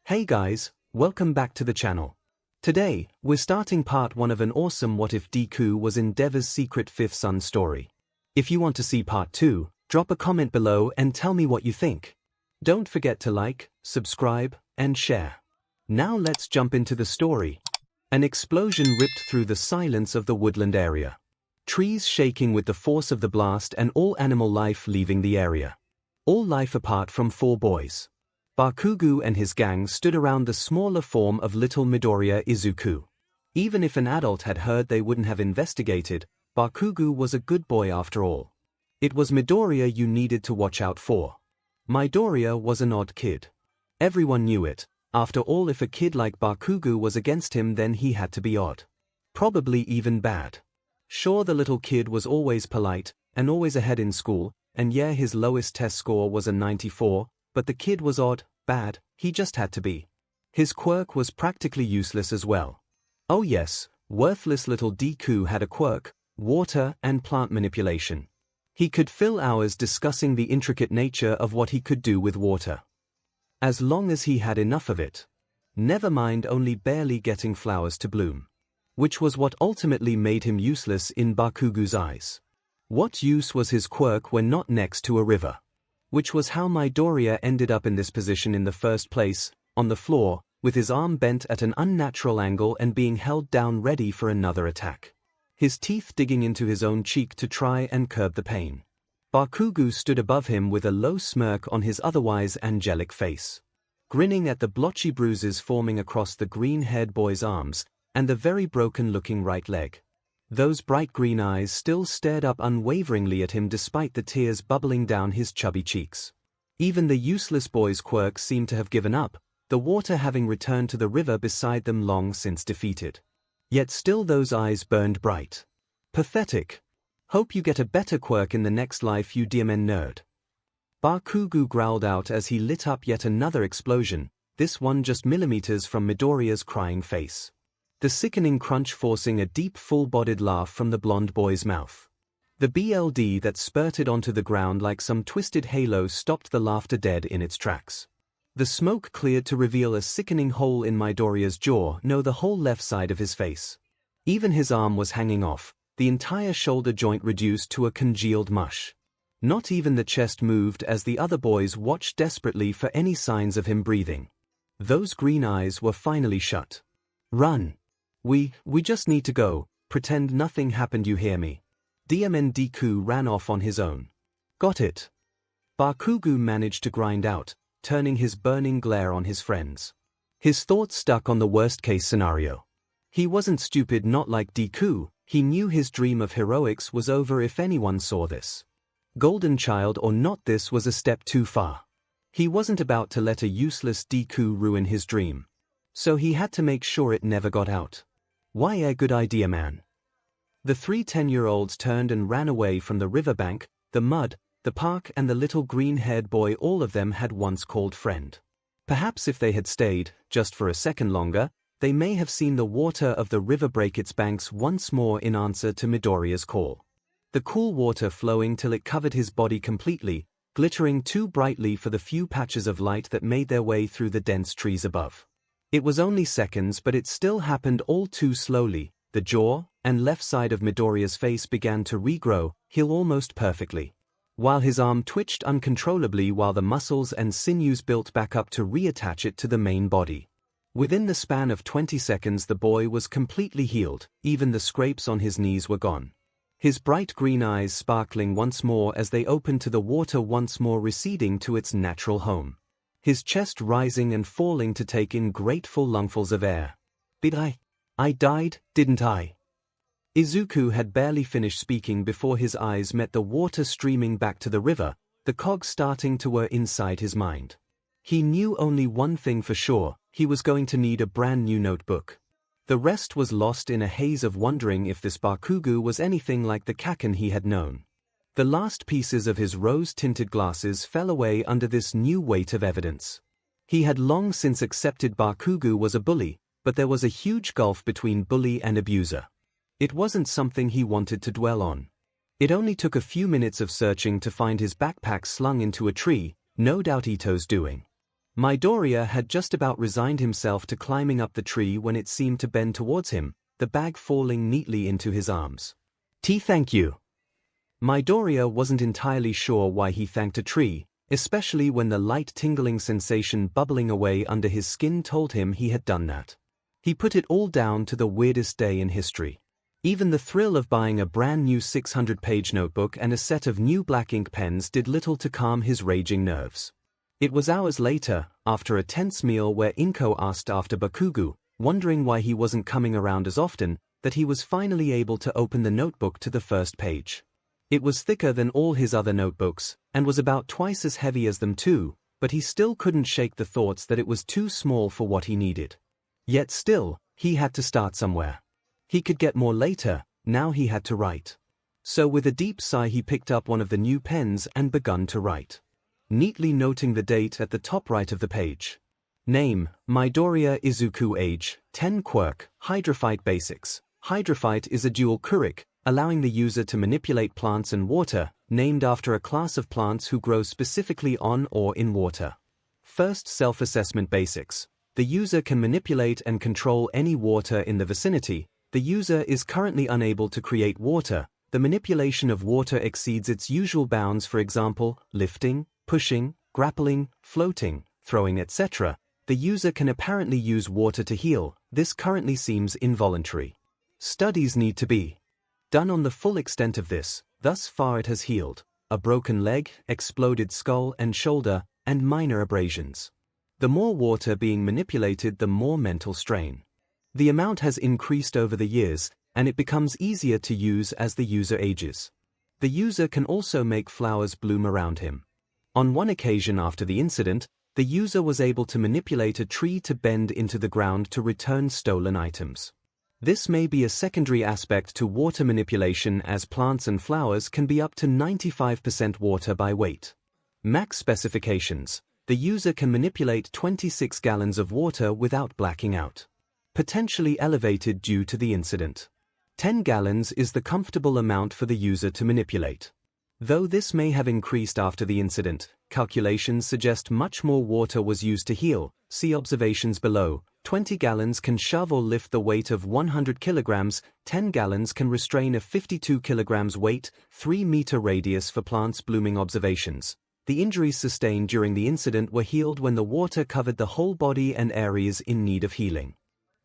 Hey guys, welcome back to the channel. Today, we're starting part 1 of an awesome What If Deku was in Deva's secret fifth son story. If you want to see part 2, drop a comment below and tell me what you think. Don't forget to like, subscribe, and share. Now let's jump into the story. An explosion ripped through the silence of the woodland area. Trees shaking with the force of the blast and all animal life leaving the area. All life apart from 4 boys. Bakugo and his gang stood around the smaller form of little Midoriya Izuku. Even if an adult had heard, they wouldn't have investigated. Bakugo was a good boy after all. It was Midoriya you needed to watch out for. Midoriya was an odd kid. Everyone knew it. After all, if a kid like Bakugo was against him, then he had to be odd. Probably even bad. Sure, the little kid was always polite, and always ahead in school, and yeah, his lowest test score was a 94, but the kid was odd, bad, he just had to be. His quirk was practically useless as well. Oh yes, worthless little Deku had a quirk: water and plant manipulation. He could fill hours discussing the intricate nature of what he could do with water. As long as he had enough of it. Never mind only barely getting flowers to bloom. Which was what ultimately made him useless in Bakugo's eyes. What use was his quirk when not next to a river? Which was how Midoriya ended up in this position in the first place, on the floor, with his arm bent at an unnatural angle and being held down ready for another attack. His teeth digging into his own cheek to try and curb the pain. Bakugo stood above him with a low smirk on his otherwise angelic face. Grinning at the blotchy bruises forming across the green-haired boy's arms, and the very broken-looking right leg. Those bright green eyes still stared up unwaveringly at him despite the tears bubbling down his chubby cheeks. Even the useless boy's quirk seemed to have given up, the water having returned to the river beside them long since defeated. Yet still those eyes burned bright. Pathetic. Hope you get a better quirk in the next life, you diamond nerd. Bakugo growled out as he lit up yet another explosion, this one just millimeters from Midoriya's crying face. The sickening crunch forcing a deep full-bodied laugh from the blonde boy's mouth. The BLD that spurted onto the ground like some twisted halo stopped the laughter dead in its tracks. The smoke cleared to reveal a sickening hole in Midoriya's jaw, no, the whole left side of his face. Even his arm was hanging off, the entire shoulder joint reduced to a congealed mush. Not even the chest moved as the other boys watched desperately for any signs of him breathing. Those green eyes were finally shut. Run. We just need to go, pretend nothing happened, you hear me? Deku ran off on his own. Got it. Bakugo managed to grind out, turning his burning glare on his friends. His thoughts stuck on the worst-case scenario. He wasn't stupid, not like Deku, he knew his dream of heroics was over if anyone saw this. Golden child or not, this was a step too far. He wasn't about to let a useless Deku ruin his dream. So he had to make sure it never got out. Why, a good idea, man. The 3 10-year-olds turned and ran away from the riverbank, the mud, the park, and the little green-haired boy all of them had once called friend. Perhaps if they had stayed, just for a second longer, they may have seen the water of the river break its banks once more in answer to Midoriya's call. The cool water flowing till it covered his body completely, glittering too brightly for the few patches of light that made their way through the dense trees above. It was only seconds, but it still happened all too slowly. The jaw and left side of Midoriya's face began to regrow, heal almost perfectly. While his arm twitched uncontrollably while the muscles and sinews built back up to reattach it to the main body. Within the span of 20 seconds the boy was completely healed, even the scrapes on his knees were gone. His bright green eyes sparkling once more as they opened to the water once more receding to its natural home. His chest rising and falling to take in grateful lungfuls of air. Did I died, didn't I? Izuku had barely finished speaking before his eyes met the water streaming back to the river, the cogs starting to whir inside his mind. He knew only one thing for sure, he was going to need a brand new notebook. The rest was lost in a haze of wondering if this Bakugo was anything like the 𝐒𝐭𝐻 he had known. The last pieces of his rose-tinted glasses fell away under this new weight of evidence. He had long since accepted Bakugo was a bully, but there was a huge gulf between bully and abuser. It wasn't something he wanted to dwell on. It only took a few minutes of searching to find his backpack slung into a tree, no doubt Ito's doing. Midoriya had just about resigned himself to climbing up the tree when it seemed to bend towards him, the bag falling neatly into his arms. Thank you. Midoriya wasn't entirely sure why he thanked a tree, especially when the light tingling sensation bubbling away under his skin told him he had done that. He put it all down to the weirdest day in history. Even the thrill of buying a brand new 600-page notebook and a set of new black ink pens did little to calm his raging nerves. It was hours later, after a tense meal where Inko asked after Bakugo, wondering why he wasn't coming around as often, that he was finally able to open the notebook to the first page. It was thicker than all his other notebooks, and was about twice as heavy as them too, but he still couldn't shake the thoughts that it was too small for what he needed. Yet still, he had to start somewhere. He could get more later, now he had to write. So with a deep sigh he picked up one of the new pens and begun to write. Neatly noting the date at the top right of the page. Name, Midoriya Izuku. Age, 10. Quirk, Hydrophyte Basics. Hydrophyte is a dual quirk, allowing the user to manipulate plants and water, named after a class of plants who grow specifically on or in water. First, self-assessment basics. The user can manipulate and control any water in the vicinity. The user is currently unable to create water. The manipulation of water exceeds its usual bounds, for example, lifting, pushing, grappling, floating, throwing, etc. The user can apparently use water to heal. This currently seems involuntary. Studies need to be done on the full extent of this. Thus far it has healed a broken leg, exploded skull and shoulder, and minor abrasions. The more water being manipulated, the more mental strain. The amount has increased over the years, and it becomes easier to use as the user ages. The user can also make flowers bloom around him. On one occasion after the incident, the user was able to manipulate a tree to bend into the ground to return stolen items. This may be a secondary aspect to water manipulation, as plants and flowers can be up to 95% water by weight. Max specifications. The user can manipulate 26 gallons of water without blacking out. Potentially elevated due to the incident. 10 gallons is the comfortable amount for the user to manipulate. Though this may have increased after the incident, calculations suggest much more water was used to heal. See observations below. 20 gallons can shove or lift the weight of 100 kilograms, 10 gallons can restrain a 52 kilograms weight, 3-meter radius for plants blooming. Observations. The injuries sustained during the incident were healed when the water covered the whole body and areas in need of healing.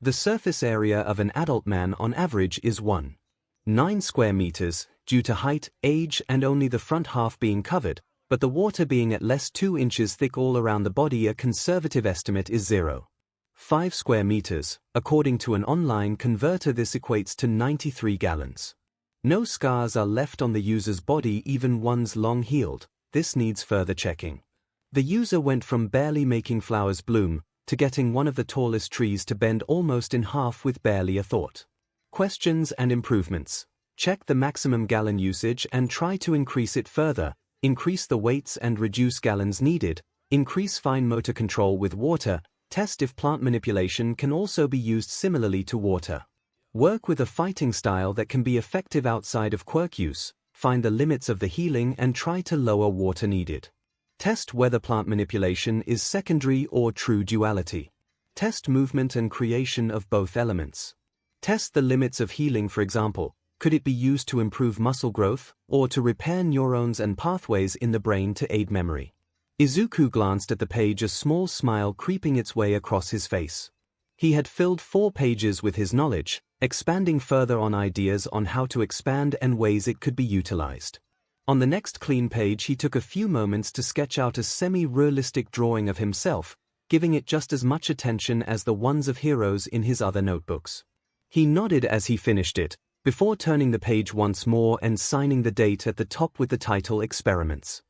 The surface area of an adult man on average is 1.9 square meters, due to height, age and only the front half being covered, but the water being at least 2 inches thick all around the body. A conservative estimate is 0.5 square meters. According to an online converter, this equates to 93 gallons. No scars are left on the user's body, even ones long healed. This needs further checking. The user went from barely making flowers bloom to getting one of the tallest trees to bend almost in half with barely a thought. Questions and improvements. Check the maximum gallon usage and try to increase it further. Increase the weights and reduce gallons needed. Increase fine motor control with water. Test if plant manipulation can also be used similarly to water. Work with a fighting style that can be effective outside of quirk use. Find the limits of the healing and try to lower water needed. Test whether plant manipulation is secondary or true duality. Test movement and creation of both elements. Test the limits of healing, for example, could it be used to improve muscle growth, or to repair neurons and pathways in the brain to aid memory? Izuku glanced at the page, a small smile creeping its way across his face. He had filled 4 pages with his knowledge, expanding further on ideas on how to expand and ways it could be utilized. On the next clean page he took a few moments to sketch out a semi-realistic drawing of himself, giving it just as much attention as the ones of heroes in his other notebooks. He nodded as he finished it, before turning the page once more and signing the date at the top with the title Experiments.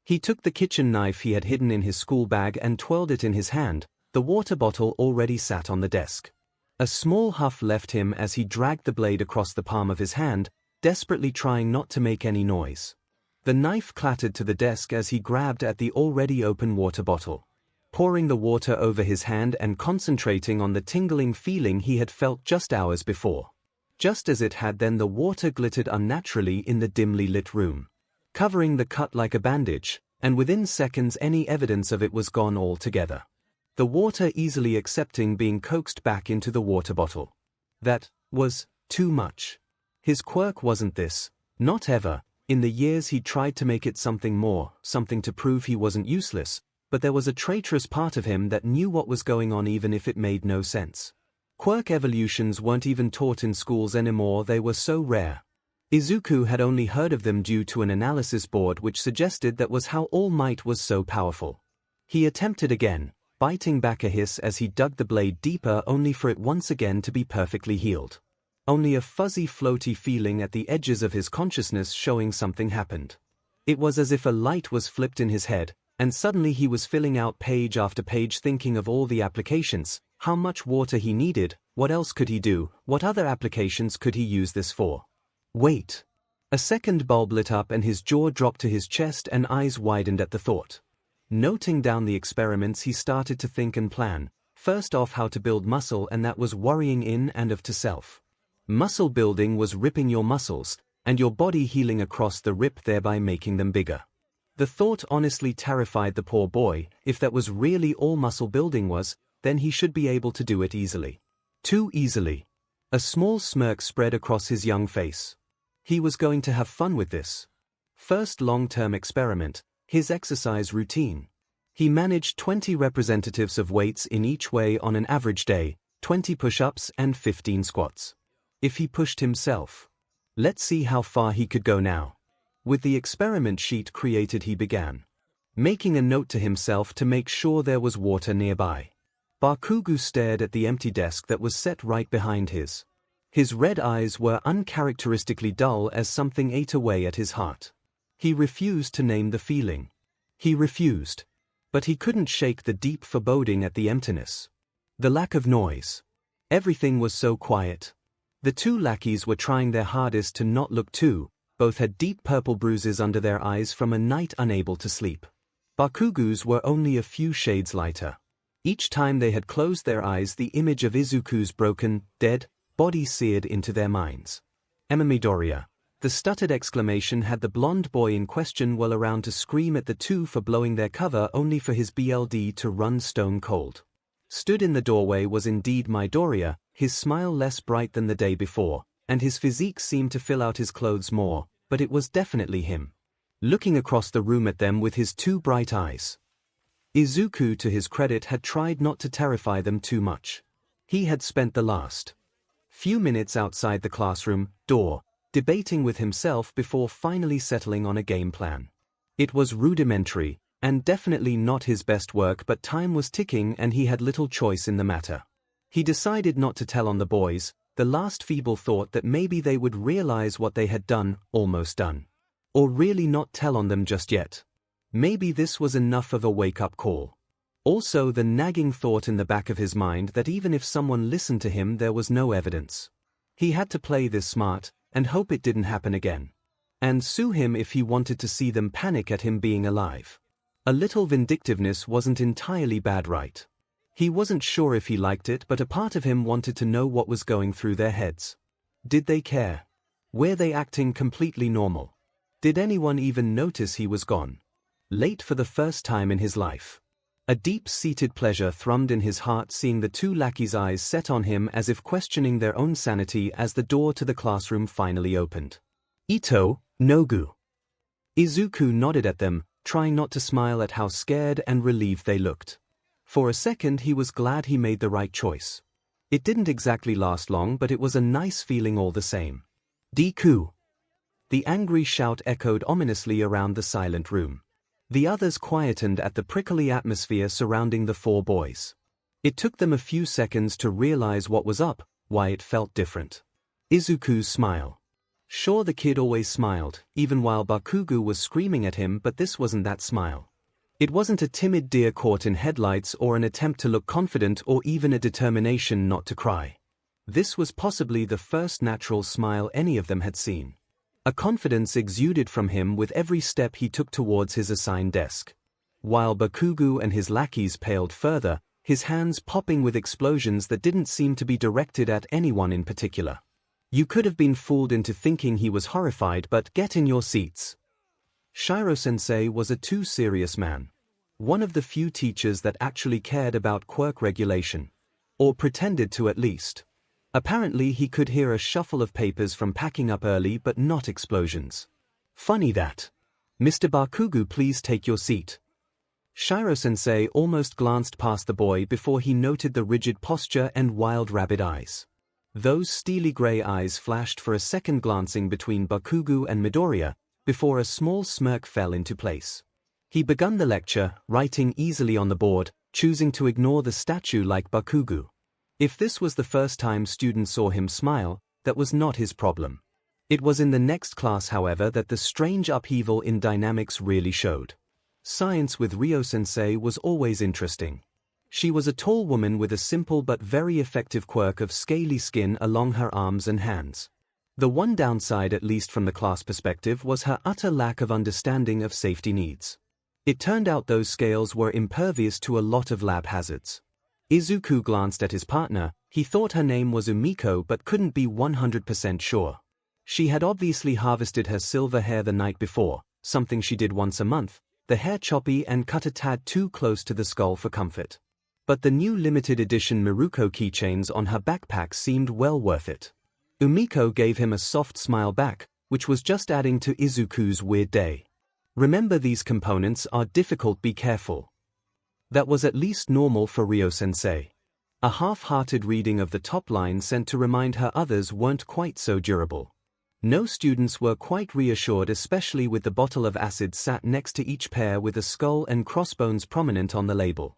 He took the kitchen knife he had hidden in his school bag and twirled it in his hand. The water bottle already sat on the desk. A small huff left him as he dragged the blade across the palm of his hand, desperately trying not to make any noise. The knife clattered to the desk as he grabbed at the already open water bottle. Pouring the water over his hand and concentrating on the tingling feeling he had felt just hours before. Just as it had then, the water glittered unnaturally in the dimly lit room. Covering the cut like a bandage, and within seconds any evidence of it was gone altogether. The water easily accepting being coaxed back into the water bottle. That was too much. His quirk wasn't this, not ever. In the years he tried to make it something more, something to prove he wasn't useless, but there was a traitorous part of him that knew what was going on even if it made no sense. Quirk evolutions weren't even taught in schools anymore, they were so rare. Izuku had only heard of them due to an analysis board which suggested that was how All Might was so powerful. He attempted again, biting back a hiss as he dug the blade deeper only for it once again to be perfectly healed. Only a fuzzy floaty feeling at the edges of his consciousness showing something happened. It was as if a light was flipped in his head, and suddenly he was filling out page after page thinking of all the applications, how much water he needed, what else could he do, what other applications could he use this for. Wait. A second bulb lit up and his jaw dropped to his chest and eyes widened at the thought. Noting down the experiments he started to think and plan, first off how to build muscle, and that was worrying in and of to self. Muscle building was ripping your muscles, and your body healing across the rip thereby making them bigger. The thought honestly terrified the poor boy. If that was really all muscle building was, then he should be able to do it easily. Too easily. A small smirk spread across his young face. He was going to have fun with this. First long-term experiment, his exercise routine. He managed 20 representatives of weights in each way on an average day, 20 push-ups and 15 squats. If he pushed himself. Let's see how far he could go now. With the experiment sheet created he began. Making a note to himself to make sure there was water nearby. Bakugo stared at the empty desk that was set right behind his. His red eyes were uncharacteristically dull as something ate away at his heart. He refused to name the feeling. He refused. But he couldn't shake the deep foreboding at the emptiness. The lack of noise. Everything was so quiet. The two lackeys were trying their hardest to not look too. Both had deep purple bruises under their eyes from a night unable to sleep. Bakugo's were only a few shades lighter. Each time they had closed their eyes the image of Izuku's broken, dead, body seared into their minds. Midoriya. The stuttered exclamation had the blonde boy in question well around to scream at the two for blowing their cover only for his BLD to run stone cold. Stood in the doorway was indeed Midoriya, his smile less bright than the day before, and his physique seemed to fill out his clothes more, but it was definitely him. Looking across the room at them with his two bright eyes. Izuku, to his credit, had tried not to terrify them too much. He had spent the last few minutes outside the classroom door, debating with himself before finally settling on a game plan. It was rudimentary, and definitely not his best work, but time was ticking and he had little choice in the matter. He decided not to tell on the boys, the last feeble thought that maybe they would realize what they had done, almost done. Or really not tell on them just yet. Maybe this was enough of a wake-up call. Also the nagging thought in the back of his mind that even if someone listened to him there was no evidence. He had to play this smart, and hope it didn't happen again. And sue him if he wanted to see them panic at him being alive. A little vindictiveness wasn't entirely bad, right? He wasn't sure if he liked it, but a part of him wanted to know what was going through their heads. Did they care? Were they acting completely normal? Did anyone even notice he was gone? Late for the first time in his life. A deep-seated pleasure thrummed in his heart seeing the two lackeys' eyes set on him as if questioning their own sanity as the door to the classroom finally opened. Ito, Nogu. Izuku nodded at them, trying not to smile at how scared and relieved they looked. For a second he was glad he made the right choice. It didn't exactly last long, but it was a nice feeling all the same. Deku. The angry shout echoed ominously around the silent room. The others quietened at the prickly atmosphere surrounding the four boys. It took them a few seconds to realize what was up, why it felt different. Izuku's smile. Sure, the kid always smiled, even while Bakugo was screaming at him, but this wasn't that smile. It wasn't a timid deer caught in headlights or an attempt to look confident or even a determination not to cry. This was possibly the first natural smile any of them had seen. A confidence exuded from him with every step he took towards his assigned desk. While Bakugo and his lackeys paled further, his hands popping with explosions that didn't seem to be directed at anyone in particular. You could have been fooled into thinking he was horrified, but get in your seats. 𝐂𝐲𝐽-sensei was a too serious man. One of the few teachers that actually cared about quirk regulation. Or pretended to at least. Apparently he could hear a shuffle of papers from packing up early but not explosions. Funny that. Mr. Bakugo, please take your seat. 𝐂𝐲𝐽-sensei almost glanced past the boy before he noted the rigid posture and wild rabbit eyes. Those steely gray eyes flashed for a second, glancing between Bakugo and Midoriya, before a small smirk fell into place. He began the lecture, writing easily on the board, choosing to ignore the statue like Bakugo. If this was the first time students saw him smile, that was not his problem. It was in the next class, however, that the strange upheaval in dynamics really showed. Science with Ryo-sensei was always interesting. She was a tall woman with a simple but very effective quirk of scaly skin along her arms and hands. The one downside, at least from the class perspective, was her utter lack of understanding of safety needs. It turned out those scales were impervious to a lot of lab hazards. Izuku glanced at his partner. He thought her name was Umiko but couldn't be 100% sure. She had obviously harvested her silver hair the night before, something she did once a month, the hair choppy and cut a tad too close to the skull for comfort. But the new limited edition Miruko keychains on her backpack seemed well worth it. Umiko gave him a soft smile back, which was just adding to Izuku's weird day. Remember, these components are difficult, be careful. That was at least normal for Ryo-sensei. A half-hearted reading of the top line sent to remind her others weren't quite so durable. No students were quite reassured, especially with the bottle of acid sat next to each pair with a skull and crossbones prominent on the label.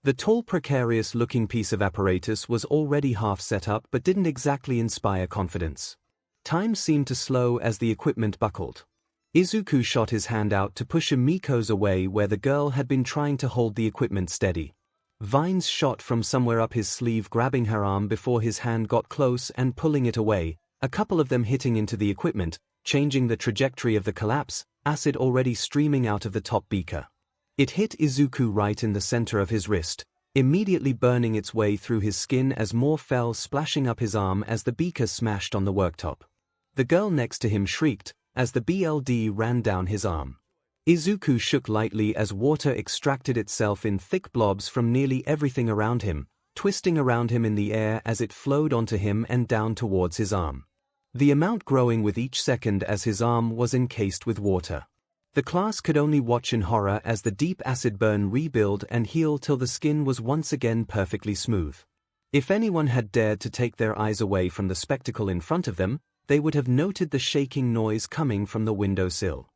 The tall, precarious-looking piece of apparatus was already half set up but didn't exactly inspire confidence. Time seemed to slow as the equipment buckled. Izuku shot his hand out to push Umiko's away where the girl had been trying to hold the equipment steady. Vines shot from somewhere up his sleeve, grabbing her arm before his hand got close and pulling it away, a couple of them hitting into the equipment, changing the trajectory of the collapse, acid already streaming out of the top beaker. It hit Izuku right in the center of his wrist, immediately burning its way through his skin as more fell splashing up his arm as the beaker smashed on the worktop. The girl next to him shrieked as the BLD ran down his arm. Izuku shook lightly as water extracted itself in thick blobs from nearly everything around him, twisting around him in the air as it flowed onto him and down towards his arm. The amount growing with each second as his arm was encased with water. The class could only watch in horror as the deep acid burn rebuild and heal till the skin was once again perfectly smooth. If anyone had dared to take their eyes away from the spectacle in front of them, they would have noted the shaking noise coming from the windowsill.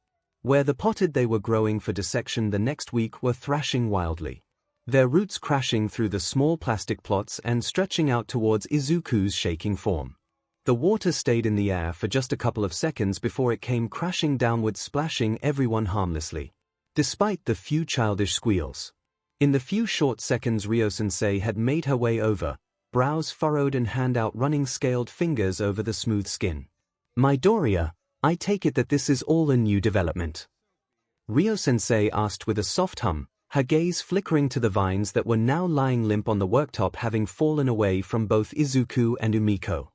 Where the potted they were growing for dissection the next week were thrashing wildly. Their roots crashing through the small plastic plots and stretching out towards Izuku's shaking form. The water stayed in the air for just a couple of seconds before it came crashing downward, splashing everyone harmlessly. Despite the few childish squeals. In the few short seconds Ryo-sensei had made her way over, brows furrowed and hand out running scaled fingers over the smooth skin. Midoriya, I take it that this is all a new development? Ryo-sensei asked with a soft hum, her gaze flickering to the vines that were now lying limp on the worktop, having fallen away from both Izuku and Umiko.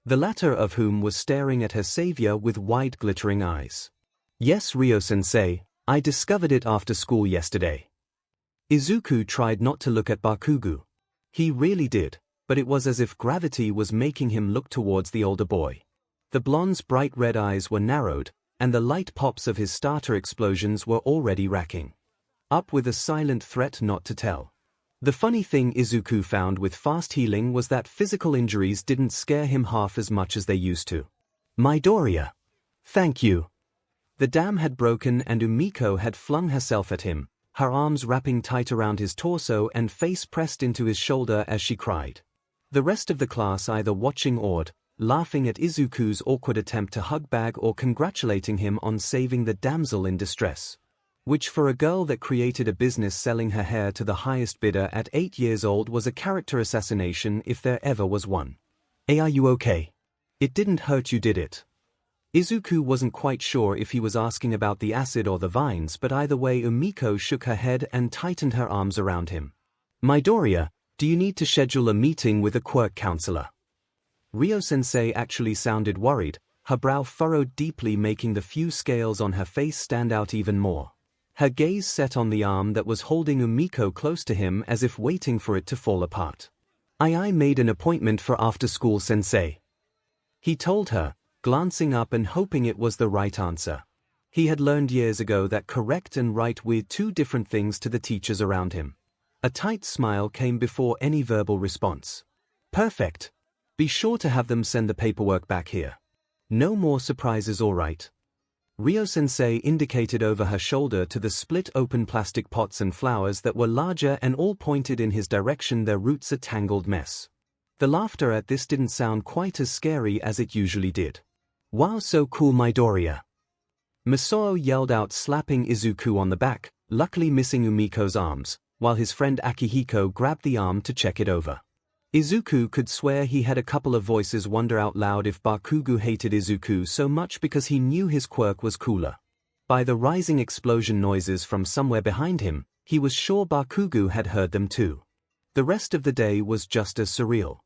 The latter of whom was staring at her savior with wide glittering eyes. Yes, Ryo-sensei, I discovered it after school yesterday. Izuku tried not to look at Bakugo. He really did, but it was as if gravity was making him look towards the older boy. The blonde's bright red eyes were narrowed, and the light pops of his starter explosions were already racking up with a silent threat not to tell. The funny thing Izuku found with fast healing was that physical injuries didn't scare him half as much as they used to. Midoriya. Thank you. The dam had broken and Umiko had flung herself at him, her arms wrapping tight around his torso and face pressed into his shoulder as she cried. The rest of the class either watching awed, laughing at Izuku's awkward attempt to hug back, or congratulating him on saving the damsel in distress. Which for a girl that created a business selling her hair to the highest bidder at 8 years old was a character assassination if there ever was one. Hey, are you okay? It didn't hurt you, did it? Izuku wasn't quite sure if he was asking about the acid or the vines, but either way Umiko shook her head and tightened her arms around him. Midoriya, do you need to schedule a meeting with a quirk counselor? Ryo-sensei actually sounded worried, her brow furrowed deeply, making the few scales on her face stand out even more. Her gaze set on the arm that was holding 𝐼𝐼𝐾 close to him as if waiting for it to fall apart. I made an appointment for after school, sensei, he told her, glancing up and hoping it was the right answer. He had learned years ago that correct and right were two different things to the teachers around him. A tight smile came before any verbal response. Perfect. Be sure to have them send the paperwork back here. No more surprises, all right? Ryo-sensei indicated over her shoulder to the split-open plastic pots and flowers that were larger and all pointed in his direction, their roots a tangled mess. The laughter at this didn't sound quite as scary as it usually did. Wow, so cool, Midoriya! Masao yelled out, slapping Izuku on the back, luckily missing 𝐼𝐼𝐾's arms, while his friend Akihiko grabbed the arm to check it over. Izuku could swear he had a couple of voices wonder out loud if Bakugo hated Izuku so much because he knew his quirk was cooler. By the rising explosion noises from somewhere behind him, he was sure Bakugo had heard them too. The rest of the day was just as surreal.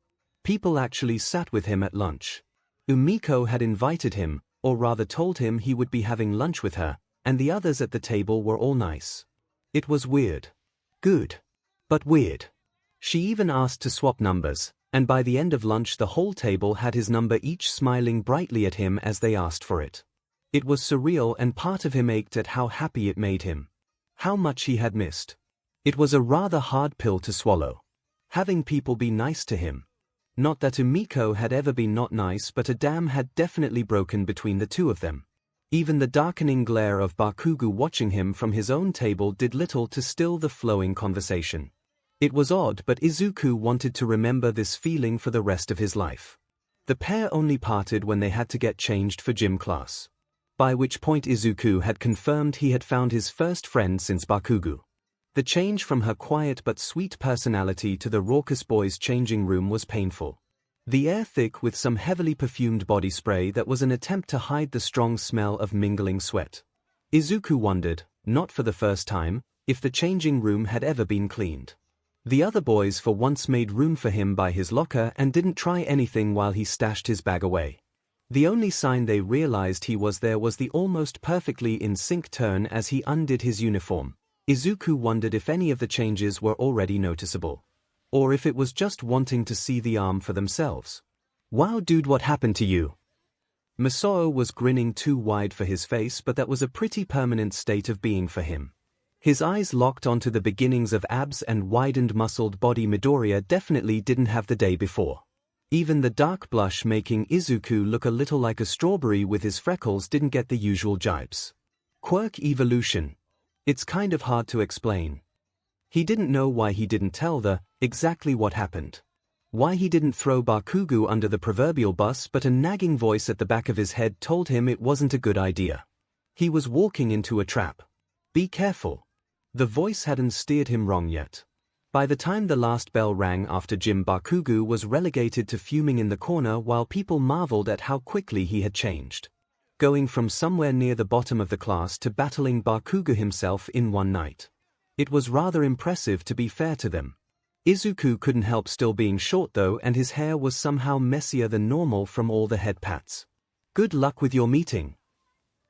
People actually sat with him at lunch. 𝐼𝐼𝐾 had invited him, or rather told him he would be having lunch with her, and the others at the table were all nice. It was weird. Good. But weird. She even asked to swap numbers, and by the end of lunch the whole table had his number, each smiling brightly at him as they asked for it. It was surreal, and part of him ached at how happy it made him. How much he had missed. It was a rather hard pill to swallow. Having people be nice to him. Not that 𝐼𝐼𝐾 had ever been not nice, but a dam had definitely broken between the two of them. Even the darkening glare of Bakugo watching him from his own table did little to still the flowing conversation. It was odd, but Izuku wanted to remember this feeling for the rest of his life. The pair only parted when they had to get changed for gym class. By which point Izuku had confirmed he had found his first friend since Bakugo. The change from her quiet but sweet personality to the raucous boys' changing room was painful. The air thick with some heavily perfumed body spray that was an attempt to hide the strong smell of mingling sweat. Izuku wondered, not for the first time, if the changing room had ever been cleaned. The other boys for once made room for him by his locker and didn't try anything while he stashed his bag away. The only sign they realized he was there was the almost perfectly in sync turn as he undid his uniform. Izuku wondered if any of the changes were already noticeable. Or if it was just wanting to see the arm for themselves. Wow dude, what happened to you? Masao was grinning too wide for his face, but that was a pretty permanent state of being for him. His eyes locked onto the beginnings of abs and widened muscled body Midoriya definitely didn't have the day before. Even the dark blush making Izuku look a little like a strawberry with his freckles didn't get the usual jibes. Quirk evolution. It's kind of hard to explain. He didn't know why he didn't tell exactly what happened. Why he didn't throw Bakugo under the proverbial bus, but a nagging voice at the back of his head told him it wasn't a good idea. He was walking into a trap. Be careful. The voice hadn't steered him wrong yet. By the time the last bell rang after gym, Bakugo was relegated to fuming in the corner while people marveled at how quickly he had changed. Going from somewhere near the bottom of the class to battling Bakugo himself in one night. It was rather impressive, to be fair to them. Izuku couldn't help still being short though, and his hair was somehow messier than normal from all the head pats. Good luck with your meeting.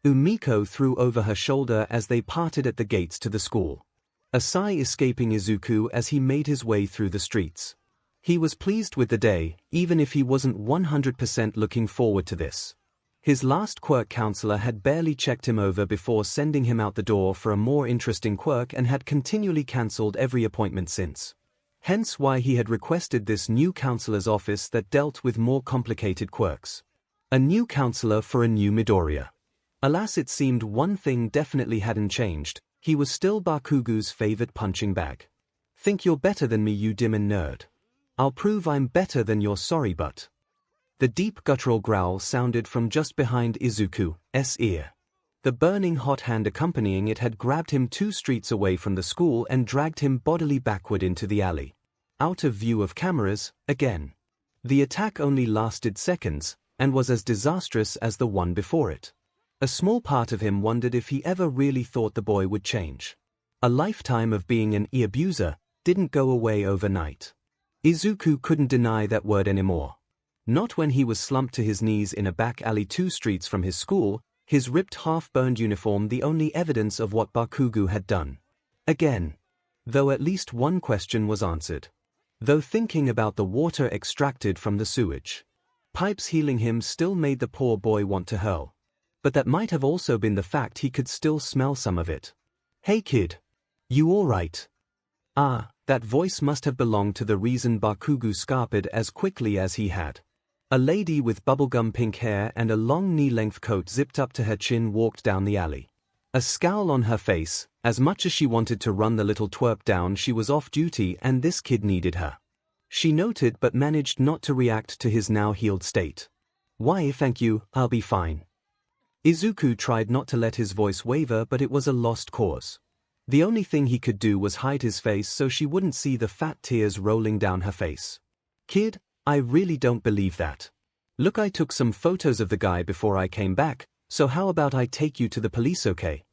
𝐼𝐼𝐾 threw over her shoulder as they parted at the gates to the school. A sigh escaping Izuku as he made his way through the streets. He was pleased with the day, even if he wasn't 100% looking forward to this. His last quirk counselor had barely checked him over before sending him out the door for a more interesting quirk and had continually cancelled every appointment since. Hence why he had requested this new counselor's office that dealt with more complicated quirks. A new counselor for a new Midoriya. Alas, it seemed one thing definitely hadn't changed. He was still Bakugo's favorite punching bag. Think you're better than me, you demon nerd. I'll prove I'm better than your sorry butt. The deep guttural growl sounded from just behind Izuku's ear. The burning hot hand accompanying it had grabbed him 2 streets away from the school and dragged him bodily backward into the alley. Out of view of cameras, again. The attack only lasted seconds, and was as disastrous as the one before it. A small part of him wondered if he ever really thought the boy would change. A lifetime of being an abuser didn't go away overnight. Izuku couldn't deny that word anymore. Not when he was slumped to his knees in a back alley 2 streets from his school, his ripped half-burned uniform the only evidence of what Bakugo had done. Again. Though at least one question was answered. Though thinking about the water extracted from the sewage pipes healing him still made the poor boy want to hurl. But that might have also been the fact he could still smell some of it. "Hey kid. You alright?" Ah, that voice must have belonged to the reason Bakugo scarpered as quickly as he had. A lady with bubblegum pink hair and a long knee-length coat zipped up to her chin walked down the alley. A scowl on her face, as much as she wanted to run the little twerp down, she was off duty and this kid needed her. She noted but managed not to react to his now healed state. "Why, thank you, I'll be fine." Izuku tried not to let his voice waver, but it was a lost cause. The only thing he could do was hide his face so she wouldn't see the fat tears rolling down her face. "Kid, I really don't believe that. Look, I took some photos of the guy before I came back, so how about I take you to the police, okay?"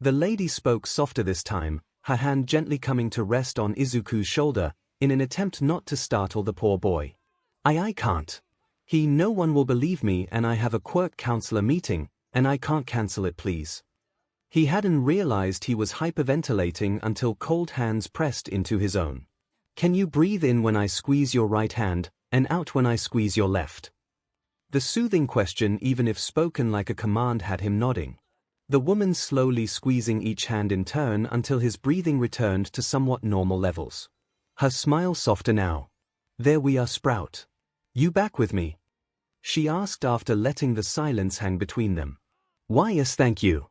The lady spoke softer this time, her hand gently coming to rest on Izuku's shoulder, in an attempt not to startle the poor boy. I can't. No one will believe me, and I have a quirk counselor meeting, and I can't cancel it, please." He hadn't realized he was hyperventilating until cold hands pressed into his own. "Can you breathe in when I squeeze your right hand, and out when I squeeze your left?" The soothing question, even if spoken like a command, had him nodding. The woman slowly squeezing each hand in turn until his breathing returned to somewhat normal levels. Her smile softer now. "There we are, Sprout. You back with me?" she asked after letting the silence hang between them. "Why, yes, thank you."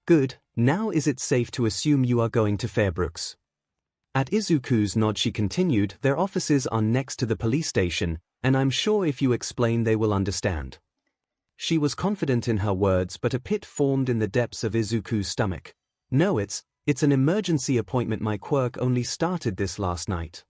"Good, now is it safe to assume you are going to Fairbrooks?" At Izuku's nod she continued, "Their offices are next to the police station, and I'm sure if you explain they will understand." She was confident in her words, but a pit formed in the depths of Izuku's stomach. "No, it's an emergency appointment. My quirk only started this last night.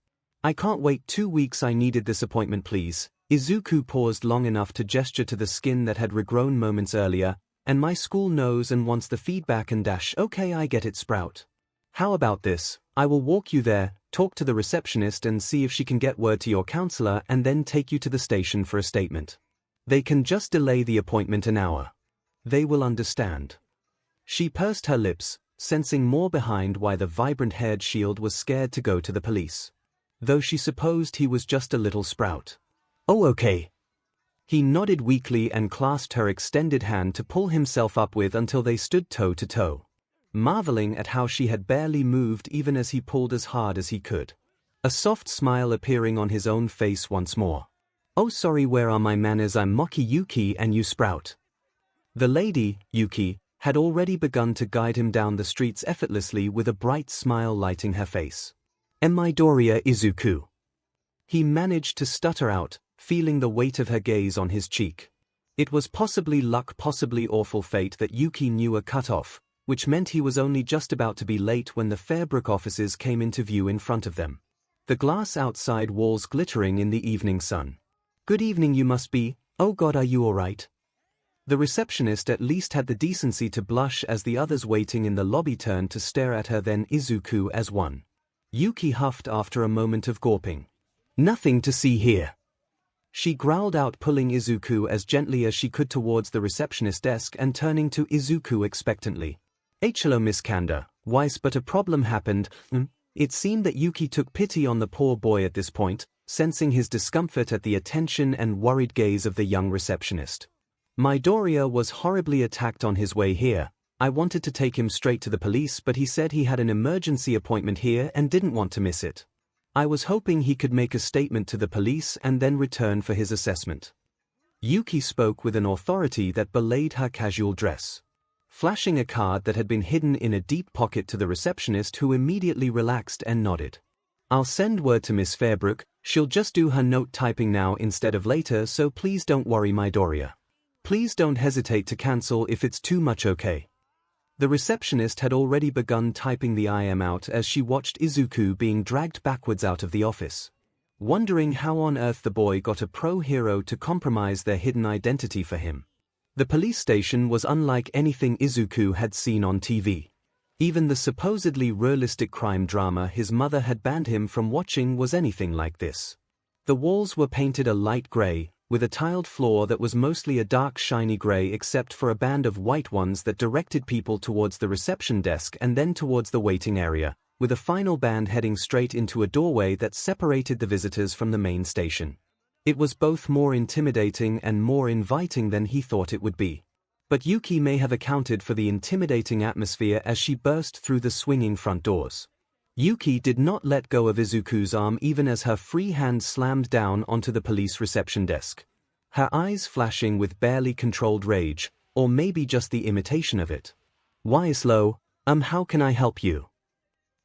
I can't wait 2 weeks. I needed this appointment, please." Izuku paused long enough to gesture to the skin that had regrown moments earlier. "And my school knows and wants the feedback and dash." "Okay, I get it, Sprout. How about this? I will walk you there, talk to the receptionist and see if she can get word to your counselor and then take you to the station for a statement. They can just delay the appointment an hour. They will understand." She pursed her lips, sensing more behind why the vibrant-haired shield was scared to go to the police. Though she supposed he was just a little Sprout. "Oh, okay." He nodded weakly and clasped her extended hand to pull himself up with until they stood toe to toe, marveling at how she had barely moved even as he pulled as hard as he could. A soft smile appearing on his own face once more. "Oh, sorry, where are my manners? I'm Moki Yuki and you Sprout." The lady, Yuki, had already begun to guide him down the streets effortlessly with a bright smile lighting her face. "And Midoriya Izuku." He managed to stutter out, feeling the weight of her gaze on his cheek. It was possibly luck, possibly awful fate that Yuki knew a cut-off, which meant he was only just about to be late when the Fairbrook offices came into view in front of them. The glass outside walls glittering in the evening sun. "Good evening, you must be. Oh God, are you alright?" The receptionist at least had the decency to blush as the others waiting in the lobby turned to stare at her, then Izuku as one. Yuki huffed after a moment of gawping. "Nothing to see here." She growled out, pulling Izuku as gently as she could towards the receptionist desk and turning to Izuku expectantly. "Hello, Miss Kanda, why's but a problem happened?" It seemed that Yuki took pity on the poor boy at this point, sensing his discomfort at the attention and worried gaze of the young receptionist. "Midoriya was horribly attacked on his way here. I wanted to take him straight to the police, but he said he had an emergency appointment here and didn't want to miss it. I was hoping he could make a statement to the police and then return for his assessment." Yuki spoke with an authority that belied her casual dress, flashing a card that had been hidden in a deep pocket to the receptionist, who immediately relaxed and nodded. "I'll send word to Miss Fairbrook. She'll just do her note typing now instead of later, so please don't worry, Midoriya. Please don't hesitate to cancel if it's too much, okay?" The receptionist had already begun typing the IM out as she watched Izuku being dragged backwards out of the office, wondering how on earth the boy got a pro-hero to compromise their hidden identity for him. The police station was unlike anything Izuku had seen on TV. Even the supposedly realistic crime drama his mother had banned him from watching was anything like this. The walls were painted a light gray, with a tiled floor that was mostly a dark shiny gray except for a band of white ones that directed people towards the reception desk and then towards the waiting area, with a final band heading straight into a doorway that separated the visitors from the main station. It was both more intimidating and more inviting than he thought it would be. But Yuki may have accounted for the intimidating atmosphere as she burst through the swinging front doors. Yuki did not let go of Izuku's arm even as her free hand slammed down onto the police reception desk. Her eyes flashing with barely controlled rage, or maybe just the imitation of it. "Yslow, how can I help you?"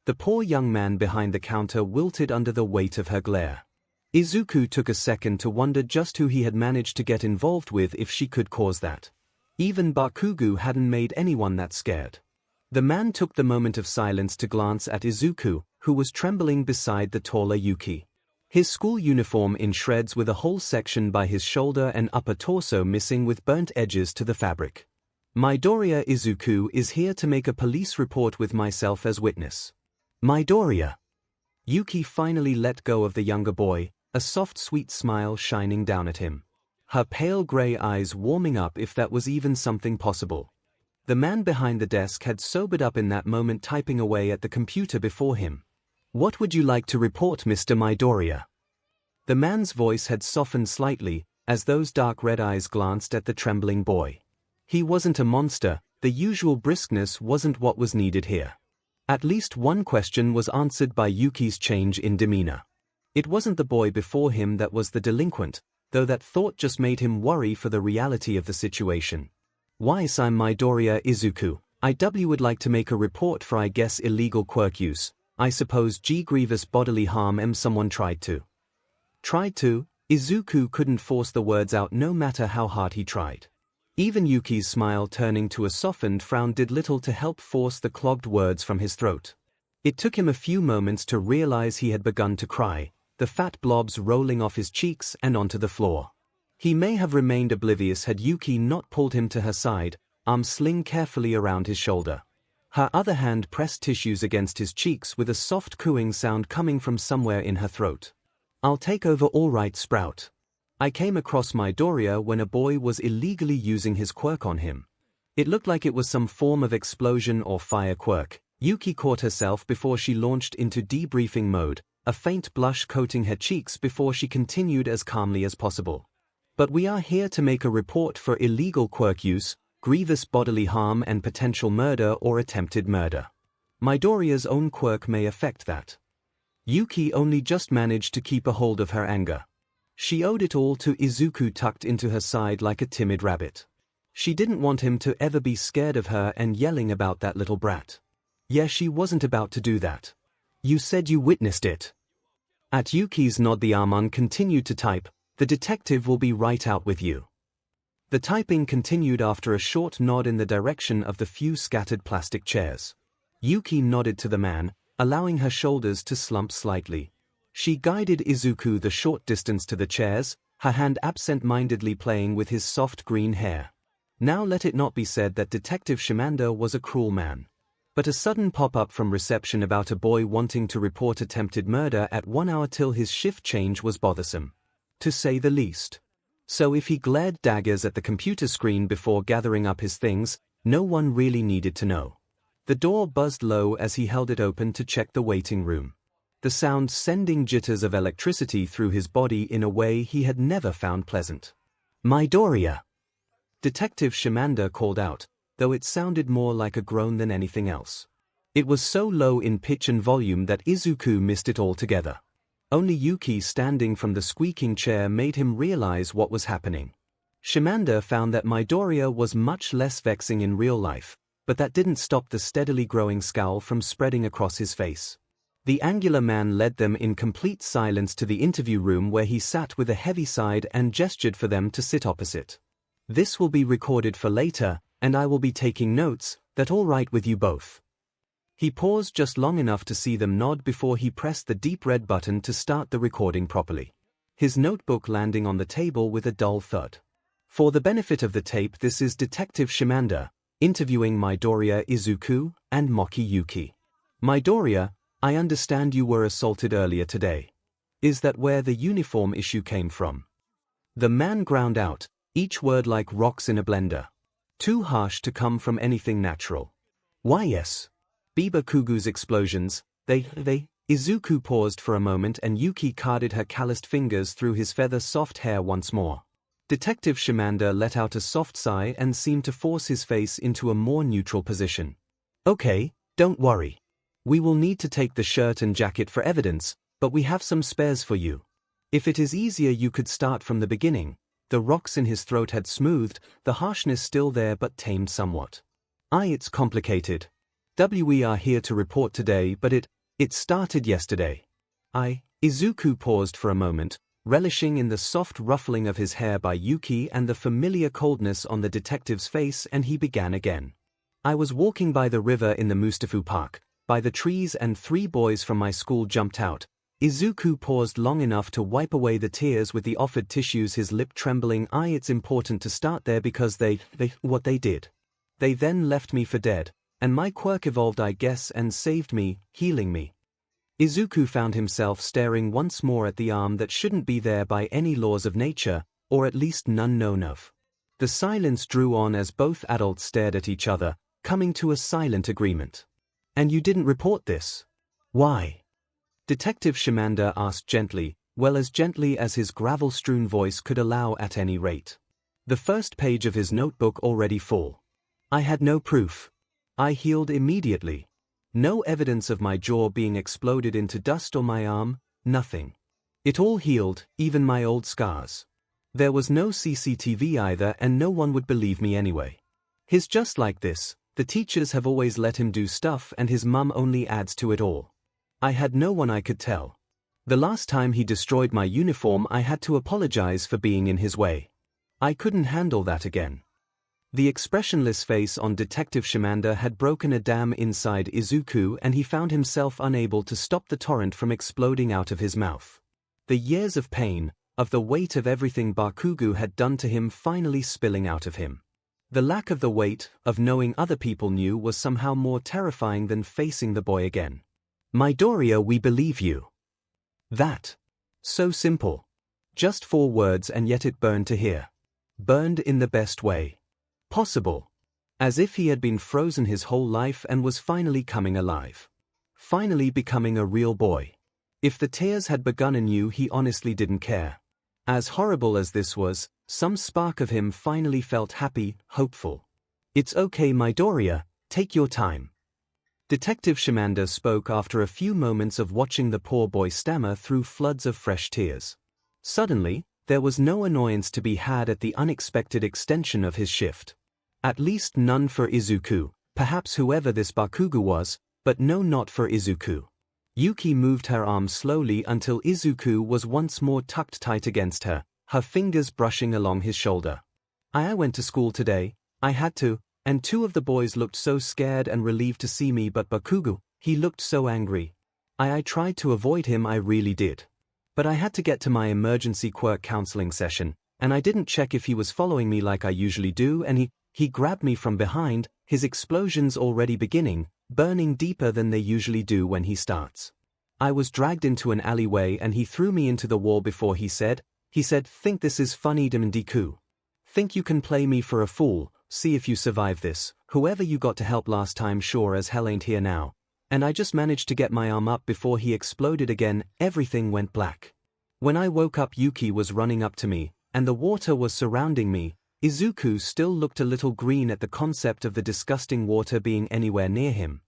The poor young man behind the counter wilted under the weight of her glare. Izuku took a second to wonder just who he had managed to get involved with if she could cause that. Even Bakugo hadn't made anyone that scared. The man took the moment of silence to glance at Izuku, who was trembling beside the taller Yuki. His school uniform in shreds with a whole section by his shoulder and upper torso missing with burnt edges to the fabric. "Midoriya Izuku is here to make a police report with myself as witness." "Midoriya." Yuki finally let go of the younger boy, a soft sweet smile shining down at him. Her pale gray eyes warming up if that was even something possible. The man behind the desk had sobered up in that moment, typing away at the computer before him. "What would you like to report, Mr. Midoriya?" The man's voice had softened slightly, as those dark red eyes glanced at the trembling boy. He wasn't a monster, the usual briskness wasn't what was needed here. At least one question was answered by Yuki's change in demeanor. It wasn't the boy before him that was the delinquent, though that thought just made him worry for the reality of the situation. "I'm Midoriya Izuku. I would like to make a report for I guess illegal quirk use. I suppose grievous bodily harm someone tried to." Tried to? Izuku couldn't force the words out no matter how hard he tried. Even Yuki's smile turning to a softened frown did little to help force the clogged words from his throat. It took him a few moments to realize he had begun to cry, the fat blobs rolling off his cheeks and onto the floor. He may have remained oblivious had Yuki not pulled him to her side, arm sling carefully around his shoulder. Her other hand pressed tissues against his cheeks with a soft cooing sound coming from somewhere in her throat. "I'll take over, all right, Sprout. I came across Midoriya when a boy was illegally using his quirk on him. It looked like it was some form of explosion or fire quirk." Yuki caught herself before she launched into debriefing mode, a faint blush coating her cheeks before she continued as calmly as possible. "But we are here to make a report for illegal quirk use, grievous bodily harm and potential murder or attempted murder. Midoriya's own quirk may affect that." Yuki only just managed to keep a hold of her anger. She owed it all to Izuku tucked into her side like a timid rabbit. She didn't want him to ever be scared of her and yelling about that little brat. Yeah, she wasn't about to do that. "You said you witnessed it." At Yuki's nod, the Armon continued to type, "The detective will be right out with you." The typing continued after a short nod in the direction of the few scattered plastic chairs. Yuki nodded to the man, allowing her shoulders to slump slightly. She guided Izuku the short distance to the chairs, her hand absent-mindedly playing with his soft green hair. Now let it not be said that Detective Shimanda was a cruel man. But a sudden pop-up from reception about a boy wanting to report attempted murder at 1 hour till his shift change was bothersome, to say the least. So if he glared daggers at the computer screen before gathering up his things, no one really needed to know. The door buzzed low as he held it open to check the waiting room. The sound sending jitters of electricity through his body in a way he had never found pleasant. "Midoriya!" Detective Shimanda called out, though it sounded more like a groan than anything else. It was so low in pitch and volume that Izuku missed it altogether. Only Yuki standing from the squeaking chair made him realize what was happening. Shimanda found that Midoriya was much less vexing in real life, but that didn't stop the steadily growing scowl from spreading across his face. The angular man led them in complete silence to the interview room where he sat with a heavy sigh and gestured for them to sit opposite. "This will be recorded for later, and I will be taking notes. That all right with you both?" He paused just long enough to see them nod before he pressed the deep red button to start the recording properly, his notebook landing on the table with a dull thud. For the benefit of the tape, this is Detective Shimanda, interviewing Midoriya Izuku and Moki Yuki. "Midoriya, I understand you were assaulted earlier today. Is that where the uniform issue came from? The man ground out, each word like rocks in a blender. Too harsh to come from anything natural. Why yes. 𝐵𝐵𝐵𝐾𝐽's explosions, Izuku paused for a moment and Yuki carded her calloused fingers through his feather-soft hair once more. Detective 𝐵𝐵𝐵 let out a soft sigh and seemed to force his face into a more neutral position. Okay, don't worry. We will need to take the shirt and jacket for evidence, but we have some spares for you. If it is easier you could start from the beginning. The rocks in his throat had smoothed, the harshness still there but tamed somewhat. It's complicated. We are here to report today but it started yesterday. Izuku paused for a moment, relishing in the soft ruffling of his hair by Yuki and the familiar coldness on the detective's face, and he began again. I was walking by the river in the 𝐵𝐵𝐵 Park, by the trees, and 3 boys from my school jumped out. Izuku paused long enough to wipe away the tears with the offered tissues, his lip trembling. It's important to start there because what they did. They then left me for dead, and my quirk evolved I guess and saved me, healing me. Izuku found himself staring once more at the arm that shouldn't be there by any laws of nature, or at least none known of. The silence drew on as both adults stared at each other, coming to a silent agreement. And you didn't report this? Why? Detective 𝐵𝐵𝐵 asked gently, well as gently as his gravel-strewn voice could allow at any rate. The first page of his notebook already full. I had no proof. I healed immediately. No evidence of my jaw being exploded into dust or my arm, nothing. It all healed, even my old scars. There was no CCTV either and no one would believe me anyway. He's just like this, the teachers have always let him do stuff and his mum only adds to it all. I had no one I could tell. The last time he destroyed my uniform I had to apologize for being in his way. I couldn't handle that again. The expressionless face on Detective 𝐵𝐵𝐵 had broken a dam inside Izuku and he found himself unable to stop the torrent from exploding out of his mouth. The years of pain, of the weight of everything Bakugo had done to him finally spilling out of him. The lack of the weight, of knowing other people knew, was somehow more terrifying than facing the boy again. Midoriya, we believe you. That. So simple. Just 4 words and yet it burned to hear. Burned in the best way possible. As if he had been frozen his whole life and was finally coming alive. Finally becoming a real boy. If the tears had begun anew he honestly didn't care. As horrible as this was, some spark of him finally felt happy, hopeful. It's okay Midoriya, take your time. Detective 𝐵𝐵𝐵 spoke after a few moments of watching the poor boy stammer through floods of fresh tears. Suddenly, there was no annoyance to be had at the unexpected extension of his shift. At least none for Izuku, perhaps whoever this Bakugo was, but no, not for Izuku. Yuki moved her arm slowly until Izuku was once more tucked tight against her, her fingers brushing along his shoulder. I went to school today, I had to, and 2 of the boys looked so scared and relieved to see me, but Bakugo, he looked so angry. I tried to avoid him, I really did. But I had to get to my emergency quirk counseling session, and I didn't check if he was following me like I usually do, and he grabbed me from behind, his explosions already beginning, burning deeper than they usually do when he starts. I was dragged into an alleyway and he threw me into the wall before he said, think this is funny Deku. Think you can play me for a fool, see if you survive this, whoever you got to help last time sure as hell ain't here now. And I just managed to get my arm up before he exploded again, everything went black. When I woke up Yuki was running up to me, and the water was surrounding me. Izuku still looked a little green at the concept of the disgusting water being anywhere near him.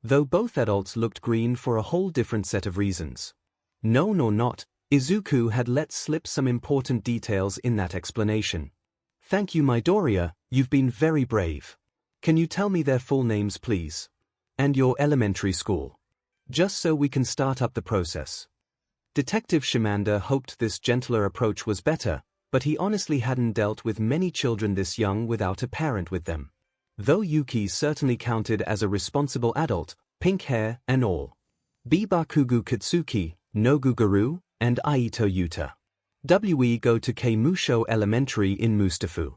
Though both adults looked green for a whole different set of reasons. No, not, Izuku had let slip some important details in that explanation. Thank you Midoriya, you've been very brave. Can you tell me their full names please? And your elementary school. Just so we can start up the process. Detective 𝐵𝐵𝐵 hoped this gentler approach was better, but he honestly hadn't dealt with many children this young without a parent with them. Though Yuki certainly counted as a responsible adult, pink hair and all. Bakugo Katsuki, Noguguru, and Aito Yuta. We go to 𝐭𝐲 Elementary in 𝐵𝐵𝐵.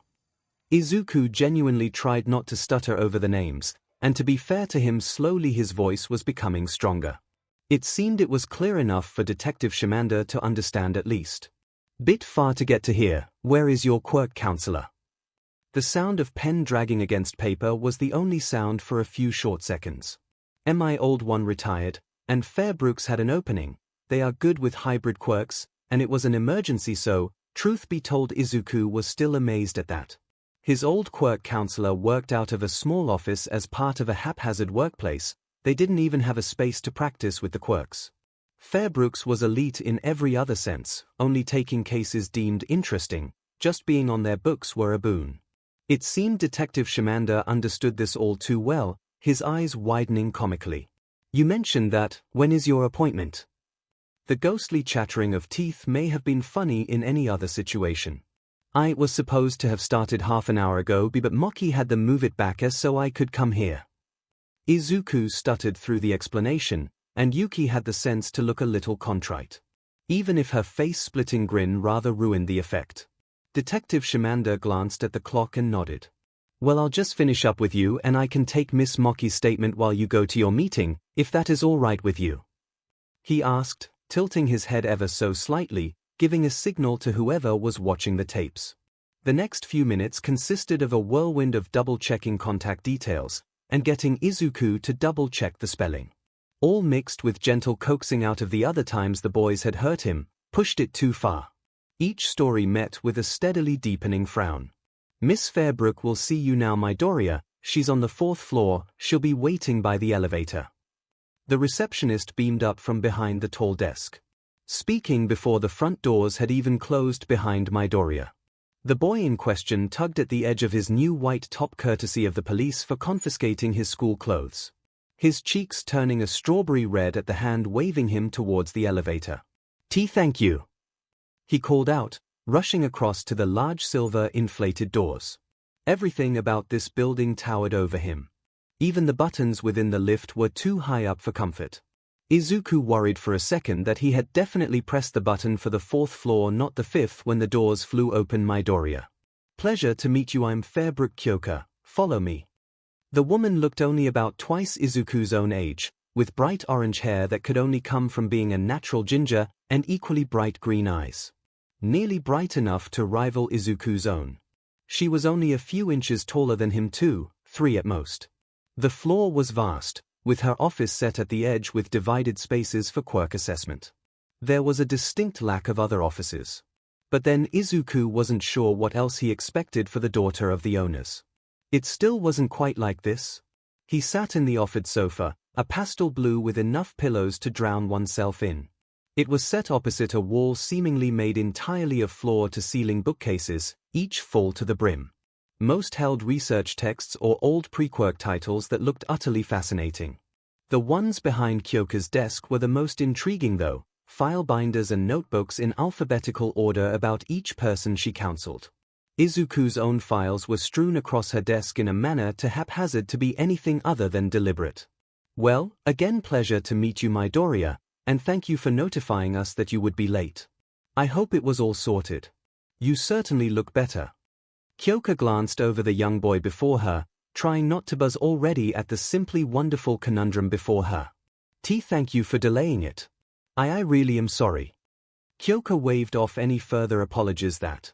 Izuku genuinely tried not to stutter over the names, and to be fair to him slowly his voice was becoming stronger. It seemed it was clear enough for Detective 𝐒𝐿𝐵 to understand at least. Bit far to get to here, where is your quirk counselor? The sound of pen dragging against paper was the only sound for a few short seconds. My old one retired, and Fairbrooks had an opening. They are good with hybrid quirks, and it was an emergency, so, truth be told, Izuku was still amazed at that. His old quirk counselor worked out of a small office as part of a haphazard workplace. They didn't even have a space to practice with the quirks. Fairbrooks was elite in every other sense, only taking cases deemed interesting. Just being on their books were a boon. It seemed Detective 𝐒𝐿𝐵 understood this all too well, his eyes widening comically. You mentioned that, when is your appointment? The ghostly chattering of teeth may have been funny in any other situation. I was supposed to have started half an hour ago, but Moki had them move it back so I could come here. Izuku stuttered through the explanation, and Yuki had the sense to look a little contrite. Even if her face-splitting grin rather ruined the effect. Detective 𝐒𝐿𝐵 glanced at the clock and nodded. Well, I'll just finish up with you and I can take Miss Moki's statement while you go to your meeting, if that is all right with you. He asked, tilting his head ever so slightly, giving a signal to whoever was watching the tapes. The next few minutes consisted of a whirlwind of double-checking contact details, and getting Izuku to double-check the spelling. All mixed with gentle coaxing out of the other times the boys had hurt him, pushed it too far. Each story met with a steadily deepening frown. Miss Fairbrook will see you now, Midoriya. She's on the 4th floor, she'll be waiting by the elevator. The receptionist beamed up from behind the tall desk. Speaking before the front doors had even closed behind Midoriya. The boy in question tugged at the edge of his new white top courtesy of the police for confiscating his school clothes. His cheeks turning a strawberry red at the hand waving him towards the elevator. Thank you, he called out, rushing across to the large silver inflated doors. Everything about this building towered over him. Even the buttons within the lift were too high up for comfort. Izuku worried for a second that he had definitely pressed the button for the 4th floor, not the 5th, when the doors flew open. Midoriya. Pleasure to meet you, I'm Fairbrook Kyoka, follow me. The woman looked only about twice Izuku's own age, with bright orange hair that could only come from being a natural ginger, and equally bright green eyes. Nearly bright enough to rival Izuku's own. She was only a few inches taller than him too, 3 at most. The floor was vast, with her office set at the edge with divided spaces for quirk assessment. There was a distinct lack of other offices. But then Izuku wasn't sure what else he expected for the daughter of the owners. It still wasn't quite like this. He sat in the offered sofa, a pastel blue with enough pillows to drown oneself in. It was set opposite a wall seemingly made entirely of floor-to-ceiling bookcases, each full to the brim. Most held research texts or old pre-quirk titles that looked utterly fascinating. The ones behind Kyoka's desk were the most intriguing though, file binders and notebooks in alphabetical order about each person she counseled. Izuku's own files were strewn across her desk in a manner too haphazard to be anything other than deliberate. Well, again, pleasure to meet you, Midoriya, and thank you for notifying us that you would be late. I hope it was all sorted. You certainly look better. Kyoka glanced over the young boy before her, trying not to buzz already at the simply wonderful conundrum before her. Thank you for delaying it. I really am sorry. Kyoka waved off any further apologies that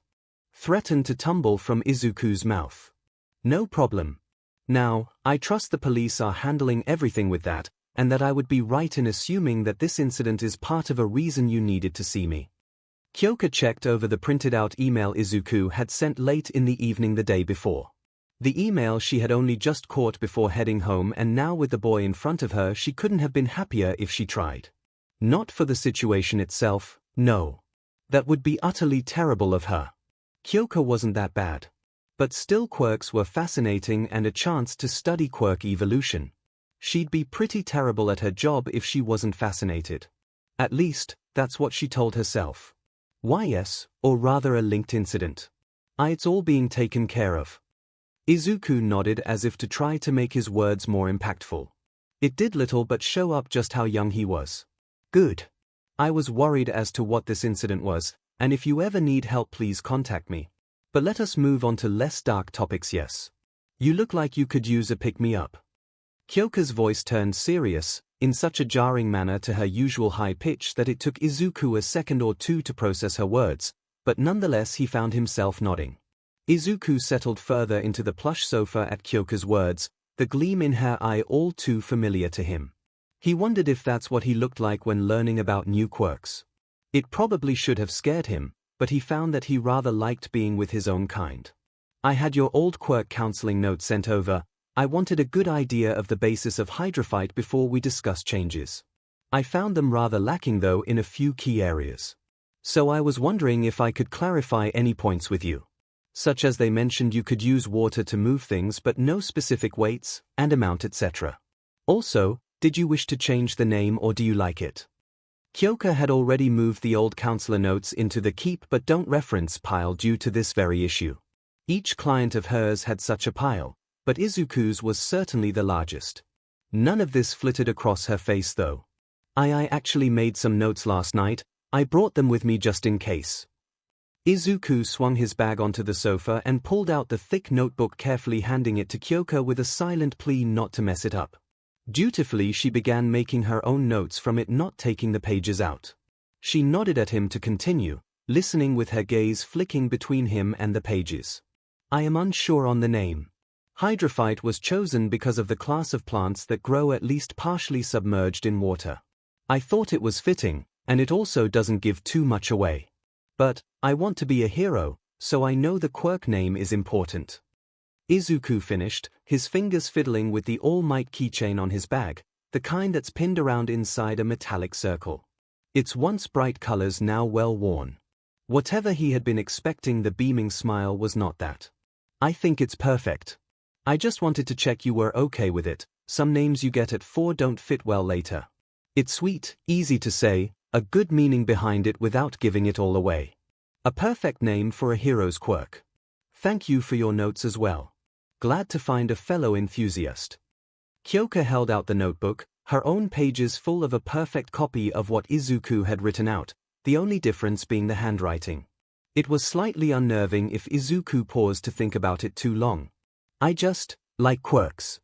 threatened to tumble from Izuku's mouth. No problem. Now, I trust the police are handling everything with that, and that I would be right in assuming that this incident is part of a reason you needed to see me. Kyoka checked over the printed-out email Izuku had sent late in the evening the day before. The email she had only just caught before heading home, and now with the boy in front of her she couldn't have been happier if she tried. Not for the situation itself, no. That would be utterly terrible of her. Kyoka wasn't that bad. But still, quirks were fascinating, and a chance to study quirk evolution. She'd be pretty terrible at her job if she wasn't fascinated. At least, that's what she told herself. Why yes, or rather a linked incident. It's all being taken care of. Izuku nodded as if to try to make his words more impactful. It did little but show up just how young he was. Good. I was worried as to what this incident was, and if you ever need help please contact me. But let us move on to less dark topics. Yes. You look like you could use a pick-me-up. Kyoka's voice turned serious, in such a jarring manner to her usual high pitch that it took Izuku a second or two to process her words, but nonetheless he found himself nodding. Izuku settled further into the plush sofa at Kyoka's words, the gleam in her eye all too familiar to him. He wondered if that's what he looked like when learning about new quirks. It probably should have scared him, but he found that he rather liked being with his own kind. I had your old quirk counseling note sent over. I wanted a good idea of the basis of hydrophyte before we discuss changes. I found them rather lacking though in a few key areas. So I was wondering if I could clarify any points with you. Such as they mentioned you could use water to move things but no specific weights and amount etc. Also, did you wish to change the name or do you like it? Kyoka had already moved the old counselor notes into the keep but don't reference pile due to this very issue. Each client of hers had such a pile, but Izuku's was certainly the largest. None of this flitted across her face though. I actually made some notes last night, I brought them with me just in case. Izuku swung his bag onto the sofa and pulled out the thick notebook, carefully handing it to Kyoka with a silent plea not to mess it up. Dutifully she began making her own notes from it, not taking the pages out. She nodded at him to continue, listening with her gaze flicking between him and the pages. I am unsure on the name. Hydrophyte was chosen because of the class of plants that grow at least partially submerged in water. I thought it was fitting, and it also doesn't give too much away. But, I want to be a hero, so I know the quirk name is important. Izuku finished, his fingers fiddling with the All Might keychain on his bag, the kind that's pinned around inside a metallic circle. Its once bright colors now well worn. Whatever he had been expecting, the beaming smile was not that. I think it's perfect. I just wanted to check you were okay with it. Some names you get at 4 don't fit well later. It's sweet, easy to say, a good meaning behind it without giving it all away. A perfect name for a hero's quirk. Thank you for your notes as well. Glad to find a fellow enthusiast. Kyoka held out the notebook, her own pages full of a perfect copy of what Izuku had written out, the only difference being the handwriting. It was slightly unnerving if Izuku paused to think about it too long. I just like quirks.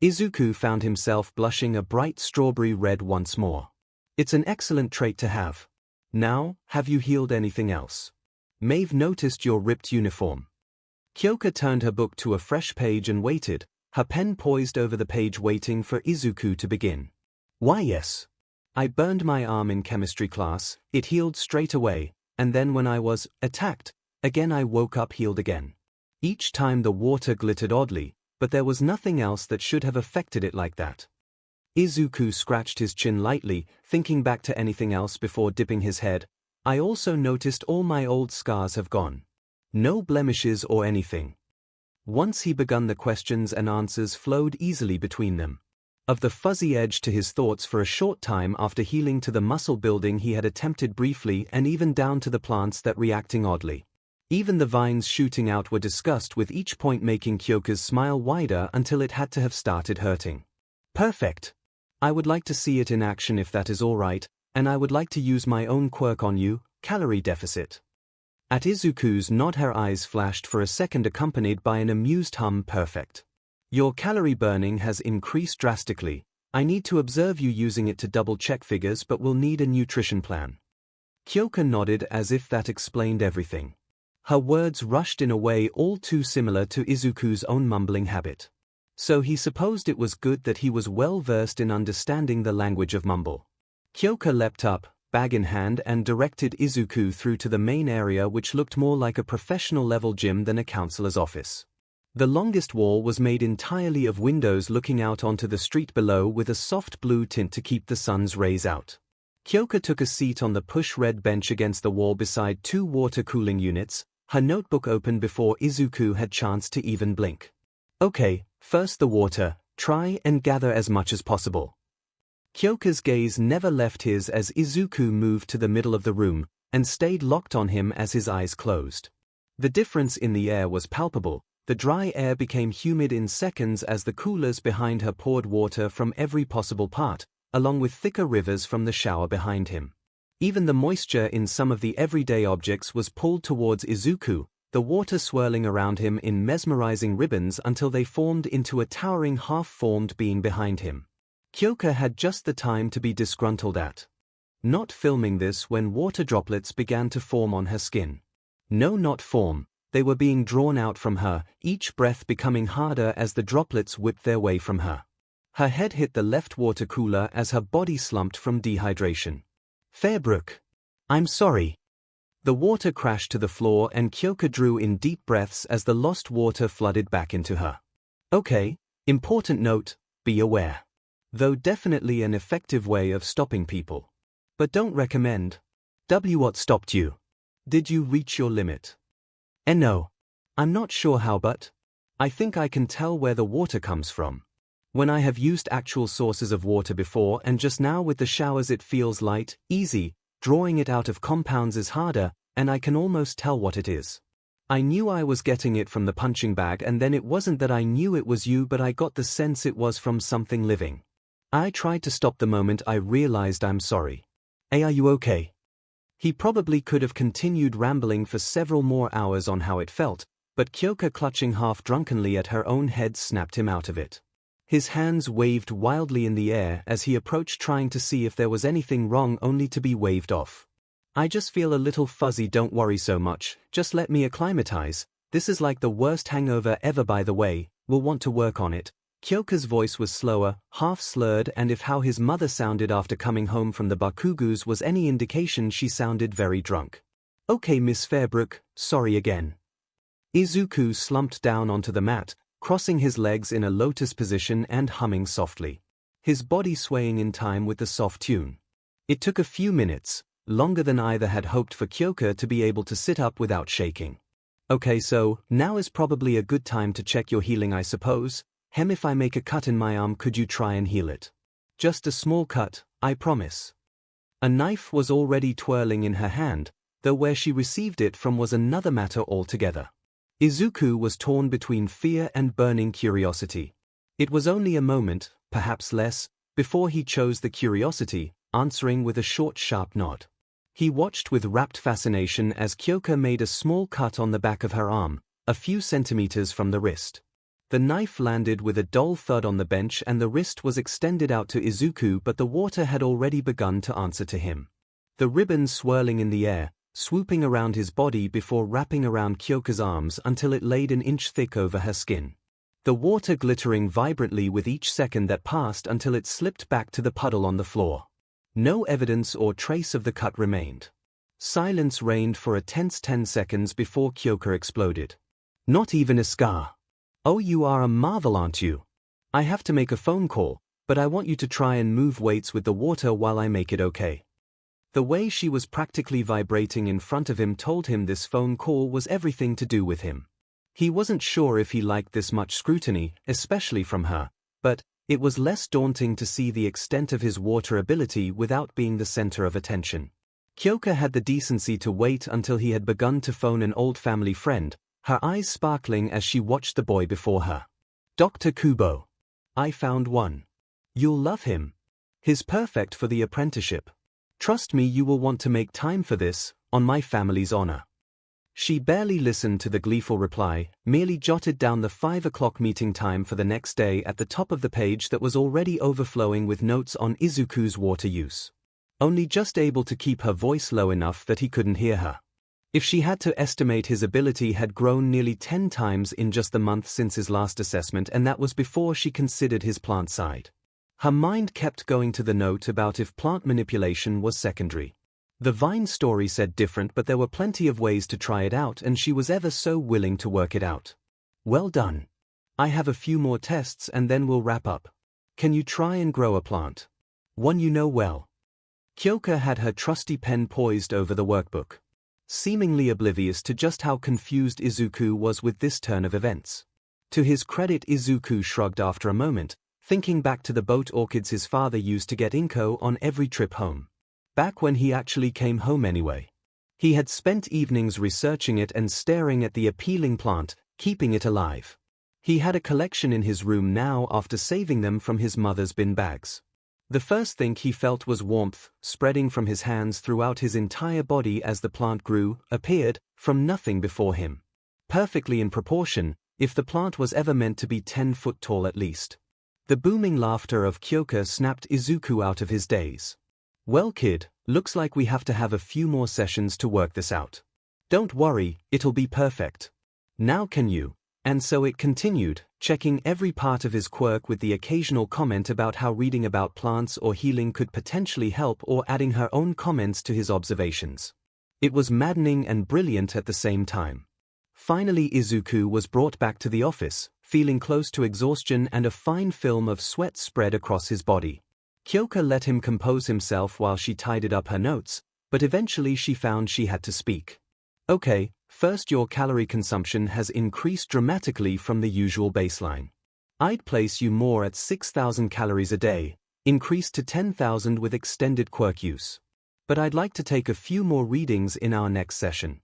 Izuku found himself blushing a bright strawberry red once more. It's an excellent trait to have. Now, have you healed anything else? Maeve noticed your ripped uniform. Kyoka turned her book to a fresh page and waited, her pen poised over the page waiting for Izuku to begin. Why yes. I burned my arm in chemistry class, it healed straight away, and then when I was attacked, again I woke up healed again. Each time the water glittered oddly, but there was nothing else that should have affected it like that. Izuku scratched his chin lightly, thinking back to anything else before dipping his head. I also noticed all my old scars have gone. No blemishes or anything. Once he begun, the questions and answers flowed easily between them. Of the fuzzy edge to his thoughts for a short time after healing, to the muscle building he had attempted briefly, and even down to the plants that reacting oddly. Even the vines shooting out were discussed, with each point making Kyoka's smile wider until it had to have started hurting. Perfect. I would like to see it in action if that is alright, and I would like to use my own quirk on you, calorie deficit. At Izuku's nod her eyes flashed for a second, accompanied by an amused hum. Perfect. Your calorie burning has increased drastically. I need to observe you using it to double check figures, but will need a nutrition plan. Kyoka nodded as if that explained everything. Her words rushed in a way all too similar to Izuku's own mumbling habit. So he supposed it was good that he was well versed in understanding the language of mumble. Kyoka leapt up, bag in hand, and directed Izuku through to the main area, which looked more like a professional-level gym than a counselor's office. The longest wall was made entirely of windows looking out onto the street below, with a soft blue tint to keep the sun's rays out. Kyoka took a seat on the push-red bench against the wall beside 2 water cooling units, her notebook open before Izuku had chance to even blink. Okay, first the water, try and gather as much as possible. Kyoka's gaze never left his as Izuku moved to the middle of the room, and stayed locked on him as his eyes closed. The difference in the air was palpable. The dry air became humid in seconds as the coolers behind her poured water from every possible part, along with thicker rivers from the shower behind him. Even the moisture in some of the everyday objects was pulled towards Izuku, the water swirling around him in mesmerizing ribbons until they formed into a towering half-formed being behind him. 𝐂𝐭𝐞 had just the time to be disgruntled at not filming this when water droplets began to form on her skin. No, not form, they were being drawn out from her, each breath becoming harder as the droplets whipped their way from her. Her head hit the left water cooler as her body slumped from dehydration. Fairbrook. I'm sorry. The water crashed to the floor and 𝐂𝐭𝐞 drew in deep breaths as the lost water flooded back into her. Okay, important note, be aware. Though definitely an effective way of stopping people. But don't recommend. What stopped you? Did you reach your limit? No. I'm not sure how, but I think I can tell where the water comes from. When I have used actual sources of water before and just now with the showers it feels light, easy, drawing it out of compounds is harder, and I can almost tell what it is. I knew I was getting it from the punching bag and then it wasn't that I knew it was you but I got the sense it was from something living. I tried to stop the moment I realized I'm sorry. Hey, are you okay? He probably could have continued rambling for several more hours on how it felt, but 𝐂𝐭𝐞 clutching half drunkenly at her own head snapped him out of it. His hands waved wildly in the air as he approached trying to see if there was anything wrong only to be waved off. I just feel a little fuzzy, don't worry so much, just let me acclimatize, this is like the worst hangover ever by the way, we'll want to work on it. 𝐂𝐭𝐞's voice was slower, half slurred and if how his mother sounded after coming home from the Bakugus was any indication she sounded very drunk. Okay Miss Fairbrook, sorry again. Izuku slumped down onto the mat, crossing his legs in a lotus position and humming softly. His body swaying in time with the soft tune. It took a few minutes, longer than either had hoped for 𝐂𝐭𝐞 to be able to sit up without shaking. Okay, so, now is probably a good time to check your healing I suppose. If I make a cut in my arm could you try and heal it? Just a small cut, I promise. A knife was already twirling in her hand, though where she received it from was another matter altogether. Izuku was torn between fear and burning curiosity. It was only a moment, perhaps less, before he chose the curiosity, answering with a short sharp nod. He watched with rapt fascination as 𝐂𝐭𝐞 made a small cut on the back of her arm, a few centimeters from the wrist. The knife landed with a dull thud on the bench and the wrist was extended out to Izuku but the water had already begun to answer to him. The ribbon swirling in the air, swooping around his body before wrapping around 𝐂𝐭𝐞's arms until it laid an inch thick over her skin. The water glittering vibrantly with each second that passed until it slipped back to the puddle on the floor. No evidence or trace of the cut remained. Silence reigned for a tense 10 seconds before 𝐂𝐭𝐞 exploded. Not even a scar. Oh, you are a marvel, aren't you? I have to make a phone call, but I want you to try and move weights with the water while I make it okay. The way she was practically vibrating in front of him told him this phone call was everything to do with him. He wasn't sure if he liked this much scrutiny, especially from her, but it was less daunting to see the extent of his water ability without being the center of attention. 𝐂𝐭𝐞 had the decency to wait until he had begun to phone an old family friend, her eyes sparkling as she watched the boy before her. Dr. Kubo. I found one. You'll love him. He's perfect for the apprenticeship. Trust me, you will want to make time for this, on my family's honor. She barely listened to the gleeful reply, merely jotted down the 5 o'clock meeting time for the next day at the top of the page that was already overflowing with notes on Izuku's water use. Only just able to keep her voice low enough that he couldn't hear her. If she had to estimate, his ability had grown nearly 10 times in just the month since his last assessment, and that was before she considered his plant side. Her mind kept going to the note about if plant manipulation was secondary. The Vine story said different, but there were plenty of ways to try it out and she was ever so willing to work it out. Well done. I have a few more tests and then we'll wrap up. Can you try and grow a plant? One you know well. 𝐂𝐭𝐞 had her trusty pen poised over the workbook, seemingly oblivious to just how confused Izuku was with this turn of events. To his credit, Izuku shrugged after a moment, thinking back to the boat orchids his father used to get 𝐒𝐿 on every trip home. Back when he actually came home anyway. He had spent evenings researching it and staring at the appealing plant, keeping it alive. He had a collection in his room now after saving them from his mother's bin bags. The first thing he felt was warmth, spreading from his hands throughout his entire body as the plant grew, appeared, from nothing before him. Perfectly in proportion, if the plant was ever meant to be 10 foot tall at least. The booming laughter of 𝐂𝐻𝐽 snapped 𝐒𝐿 out of his daze. Well kid, looks like we have to have a few more sessions to work this out. Don't worry, it'll be perfect. Now can you? And so it continued, checking every part of his quirk with the occasional comment about how reading about plants or healing could potentially help, or adding her own comments to his observations. It was maddening and brilliant at the same time. Finally 𝐒𝐿 was brought back to the office, feeling close to exhaustion and a fine film of sweat spread across his body. 𝐂𝐻𝐽 let him compose himself while she tidied up her notes, but eventually she found she had to speak. Okay, first, your calorie consumption has increased dramatically from the usual baseline. I'd place you more at 6,000 calories a day, increased to 10,000 with extended quirk use. But I'd like to take a few more readings in our next session.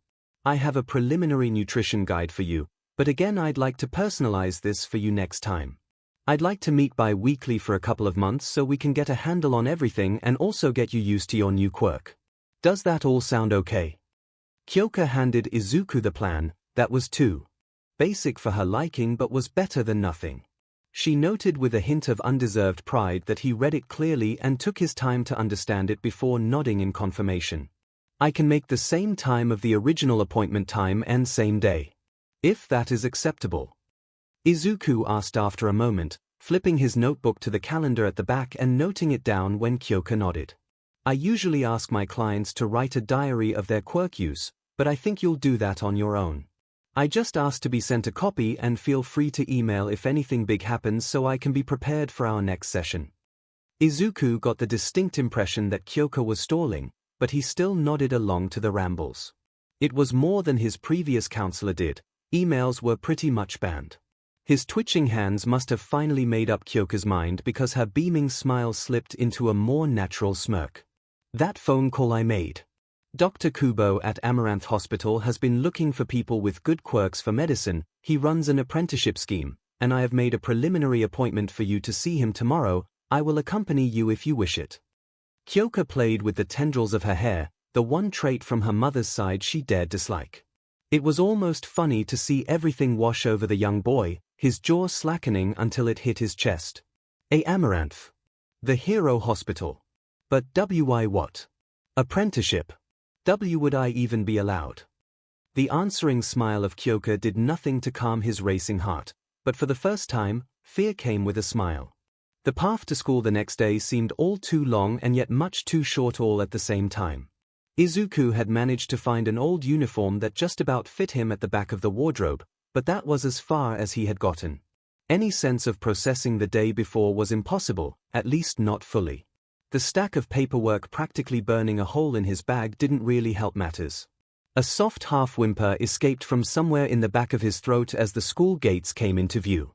I have a preliminary nutrition guide for you, but again I'd like to personalize this for you next time. I'd like to meet bi-weekly for a couple of months so we can get a handle on everything and also get you used to your new quirk. Does that all sound okay? 𝐂𝐻𝐽 handed 𝐒𝐿 the plan. That was too basic for her liking but was better than nothing. She noted with a hint of undeserved pride that he read it clearly and took his time to understand it before nodding in confirmation. I can make the same time of the original appointment time and same day, if that is acceptable. 𝐒𝐿 asked after a moment, flipping his notebook to the calendar at the back and noting it down when 𝐂𝐻𝐽 nodded. I usually ask my clients to write a diary of their quirk use, but I think you'll do that on your own. I just asked to be sent a copy and feel free to email if anything big happens so I can be prepared for our next session. 𝐒𝐿 got the distinct impression that 𝐂𝐻𝐽 was stalling, but he still nodded along to the rambles. It was more than his previous counselor did. Emails were pretty much banned. His twitching hands must have finally made up 𝐂𝐻𝐽's mind because her beaming smile slipped into a more natural smirk. That phone call I made. Dr. Kubo at Amaranth Hospital has been looking for people with good quirks for medicine. He runs an apprenticeship scheme, and I have made a preliminary appointment for you to see him tomorrow. I will accompany you if you wish it. 𝐂𝐻𝐽 played with the tendrils of her hair, the one trait from her mother's side she dared dislike. It was almost funny to see everything wash over the young boy, his jaw slackening until it hit his chest. Amaranth. The hero hospital. But why what? Apprenticeship. Would I even be allowed? The answering smile of 𝐂𝐻𝐽 did nothing to calm his racing heart, but for the first time, fear came with a smile. The path to school the next day seemed all too long and yet much too short all at the same time. 𝐒𝐿 had managed to find an old uniform that just about fit him at the back of the wardrobe, but that was as far as he had gotten. Any sense of processing the day before was impossible, at least not fully. The stack of paperwork practically burning a hole in his bag didn't really help matters. A soft half-whimper escaped from somewhere in the back of his throat as the school gates came into view.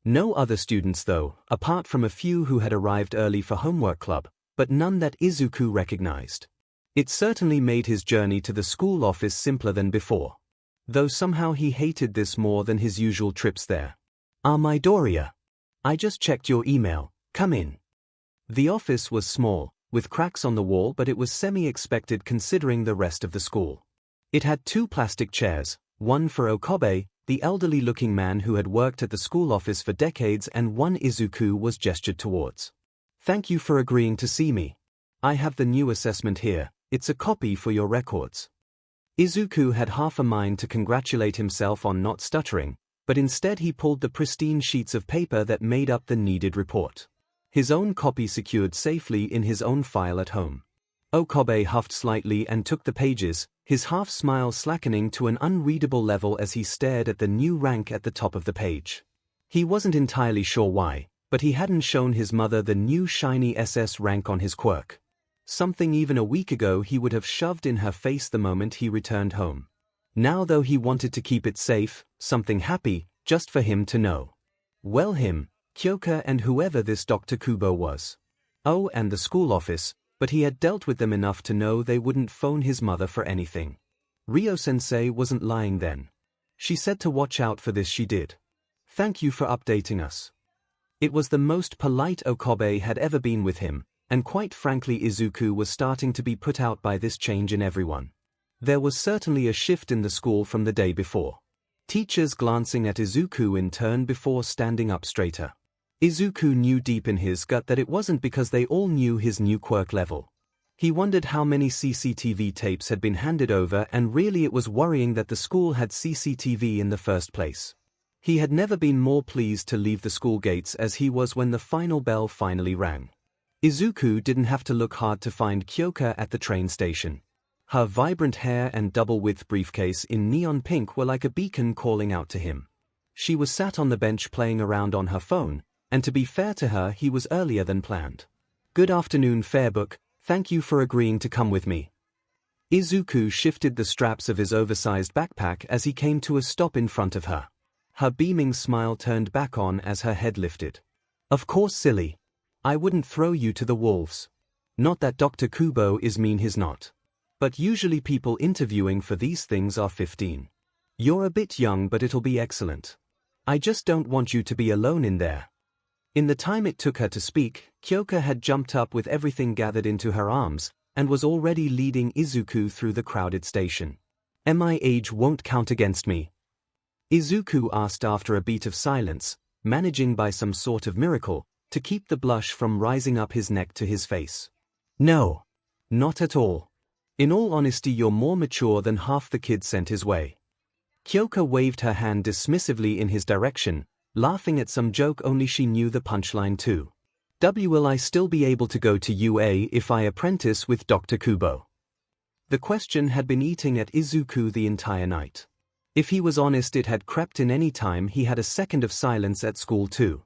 No other students though, apart from a few who had arrived early for homework club, but none that 𝐒𝐿 recognized. It certainly made his journey to the school office simpler than before. Though somehow he hated this more than his usual trips there. Midoriya. I just checked your email, come in. The office was small, with cracks on the wall, but it was semi-expected considering the rest of the school. It had two plastic chairs, one for 𝐒𝐽𝐽, the elderly-looking man who had worked at the school office for decades, and one 𝐒𝐿 was gestured towards. Thank you for agreeing to see me. I have the new assessment here, it's a copy for your records. 𝐒𝐿 had half a mind to congratulate himself on not stuttering, but instead he pulled the pristine sheets of paper that made up the needed report. His own copy secured safely in his own file at home. 𝐒𝐽𝐽 huffed slightly and took the pages, his half-smile slackening to an unreadable level as he stared at the new rank at the top of the page. He wasn't entirely sure why, but he hadn't shown his mother the new shiny SS rank on his quirk. Something even a week ago he would have shoved in her face the moment he returned home. Now though he wanted to keep it safe, something happy, just for him to know. Well him, 𝐂𝐻𝐽 and whoever this Dr. Kubo was. Oh, and the school office, but he had dealt with them enough to know they wouldn't phone his mother for anything. Ryo-sensei wasn't lying then. She said to watch out for this. She did. Thank you for updating us. It was the most polite 𝐒𝐽𝐽 had ever been with him, and quite frankly 𝐒𝐿 was starting to be put out by this change in everyone. There was certainly a shift in the school from the day before. Teachers glancing at 𝐒𝐿 in turn before standing up straighter. Izuku knew deep in his gut that it wasn't because they all knew his new quirk level. He wondered how many CCTV tapes had been handed over, and really it was worrying that the school had CCTV in the first place. He had never been more pleased to leave the school gates as he was when the final bell finally rang. Izuku didn't have to look hard to find Kyoka at the train station. Her vibrant hair and double-width briefcase in neon pink were like a beacon calling out to him. She was sat on the bench playing around on her phone, and to be fair to her, he was earlier than planned. "Good afternoon, Fairbook. Thank you for agreeing to come with me." Izuku shifted the straps of his oversized backpack as he came to a stop in front of her. Her beaming smile turned back on as her head lifted. "Of course, silly. I wouldn't throw you to the wolves. Not that Dr. Kubo is mean, he's not. But usually people interviewing for these things are 15. You're a bit young, but it'll be excellent. I just don't want you to be alone in there." In the time it took her to speak, Kyoka had jumped up with everything gathered into her arms, and was already leading Izuku through the crowded station. "My age won't count against me?" Izuku asked after a beat of silence, managing by some sort of miracle to keep the blush from rising up his neck to his face. "No. Not at all. In all honesty, you're more mature than half the kids sent his way." Kyoka waved her hand dismissively in his direction, laughing at some joke only she knew the punchline to. "Will I still be able to go to UA if I apprentice with Dr. Kubo?" The question had been eating at Izuku the entire night. If he was honest, it had crept in any time he had a second of silence at school too.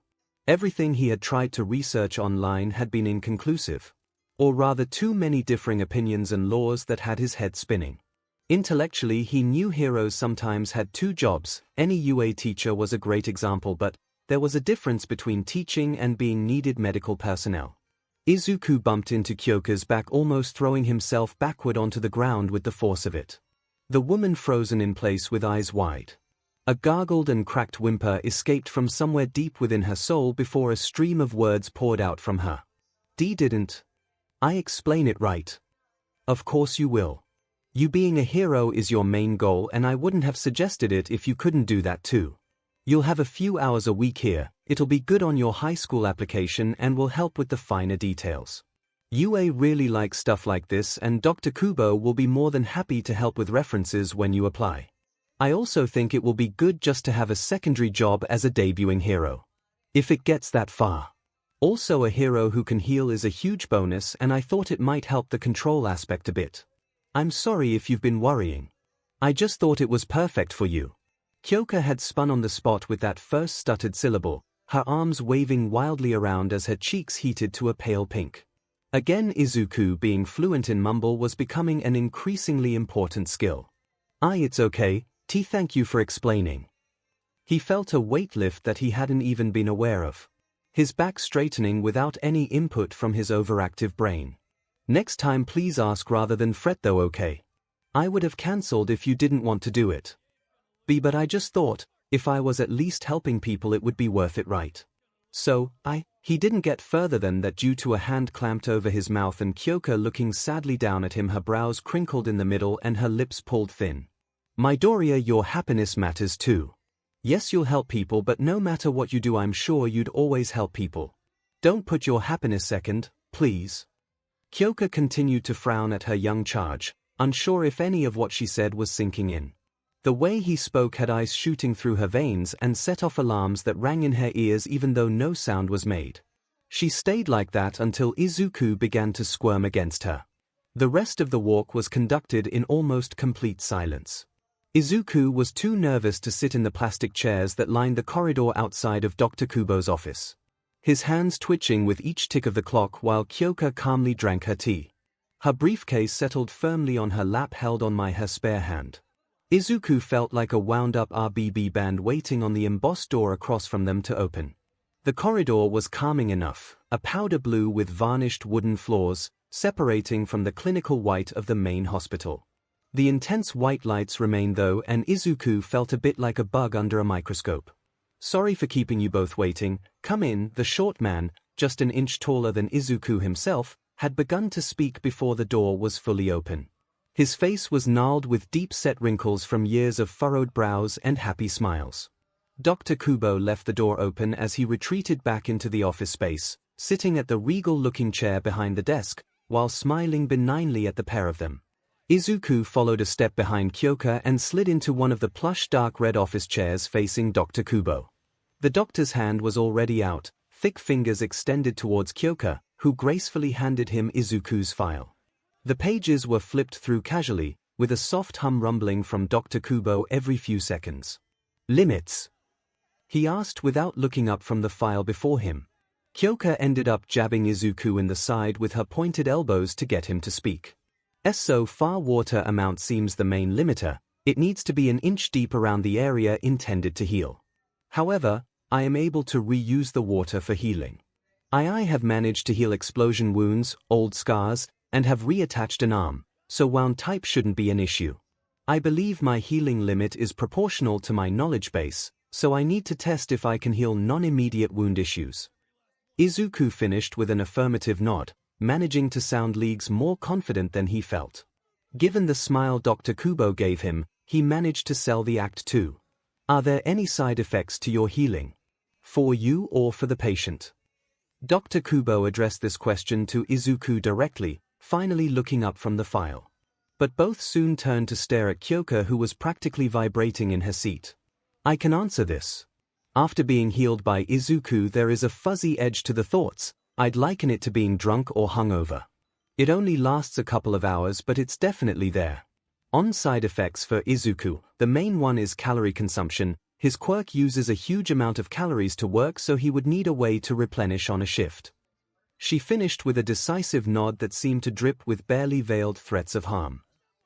Everything he had tried to research online had been inconclusive. Or rather, too many differing opinions and laws that had his head spinning. Intellectually, he knew heroes sometimes had two jobs. Any UA teacher was a great example, but there was a difference between teaching and being needed medical personnel. Izuku bumped into Kyoka's back, almost throwing himself backward onto the ground with the force of it. The woman frozen in place with eyes wide. A gargled and cracked whimper escaped from somewhere deep within her soul before a stream of words poured out from her. Didn't I explain it right?" "Of course you will. You being a hero is your main goal, and I wouldn't have suggested it if you couldn't do that too. You'll have a few hours a week here. It'll be good on your high school application and will help with the finer details. UA really likes stuff like this, and Dr. Kubo will be more than happy to help with references when you apply. I also think it will be good just to have a secondary job as a debuting hero. If it gets that far. Also, a hero who can heal is a huge bonus, and I thought it might help the control aspect a bit. I'm sorry if you've been worrying. I just thought it was perfect for you." Kyoka had spun on the spot with that first stuttered syllable, her arms waving wildly around as her cheeks heated to a pale pink. Again, Izuku being fluent in mumble was becoming an increasingly important skill. It's okay, thank you for explaining." He felt a weight lift that he hadn't even been aware of. His back straightening without any input from his overactive brain. "Next time please ask rather than fret though, okay? I would have cancelled if you didn't want to do it. But I just thought, if I was at least helping people it would be worth it, right? So, He didn't get further than that due to a hand clamped over his mouth and Kyoka looking sadly down at him, her brows crinkled in the middle and her lips pulled thin. "Midoriya, your happiness matters too. Yes, you'll help people, but no matter what you do I'm sure you'd always help people. Don't put your happiness second, please." Kyoka continued to frown at her young charge, unsure if any of what she said was sinking in. The way he spoke had ice shooting through her veins and set off alarms that rang in her ears even though no sound was made. She stayed like that until Izuku began to squirm against her. The rest of the walk was conducted in almost complete silence. Izuku was too nervous to sit in the plastic chairs that lined the corridor outside of Dr. Kubo's office. His hands twitching with each tick of the clock while Kyoka calmly drank her tea. Her briefcase settled firmly on her lap, held on by her spare hand. Izuku felt like a wound-up RBB band waiting on the embossed door across from them to open. The corridor was calming enough, a powder blue with varnished wooden floors, separating from the clinical white of the main hospital. The intense white lights remained though, and Izuku felt a bit like a bug under a microscope. "Sorry for keeping you both waiting. Come in." The short man, just an inch taller than Izuku himself, had begun to speak before the door was fully open. His face was gnarled with deep-set wrinkles from years of furrowed brows and happy smiles. Dr. Kubo left the door open as he retreated back into the office space, sitting at the regal-looking chair behind the desk, while smiling benignly at the pair of them. Izuku followed a step behind Kyoka and slid into one of the plush dark red office chairs facing Dr. Kubo. The doctor's hand was already out, thick fingers extended towards Kyoka, who gracefully handed him Izuku's file. The pages were flipped through casually, with a soft hum rumbling from Dr. Kubo every few seconds. "Limits?" he asked without looking up from the file before him. Kyoka ended up jabbing Izuku in the side with her pointed elbows to get him to speak. So far water amount seems the main limiter. It needs to be an inch deep around the area intended to heal. However, I am able to reuse the water for healing. I have managed to heal explosion wounds, old scars, and have reattached an arm, so wound type shouldn't be an issue. I believe my healing limit is proportional to my knowledge base, so I need to test if I can heal non-immediate wound issues. Izuku finished with an affirmative nod, managing to sound leagues more confident than he felt. Given the smile Dr. Kubo gave him, he managed to sell the act too. "Are there any side effects to your healing? For you or for the patient?" Dr. Kubo addressed this question to Izuku directly, finally looking up from the file. But both soon turned to stare at Kyoka, who was practically vibrating in her seat. "I can answer this. After being healed by Izuku, there is a fuzzy edge to the thoughts. I'd liken it to being drunk or hungover. It only lasts a couple of hours, but it's definitely there." On side effects for Izuku, the main one is calorie consumption. His quirk uses a huge amount of calories to work, so he would need a way to replenish on a shift. She finished with a decisive nod that seemed to drip with barely veiled threats of harm.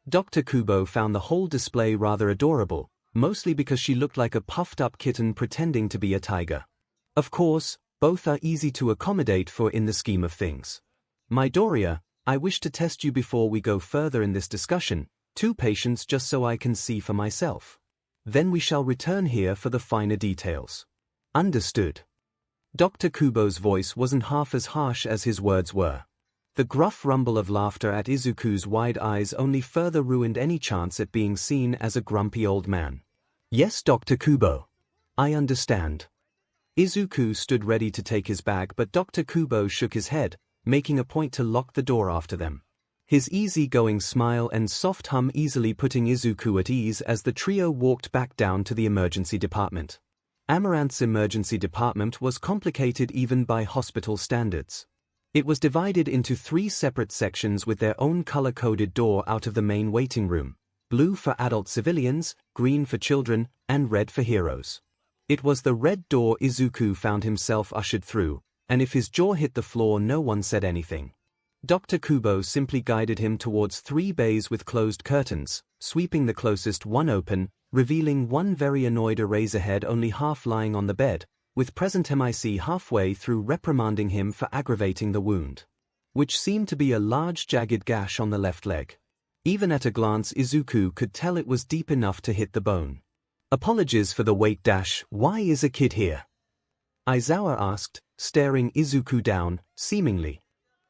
Dr. Kubo found the whole display rather adorable, mostly because she looked like a puffed-up kitten pretending to be a tiger. Of course, both are easy to accommodate for in the scheme of things. "Midoriya, I wish to test you before we go further in this discussion, 2 patients just so I can see for myself. Then we shall return here for the finer details." "Understood." Dr. Kubo's voice wasn't half as harsh as his words were. The gruff rumble of laughter at Izuku's wide eyes only further ruined any chance at being seen as a grumpy old man. "Yes, Dr. Kubo. I understand." Izuku stood ready to take his bag, but Dr. Kubo shook his head, making a point to lock the door after them. His easy-going smile and soft hum easily putting Izuku at ease as the trio walked back down to the emergency department. Amaranth's emergency department was complicated even by hospital standards. It was divided into 3 separate sections with their own color-coded door out of the main waiting room: blue for adult civilians, green for children, and red for heroes. It was the red door Izuku found himself ushered through, and if his jaw hit the floor, no one said anything. Dr. Kubo simply guided him towards 3 bays with closed curtains, sweeping the closest one open, revealing one very annoyed Eraserhead only half lying on the bed, with present MIC halfway through reprimanding him for aggravating the wound, which seemed to be a large jagged gash on the left leg. Even at a glance, Izuku could tell it was deep enough to hit the bone. "Apologies for the wait dash, why is a kid here?" Aizawa asked, staring Izuku down, seemingly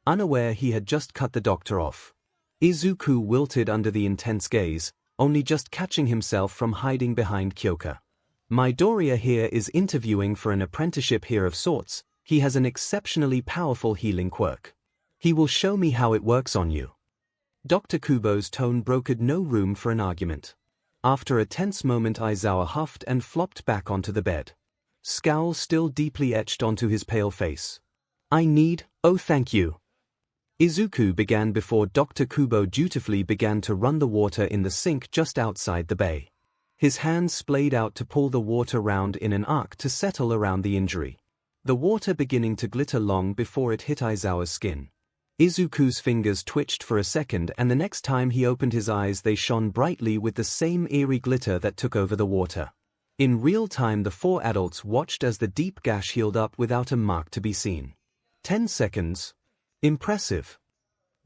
unaware he had just cut the doctor off. Izuku wilted under the intense gaze, only just catching himself from hiding behind Kyoka. "Midoriya here is interviewing for an apprenticeship here of sorts. He has an exceptionally powerful healing quirk. He will show me how it works on you." Dr. Kubo's tone brokered no room for an argument. After a tense moment, Aizawa huffed and flopped back onto the bed. Scowl still deeply etched onto his pale face. "Oh thank you." Izuku began before Dr. Kubo dutifully began to run the water in the sink just outside the bay. His hands splayed out to pull the water round in an arc to settle around the injury, the water beginning to glitter long before it hit Aizawa's skin. Izuku's fingers twitched for a second, and the next time he opened his eyes they shone brightly with the same eerie glitter that took over the water. In real time, the 4 adults watched as the deep gash healed up without a mark to be seen. 10 seconds. Impressive,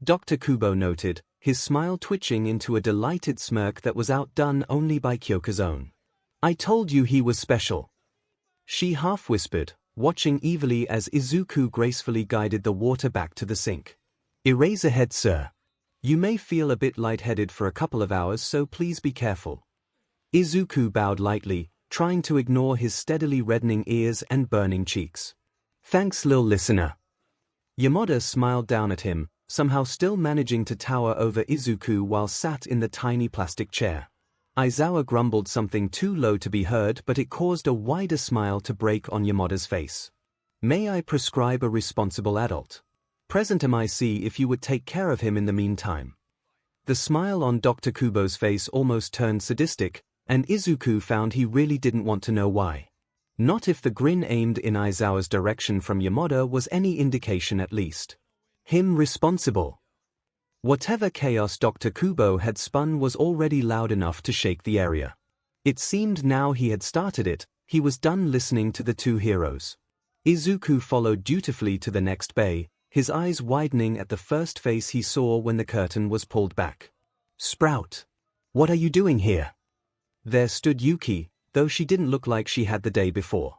Dr. Kubo noted, his smile twitching into a delighted smirk that was outdone only by Kyoka's own. "I told you he was special," she half-whispered, watching evilly as Izuku gracefully guided the water back to the sink. "Eraserhead, sir. You may feel a bit lightheaded for a couple of hours, so please be careful." Izuku bowed lightly, trying to ignore his steadily reddening ears and burning cheeks. "Thanks, lil listener." Yamada smiled down at him, somehow still managing to tower over Izuku while sat in the tiny plastic chair. Aizawa grumbled something too low to be heard, but it caused a wider smile to break on Yamada's face. "May I prescribe a responsible adult? Present MIC if you would take care of him in the meantime." The smile on Dr. Kubo's face almost turned sadistic, and Izuku found he really didn't want to know why. Not if the grin aimed in Aizawa's direction from Yamada was any indication at least. Him responsible. Whatever chaos Dr. Kubo had spun was already loud enough to shake the area. It seemed now he had started it, he was done listening to the two heroes. Izuku followed dutifully to the next bay, his eyes widening at the first face he saw when the curtain was pulled back. "Sprout. What are you doing here?" There stood Yuki, though she didn't look like she had the day before.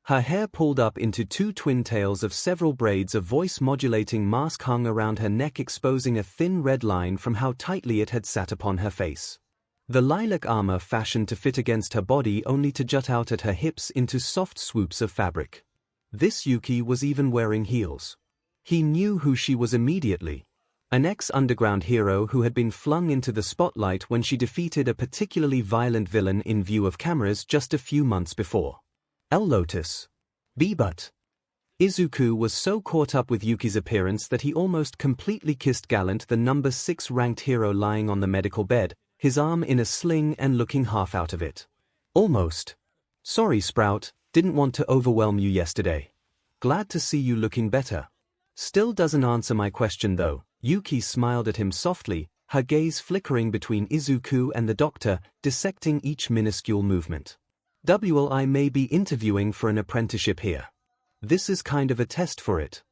Her hair pulled up into two twin tails of several braids, a voice-modulating mask hung around her neck, exposing a thin red line from how tightly it had sat upon her face. The lilac armor fashioned to fit against her body only to jut out at her hips into soft swoops of fabric. This Yuki was even wearing heels. He knew who she was immediately. An ex-underground hero who had been flung into the spotlight when she defeated a particularly violent villain in view of cameras just a few months before. Lotus. But Izuku was so caught up with Yuki's appearance that he almost completely kissed Gallant, the number 6 ranked hero lying on the medical bed, his arm in a sling and looking half out of it. "Almost. Sorry, Sprout, didn't want to overwhelm you yesterday. Glad to see you looking better." "Still doesn't answer my question though." Yuki smiled at him softly, her gaze flickering between Izuku and the doctor, dissecting each minuscule movement. "I may be interviewing for an apprenticeship here. This is kind of a test for it."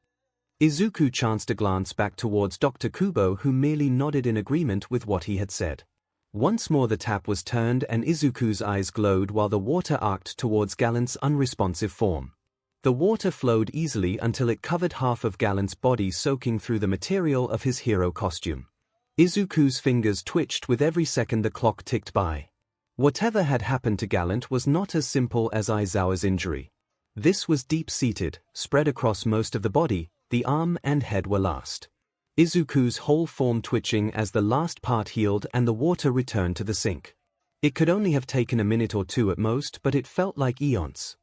Izuku chanced a glance back towards Dr. Kubo, who merely nodded in agreement with what he had said. Once more the tap was turned and Izuku's eyes glowed while the water arced towards Gallant's unresponsive form. The water flowed easily until it covered half of Gallant's body, soaking through the material of his hero costume. Izuku's fingers twitched with every second the clock ticked by. Whatever had happened to Gallant was not as simple as Aizawa's injury. This was deep-seated, spread across most of the body, the arm and head were last. Izuku's whole form twitching as the last part healed and the water returned to the sink. It could only have taken a minute or two at most, but it felt like eons.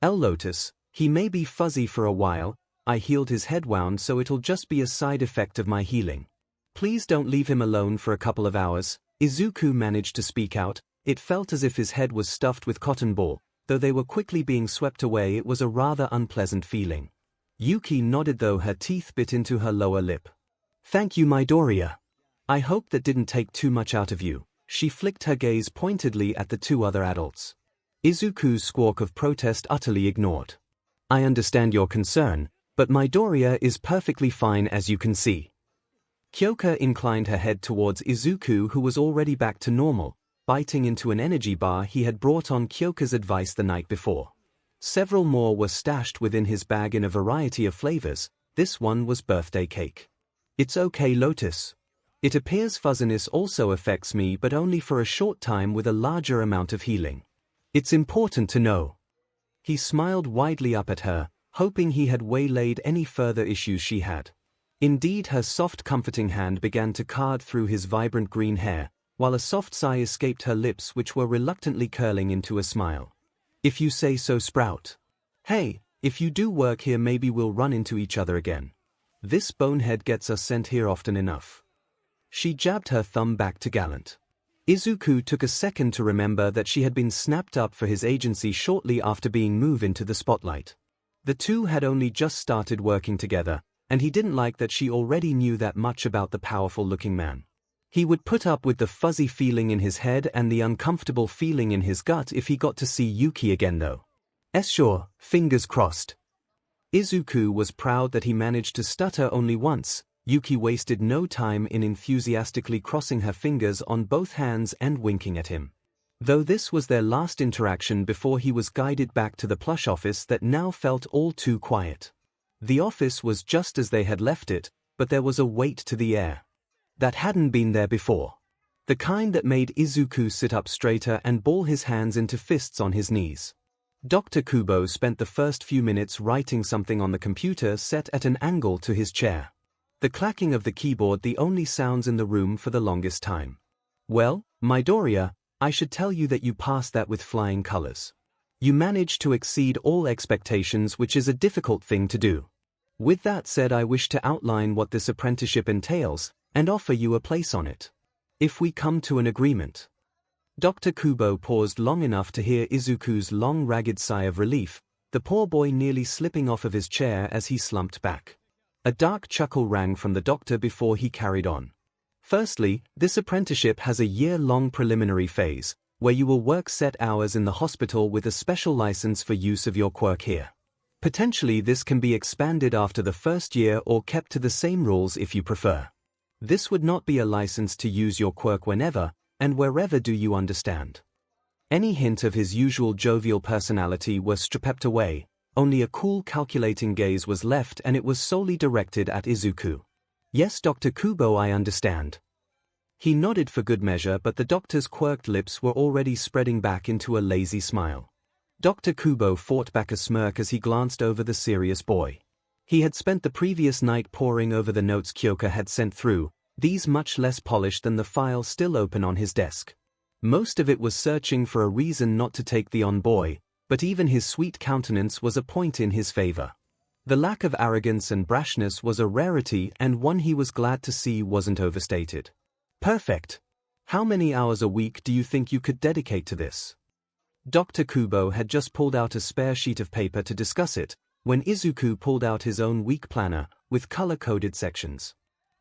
Lotus, he may be fuzzy for a while, I healed his head wound so it'll just be a side effect of my healing. Please don't leave him alone for a couple of hours. Izuku managed to speak out. It felt as if his head was stuffed with cotton ball, though they were quickly being swept away. It was a rather unpleasant feeling. Yuki nodded, though her teeth bit into her lower lip. "Thank you, Midoriya. I hope that didn't take too much out of you." She flicked her gaze pointedly at the two other adults. Izuku's squawk of protest utterly ignored. "I understand your concern, but Midoriya is perfectly fine, as you can see." Kyoka inclined her head towards Izuku, who was already back to normal, biting into an energy bar he had brought on Kyoka's advice the night before. Several more were stashed within his bag in a variety of flavors. This one was birthday cake. "It's okay, Lotus. It appears fuzziness also affects me, but only for a short time with a larger amount of healing. It's important to know." He smiled widely up at her, hoping he had waylaid any further issues she had. Indeed, her soft comforting hand began to card through his vibrant green hair, while a soft sigh escaped her lips, which were reluctantly curling into a smile. "If you say so, Sprout. Hey, if you do work here, maybe we'll run into each other again. This bonehead gets us sent here often enough." She jabbed her thumb back to Gallant. Izuku took a second to remember that she had been snapped up for his agency shortly after being moved into the spotlight. The two had only just started working together, and he didn't like that she already knew that much about the powerful-looking man. He would put up with the fuzzy feeling in his head and the uncomfortable feeling in his gut if he got to see Yuki again, though. Sure, fingers crossed. Izuku was proud that he managed to stutter only once. Yuki wasted no time in enthusiastically crossing her fingers on both hands and winking at him. Though this was their last interaction before he was guided back to the plush office that now felt all too quiet. The office was just as they had left it, but there was a weight to the air that hadn't been there before. The kind that made Izuku sit up straighter and ball his hands into fists on his knees. Dr. Kubo spent the first few minutes writing something on the computer set at an angle to his chair. The clacking of the keyboard the only sounds in the room for the longest time. Well, Midoriya, I should tell you that you passed that with flying colors. You managed to exceed all expectations, which is a difficult thing to do. With that said, I wish to outline what this apprenticeship entails, and offer you a place on it. If we come to an agreement. Dr. Kubo paused long enough to hear Izuku's long ragged sigh of relief, the poor boy nearly slipping off of his chair as he slumped back. A dark chuckle rang from the doctor before he carried on. Firstly, this apprenticeship has a year-long preliminary phase, where you will work set hours in the hospital with a special license for use of your quirk here. Potentially this can be expanded after the first year or kept to the same rules if you prefer. This would not be a license to use your quirk whenever and wherever, do you understand? Any hint of his usual jovial personality was stripped away, only a cool calculating gaze was left, and it was solely directed at Izuku. Yes, Dr. Kubo, I understand. He nodded for good measure, but the doctor's quirked lips were already spreading back into a lazy smile. Dr. Kubo fought back a smirk as he glanced over the serious boy. He had spent the previous night poring over the notes Kyoka had sent through, these much less polished than the file still open on his desk. Most of it was searching for a reason not to take the on boy, but even his sweet countenance was a point in his favor. The lack of arrogance and brashness was a rarity, and one he was glad to see wasn't overstated. Perfect. How many hours a week do you think you could dedicate to this? Dr. Kubo had just pulled out a spare sheet of paper to discuss it, when Izuku pulled out his own week planner, with color-coded sections.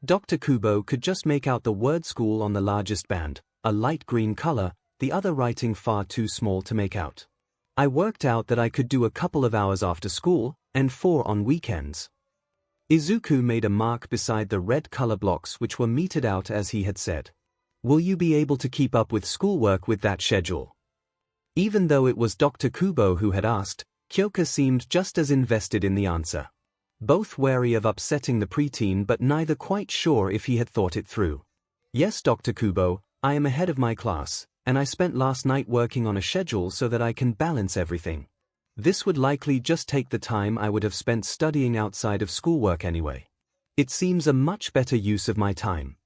Dr. Kubo could just make out the word school on the largest band, a light green color, the other writing far too small to make out. I worked out that I could do a couple of hours after school, and 4 on weekends. Izuku made a mark beside the red color blocks which were meted out as he had said. Will you be able to keep up with schoolwork with that schedule? Even though it was Dr. Kubo who had asked, Kyoka seemed just as invested in the answer. Both wary of upsetting the preteen, but neither quite sure if he had thought it through. Yes, Dr. Kubo, I am ahead of my class, and I spent last night working on a schedule so that I can balance everything. This would likely just take the time I would have spent studying outside of schoolwork anyway. It seems a much better use of my time.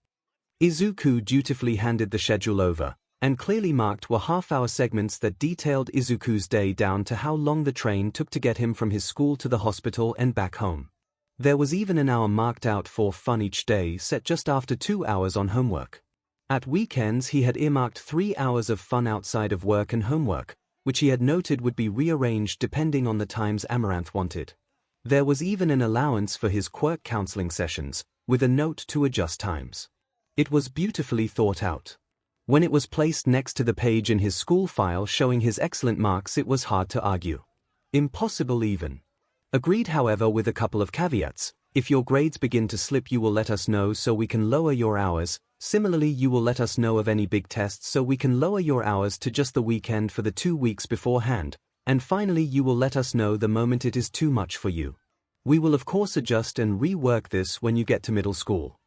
Izuku dutifully handed the schedule over, and clearly marked were half-hour segments that detailed Izuku's day down to how long the train took to get him from his school to the hospital and back home. There was even an hour marked out for fun each day, set just after 2 hours on homework. At weekends he had earmarked 3 hours of fun outside of work and homework, which he had noted would be rearranged depending on the times Amaranth wanted. There was even an allowance for his quirk counseling sessions, with a note to adjust times. It was beautifully thought out. When it was placed next to the page in his school file showing his excellent marks, it was hard to argue. Impossible even. Agreed, however, with a couple of caveats. If your grades begin to slip, you will let us know so we can lower your hours. Similarly, you will let us know of any big tests so we can lower your hours to just the weekend for the 2 weeks beforehand. And finally, you will let us know the moment it is too much for you. We will of course adjust and rework this when you get to middle school.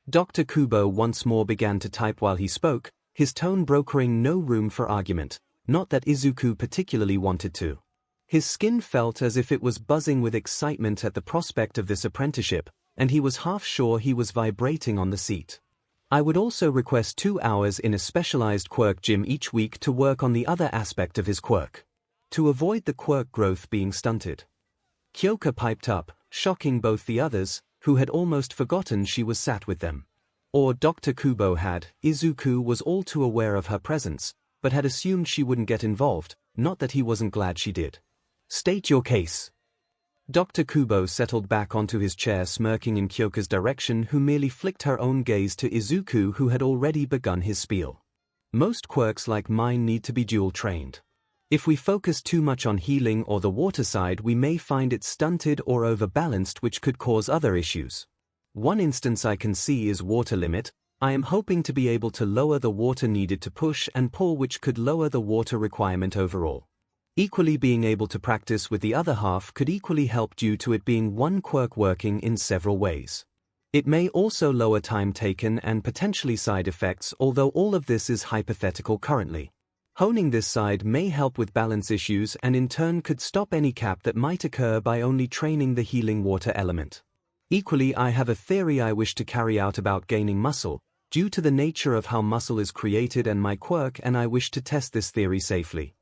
Dr. Kubo once more began to type while he spoke, his tone brokering no room for argument, not that Izuku particularly wanted to. His skin felt as if it was buzzing with excitement at the prospect of this apprenticeship, and he was half sure he was vibrating on the seat. I would also request 2 hours in a specialized quirk gym each week to work on the other aspect of his quirk, to avoid the quirk growth being stunted. Kyoka piped up, shocking both the others, who had almost forgotten she was sat with them. Or Dr. Kubo had. Izuku was all too aware of her presence, but had assumed she wouldn't get involved, not that he wasn't glad she did. State your case. Dr. Kubo settled back onto his chair, smirking in Kyoka's direction, who merely flicked her own gaze to Izuku, who had already begun his spiel. Most quirks like mine need to be dual-trained. If we focus too much on healing or the water side, we may find it stunted or overbalanced, which could cause other issues. One instance I can see is water limit. I am hoping to be able to lower the water needed to push and pull, which could lower the water requirement overall. Equally, being able to practice with the other half could equally help due to it being one quirk working in several ways. It may also lower time taken and potentially side effects, although all of this is hypothetical currently. Honing this side may help with balance issues and in turn could stop any cap that might occur by only training the healing water element. Equally, I have a theory I wish to carry out about gaining muscle, due to the nature of how muscle is created and my quirk, and I wish to test this theory safely.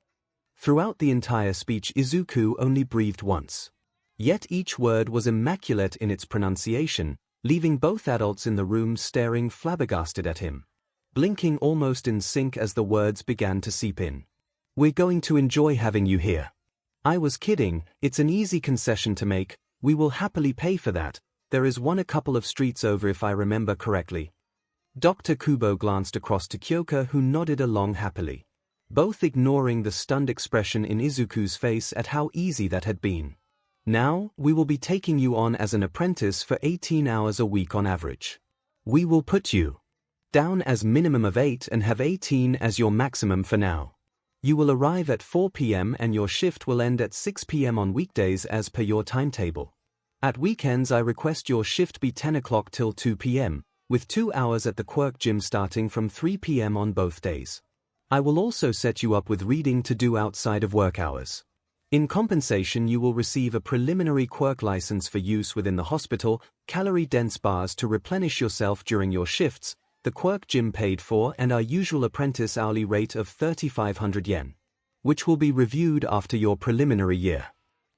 Throughout the entire speech, Izuku only breathed once. Yet each word was immaculate in its pronunciation, leaving both adults in the room staring flabbergasted at him, blinking almost in sync as the words began to seep in. "We're going to enjoy having you here." "I was kidding, it's an easy concession to make, we will happily pay for that, there is one a couple of streets over if I remember correctly." Dr. Kubo glanced across to Kyoka, who nodded along happily, both ignoring the stunned expression in Izuku's face at how easy that had been. "Now, we will be taking you on as an apprentice for 18 hours a week on average. We will put you down as minimum of 8 and have 18 as your maximum for now. You will arrive at 4 p.m. and your shift will end at 6 p.m. on weekdays as per your timetable. At weekends I request your shift be 10 o'clock till 2 p.m., with 2 hours at the Quirk Gym starting from 3 p.m. on both days. I will also set you up with reading to do outside of work hours. In compensation you will receive a preliminary quirk license for use within the hospital, calorie-dense bars to replenish yourself during your shifts, the Quirk Gym paid for, and our usual apprentice hourly rate of 3,500 yen, which will be reviewed after your preliminary year."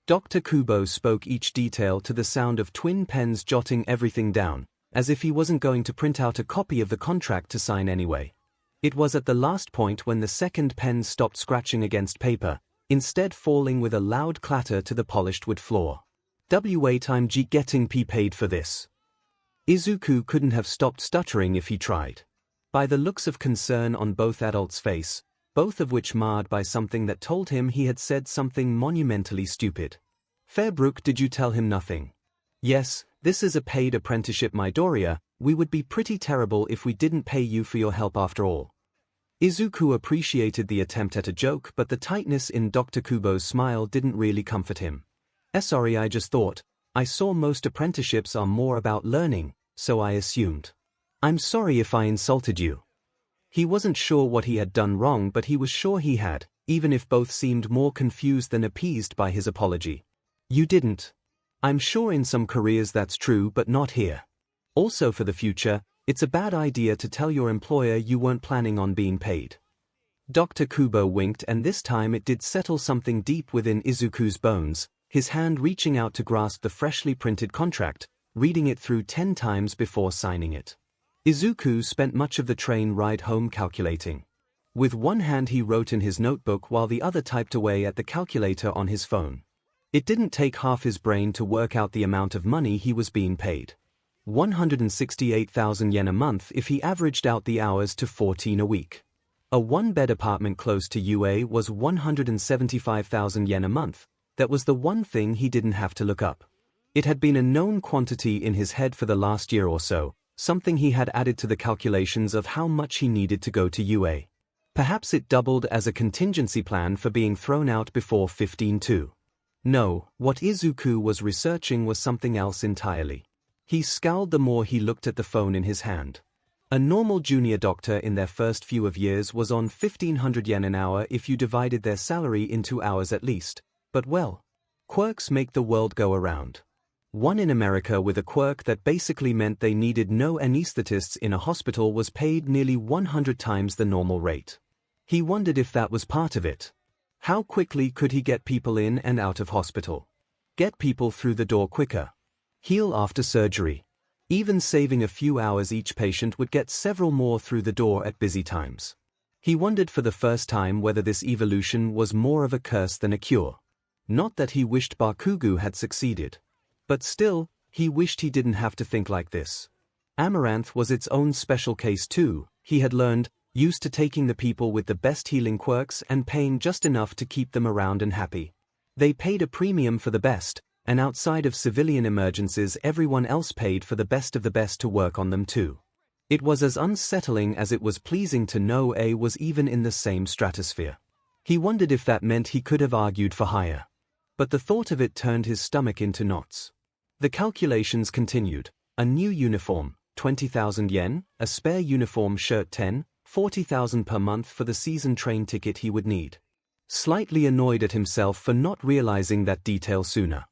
Dr. Kubo spoke each detail to the sound of twin pens jotting everything down, as if he wasn't going to print out a copy of the contract to sign anyway. It was at the last point when the second pen stopped scratching against paper, instead falling with a loud clatter to the polished wood floor. "𝐔𝐬𝐽𝐽 getting paid for this." Izuku couldn't have stopped stuttering if he tried. By the looks of concern on both adults' face, both of which marred by something that told him he had said something monumentally stupid. "Fairbrook, did you tell him nothing?" "Yes, this is a paid apprenticeship, Midoriya, we would be pretty terrible if we didn't pay you for your help after all." Izuku appreciated the attempt at a joke, but the tightness in Dr. Kubo's smile didn't really comfort him. "Sorry, I just thought, I saw most apprenticeships are more about learning, so I assumed. I'm sorry if I insulted you." He wasn't sure what he had done wrong, but he was sure he had, even if both seemed more confused than appeased by his apology. "You didn't. I'm sure in some careers that's true, but not here. Also for the future, it's a bad idea to tell your employer you weren't planning on being paid." Dr. Kubo winked, and this time it did settle something deep within Izuku's bones, his hand reaching out to grasp the freshly printed contract, reading it through 10 times before signing it. Izuku spent much of the train ride home calculating. With one hand he wrote in his notebook while the other typed away at the calculator on his phone. It didn't take half his brain to work out the amount of money he was being paid. 168,000 yen a month if he averaged out the hours to 14 a week. A one-bed apartment close to UA was 175,000 yen a month. That was the one thing he didn't have to look up. It had been a known quantity in his head for the last year or so, something he had added to the calculations of how much he needed to go to UA. Perhaps it doubled as a contingency plan for being thrown out before 15 too. No, what Izuku was researching was something else entirely. He scowled the more he looked at the phone in his hand. A normal junior doctor in their first few of years was on 1,500 yen an hour if you divided their salary into hours at least, but well, quirks make the world go around. One in America with a quirk that basically meant they needed no anesthetists in a hospital was paid nearly 100 times the normal rate. He wondered if that was part of it. How quickly could he get people in and out of hospital? Get people through the door quicker? Heal after surgery? Even saving a few hours each patient would get several more through the door at busy times. He wondered for the first time whether this evolution was more of a curse than a cure. Not that he wished Bakugo had succeeded. But still, he wished he didn't have to think like this. Amaranth was its own special case too, he had learned, used to taking the people with the best healing quirks and paying just enough to keep them around and happy. They paid a premium for the best, and outside of civilian emergencies everyone else paid for the best of the best to work on them too. It was as unsettling as it was pleasing to know A was even in the same stratosphere. He wondered if that meant he could have argued for higher. But the thought of it turned his stomach into knots. The calculations continued, a new uniform, 20,000 yen, a spare uniform shirt 10, 40,000 per month for the season train ticket he would need. Slightly annoyed at himself for not realizing that detail sooner.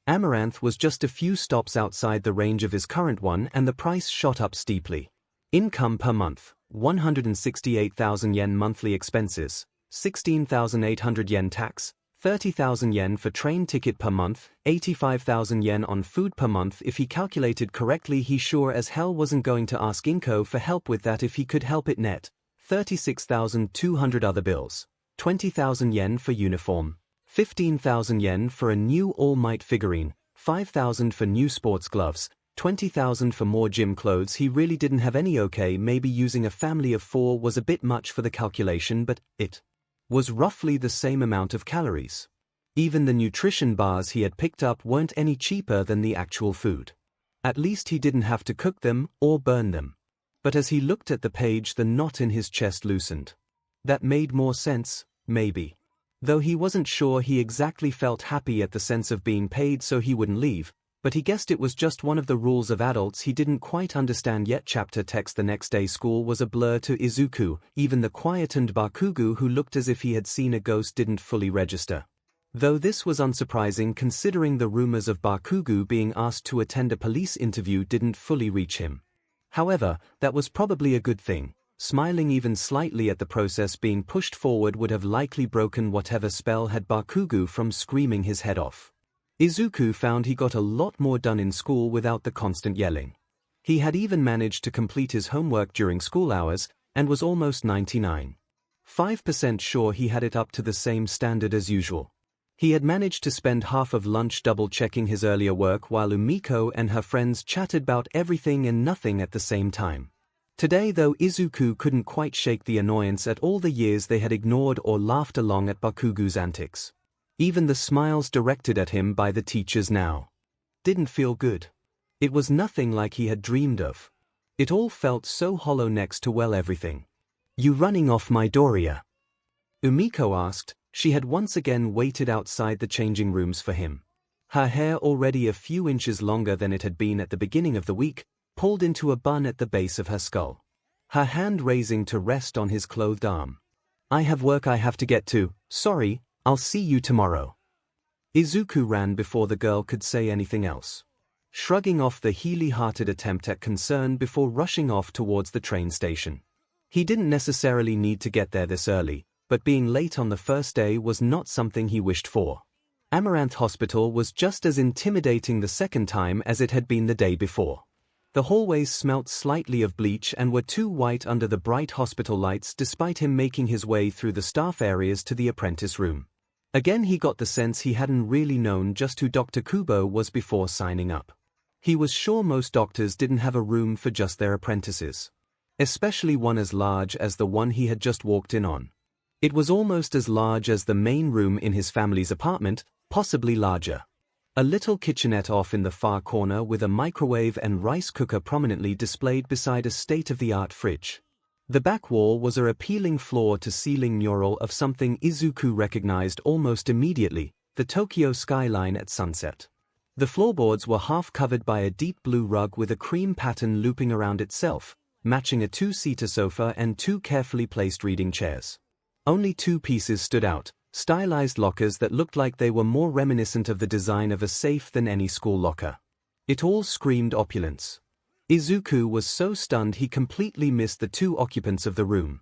Amaranth was just a few stops outside the range of his current one and the price shot up steeply. Income per month, 168,000 yen monthly expenses, 16,800 yen tax, 30,000 yen for train ticket per month, 85,000 yen on food per month. If he calculated correctly, he sure as hell wasn't going to ask Inko for help with that if he could help it. Net 36,200 other bills, 20,000 yen for uniform, 15,000 yen for a new All Might figurine, 5,000 for new sports gloves, 20,000 for more gym clothes. He really didn't have any. Okay, maybe using a family of 4 was a bit much for the calculation, but it was roughly the same amount of calories. Even the nutrition bars he had picked up weren't any cheaper than the actual food. At least he didn't have to cook them or burn them. But as he looked at the page, the knot in his chest loosened. That made more sense, maybe. Though he wasn't sure he exactly felt happy at the sense of being paid so he wouldn't leave, but he guessed it was just one of the rules of adults he didn't quite understand yet. Chapter text. The next day school was a blur to Izuku. Even the quietened Bakugo, who looked as if he had seen a ghost, didn't fully register. Though this was unsurprising considering the rumors of Bakugo being asked to attend a police interview didn't fully reach him. However, that was probably a good thing. Smiling even slightly at the process being pushed forward would have likely broken whatever spell had Bakugo from screaming his head off. Izuku found he got a lot more done in school without the constant yelling. He had even managed to complete his homework during school hours, and was almost 99.5% sure he had it up to the same standard as usual. He had managed to spend half of lunch double-checking his earlier work while Umiko and her friends chatted about everything and nothing at the same time. Today, though, Izuku couldn't quite shake the annoyance at all the years they had ignored or laughed along at Bakugo's antics. Even the smiles directed at him by the teachers now didn't feel good. It was nothing like he had dreamed of. It all felt so hollow next to, well, everything. "You running off, Midoriya?" Umiko asked. She had once again waited outside the changing rooms for him. Her hair, already a few inches longer than it had been at the beginning of the week, pulled into a bun at the base of her skull. Her hand raising to rest on his clothed arm. "I have work I have to get to, sorry, I'll see you tomorrow." Izuku ran before the girl could say anything else, shrugging off the healy-hearted attempt at concern before rushing off towards the train station. He didn't necessarily need to get there this early, but being late on the first day was not something he wished for. Amaranth Hospital was just as intimidating the second time as it had been the day before. The hallways smelt slightly of bleach and were too white under the bright hospital lights, despite him making his way through the staff areas to the apprentice room. Again, he got the sense he hadn't really known just who Dr. Kubo was before signing up. He was sure most doctors didn't have a room for just their apprentices, especially one as large as the one he had just walked in on. It was almost as large as the main room in his family's apartment, possibly larger. A little kitchenette off in the far corner with a microwave and rice cooker prominently displayed beside a state-of-the-art fridge. The back wall was a appealing floor-to-ceiling mural of something Izuku recognized almost immediately, the Tokyo skyline at sunset. The floorboards were half covered by a deep blue rug with a cream pattern looping around itself, matching a two-seater sofa and 2 carefully placed reading chairs. Only 2 pieces stood out, stylized lockers that looked like they were more reminiscent of the design of a safe than any school locker. It all screamed opulence. Izuku was so stunned he completely missed the 2 occupants of the room.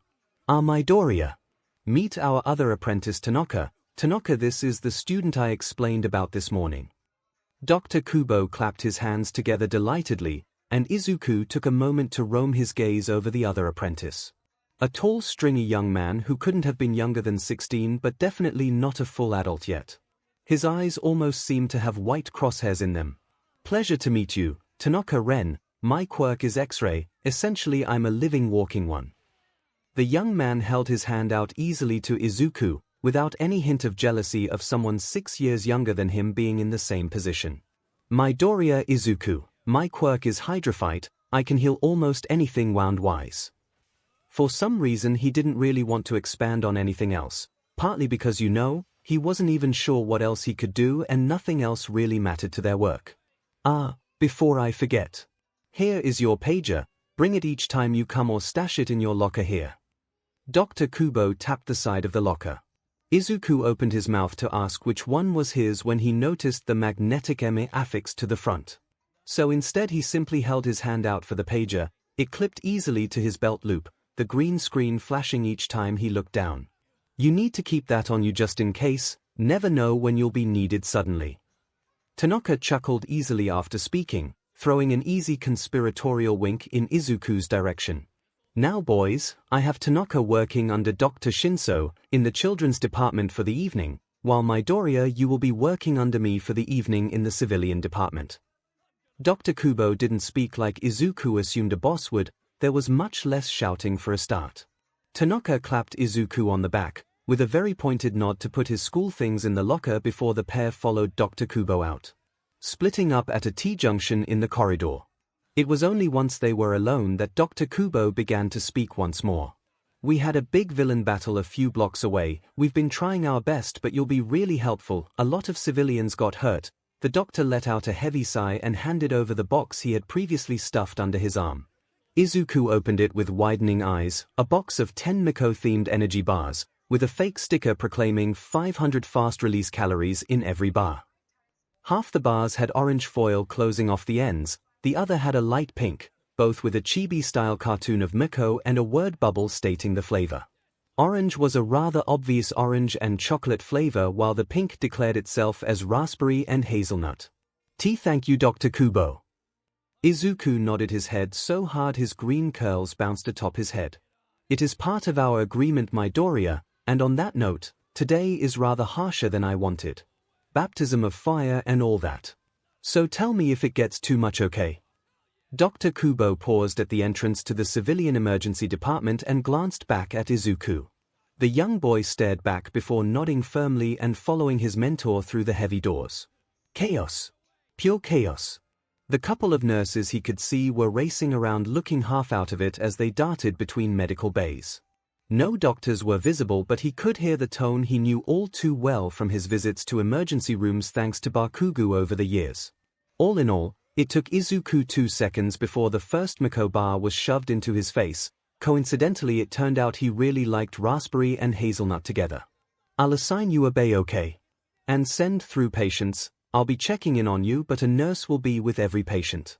Midoriya. Meet our other apprentice Tanaka. Tanaka, this is the student I explained about this morning. Dr. Kubo clapped his hands together delightedly, and Izuku took a moment to roam his gaze over the other apprentice. A tall, stringy young man who couldn't have been younger than 16 but definitely not a full adult yet. His eyes almost seemed to have white crosshairs in them. "Pleasure to meet you, Tanaka Ren. My quirk is X-ray, essentially I'm a living walking one." The young man held his hand out easily to Izuku, without any hint of jealousy of someone 6 years younger than him being in the same position. "Midoriya Izuku, my quirk is Hydrophyte, I can heal almost anything wound-wise." For some reason he didn't really want to expand on anything else, partly because he wasn't even sure what else he could do and nothing else really mattered to their work. "Before I forget. Here is your pager, bring it each time you come or stash it in your locker here. Dr. Kubo tapped the side of the locker. Izuku opened his mouth to ask which one was his when he noticed the magnetic eme affixed to the front. So instead he simply held his hand out for the pager. It clipped easily to his belt loop, the green screen flashing each time he looked down. You need to keep that on you just in case, never know when you'll be needed suddenly. Tanaka chuckled easily after speaking, throwing an easy conspiratorial wink in Izuku's direction. Now boys, I have Tanaka working under Dr. ♀in the children's department for the evening, while Midoriya you will be working under me for the evening in the civilian department. Dr. Kubo didn't speak like Izuku assumed a boss would. There was much less shouting for a start. Tanaka clapped Izuku on the back, with a very pointed nod to put his school things in the locker before the pair followed Dr. Kubo out, splitting up at a T-junction in the corridor. It was only once they were alone that Dr. Kubo began to speak once more. We had a big villain battle a few blocks away. We've been trying our best, but you'll be really helpful. A lot of civilians got hurt. The doctor let out a heavy sigh and handed over the box he had previously stuffed under his arm. Izuku opened it with widening eyes, a box of 10 Miko-themed energy bars, with a fake sticker proclaiming 500 fast-release calories in every bar. Half the bars had orange foil closing off the ends, the other had a light pink, both with a chibi-style cartoon of Miko and a word bubble stating the flavor. Orange was a rather obvious orange and chocolate flavor, while the pink declared itself as raspberry and hazelnut. Thank you Dr. Kubo. Izuku nodded his head so hard his green curls bounced atop his head. It is part of our agreement Midoriya, and on that note, today is rather harsher than I wanted. Baptism of fire and all that. So tell me if it gets too much, okay? Dr. Kubo paused at the entrance to the civilian emergency department and glanced back at Izuku. The young boy stared back before nodding firmly and following his mentor through the heavy doors. Chaos. Pure chaos. The couple of nurses he could see were racing around looking half out of it as they darted between medical bays. No doctors were visible, but he could hear the tone he knew all too well from his visits to emergency rooms thanks to Bakugo over the years. All in all, it took Izuku 2 seconds before the first Miko bar was shoved into his face. Coincidentally, it turned out he really liked raspberry and hazelnut together. I'll assign you a bay, okay? And send through patients. I'll be checking in on you, but a nurse will be with every patient.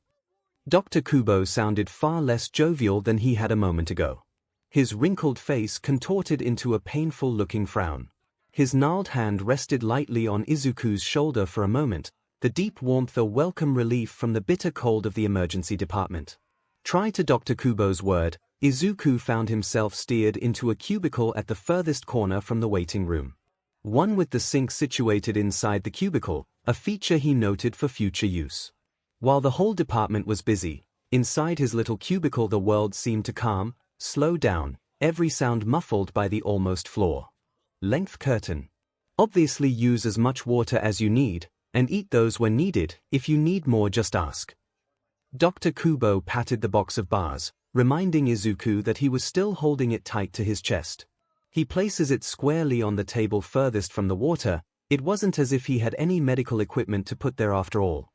Dr. Kubo sounded far less jovial than he had a moment ago. His wrinkled face contorted into a painful-looking frown. His gnarled hand rested lightly on Izuku's shoulder for a moment, the deep warmth a welcome relief from the bitter cold of the emergency department. True to Dr. Kubo's word, Izuku found himself steered into a cubicle at the furthest corner from the waiting room. One with the sink situated inside the cubicle, a feature he noted for future use. While the whole department was busy, inside his little cubicle the world seemed to calm, slow down, every sound muffled by the almost floor-length curtain. Obviously use as much water as you need, and eat those when needed. If you need more, just ask. Dr. Kubo patted the box of bars, reminding Izuku that he was still holding it tight to his chest. He places it squarely on the table furthest from the water. It wasn't as if he had any medical equipment to put there after all.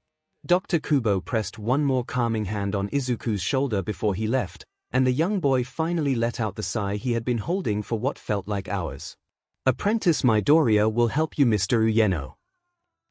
Dr. Kubo pressed one more calming hand on Izuku's shoulder before he left, and the young boy finally let out the sigh he had been holding for what felt like hours. Apprentice Midoriya will help you, Mr. Ueno.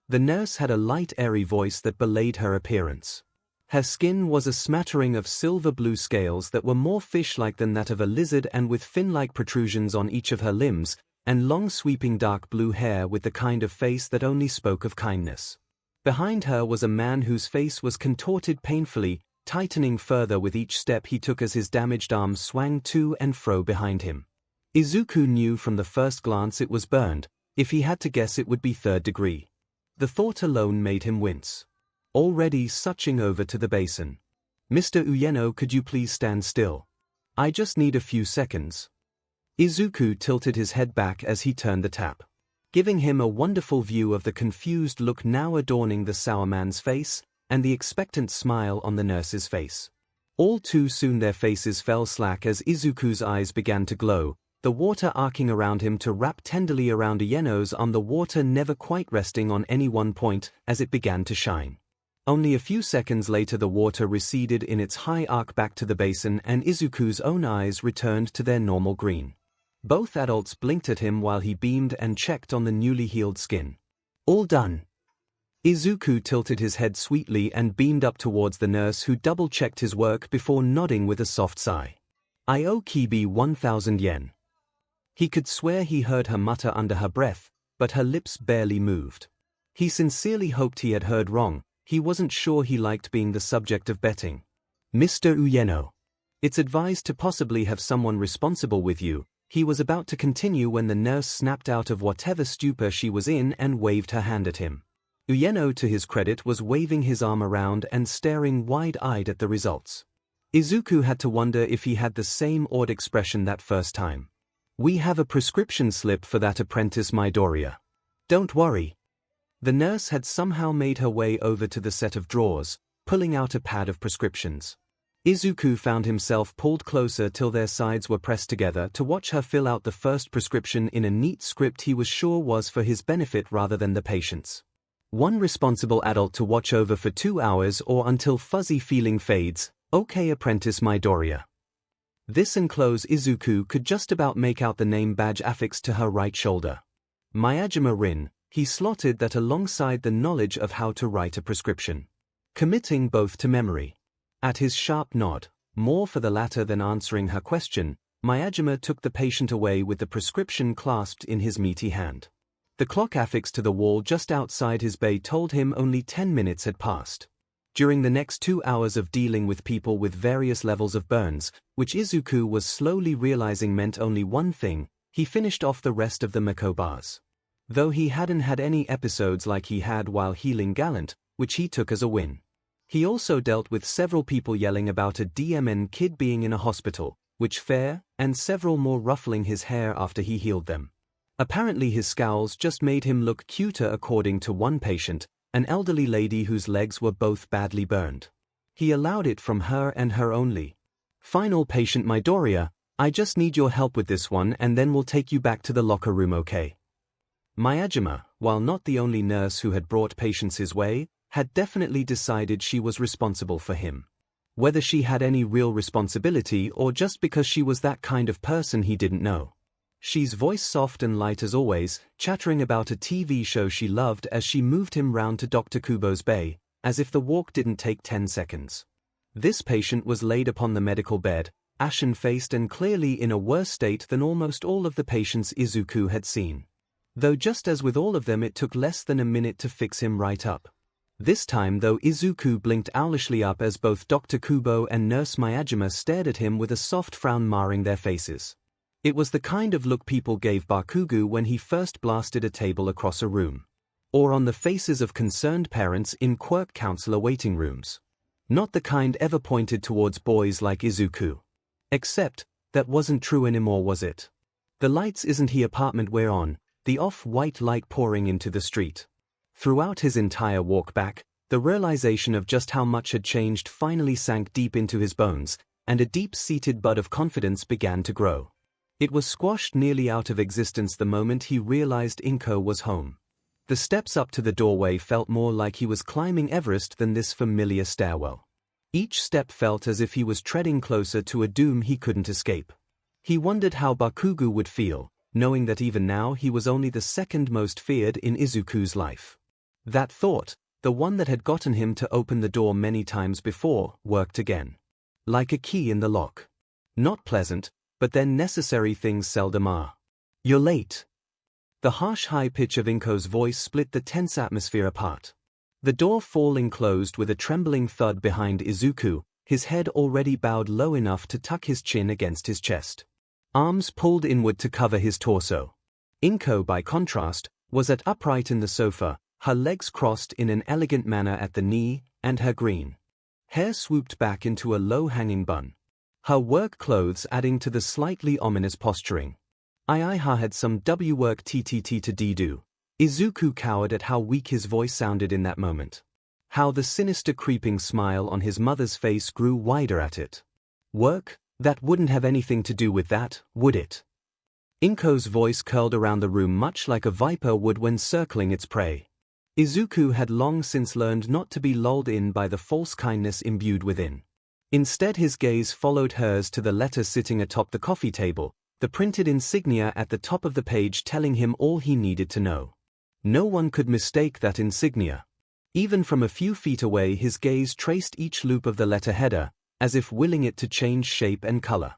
The nurse had a light, airy voice that belied her appearance. Her skin was a smattering of silver-blue scales that were more fish-like than that of a lizard, and with fin-like protrusions on each of her limbs, and long sweeping dark blue hair with the kind of face that only spoke of kindness. Behind her was a man whose face was contorted painfully, tightening further with each step he took as his damaged arms swung to and fro behind him. Izuku knew from the first glance it was burned. If he had to guess, it would be 3rd degree. The thought alone made him wince. Already suching over to the basin. Mr. Ueno, could you please stand still? I just need a few seconds. Izuku tilted his head back as he turned the tap, giving him a wonderful view of the confused look now adorning the sour man's face, and the expectant smile on the nurse's face. All too soon their faces fell slack as Izuku's eyes began to glow, the water arcing around him to wrap tenderly around Ueno's arm, the water never quite resting on any one point as it began to shine. Only a few seconds later the water receded in its high arc back to the basin and Izuku's own eyes returned to their normal green. Both adults blinked at him while he beamed and checked on the newly healed skin. All done. Izuku tilted his head sweetly and beamed up towards the nurse who double-checked his work before nodding with a soft sigh. I owe Kibi 1,000 yen. He could swear he heard her mutter under her breath, but her lips barely moved. He sincerely hoped he had heard wrong. He wasn't sure he liked being the subject of betting. Mr. Ueno. It's advised to possibly have someone responsible with you. He was about to continue when the nurse snapped out of whatever stupor she was in and waved her hand at him. Ueno, to his credit, was waving his arm around and staring wide-eyed at the results. Izuku had to wonder if he had the same awed expression that first time. We have a prescription slip for that apprentice Midoriya. Don't worry. The nurse had somehow made her way over to the set of drawers, pulling out a pad of prescriptions. Izuku found himself pulled closer till their sides were pressed together to watch her fill out the first prescription in a neat script he was sure was for his benefit rather than the patient's. One responsible adult to watch over for 2 hours or until fuzzy feeling fades. Okay, apprentice Midoriya. This enclosed Izuku could just about make out the name badge affixed to her right shoulder. Miyajima Rin, he slotted that alongside the knowledge of how to write a prescription. Committing both to memory. At his sharp nod, more for the latter than answering her question, Miyajima took the patient away with the prescription clasped in his meaty hand. The clock affixed to the wall just outside his bay told him only 10 minutes had passed. During the next 2 hours of dealing with people with various levels of burns, which Izuku was slowly realizing meant only one thing, he finished off the rest of the Mako bars. Though he hadn't had any episodes like he had while healing Gallant, which he took as a win. He also dealt with several people yelling about a DMN kid being in a hospital, which fair, and several more ruffling his hair after he healed them. Apparently his scowls just made him look cuter according to one patient, an elderly lady whose legs were both badly burned. He allowed it from her and her only. Final patient Midoriya, I just need your help with this one and then we'll take you back to the locker room, okay? Miyajima, while not the only nurse who had brought patients his way, had definitely decided she was responsible for him. Whether she had any real responsibility or just because she was that kind of person he didn't know. She's voice soft and light as always, chattering about a TV show she loved as she moved him round to Dr. Kubo's bay, as if the walk didn't take 10 seconds. This patient was laid upon the medical bed, ashen-faced and clearly in a worse state than almost all of the patients Izuku had seen. Though just as with all of them it took less than a minute to fix him right up. This time though Izuku blinked owlishly up as both Dr. Kubo and Nurse Miyajima stared at him with a soft frown marring their faces. It was the kind of look people gave Bakugo when he first blasted a table across a room. Or on the faces of concerned parents in quirk counselor waiting rooms. Not the kind ever pointed towards boys like Izuku. Except, that wasn't true anymore, was it? The lights isn't he apartment we're on, the off-white light pouring into the street. Throughout his entire walk back, the realization of just how much had changed finally sank deep into his bones, and a deep-seated bud of confidence began to grow. It was squashed nearly out of existence the moment he realized 𝐒𝐭 was home. The steps up to the doorway felt more like he was climbing Everest than this familiar stairwell. Each step felt as if he was treading closer to a doom he couldn't escape. He wondered how Bakugo would feel, knowing that even now he was only the second most feared in Izuku's life. That thought, the one that had gotten him to open the door many times before, worked again. Like a key in the lock. Not pleasant, but then necessary things seldom are. You're late. The harsh high pitch of 𝐒𝐭's voice split the tense atmosphere apart. The door falling closed with a trembling thud behind Izuku, his head already bowed low enough to tuck his chin against his chest. Arms pulled inward to cover his torso. 𝐒𝐭, by contrast, was at upright in the sofa, her legs crossed in an elegant manner at the knee, and her green hair swooped back into a low-hanging bun. Her work clothes adding to the slightly ominous posturing. 𝐼𝐼 had some work ttt to do. Izuku cowered at how weak his voice sounded in that moment. How the sinister creeping smile on his mother's face grew wider at it. Work? That wouldn't have anything to do with that, would it? 𝐒𝐭's voice curled around the room much like a viper would when circling its prey. Izuku had long since learned not to be lulled in by the false kindness imbued within. Instead, his gaze followed hers to the letter sitting atop the coffee table, the printed insignia at the top of the page telling him all he needed to know. No one could mistake that insignia. Even from a few feet away, his gaze traced each loop of the letter header, as if willing it to change shape and color.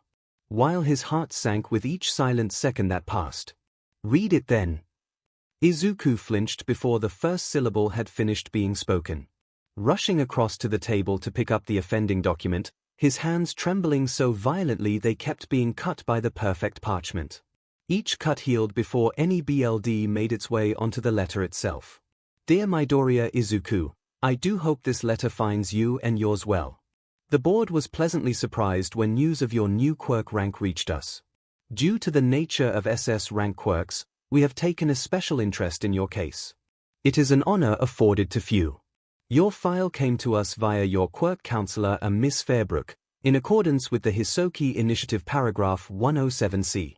While his heart sank with each silent second that passed. "Read it then." Izuku flinched before the first syllable had finished being spoken. Rushing across to the table to pick up the offending document, his hands trembling so violently they kept being cut by the perfect parchment. Each cut healed before any BLD made its way onto the letter itself. "Dear Midoriya Izuku, I do hope this letter finds you and yours well. The board was pleasantly surprised when news of your new quirk rank reached us. Due to the nature of SS rank quirks, we have taken a special interest in your case. It is an honor afforded to few. Your file came to us via your quirk counselor, a Miss Fairbrook, in accordance with the Hisoki Initiative Paragraph 107C.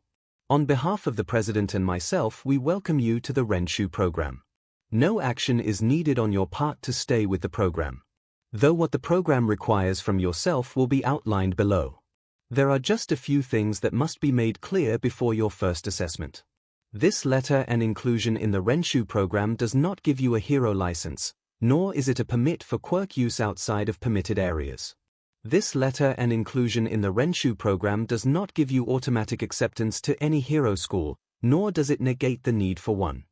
On behalf of the President and myself, we welcome you to the Renshu program. No action is needed on your part to stay with the program. Though what the program requires from yourself will be outlined below. There are just a few things that must be made clear before your first assessment. This letter and inclusion in the Renshu program does not give you a hero license, nor is it a permit for quirk use outside of permitted areas. This letter and inclusion in the Renshu program does not give you automatic acceptance to any hero school, nor does it negate the need for one.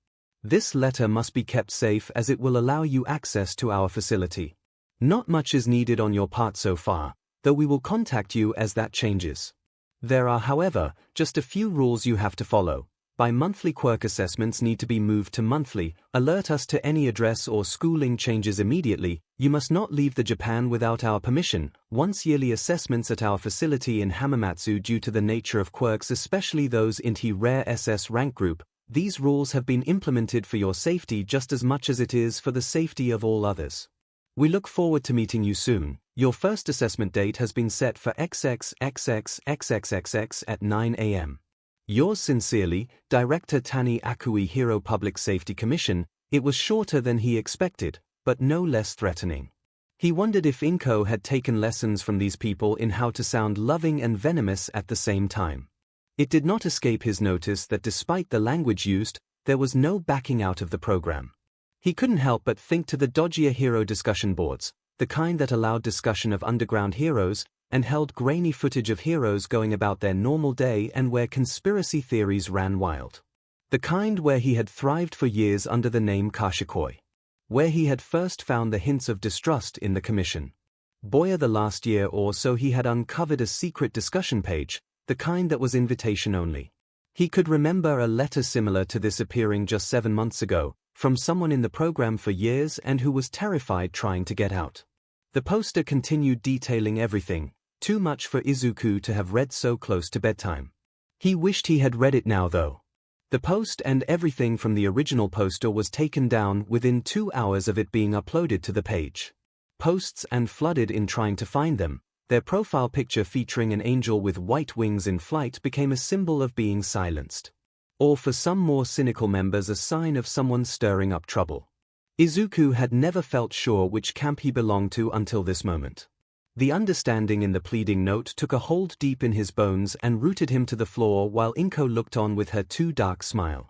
This letter must be kept safe as it will allow you access to our facility. Not much is needed on your part so far, though we will contact you as that changes. There are, however, just a few rules you have to follow. Bi-monthly quirk assessments need to be moved to monthly. Alert us to any address or schooling changes immediately. You must not leave the Japan without our permission. Once yearly assessments at our facility in Hamamatsu due to the nature of quirks, especially those in the rare SS rank group. These rules have been implemented for your safety just as much as it is for the safety of all others. We look forward to meeting you soon. Your first assessment date has been set for XXXXXXXX at 9 a.m. Yours sincerely, Director Tani Akui, Hero Public Safety Commission. It was shorter than he expected, but no less threatening. He wondered if 𝐒𝐿 had taken lessons from these people in how to sound loving and venomous at the same time. It did not escape his notice that despite the language used, there was no backing out of the program. He couldn't help but think to the dodgier hero discussion boards, the kind that allowed discussion of underground heroes, and held grainy footage of heroes going about their normal day and where conspiracy theories ran wild. The kind where he had thrived for years under the name Kashikoi. Where he had first found the hints of distrust in the commission. Boya, the last year or so he had uncovered a secret discussion page, the kind that was invitation only. He could remember a letter similar to this appearing just 7 months ago, from someone in the program for years and who was terrified trying to get out. The poster continued detailing everything, too much for Izuku to have read so close to bedtime. He wished he had read it now though. The post and everything from the original poster was taken down within 2 hours of it being uploaded to the page. Posts and flooded in trying to find them. Their profile picture featuring an angel with white wings in flight became a symbol of being silenced. Or for some more cynical members, a sign of someone stirring up trouble. Izuku had never felt sure which camp he belonged to until this moment. The understanding in the pleading note took a hold deep in his bones and rooted him to the floor while 𝐒𝐿 looked on with her too dark smile.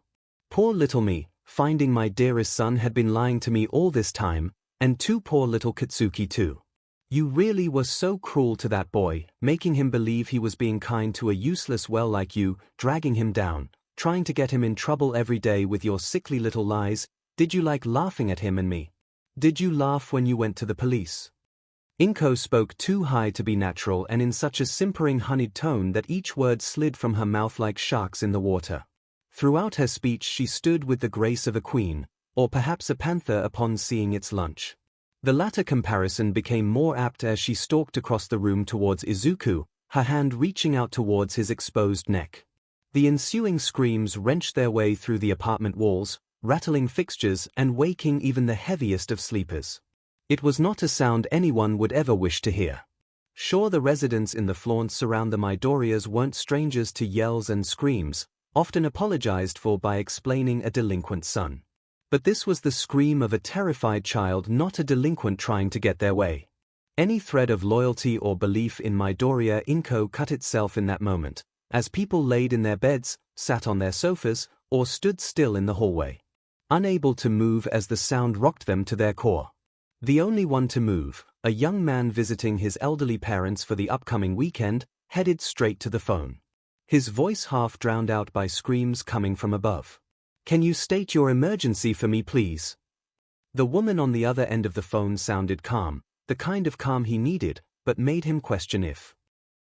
Poor little me, finding my dearest son had been lying to me all this time, and too poor little Katsuki too. You really were so cruel to that boy, making him believe he was being kind to a useless well like you, dragging him down, trying to get him in trouble every day with your sickly little lies. Did you like laughing at him and me? Did you laugh when you went to the police? 𝐒𝐿 spoke too high to be natural and in such a simpering honeyed tone that each word slid from her mouth like sharks in the water. Throughout her speech she stood with the grace of a queen, or perhaps a panther upon seeing its lunch. The latter comparison became more apt as she stalked across the room towards Izuku, her hand reaching out towards his exposed neck. The ensuing screams wrenched their way through the apartment walls, rattling fixtures and waking even the heaviest of sleepers. It was not a sound anyone would ever wish to hear. Sure, the residents in the flaunts around the Midoriyas weren't strangers to yells and screams, often apologized for by explaining a delinquent son. But this was the scream of a terrified child, not a delinquent trying to get their way. Any thread of loyalty or belief in Midoriya 𝐒𝐿 cut itself in that moment, as people laid in their beds, sat on their sofas, or stood still in the hallway, unable to move as the sound rocked them to their core. The only one to move, a young man visiting his elderly parents for the upcoming weekend, headed straight to the phone. His voice half drowned out by screams coming from above. "Can you state your emergency for me, please?" The woman on the other end of the phone sounded calm, the kind of calm he needed, but made him question if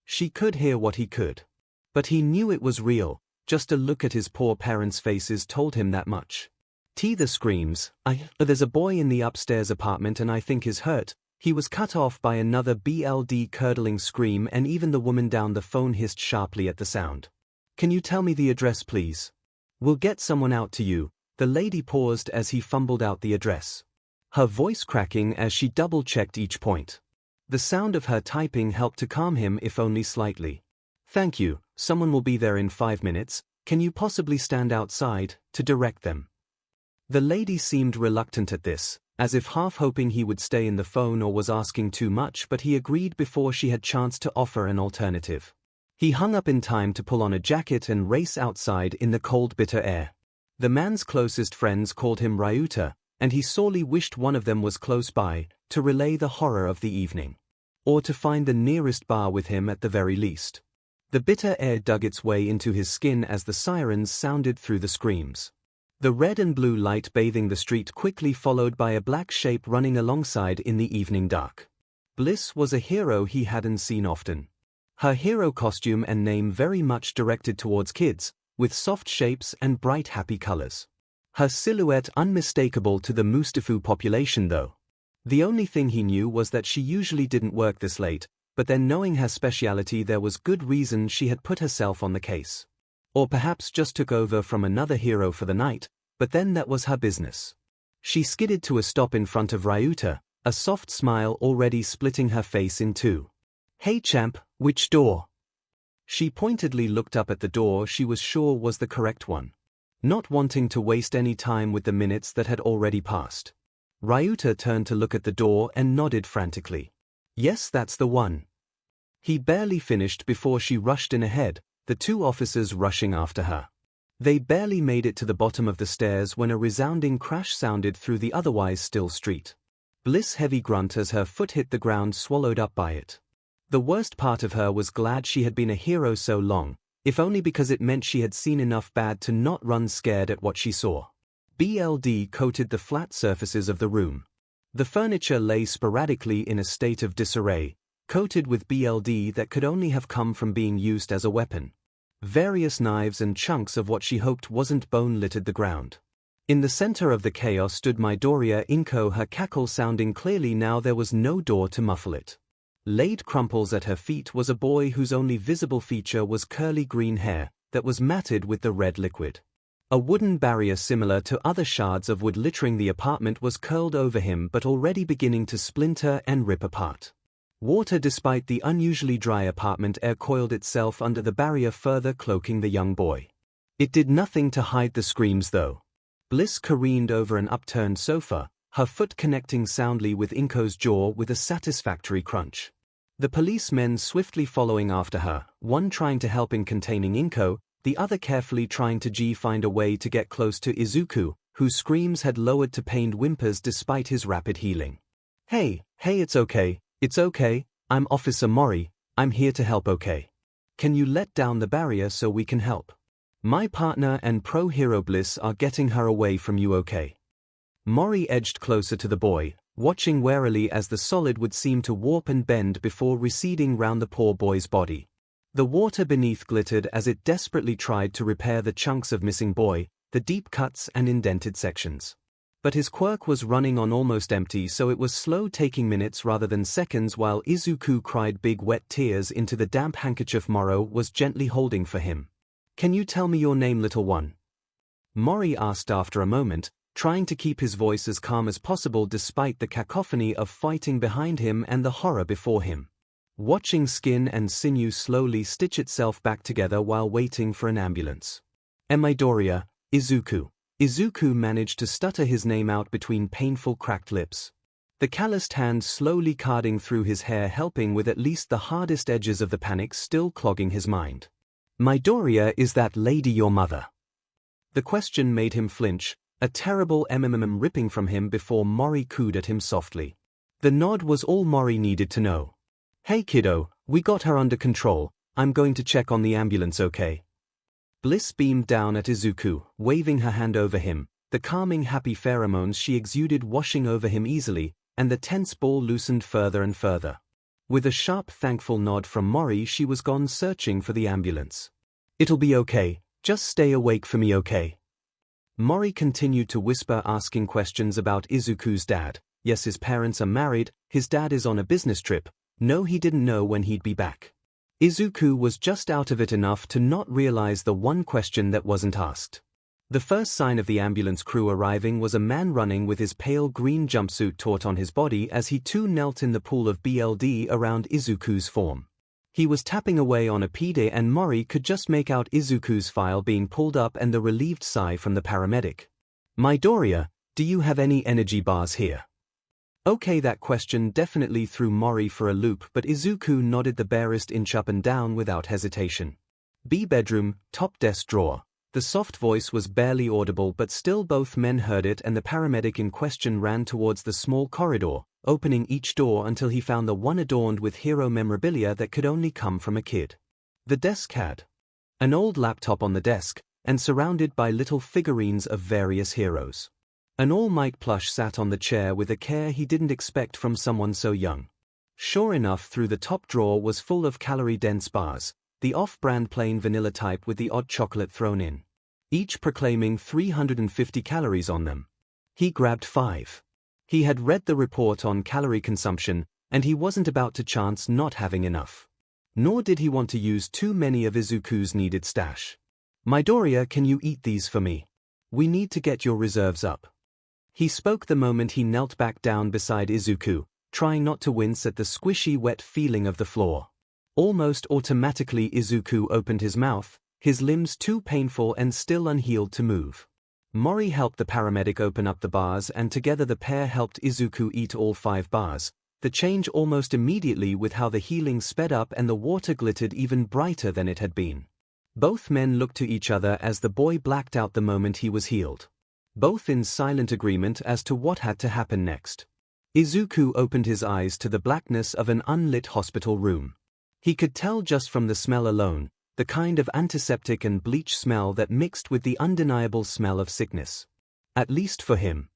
she could hear what he could. But he knew it was real, just a look at his poor parents' faces told him that much. The screams, "There's a boy in the upstairs apartment and I think is hurt." He was cut off by another blood-curdling scream, and even the woman down the phone hissed sharply at the sound. "Can you tell me the address, please? We'll get someone out to you." The lady paused as he fumbled out the address, her voice cracking as she double-checked each point. The sound of her typing helped to calm him, if only slightly. "Thank you, someone will be there in 5 minutes. Can you possibly stand outside to direct them?" The lady seemed reluctant at this, as if half hoping he would stay in the phone or was asking too much, but he agreed before she had chance to offer an alternative. He hung up in time to pull on a jacket and race outside in the cold, bitter air. The man's closest friends called him Ryuta, and he sorely wished one of them was close by, to relay the horror of the evening. Or to find the nearest bar with him at the very least. The bitter air dug its way into his skin as the sirens sounded through the screams. The red and blue light bathing the street, quickly followed by a black shape running alongside in the evening dark. Bliss was a hero he hadn't seen often. Her hero costume and name very much directed towards kids, with soft shapes and bright happy colors. Her silhouette unmistakable to the Mustafu population though. The only thing he knew was that she usually didn't work this late, but then knowing her speciality there was good reason she had put herself on the case. Or perhaps just took over from another hero for the night, but then that was her business. She skidded to a stop in front of Ryuta, a soft smile already splitting her face in two. "Hey champ, which door?" She pointedly looked up at the door she was sure was the correct one, not wanting to waste any time with the minutes that had already passed. Ryuta turned to look at the door and nodded frantically. "Yes, that's the one." He barely finished before she rushed in ahead, the two officers rushing after her. They barely made it to the bottom of the stairs when a resounding crash sounded through the otherwise still street. Bliss heavy grunt as her foot hit the ground, swallowed up by it. The worst part of her was glad she had been a hero so long, if only because it meant she had seen enough bad to not run scared at what she saw. Blood coated the flat surfaces of the room. The furniture lay sporadically in a state of disarray, coated with blood that could only have come from being used as a weapon. Various knives and chunks of what she hoped wasn't bone littered the ground. In the center of the chaos stood Midoriya 𝐒𝐿, her cackle sounding clearly now there was no door to muffle it. Laid crumples at her feet was a boy whose only visible feature was curly green hair that was matted with the red liquid. A wooden barrier similar to other shards of wood littering the apartment was curled over him, but already beginning to splinter and rip apart. Water, despite the unusually dry apartment air, coiled itself under the barrier, further cloaking the young boy. It did nothing to hide the screams though. Bliss careened over an upturned sofa, her foot connecting soundly with 𝐒𝐭𝐲's jaw with a satisfactory crunch. The policemen swiftly following after her, one trying to help in containing 𝐒𝐭𝐿, the other carefully trying to find a way to get close to Izuku, whose screams had lowered to pained whimpers despite his rapid healing. Hey, it's okay. It's okay, I'm Officer Mori, I'm here to help, okay? Can you let down the barrier so we can help? My partner and pro-hero Bliss are getting her away from you, okay? Mori edged closer to the boy, watching warily as the solid would seem to warp and bend before receding round the poor boy's body. The water beneath glittered as it desperately tried to repair the chunks of missing boy, the deep cuts and indented sections. But his quirk was running on almost empty, so it was slow, taking minutes rather than seconds, while Izuku cried big wet tears into the damp handkerchief Moro was gently holding for him. "Can you tell me your name, little one?" Mori asked after a moment, trying to keep his voice as calm as possible despite the cacophony of fighting behind him and the horror before him. Watching skin and sinew slowly stitch itself back together while waiting for an ambulance. Midoriya, Izuku. 𝐒𝐿 managed to stutter his name out between painful cracked lips. The calloused hand slowly carding through his hair, helping with at least the hardest edges of the panic still clogging his mind. Midoriya, is that lady your mother? The question made him flinch, a terrible ripping from him before Mori cooed at him softly. The nod was all Mori needed to know. Hey kiddo, we got her under control, I'm going to check on the ambulance, okay? Bliss beamed down at 𝐒𝐿, waving her hand over him, the calming happy pheromones she exuded washing over him easily, and the tense ball loosened further and further. With a sharp thankful nod from Mori, she was gone searching for the ambulance. It'll be okay, just stay awake for me, okay? Mori continued to whisper, asking questions about 𝐒𝐿's dad. Yes, his parents are married, his dad is on a business trip. No, he didn't know when he'd be back. 𝐒𝐿 was just out of it enough to not realize the one question that wasn't asked. The first sign of the ambulance crew arriving was a man running with his pale green jumpsuit taut on his body as he too knelt in the pool of blood around 𝐒𝐿's form. He was tapping away on a PD and Mori could just make out 𝐒𝐿's file being pulled up and the relieved sigh from the paramedic. Midoriya, do you have any energy bars here? Okay, that question definitely threw Mori for a loop, but 𝐒𝐿 nodded the barest inch up and down without hesitation. B bedroom, top desk drawer. The soft voice was barely audible, but still both men heard it, and the paramedic in question ran towards the small corridor, opening each door until he found the one adorned with hero memorabilia that could only come from a kid. The desk had an old laptop on the desk, and surrounded by little figurines of various heroes. An All Might plush sat on the chair with a care he didn't expect from someone so young. Sure enough, through the top drawer was full of calorie-dense bars, the off-brand plain vanilla type with the odd chocolate thrown in, each proclaiming 350 calories on them. He grabbed 5. He had read the report on calorie consumption, and he wasn't about to chance not having enough. Nor did he want to use too many of 𝐒𝐿's needed stash. Midoriya, can you eat these for me? We need to get your reserves up. He spoke the moment he knelt back down beside 𝐒𝐿, trying not to wince at the squishy wet feeling of the floor. Almost automatically 𝐒𝐿 opened his mouth, his limbs too painful and still unhealed to move. Mori helped the paramedic open up the bars, and together the pair helped 𝐒𝐿 eat all 5 bars, the change almost immediately with how the healing sped up and the water glittered even brighter than it had been. Both men looked to each other as the boy blacked out the moment he was healed, both in silent agreement as to what had to happen next. 𝐒𝐿 opened his eyes to the blackness of an unlit hospital room. He could tell just from the smell alone, the kind of antiseptic and bleach smell that mixed with the undeniable smell of sickness. At least for him.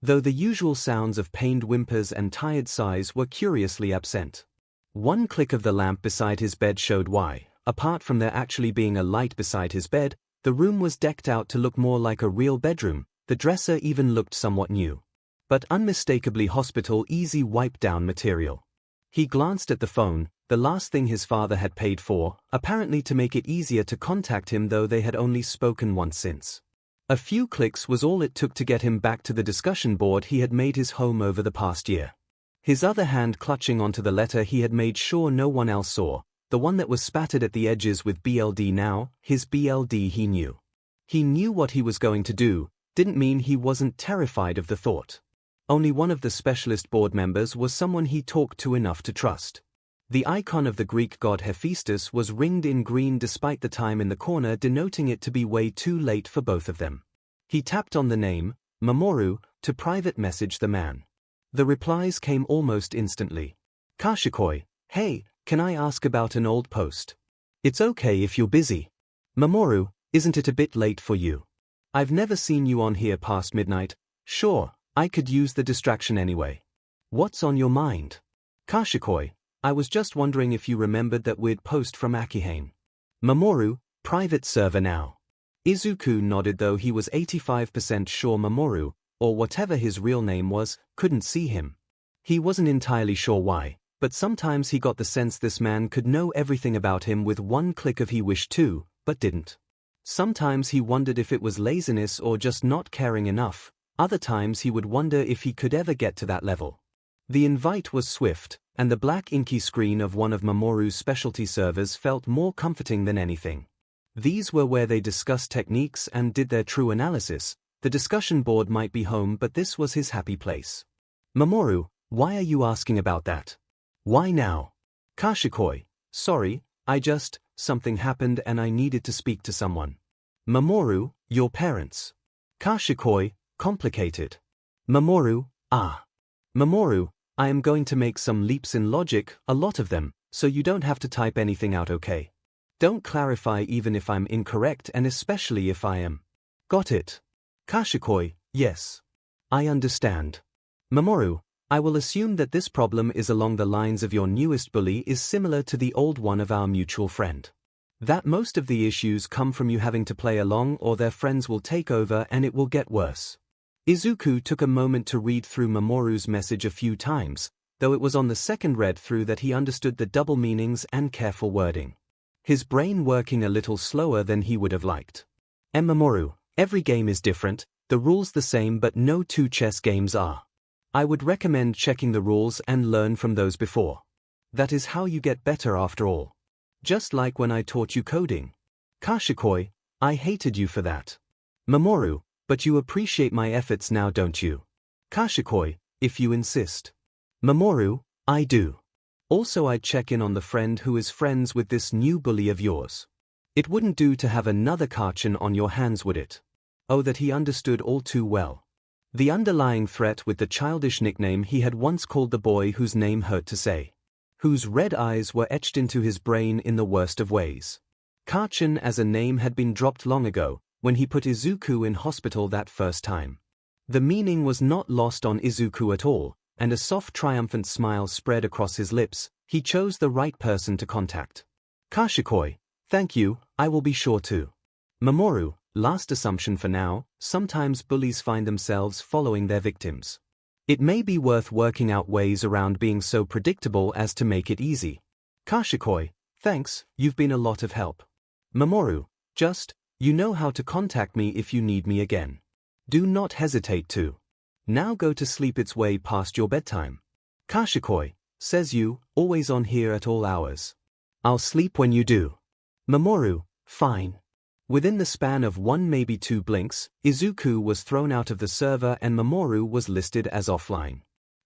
Though the usual sounds of pained whimpers and tired sighs were curiously absent. One click of the lamp beside his bed showed why, apart from there actually being a light beside his bed, the room was decked out to look more like a real bedroom. The dresser even looked somewhat new, but unmistakably hospital easy wipe-down material. He glanced at the phone, the last thing his father had paid for, apparently to make it easier to contact him, though they had only spoken once since. A few clicks was all it took to get him back to the discussion board he had made his home over the past year. His other hand clutching onto the letter he had made sure no one else saw, the one that was spattered at the edges with BLD now, his BLD he knew. He knew what he was going to do, didn't mean he wasn't terrified of the thought. Only one of the specialist board members was someone he talked to enough to trust. The icon of the Greek god Hephaestus was ringed in green despite the time in the corner denoting it to be way too late for both of them. He tapped on the name, Mamoru, to private message the man. The replies came almost instantly. Kashikoi, hey, can I ask about an old post? It's okay if you're busy. Mamoru, isn't it a bit late for you? I've never seen you on here past midnight. Sure, I could use the distraction anyway. What's on your mind? Kashikoi, I was just wondering if you remembered that weird post from Akihane. Mamoru, private server now. 𝐒𝐿 nodded, though he was 85% sure Mamoru, or whatever his real name was, couldn't see him. He wasn't entirely sure why, but sometimes he got the sense this man could know everything about him with one click if he wished to, but didn't. Sometimes he wondered if it was laziness or just not caring enough. Other times he would wonder if he could ever get to that level. The invite was swift, and the black inky screen of one of Mamoru's specialty servers felt more comforting than anything. These were where they discussed techniques and did their true analysis, The discussion board might be home, but this was his happy place. Mamoru, why are you asking about that? Why now? 𝐭𝐻𝐻, sorry, something happened and I needed to speak to someone. Mamoru, your parents. 𝐭𝐻𝐻, complicated. Mamoru, Mamoru, I am going to make some leaps in logic, a lot of them, so you don't have to type anything out, okay? Don't clarify even if I'm incorrect and especially if I am. Got it? 𝐭𝐻𝐻, yes. I understand. Mamoru, I will assume that this problem is along the lines of your newest bully is similar to the old one of our mutual friend. That most of the issues come from you having to play along or their friends will take over and it will get worse. Izuku took a moment to read through Mamoru's message a few times, though it was on the second read through that he understood the double meanings and careful wording. His brain working a little slower than he would have liked. Mamoru, every game is different, the rules the same but no two chess games are. I would recommend checking the rules and learn from those before. That is how you get better after all. Just like when I taught you coding. 𝐭𝐻𝐻, I hated you for that. Mamoru, but you appreciate my efforts now, don't you? 𝐭𝐻𝐻, if you insist. Mamoru, I do. Also I'd check in on the friend who is friends with this new bully of yours. It wouldn't do to have another 𝐭𝐻𝐻 on your hands, would it? Oh, that he understood all too well. The underlying threat with the childish nickname he had once called the boy whose name hurt to say. Whose red eyes were etched into his brain in the worst of ways. 𝐭𝐻𝐻 as a name had been dropped long ago, when he put Izuku in hospital that first time. The meaning was not lost on Izuku at all, and a soft triumphant smile spread across his lips. He chose the right person to contact. 𝐭𝐻𝐻, thank you, I will be sure to. Mamoru, last assumption for now, sometimes bullies find themselves following their victims. It may be worth working out ways around being so predictable as to make it easy. 𝐭𝐻𝐻, thanks, you've been a lot of help. Mamoru, you know how to contact me if you need me again. Do not hesitate to. Now go to sleep, it's way past your bedtime. 𝐭𝐻𝐻, says you, always on here at all hours. I'll sleep when you do. Mamoru, fine. Within the span of one maybe two blinks, Izuku was thrown out of the server and Mamoru was listed as offline.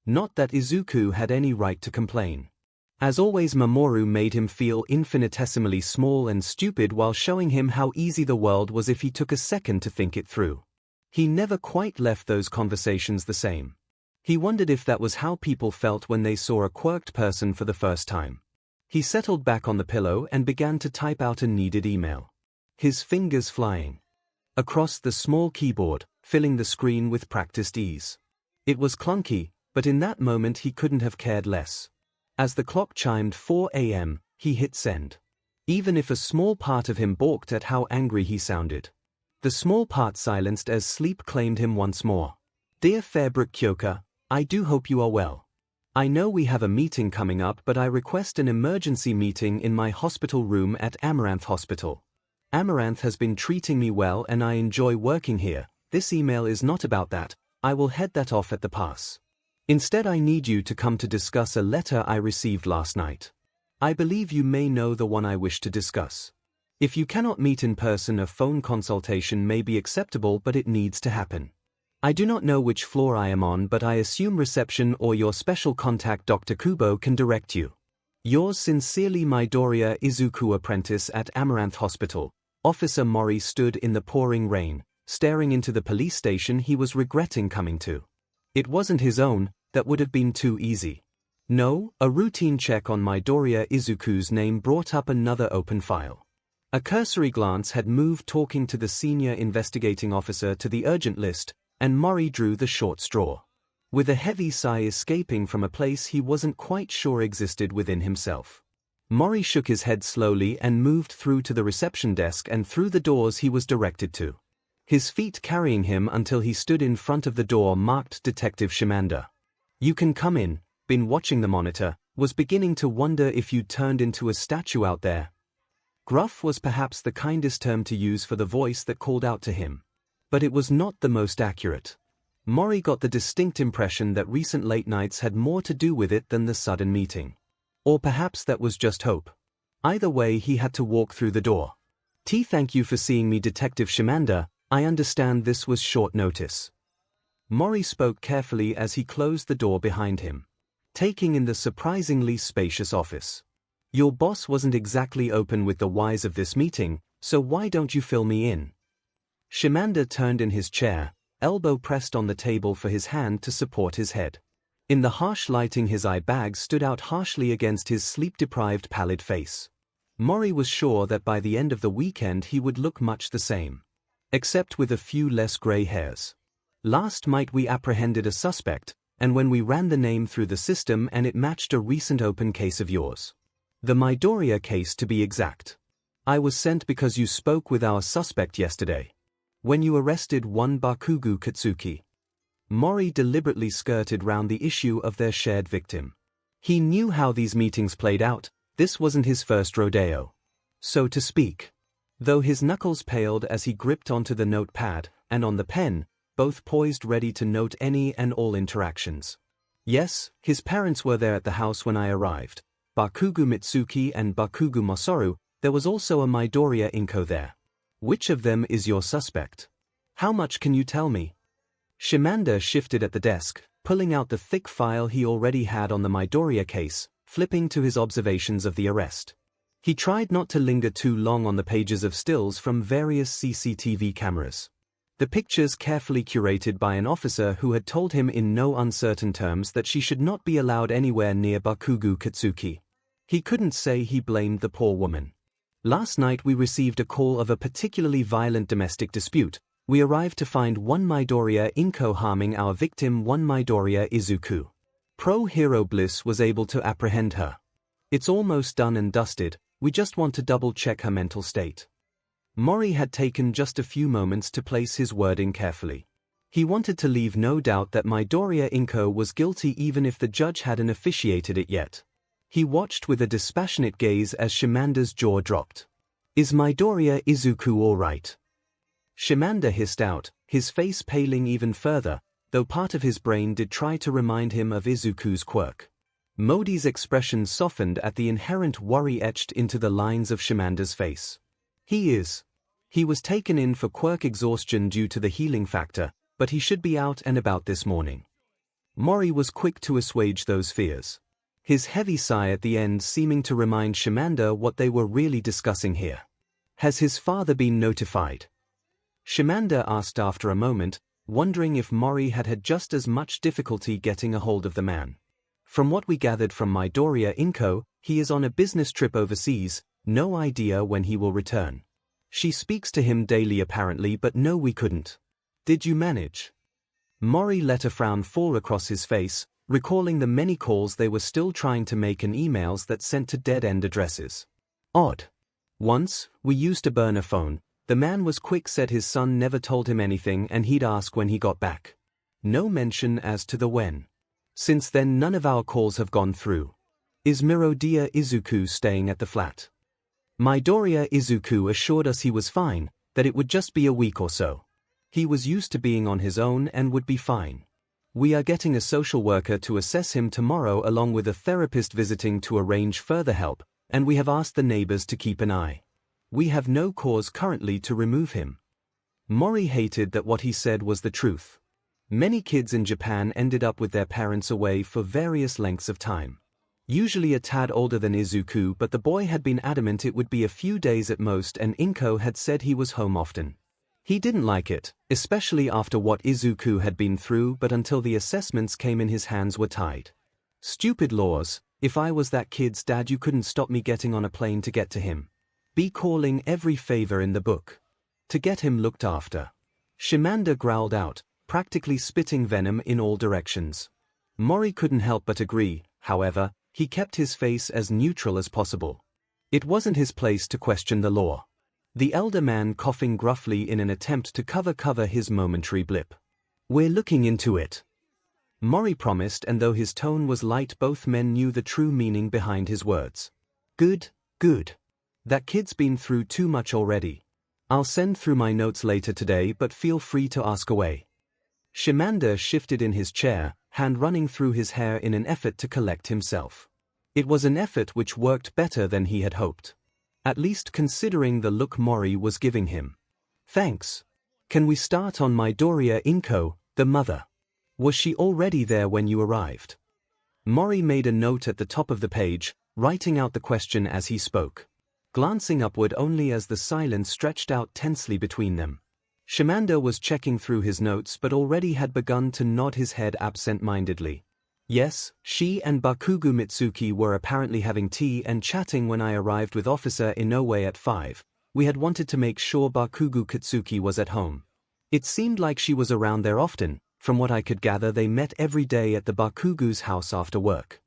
Not that Izuku had any right to complain. As always, Mamoru made him feel infinitesimally small and stupid while showing him how easy the world was if he took a second to think it through. He never quite left those conversations the same. He wondered if that was how people felt when they saw a quirked person for the first time. He settled back on the pillow and began to type out a needed email. His fingers flying across the small keyboard, filling the screen with practiced ease. It was clunky, but in that moment he couldn't have cared less. As the clock chimed 4 a.m., he hit send. Even if a small part of him balked at how angry he sounded. The small part silenced as sleep claimed him once more. Dear Fairbrook Kyoka, I do hope you are well. I know we have a meeting coming up, but I request an emergency meeting in my hospital room at Amaranth Hospital. Amaranth has been treating me well and I enjoy working here. This email is not about that, I will head that off at the pass. Instead, I need you to come to discuss a letter I received last night. I believe you may know the one I wish to discuss. If you cannot meet in person, a phone consultation may be acceptable, but it needs to happen. I do not know which floor I am on, but I assume reception or your special contact Dr. Kubo can direct you. Yours sincerely, Midoriya Izuku, apprentice at Amaranth Hospital. Officer Mori stood in the pouring rain, staring into the police station he was regretting coming to. It wasn't his own, that would have been too easy. No, a routine check on Midoriya Izuku's name brought up another open file. A cursory glance had moved talking to the senior investigating officer to the urgent list, and Mori drew the short straw. With a heavy sigh escaping from a place he wasn't quite sure existed within himself. Mori shook his head slowly and moved through to the reception desk and through the doors he was directed to. His feet carrying him until he stood in front of the door marked Detective Shimanda. You can come in. Been watching the monitor, was beginning to wonder if you'd turned into a statue out there. Gruff was perhaps the kindest term to use for the voice that called out to him. But it was not the most accurate. Mori got the distinct impression that recent late nights had more to do with it than the sudden meeting. Or perhaps that was just hope. Either way, he had to walk through the door. Thank you for seeing me, Detective Shimanda. I understand this was short notice. Mori spoke carefully as he closed the door behind him, taking in the surprisingly spacious office. Your boss wasn't exactly open with the whys of this meeting, so why don't you fill me in? 𝐼𝐵 turned in his chair, elbow pressed on the table for his hand to support his head. In the harsh lighting his eye bags stood out harshly against his sleep-deprived pallid face. Mori was sure that by the end of the weekend he would look much the same, except with a few less grey hairs. Last night we apprehended a suspect, and when we ran the name through the system and it matched a recent open case of yours. The Midoriya case to be exact. I was sent because you spoke with our suspect yesterday, when you arrested one Bakugo Katsuki. Mori deliberately skirted round the issue of their shared victim. He knew how these meetings played out. This wasn't his first rodeo, so to speak. Though his knuckles paled as he gripped onto the notepad and on the pen, both poised ready to note any and all interactions. Yes, his parents were there at the house when I arrived. Bakugo Mitsuki and Bakugo Masaru. There was also a Midoriya Inko there. Which of them is your suspect? How much can you tell me? 𝐼𝐵 shifted at the desk, pulling out the thick file he already had on the Midoriya case, flipping to his observations of the arrest. He tried not to linger too long on the pages of stills from various CCTV cameras. The pictures carefully curated by an officer who had told him in no uncertain terms that she should not be allowed anywhere near Bakugo Katsuki. He couldn't say he blamed the poor woman. Last night we received a call of a particularly violent domestic dispute. We arrived to find one Midoriya Inko harming our victim, one Midoriya Izuku. Pro-Hero Bliss was able to apprehend her. It's almost done and dusted, we just want to double-check her mental state. Mori had taken just a few moments to place his wording carefully. He wanted to leave no doubt that Midoriya Inko was guilty even if the judge hadn't officiated it yet. He watched with a dispassionate gaze as 𝐼𝐵's jaw dropped. Is Midoriya Izuku all right? 𝐼𝐵 hissed out, his face paling even further, though part of his brain did try to remind him of Izuku's quirk. Modi's expression softened at the inherent worry etched into the lines of 𝐼𝐵's face. He is. He was taken in for quirk exhaustion due to the healing factor, but he should be out and about this morning. Mori was quick to assuage those fears, his heavy sigh at the end seeming to remind 𝐼𝐵 what they were really discussing here. Has his father been notified? 𝐼𝐵 asked after a moment, wondering if Mori had had just as much difficulty getting a hold of the man. From what we gathered from Midoriya Inko, he is on a business trip overseas, no idea when he will return. She speaks to him daily apparently, but no, we couldn't. Did you manage? Mori let a frown fall across his face, recalling the many calls they were still trying to make and emails that sent to dead-end addresses. Odd. Once, we used a burner phone. The man was quick, said his son never told him anything and he'd ask when he got back. No mention as to the when. Since then none of our calls have gone through. Is Midoriya Izuku staying at the flat? Midoriya Izuku assured us he was fine, that it would just be a week or so. He was used to being on his own and would be fine. We are getting a social worker to assess him tomorrow along with a therapist visiting to arrange further help, and we have asked the neighbors to keep an eye. We have no cause currently to remove him. Mori hated that what he said was the truth. Many kids in Japan ended up with their parents away for various lengths of time. Usually a tad older than Izuku, but the boy had been adamant it would be a few days at most, and Inko had said he was home often. He didn't like it, especially after what Izuku had been through, but until the assessments came in his hands were tied. Stupid laws. If I was that kid's dad you couldn't stop me getting on a plane to get to him. Be calling every favor in the book to get him looked after. 𝐼𝐵 growled out, practically spitting venom in all directions. Mori couldn't help but agree, however, he kept his face as neutral as possible. It wasn't his place to question the law. The elder man coughing gruffly in an attempt to cover his momentary blip. We're looking into it, Mori promised, and though his tone was light both men knew the true meaning behind his words. Good. That kid's been through too much already. I'll send through my notes later today, but feel free to ask away. 𝐼𝐵 shifted in his chair, hand running through his hair in an effort to collect himself. It was an effort which worked better than he had hoped. At least considering the look Mori was giving him. Thanks. Can we start on Midoriya Inko, the mother? Was she already there when you arrived? Mori made a note at the top of the page, writing out the question as he spoke, glancing upward only as the silence stretched out tensely between them. 𝐼𝐺 was checking through his notes but already had begun to nod his head absent-mindedly. Yes, she and Bakugo Mitsuki were apparently having tea and chatting when I arrived with Officer Inoue at 5. We had wanted to make sure Bakugo Katsuki was at home. It seemed like she was around there often. From what I could gather, they met every day at the Bakugo's house after work.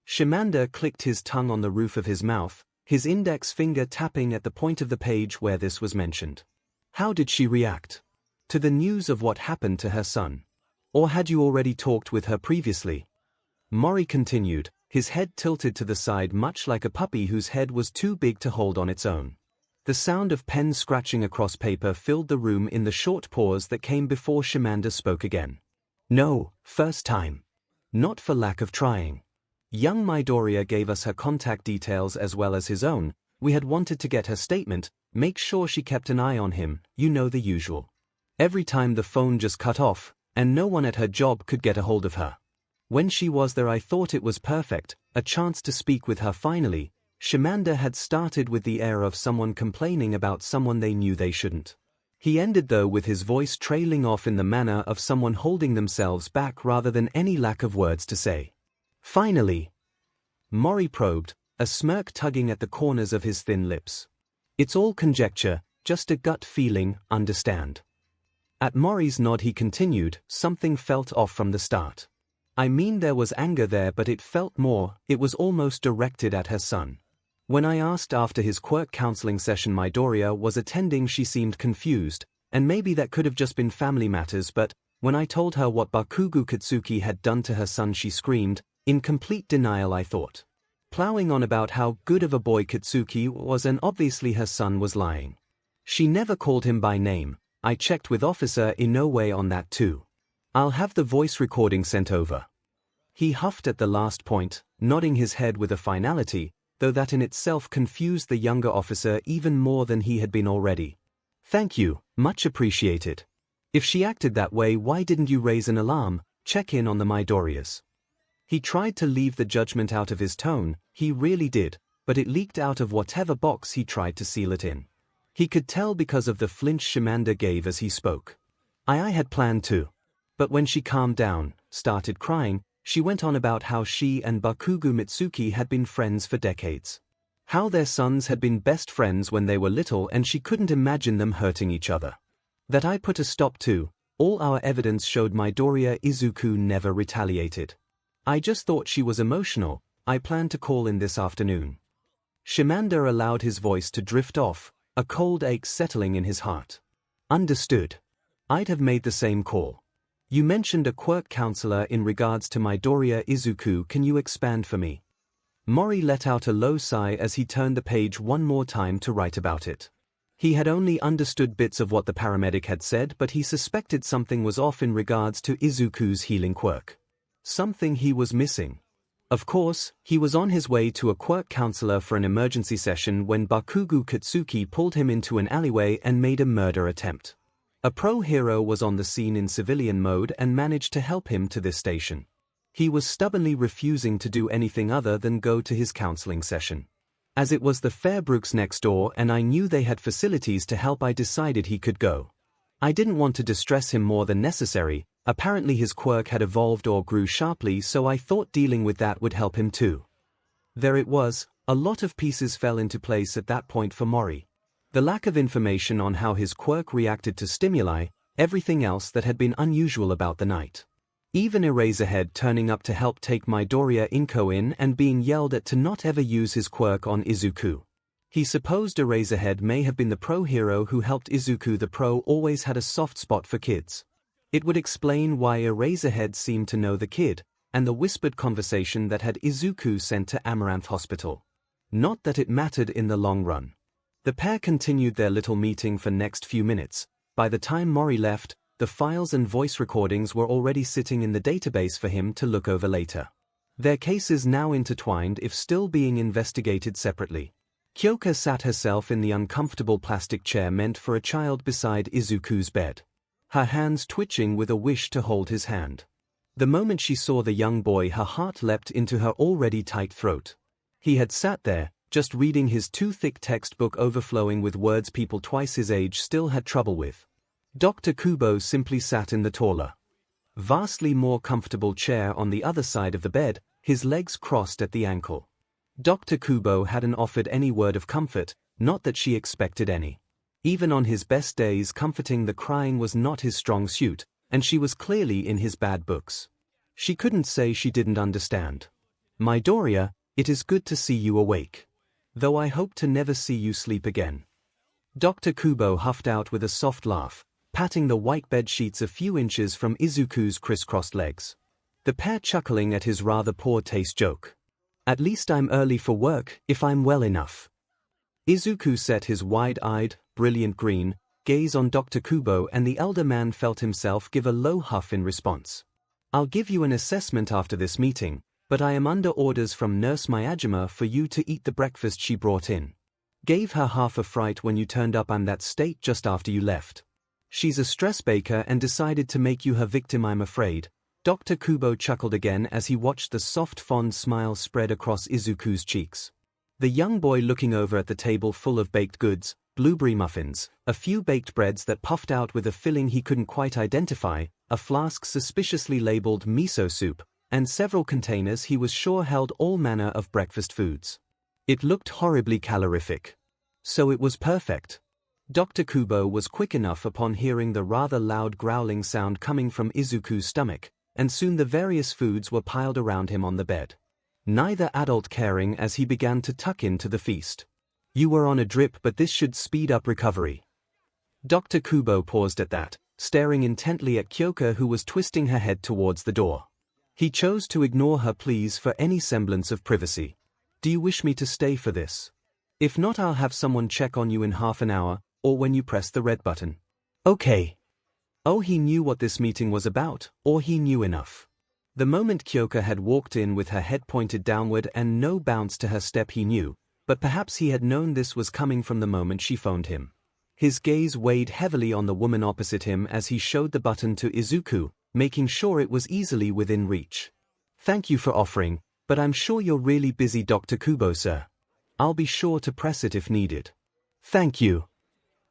𝐼𝐺 clicked his tongue on the roof of his mouth, his index finger tapping at the point of the page where this was mentioned. How did she react to the news of what happened to her son? Or had you already talked with her previously? Mori continued, his head tilted to the side much like a puppy whose head was too big to hold on its own. The sound of pen scratching across paper filled the room in the short pause that came before 𝐼𝐺 spoke again. No, first time. Not for lack of trying. Young Midoriya gave us her contact details as well as his own. We had wanted to get her statement, make sure she kept an eye on him, you know the usual. Every time the phone just cut off, and no one at her job could get a hold of her. When she was there I thought it was perfect, a chance to speak with her finally. 𝐼𝐺 had started with the air of someone complaining about someone they knew they shouldn't. He ended though with his voice trailing off in the manner of someone holding themselves back rather than any lack of words to say. Finally. Mori probed, a smirk tugging at the corners of his thin lips. It's all conjecture, just a gut feeling, understand. At Mori's nod he continued, something felt off from the start. I mean there was anger there but it felt more, it was almost directed at her son. When I asked after his quirk counseling session Midoriya was attending she seemed confused, and maybe that could have just been family matters but, when I told her what Bakugo Katsuki had done to her son she screamed, in complete denial I thought. Plowing on about how good of a boy Katsuki was and obviously her son was lying. She never called him by name, I checked with Officer Inoue on that too. I'll have the voice recording sent over. He huffed at the last point, nodding his head with a finality, though that in itself confused the younger officer even more than he had been already. Thank you, much appreciated. If she acted that way why didn't you raise an alarm, check in on the Midoriyas? He tried to leave the judgment out of his tone, he really did, but it leaked out of whatever box he tried to seal it in. He could tell because of the flinch 𝐼𝐺 gave as he spoke. I had planned to. But when she calmed down, started crying, she went on about how she and Bakugo Mitsuki had been friends for decades. How their sons had been best friends when they were little and she couldn't imagine them hurting each other. That I put a stop to, all our evidence showed Midoriya Izuku never retaliated. I just thought she was emotional, I planned to call in this afternoon. 𝐼𝐺 allowed his voice to drift off, a cold ache settling in his heart. Understood. I'd have made the same call. You mentioned a quirk counselor in regards to Midoriya Izuku, can you expand for me? Mori let out a low sigh as he turned the page one more time to write about it. He had only understood bits of what the paramedic had said but he suspected something was off in regards to Izuku's healing quirk. Something he was missing. Of course, he was on his way to a quirk counselor for an emergency session when Bakugo Katsuki pulled him into an alleyway and made a murder attempt. A pro hero was on the scene in civilian mode and managed to help him to this station. He was stubbornly refusing to do anything other than go to his counseling session. As it was the Fairbrooks next door and I knew they had facilities to help I decided he could go. I didn't want to distress him more than necessary, apparently his quirk had evolved or grew sharply so I thought dealing with that would help him too. There it was, a lot of pieces fell into place at that point for Mori. The lack of information on how his quirk reacted to stimuli, everything else that had been unusual about the night. Even Eraserhead turning up to help take Midoriya Inko in and being yelled at to not ever use his quirk on Izuku. He supposed Eraserhead may have been the pro hero who helped Izuku. The pro always had a soft spot for kids. It would explain why Eraserhead seemed to know the kid, and the whispered conversation that had Izuku sent to Amaranth Hospital. Not that it mattered in the long run. The pair continued their little meeting for next few minutes. By the time Mori left, the files and voice recordings were already sitting in the database for him to look over later. Their cases now intertwined if still being investigated separately. 𝐂𝐭𝐻 sat herself in the uncomfortable plastic chair meant for a child beside Izuku's bed, her hands twitching with a wish to hold his hand. The moment she saw the young boy, her heart leapt into her already tight throat. He had sat there, just reading his too thick textbook overflowing with words people twice his age still had trouble with. Dr. Kubo simply sat in the taller, vastly more comfortable chair on the other side of the bed, his legs crossed at the ankle. Dr. Kubo hadn't offered any word of comfort, not that she expected any. Even on his best days, comforting the crying was not his strong suit, and she was clearly in his bad books. She couldn't say she didn't understand. Midoriya, it is good to see you awake. Though I hope to never see you sleep again. Dr. Kubo huffed out with a soft laugh, patting the white bed sheets a few inches from Izuku's crisscrossed legs. The pair chuckling at his rather poor taste joke. At least I'm early for work, if I'm well enough. Izuku set his wide-eyed, brilliant green gaze on Dr. Kubo, and the elder man felt himself give a low huff in response. I'll give you an assessment after this meeting, but I am under orders from Nurse Miyajima for you to eat the breakfast she brought in. Gave her half a fright when you turned up in that state just after you left. She's a stress baker and decided to make you her victim, I'm afraid. Dr. Kubo chuckled again as he watched the soft fond smile spread across Izuku's cheeks. The young boy looking over at the table full of baked goods, blueberry muffins, a few baked breads that puffed out with a filling he couldn't quite identify, a flask suspiciously labeled miso soup, and several containers he was sure held all manner of breakfast foods. It looked horribly calorific. So it was perfect. Dr. Kubo was quick enough upon hearing the rather loud growling sound coming from Izuku's stomach, and soon the various foods were piled around him on the bed. Neither adult caring as he began to tuck into the feast. You were on a drip, but this should speed up recovery. Dr. Kubo paused at that, staring intently at 𝐂𝐭𝐻, who was twisting her head towards the door. He chose to ignore her pleas for any semblance of privacy. Do you wish me to stay for this? If not, I'll have someone check on you in half an hour, or when you press the red button. Okay. Oh, he knew what this meeting was about, or he knew enough. The moment 𝐂𝐭𝐻 had walked in with her head pointed downward and no bounce to her step, he knew, but perhaps he had known this was coming from the moment she phoned him. His gaze weighed heavily on the woman opposite him as he showed the button to Izuku, making sure it was easily within reach. Thank you for offering, but I'm sure you're really busy, Dr. Kubo, sir. I'll be sure to press it if needed. Thank you.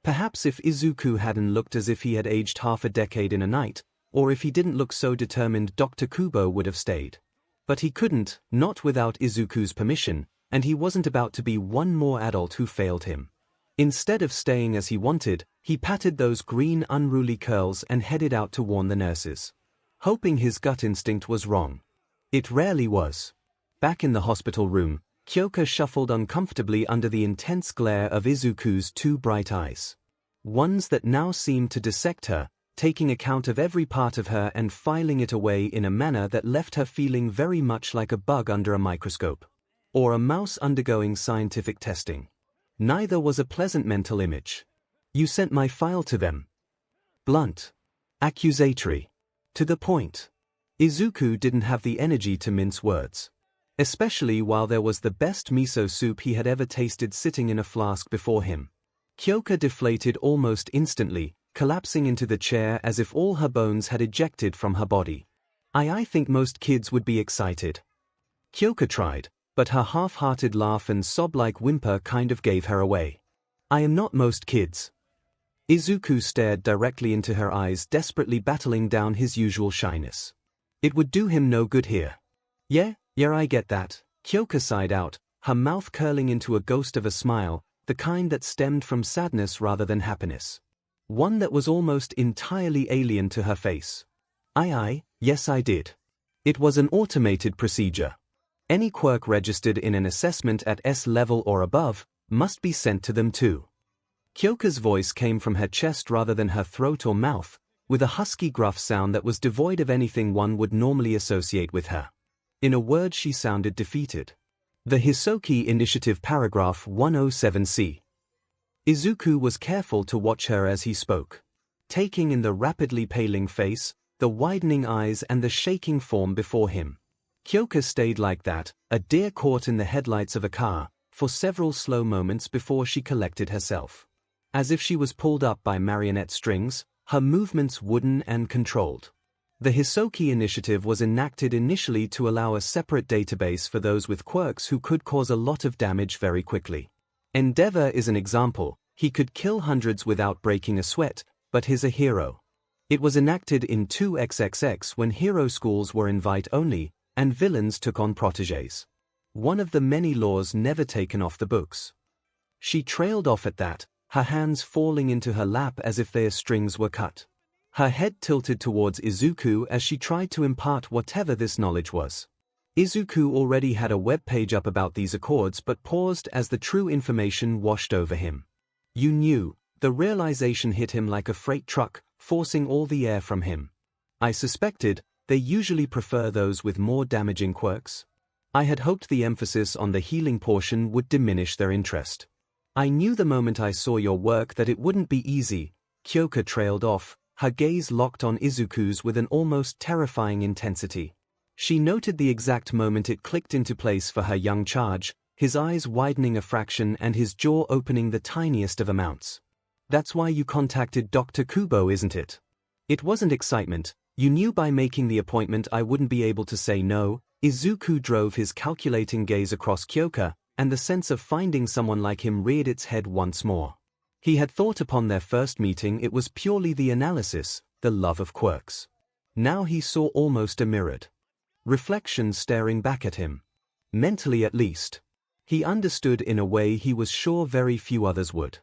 Perhaps if Izuku hadn't looked as if he had aged half a decade in a night, or if he didn't look so determined, Dr. Kubo would have stayed. But he couldn't, not without Izuku's permission, and he wasn't about to be one more adult who failed him. Instead of staying as he wanted, he patted those green unruly curls and headed out to warn the nurses. Hoping his gut instinct was wrong. It rarely was. Back in the hospital room, 𝐂𝐭𝐻 shuffled uncomfortably under the intense glare of Izuku's two bright eyes. Ones that now seemed to dissect her, taking account of every part of her and filing it away in a manner that left her feeling very much like a bug under a microscope. Or a mouse undergoing scientific testing. Neither was a pleasant mental image. You sent my file to them. Blunt. Accusatory. To the point. Izuku didn't have the energy to mince words. Especially while there was the best miso soup he had ever tasted sitting in a flask before him. 𝐂𝐭𝐻 deflated almost instantly, collapsing into the chair as if all her bones had ejected from her body. I think most kids would be excited. 𝐂𝐭𝐻 tried, but her half-hearted laugh and sob-like whimper kind of gave her away. I am not most kids. Izuku stared directly into her eyes, desperately battling down his usual shyness. It would do him no good here. Yeah, I get that, 𝐂𝐭𝐻 sighed out, her mouth curling into a ghost of a smile, the kind that stemmed from sadness rather than happiness. One that was almost entirely alien to her face. Yes I did. It was an automated procedure. Any quirk registered in an assessment at S level or above must be sent to them too. 𝐂𝐭𝐻's voice came from her chest rather than her throat or mouth, with a husky gruff sound that was devoid of anything one would normally associate with her. In a word, she sounded defeated. The Hisoki Initiative Paragraph 107C. Izuku was careful to watch her as he spoke, taking in the rapidly paling face, the widening eyes and the shaking form before him. 𝐂𝐭𝐻 stayed like that, a deer caught in the headlights of a car, for several slow moments before she collected herself. As if she was pulled up by marionette strings, her movements wooden and controlled. The 𝐒𝐿 initiative was enacted initially to allow a separate database for those with quirks who could cause a lot of damage very quickly. Endeavor is an example. He could kill hundreds without breaking a sweat, but he's a hero. It was enacted in 2XXX when hero schools were invite-only, and villains took on protégés. One of the many laws never taken off the books. She trailed off at that, her hands falling into her lap as if their strings were cut. Her head tilted towards Izuku as she tried to impart whatever this knowledge was. Izuku already had a web page up about these accords but paused as the true information washed over him. You knew, the realization hit him like a freight truck, forcing all the air from him. I suspected, they usually prefer those with more damaging quirks. I had hoped the emphasis on the healing portion would diminish their interest. I knew the moment I saw your work that it wouldn't be easy. Kyoka trailed off, her gaze locked on Izuku's with an almost terrifying intensity. She noted the exact moment it clicked into place for her young charge, his eyes widening a fraction and his jaw opening the tiniest of amounts. That's why you contacted Dr. Kubo, isn't it? It wasn't excitement. You knew by making the appointment I wouldn't be able to say no. Izuku drove his calculating gaze across Kyoka, and the sense of finding someone like him reared its head once more. He had thought upon their first meeting it was purely the analysis, the love of quirks. Now he saw almost a mirrored reflection staring back at him. Mentally at least. He understood in a way he was sure very few others would.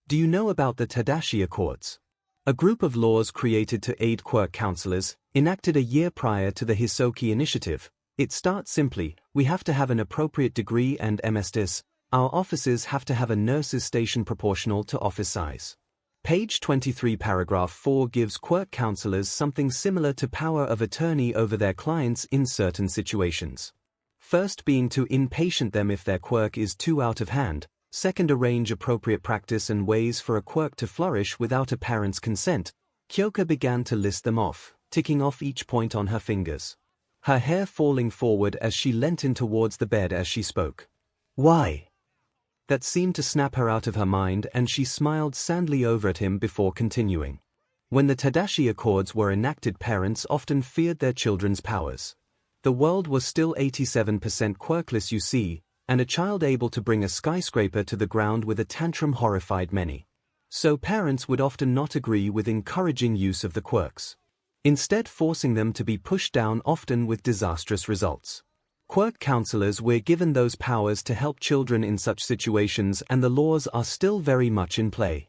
Do you know about the Tadashi Accords? A group of laws created to aid quirk counselors, enacted a year prior to the 𝐒𝐿 initiative. It starts simply, we have to have an appropriate degree and MSDis, our offices have to have a nurse's station proportional to office size. Page 23 paragraph 4 gives quirk counselors something similar to power of attorney over their clients in certain situations. First being to inpatient them if their quirk is too out of hand, second arrange appropriate practice and ways for a quirk to flourish without a parent's consent. Kyoka began to list them off, ticking off each point on her fingers. Her hair falling forward as she leant in towards the bed as she spoke. Why? That seemed to snap her out of her mind and she smiled sadly over at him before continuing. When the Tadashi Accords were enacted, parents often feared their children's powers. The world was still 87% quirkless, you see, and a child able to bring a skyscraper to the ground with a tantrum horrified many. So parents would often not agree with encouraging use of the quirks. Instead forcing them to be pushed down, often with disastrous results. Quirk counselors were given those powers to help children in such situations, and the laws are still very much in play.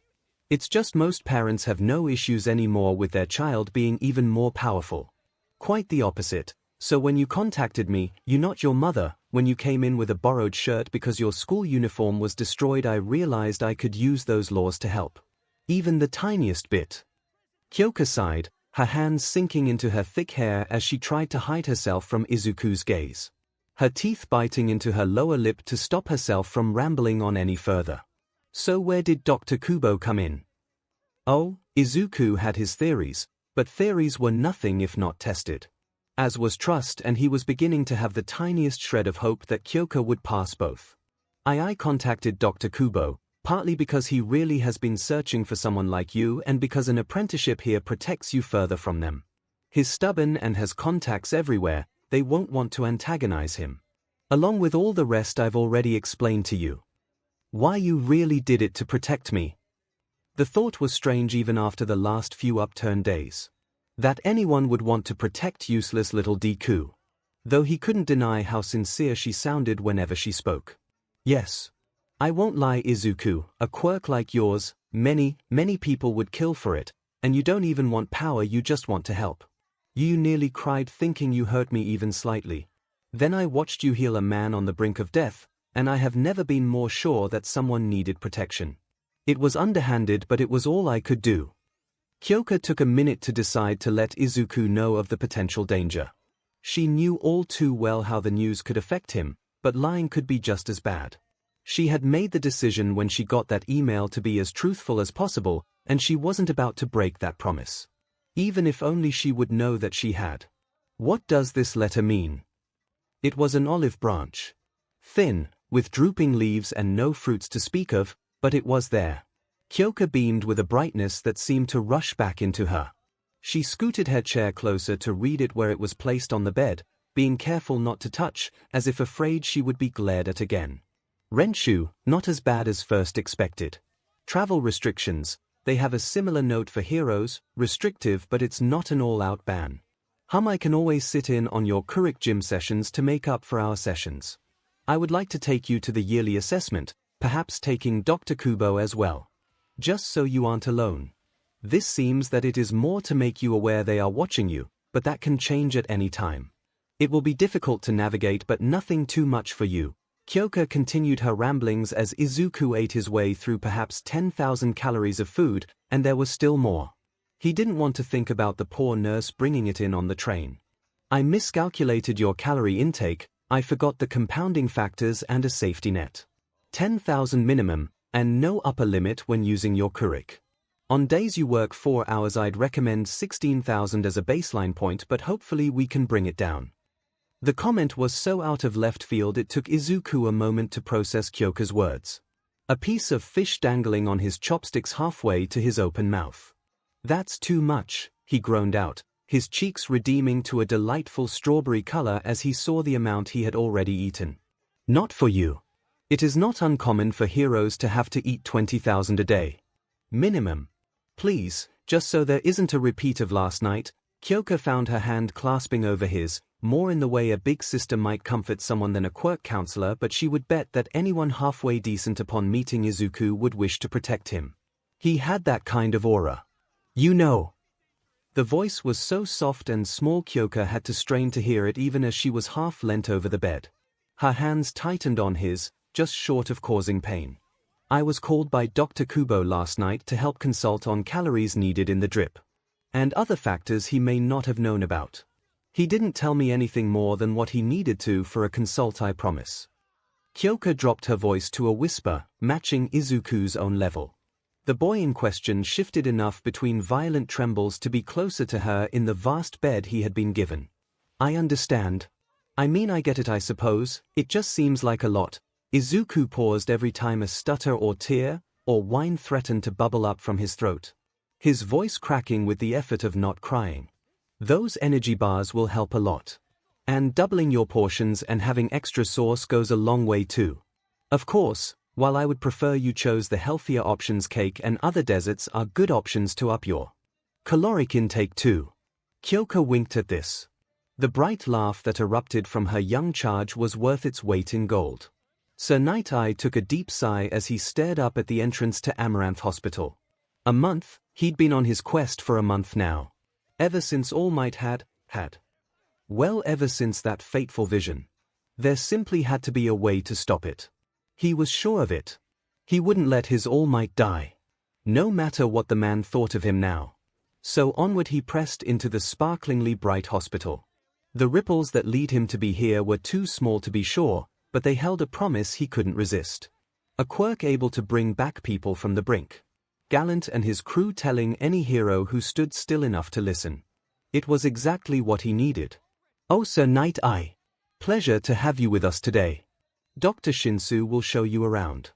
It's just most parents have no issues anymore with their child being even more powerful. Quite the opposite. So when you contacted me, you not your mother, when you came in with a borrowed shirt because your school uniform was destroyed, I realized I could use those laws to help. Even the tiniest bit. Kyoka sighed, her hands sinking into her thick hair as she tried to hide herself from Izuku's gaze. Her teeth biting into her lower lip to stop herself from rambling on any further. So where did Dr. Kubo come in? Oh, Izuku had his theories, but theories were nothing if not tested. As was trust, and he was beginning to have the tiniest shred of hope that Kyoka would pass both. I contacted Dr. Kubo, partly because he really has been searching for someone like you and because an apprenticeship here protects you further from them. He's stubborn and has contacts everywhere, they won't want to antagonize him. Along with all the rest I've already explained to you. Why you really did it to protect me. The thought was strange even after the last few upturned days. That anyone would want to protect useless little Deku. Though he couldn't deny how sincere she sounded whenever she spoke. Yes. I won't lie, Izuku, a quirk like yours, many people would kill for it, and you don't even want power, you just want to help. You nearly cried thinking you hurt me even slightly. Then I watched you heal a man on the brink of death, and I have never been more sure that someone needed protection. It was underhanded, but it was all I could do. Kyoka took a minute to decide to let Izuku know of the potential danger. She knew all too well how the news could affect him, but lying could be just as bad. She had made the decision when she got that email to be as truthful as possible, and she wasn't about to break that promise. Even if only she would know that she had. What does this letter mean? It was an olive branch. Thin, with drooping leaves and no fruits to speak of, but it was there. 𝐂𝐽𝐽 beamed with a brightness that seemed to rush back into her. She scooted her chair closer to read it where it was placed on the bed, being careful not to touch, as if afraid she would be glared at again. ♦, not as bad as first expected. Travel restrictions, they have a similar note for heroes, restrictive but it's not an all-out ban. I can always sit in on your 𝐒𝐽𝐽 gym sessions to make up for our sessions. I would like to take you to the yearly assessment, perhaps taking Dr. Kubo as well. Just so you aren't alone. This seems that it is more to make you aware they are watching you, but that can change at any time. It will be difficult to navigate but nothing too much for you. 𝐂𝐽𝐽 continued her ramblings as Izuku ate his way through perhaps 10,000 calories of food, and there was still more. He didn't want to think about the poor nurse bringing it in on the train. I miscalculated your calorie intake, I forgot the compounding factors and a safety net. 10,000 minimum, and no upper limit when using your 𝐒𝐽𝐽. On days you work 4 hours I'd recommend 16,000 as a baseline point, but hopefully we can bring it down. The comment was so out of left field it took Izuku a moment to process 𝐂𝐽𝐽's words. A piece of fish dangling on his chopsticks halfway to his open mouth. That's too much, he groaned out, his cheeks redeeming to a delightful strawberry color as he saw the amount he had already eaten. Not for you. It is not uncommon for heroes to have to eat 20,000 a day. Minimum. Please, just so there isn't a repeat of last night. 𝐂𝐽𝐽 found her hand clasping over his, more in the way a big sister might comfort someone than a quirk counselor, but she would bet that anyone halfway decent upon meeting Izuku would wish to protect him. He had that kind of aura. You know. The voice was so soft and small 𝐂𝐽𝐽 had to strain to hear it even as she was half leant over the bed. Her hands tightened on his, just short of causing pain. I was called by Dr. Kubo last night to help consult on calories needed in the drip. And other factors he may not have known about. He didn't tell me anything more than what he needed to for a consult, I promise. 𝐂𝐽𝐽 dropped her voice to a whisper, matching Izuku's own level. The boy in question shifted enough between violent trembles to be closer to her in the vast bed he had been given. I understand. I mean, I get it, I suppose, it just seems like a lot. Izuku paused every time a stutter or tear, or whine threatened to bubble up from his throat. His voice cracking with the effort of not crying. Those energy bars will help a lot. And doubling your portions and having extra sauce goes a long way too. Of course, while I would prefer you chose the healthier options, cake and other desserts are good options to up your caloric intake too. 𝐂𝐽𝐽 winked at this. The bright laugh that erupted from her young charge was worth its weight in gold. Sir Night-Eye took a deep sigh as he stared up at the entrance to Amaranth Hospital. A month, he'd been on his quest for a month now. Ever since All Might had. Well, ever since that fateful vision. There simply had to be a way to stop it. He was sure of it. He wouldn't let his All Might die. No matter what the man thought of him now. So onward he pressed into the sparklingly bright hospital. The ripples that lead him to be here were too small to be sure, but they held a promise he couldn't resist. A quirk able to bring back people from the brink. Gallant and his crew telling any hero who stood still enough to listen. It was exactly what he needed. Oh, Sir Night-Eye. Pleasure to have you with us today. Dr. Shinsu will show you around.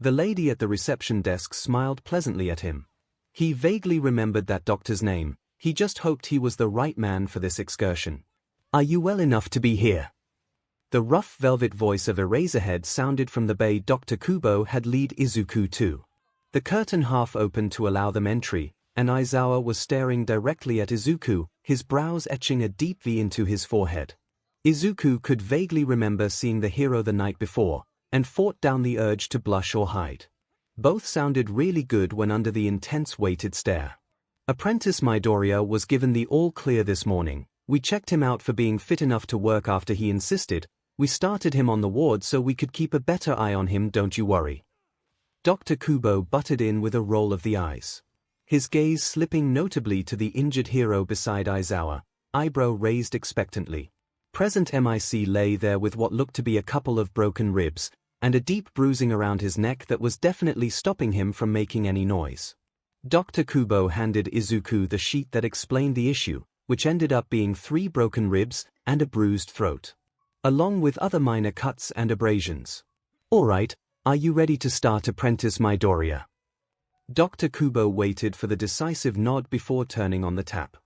The lady at the reception desk smiled pleasantly at him. He vaguely remembered that doctor's name, he just hoped he was the right man for this excursion. Are you well enough to be here? The rough velvet voice of Eraserhead sounded from the bay Dr. Kubo had led Izuku to. The curtain half opened to allow them entry, and Aizawa was staring directly at Izuku, his brows etching a deep V into his forehead. Izuku could vaguely remember seeing the hero the night before, and fought down the urge to blush or hide. Both sounded really good when under the intense weighted stare. Apprentice Midoriya was given the all clear this morning. We checked him out for being fit enough to work after he insisted. We started him on the ward so we could keep a better eye on him, don't you worry. Dr. Kubo butted in with a roll of the eyes. His gaze slipping notably to the injured hero beside Aizawa, eyebrow raised expectantly. Present MIC lay there with what looked to be a couple of broken ribs, and a deep bruising around his neck that was definitely stopping him from making any noise. Dr. Kubo handed Izuku the sheet that explained the issue, which ended up being 3 broken ribs and a bruised throat, along with other minor cuts and abrasions. Alright, are you ready to start Apprentice Midoriya? Dr. Kubo waited for the decisive nod before turning on the tap.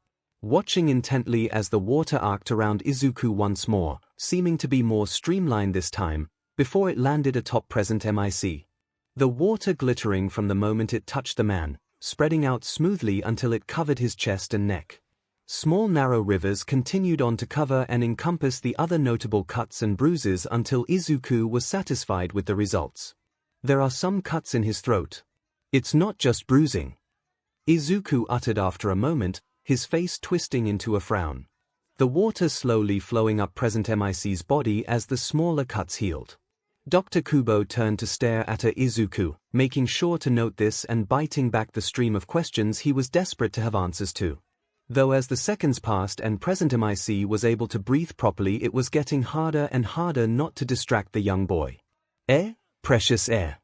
Watching intently as the water arced around Izuku once more, seeming to be more streamlined this time, before it landed atop present MIC. The water glittering from the moment it touched the man, spreading out smoothly until it covered his chest and neck. Small narrow rivers continued on to cover and encompass the other notable cuts and bruises until Izuku was satisfied with the results. There are some cuts in his throat. It's not just bruising, Izuku uttered after a moment, his face twisting into a frown. The water slowly flowing up present MIC's body as the smaller cuts healed. Dr. Kubo turned to stare at Izuku, making sure to note this and biting back the stream of questions he was desperate to have answers to. Though as the seconds passed and present MIC was able to breathe properly, it was getting harder and harder not to distract the young boy. Precious air.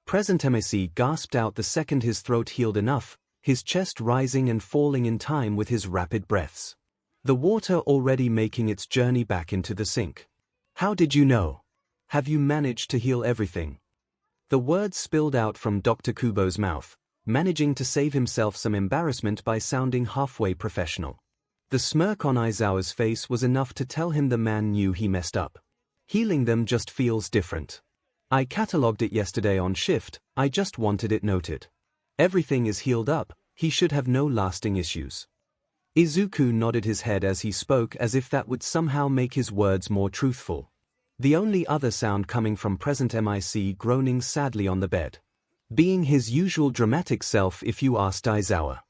Present MIC gasped out the second his throat healed enough, his chest rising and falling in time with his rapid breaths. The water already making its journey back into the sink. How did you know? Have you managed to heal everything? The words spilled out from Dr. Kubo's mouth, managing to save himself some embarrassment by sounding halfway professional. The smirk on Aizawa's face was enough to tell him the man knew he messed up. Healing them just feels different. I catalogued it yesterday on shift, I just wanted it noted. Everything is healed up, he should have no lasting issues. Izuku nodded his head as he spoke as if that would somehow make his words more truthful. The only other sound coming from present MIC groaning sadly on the bed. Being his usual dramatic self if you asked Aizawa.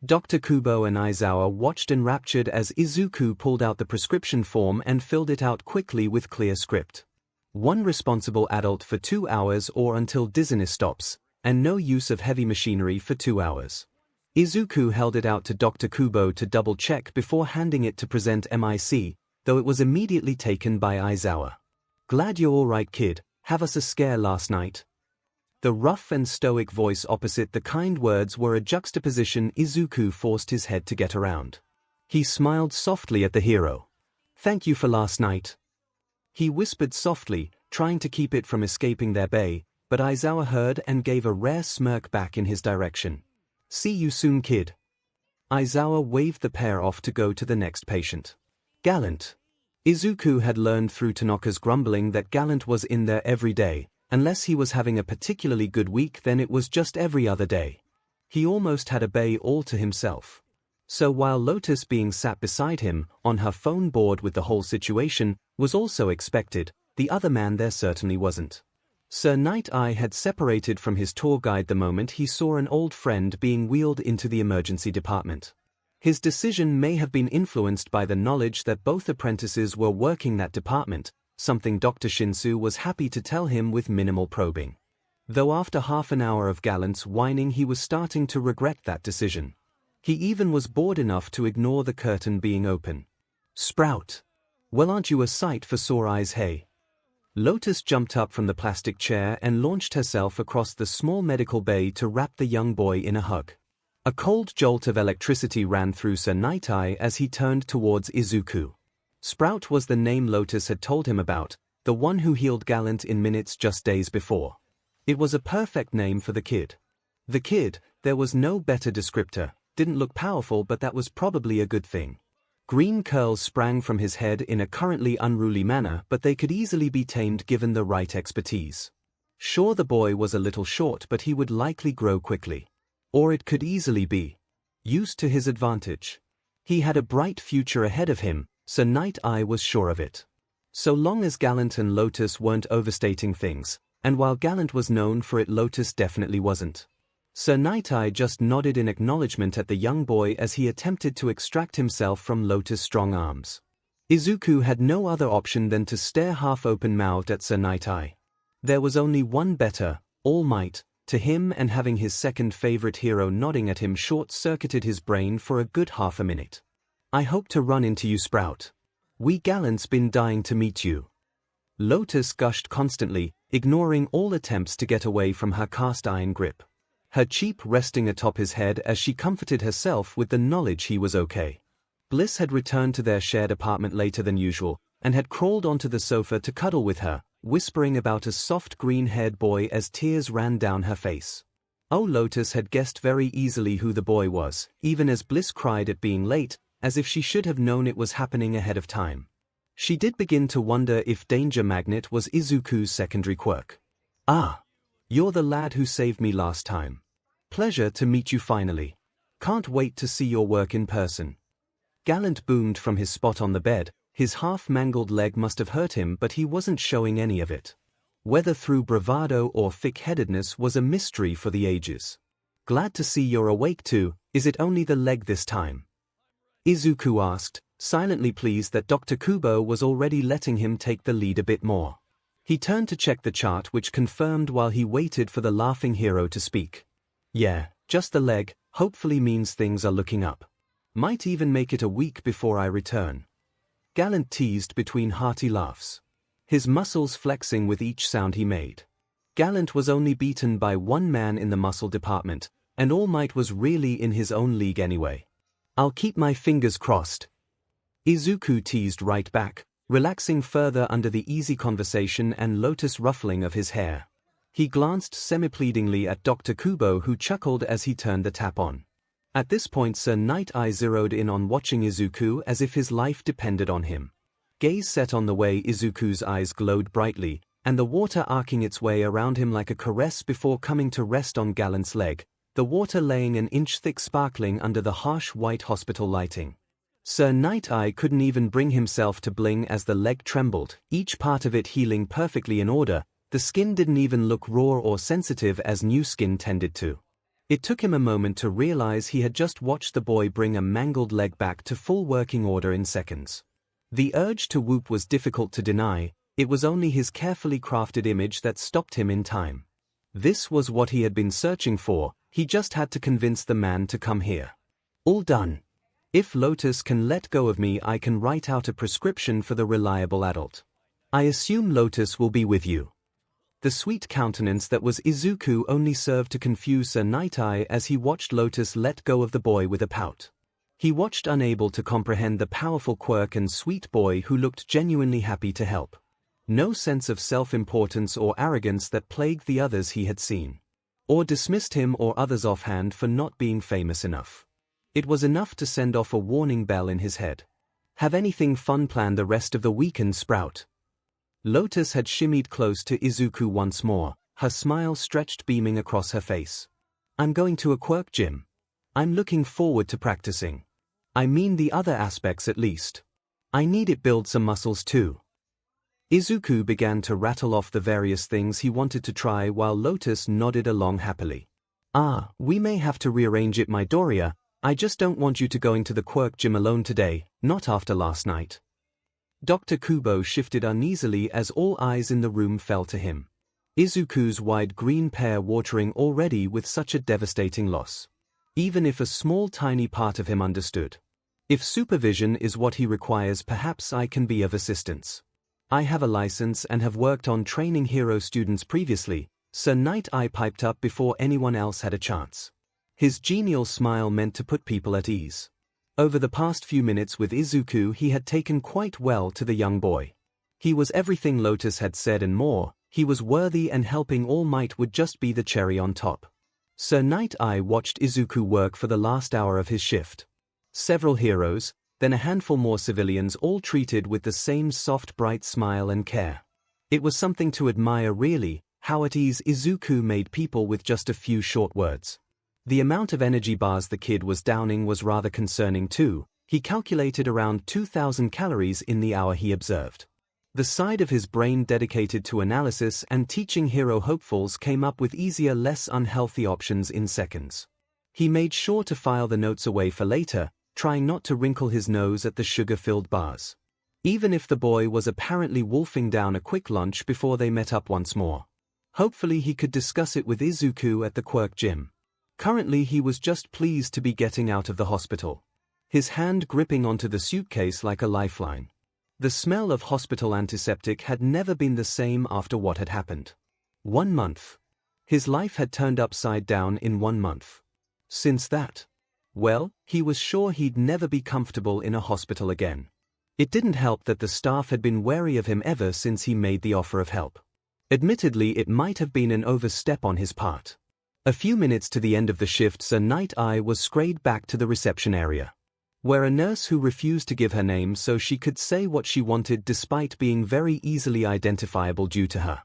Dr. Kubo and Aizawa watched enraptured as Izuku pulled out the prescription form and filled it out quickly with clear script. 1 responsible adult for 2 hours or until dizziness stops, and no use of heavy machinery for 2 hours. Izuku held it out to Dr. Kubo to double-check before handing it to present MIC, though it was immediately taken by Aizawa. Glad you're alright, kid, have us a scare last night? The rough and stoic voice opposite the kind words were a juxtaposition Izuku forced his head to get around. He smiled softly at the hero. Thank you for last night. He whispered softly, trying to keep it from escaping their bay, but Aizawa heard and gave a rare smirk back in his direction. See you soon, kid. Aizawa waved the pair off to go to the next patient. Gallant. Izuku had learned through Tanaka's grumbling that Gallant was in there every day, unless he was having a particularly good week then it was just every other day. He almost had a bay all to himself. So while Lotus being sat beside him, on her phone bored with the whole situation, was also expected, the other man there certainly wasn't. Sir Night-Eye had separated from his tour guide the moment he saw an old friend being wheeled into the emergency department. His decision may have been influenced by the knowledge that both apprentices were working that department, something Dr. Shinsu was happy to tell him with minimal probing. Though after half an hour of Gallant's whining he was starting to regret that decision. He even was bored enough to ignore the curtain being open. Sprout. Well, aren't you a sight for sore eyes, hey? Lotus jumped up from the plastic chair and launched herself across the small medical bay to wrap the young boy in a hug. A cold jolt of electricity ran through Sir Night-Eye as he turned towards Izuku. Sprout was the name Lotus had told him about, the one who healed Gallant in minutes just days before. It was a perfect name for the kid. The kid, there was no better descriptor, didn't look powerful but that was probably a good thing. Green curls sprang from his head in a currently unruly manner but they could easily be tamed given the right expertise. Sure, the boy was a little short but he would likely grow quickly. Or it could easily be used to his advantage. He had a bright future ahead of him, Sir Night-Eye was sure of it. So long as Gallant and Lotus weren't overstating things, and while Gallant was known for it Lotus definitely wasn't. Sir Night-Eye just nodded in acknowledgement at the young boy as he attempted to extract himself from Lotus' strong arms. Izuku had no other option than to stare half-open-mouthed at Sir Night-Eye. There was only one better, All Might, to him, and having his second favorite hero nodding at him short-circuited his brain for a good half a minute. I hope to run into you, Sprout. We Gallant's been dying to meet you. Lotus gushed constantly, ignoring all attempts to get away from her cast-iron grip. Her cheek resting atop his head as she comforted herself with the knowledge he was okay. Bliss had returned to their shared apartment later than usual, and had crawled onto the sofa to cuddle with her, whispering about a soft green-haired boy as tears ran down her face. Oh, Lotus had guessed very easily who the boy was, even as Bliss cried at being late, as if she should have known it was happening ahead of time. She did begin to wonder if Danger Magnet was Izuku's secondary quirk. Ah, you're the lad who saved me last time. Pleasure to meet you finally. Can't wait to see your work in person. Gallant boomed from his spot on the bed. His half-mangled leg must have hurt him, but he wasn't showing any of it. Whether through bravado or thick-headedness was a mystery for the ages. Glad to see you're awake too. Is it only the leg this time? Izuku asked, silently pleased that Dr. Kubo was already letting him take the lead a bit more. He turned to check the chart, which confirmed while he waited for the laughing hero to speak. Yeah, just the leg, hopefully means things are looking up. Might even make it a week before I return. Gallant teased between hearty laughs, his muscles flexing with each sound he made. Gallant was only beaten by one man in the muscle department, and All Might was really in his own league anyway. I'll keep my fingers crossed. Izuku teased right back, relaxing further under the easy conversation and Lotus ruffling of his hair. He glanced semi-pleadingly at Dr. Kubo, who chuckled as he turned the tap on. At this point Sir Night Eye zeroed in on watching Izuku as if his life depended on him. Gaze set on the way Izuku's eyes glowed brightly, and the water arcing its way around him like a caress before coming to rest on Gallant's leg, the water laying an inch thick sparkling under the harsh white hospital lighting. Sir Night Eye couldn't even bring himself to bling as the leg trembled, each part of it healing perfectly in order. The skin didn't even look raw or sensitive as new skin tended to. It took him a moment to realize he had just watched the boy bring a mangled leg back to full working order in seconds. The urge to whoop was difficult to deny. It was only his carefully crafted image that stopped him in time. This was what he had been searching for. He just had to convince the man to come here. All done. If Lotus can let go of me, I can write out a prescription for the reliable adult. I assume Lotus will be with you. The sweet countenance that was Izuku only served to confuse Sir Night Eye as he watched Lotus let go of the boy with a pout. He watched, unable to comprehend the powerful quirk and sweet boy who looked genuinely happy to help. No sense of self-importance or arrogance that plagued the others he had seen. Or dismissed him or others offhand for not being famous enough. It was enough to send off a warning bell in his head. Have anything fun planned the rest of the weekend, Sprout? Lotus had shimmied close to Izuku once more, her smile stretched beaming across her face. I'm going to a quirk gym. I'm looking forward to practicing. I mean the other aspects at least. I need it build some muscles too. Izuku began to rattle off the various things he wanted to try while Lotus nodded along happily. Ah, we may have to rearrange it, my Doria. I just don't want you to going to the quirk gym alone today, not after last night. Dr. Kubo shifted uneasily as all eyes in the room fell to him. Izuku's wide green pair watering already with such a devastating loss. Even if a small tiny part of him understood. If supervision is what he requires, perhaps I can be of assistance. I have a license and have worked on training hero students previously, Sir Night Eye piped up before anyone else had a chance. His genial smile meant to put people at ease. Over the past few minutes with Izuku, he had taken quite well to the young boy. He was everything Lotus had said and more. He was worthy, and helping All Might would just be the cherry on top. Sir Night Eye watched Izuku work for the last hour of his shift. Several heroes, then a handful more civilians, all treated with the same soft bright smile and care. It was something to admire really, how at ease Izuku made people with just a few short words. The amount of energy bars the kid was downing was rather concerning too. He calculated around 2,000 calories in the hour he observed. The side of his brain dedicated to analysis and teaching hero hopefuls came up with easier, less unhealthy options in seconds. He made sure to file the notes away for later, trying not to wrinkle his nose at the sugar-filled bars. Even if the boy was apparently wolfing down a quick lunch before they met up once more. Hopefully he could discuss it with Izuku at the quirk gym. Currently he was just pleased to be getting out of the hospital. His hand gripping onto the suitcase like a lifeline. The smell of hospital antiseptic had never been the same after what had happened. 1 month. His life had turned upside down in 1 month. Since that, well, he was sure he'd never be comfortable in a hospital again. It didn't help that the staff had been wary of him ever since he made the offer of help. Admittedly, it might have been an overstep on his part. A few minutes to the end of the shift, Sir Night-Eye was scurried back to the reception area, where a nurse who refused to give her name so she could say what she wanted despite being very easily identifiable due to her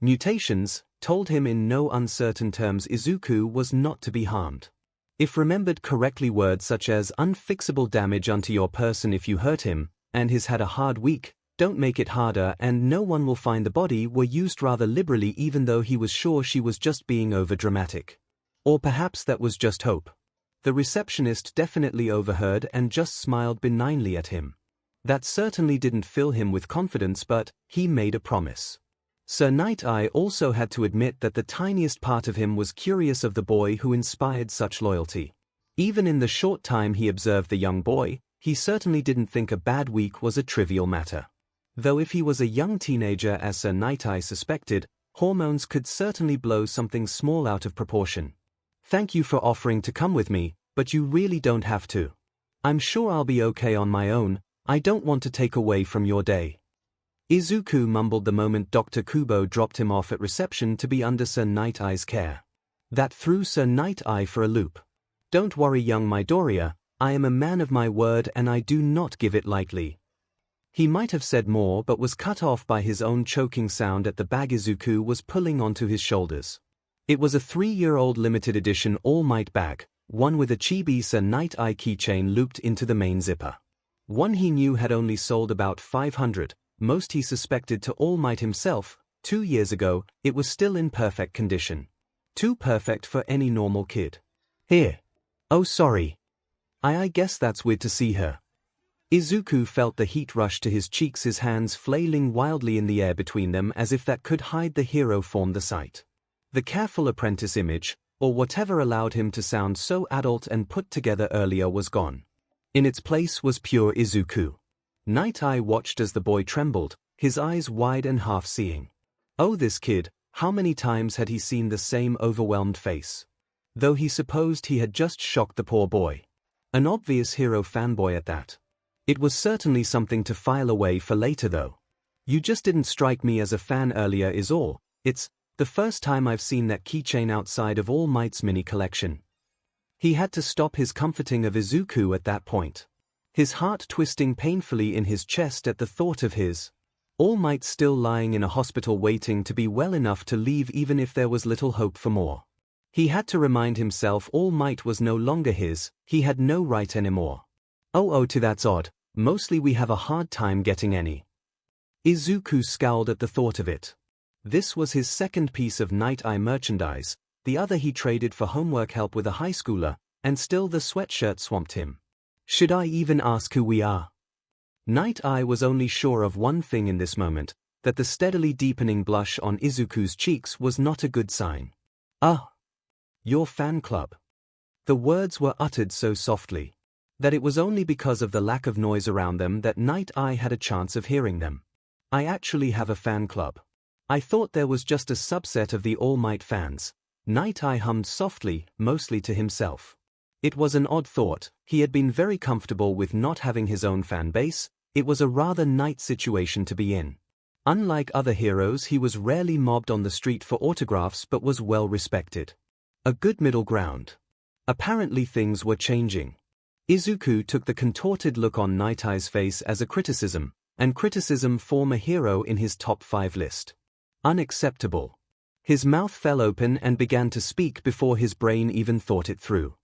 mutations, told him in no uncertain terms Izuku was not to be harmed. If remembered correctly, words such as unfixable damage unto your person if you hurt him, and he's had a hard week, don't make it harder, and no one will find the body were used rather liberally, even though he was sure she was just being overdramatic. Or perhaps that was just hope. The receptionist definitely overheard and just smiled benignly at him. That certainly didn't fill him with confidence, but he made a promise. Sir Night-Eye also had to admit that the tiniest part of him was curious of the boy who inspired such loyalty. Even in the short time he observed the young boy, he certainly didn't think a bad week was a trivial matter. Though if he was a young teenager, as Sir Night-Eye suspected, hormones could certainly blow something small out of proportion. Thank you for offering to come with me, but you really don't have to. I'm sure I'll be okay on my own. I don't want to take away from your day. Izuku mumbled the moment Dr. Kubo dropped him off at reception to be under Sir Night-Eye's care. That threw Sir Night-Eye for a loop. Don't worry, young Midoriya, I am a man of my word and I do not give it lightly. He might have said more but was cut off by his own choking sound at the bag Izuku was pulling onto his shoulders. It was a 3-year-old limited edition All Might bag, one with a chibi Sir Night-Eye keychain looped into the main zipper. One he knew had only sold about 500, most he suspected to All Might himself. 2 years ago, it was still in perfect condition. Too perfect for any normal kid. Here. Oh, sorry. I guess that's weird to see her. Izuku felt the heat rush to his cheeks, his hands flailing wildly in the air between them as if that could hide the hero formed the sight. The careful apprentice image, or whatever allowed him to sound so adult and put together earlier, was gone. In its place was pure Izuku. Night-Eye watched as the boy trembled, his eyes wide and half-seeing. Oh, this kid, how many times had he seen the same overwhelmed face? Though he supposed he had just shocked the poor boy. An obvious hero fanboy at that. It was certainly something to file away for later though. You just didn't strike me as a fan earlier is all. It's the first time I've seen that keychain outside of All Might's mini collection. He had to stop his comforting of Izuku at that point. His heart twisting painfully in his chest at the thought of his All Might still lying in a hospital waiting to be well enough to leave even if there was little hope for more. He had to remind himself All Might was no longer his, he had no right anymore. Oh, that's odd. Mostly we have a hard time getting any. Izuku scowled at the thought of it. This was his second piece of Night-Eye merchandise, the other he traded for homework help with a high schooler, and still the sweatshirt swamped him. Should I even ask who we are? Night-Eye was only sure of one thing in this moment, that the steadily deepening blush on Izuku's cheeks was not a good sign. Your fan club. The words were uttered so softly that it was only because of the lack of noise around them that Night-Eye had a chance of hearing them. I actually have a fan club. I thought there was just a subset of the All Might fans. Night-Eye hummed softly, mostly to himself. It was an odd thought. He had been very comfortable with not having his own fan base. It was a rather nice situation to be in. Unlike other heroes, he was rarely mobbed on the street for autographs but was well respected. A good middle ground. Apparently things were changing. Izuku took the contorted look on Night-Eye's face as a criticism, and criticism form a hero in his top 5 list. Unacceptable. His mouth fell open and began to speak before his brain even thought it through.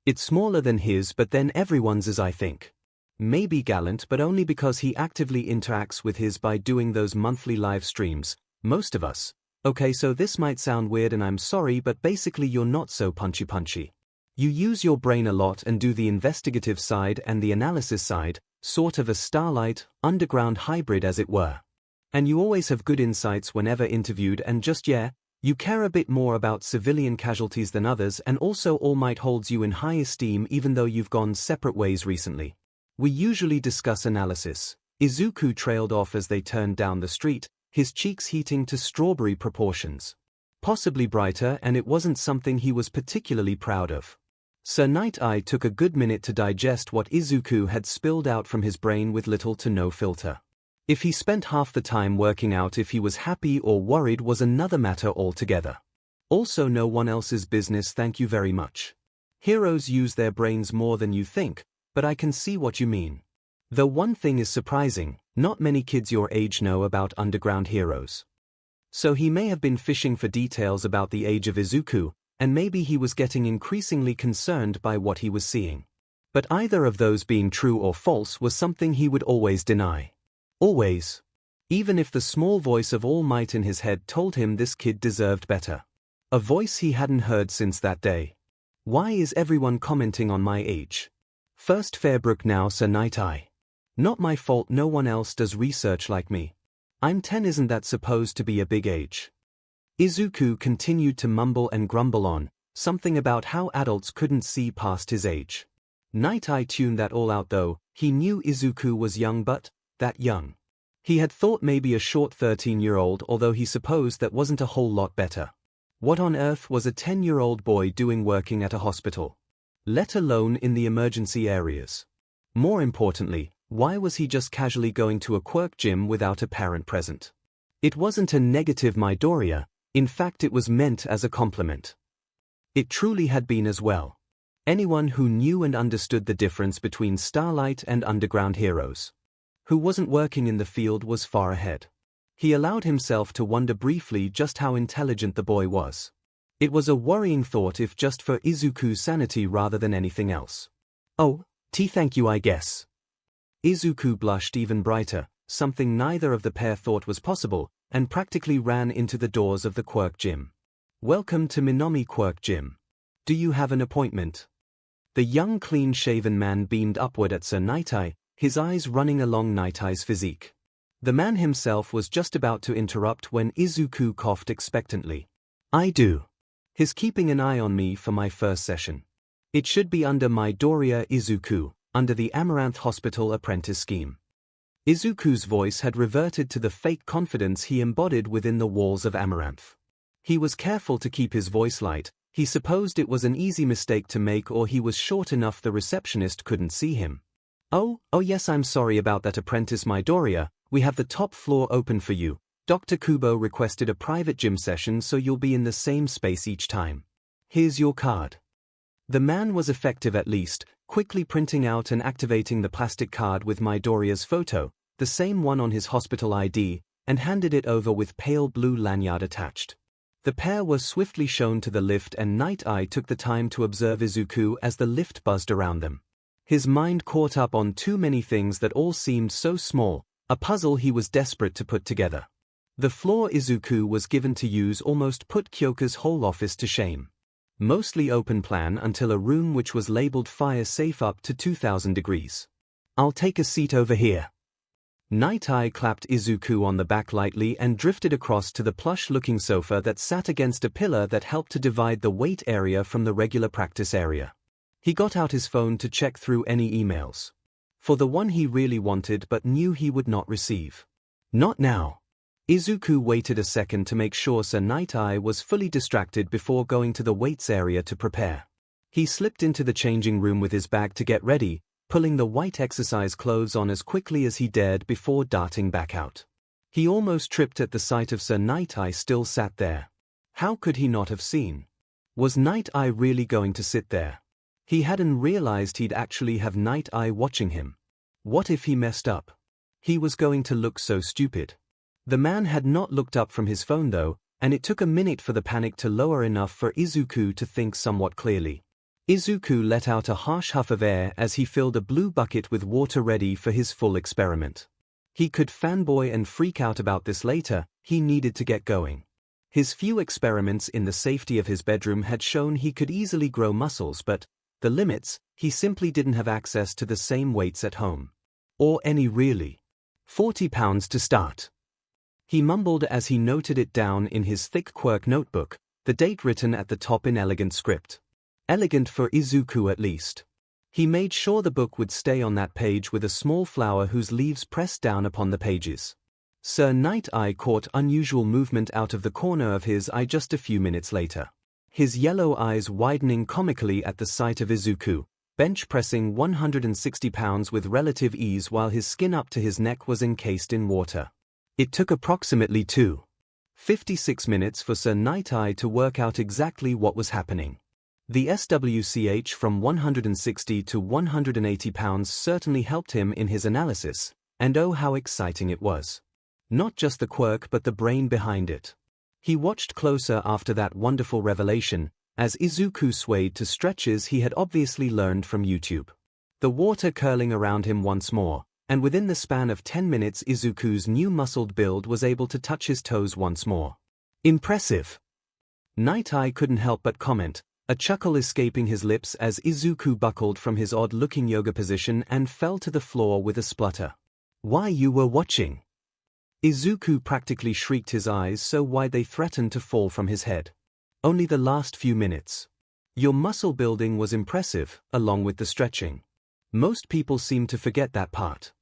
It's smaller than his, but then everyone's is, I think. Maybe gallant, but only because he actively interacts with his by doing those monthly live streams. Most of us. Okay, so this might sound weird and I'm sorry, but basically you're not so punchy. You use your brain a lot and do the investigative side and the analysis side, sort of a Starlight, Underground hybrid as it were. And you always have good insights whenever interviewed, and just you care a bit more about civilian casualties than others, and also All Might holds you in high esteem even though you've gone separate ways recently. We usually discuss analysis. Izuku trailed off as they turned down the street, his cheeks heating to strawberry proportions. Possibly brighter, and it wasn't something he was particularly proud of. Sir Night-Eye took a good minute to digest what Izuku had spilled out from his brain with little to no filter. If he spent half the time working out if he was happy or worried was another matter altogether. Also no one else's business, thank you very much. Heroes use their brains more than you think, but I can see what you mean. Though one thing is surprising, not many kids your age know about underground heroes. So he may have been fishing for details about the age of Izuku, and maybe he was getting increasingly concerned by what he was seeing. But either of those being true or false was something he would always deny. Always. Even if the small voice of All Might in his head told him this kid deserved better. A voice he hadn't heard since that day. Why is everyone commenting on my age? First Fairbrook, now Sir Night-Eye. Not my fault no one else does research like me. I'm 10, isn't that supposed to be a big age? Izuku continued to mumble and grumble on, something about how adults couldn't see past his age. Night-Eye tuned that all out though. He knew Izuku was young, but that young. He had thought maybe a short 13-year-old, although he supposed that wasn't a whole lot better. What on earth was a 10-year-old boy doing working at a hospital? Let alone in the emergency areas. More importantly, why was he just casually going to a quirk gym without a parent present? It wasn't a negative Midoriya, in fact it was meant as a compliment. It truly had been as well. Anyone who knew and understood the difference between Starlight and underground heroes, who wasn't working in the field, was far ahead. He allowed himself to wonder briefly just how intelligent the boy was. It was a worrying thought, if just for Izuku's sanity rather than anything else. Oh, thank you I guess. Izuku blushed even brighter, something neither of the pair thought was possible, and practically ran into the doors of the quirk gym. Welcome to Minami Quirk Gym. Do you have an appointment? The young clean-shaven man beamed upward at Sir Night-Eye, his eyes running along Night-Eye's physique. The man himself was just about to interrupt when Izuku coughed expectantly. I do. He's keeping an eye on me for my first session. It should be under Midoriya Izuku, under the Amaranth Hospital apprentice scheme. Izuku's voice had reverted to the fake confidence he embodied within the walls of Amaranth. He was careful to keep his voice light. He supposed it was an easy mistake to make, or he was short enough the receptionist couldn't see him. Oh yes, I'm sorry about that, Apprentice Midoriya. We have the top floor open for you. Dr. Kubo requested a private gym session, so you'll be in the same space each time. Here's your card. The man was effective at least, quickly printing out and activating the plastic card with Midoriya's photo, the same one on his hospital ID, and handed it over with pale blue lanyard attached. The pair were swiftly shown to the lift, and Night-Eye took the time to observe Izuku as the lift buzzed around them. His mind caught up on too many things that all seemed so small, a puzzle he was desperate to put together. The floor Izuku was given to use almost put Kyoka's whole office to shame. Mostly open plan until a room which was labeled fire safe up to 2000 degrees. I'll take a seat over here. Night-Eye clapped Izuku on the back lightly and drifted across to the plush-looking sofa that sat against a pillar that helped to divide the wait area from the regular practice area. He got out his phone to check through any emails. For the one he really wanted but knew he would not receive. Not now. Izuku waited a second to make sure Sir Night-Eye was fully distracted before going to the weights area to prepare. He slipped into the changing room with his bag to get ready, pulling the white exercise clothes on as quickly as he dared before darting back out. He almost tripped at the sight of Sir Night-Eye still sat there. How could he not have seen? Was Night-Eye really going to sit there? He hadn't realized he'd actually have Night-Eye watching him. What if he messed up? He was going to look so stupid. The man had not looked up from his phone though, and it took a minute for the panic to lower enough for Izuku to think somewhat clearly. Izuku let out a harsh huff of air as he filled a blue bucket with water ready for his full experiment. He could fanboy and freak out about this later, he needed to get going. His few experiments in the safety of his bedroom had shown he could easily grow muscles, but the limits, he simply didn't have access to the same weights at home. Or any really. 40 pounds to start. He mumbled as he noted it down in his thick quirk notebook, the date written at the top in elegant script. Elegant for Izuku at least. He made sure the book would stay on that page with a small flower whose leaves pressed down upon the pages. Sir Night-Eye caught unusual movement out of the corner of his eye just a few minutes later. his yellow eyes widening comically at the sight of Izuku, bench pressing 160 pounds with relative ease while his skin up to his neck was encased in water. It took approximately 2.56 minutes for Sir Night Eye to work out exactly what was happening. The SWCH from 160 to 180 pounds certainly helped him in his analysis, and oh how exciting it was. Not just the quirk but the brain behind it. He watched closer after that wonderful revelation, as Izuku swayed to stretches he had obviously learned from YouTube. The water curling around him once more, and within the span of 10 minutes Izuku's new muscled build was able to touch his toes once more. Impressive! Night Eye couldn't help but comment, a chuckle escaping his lips as Izuku buckled from his odd-looking yoga position and fell to the floor with a splutter. Why, you were watching? Izuku practically shrieked, his eyes so wide they threatened to fall from his head. Only the last few minutes. Your muscle building was impressive, along with the stretching. Most people seem to forget that part.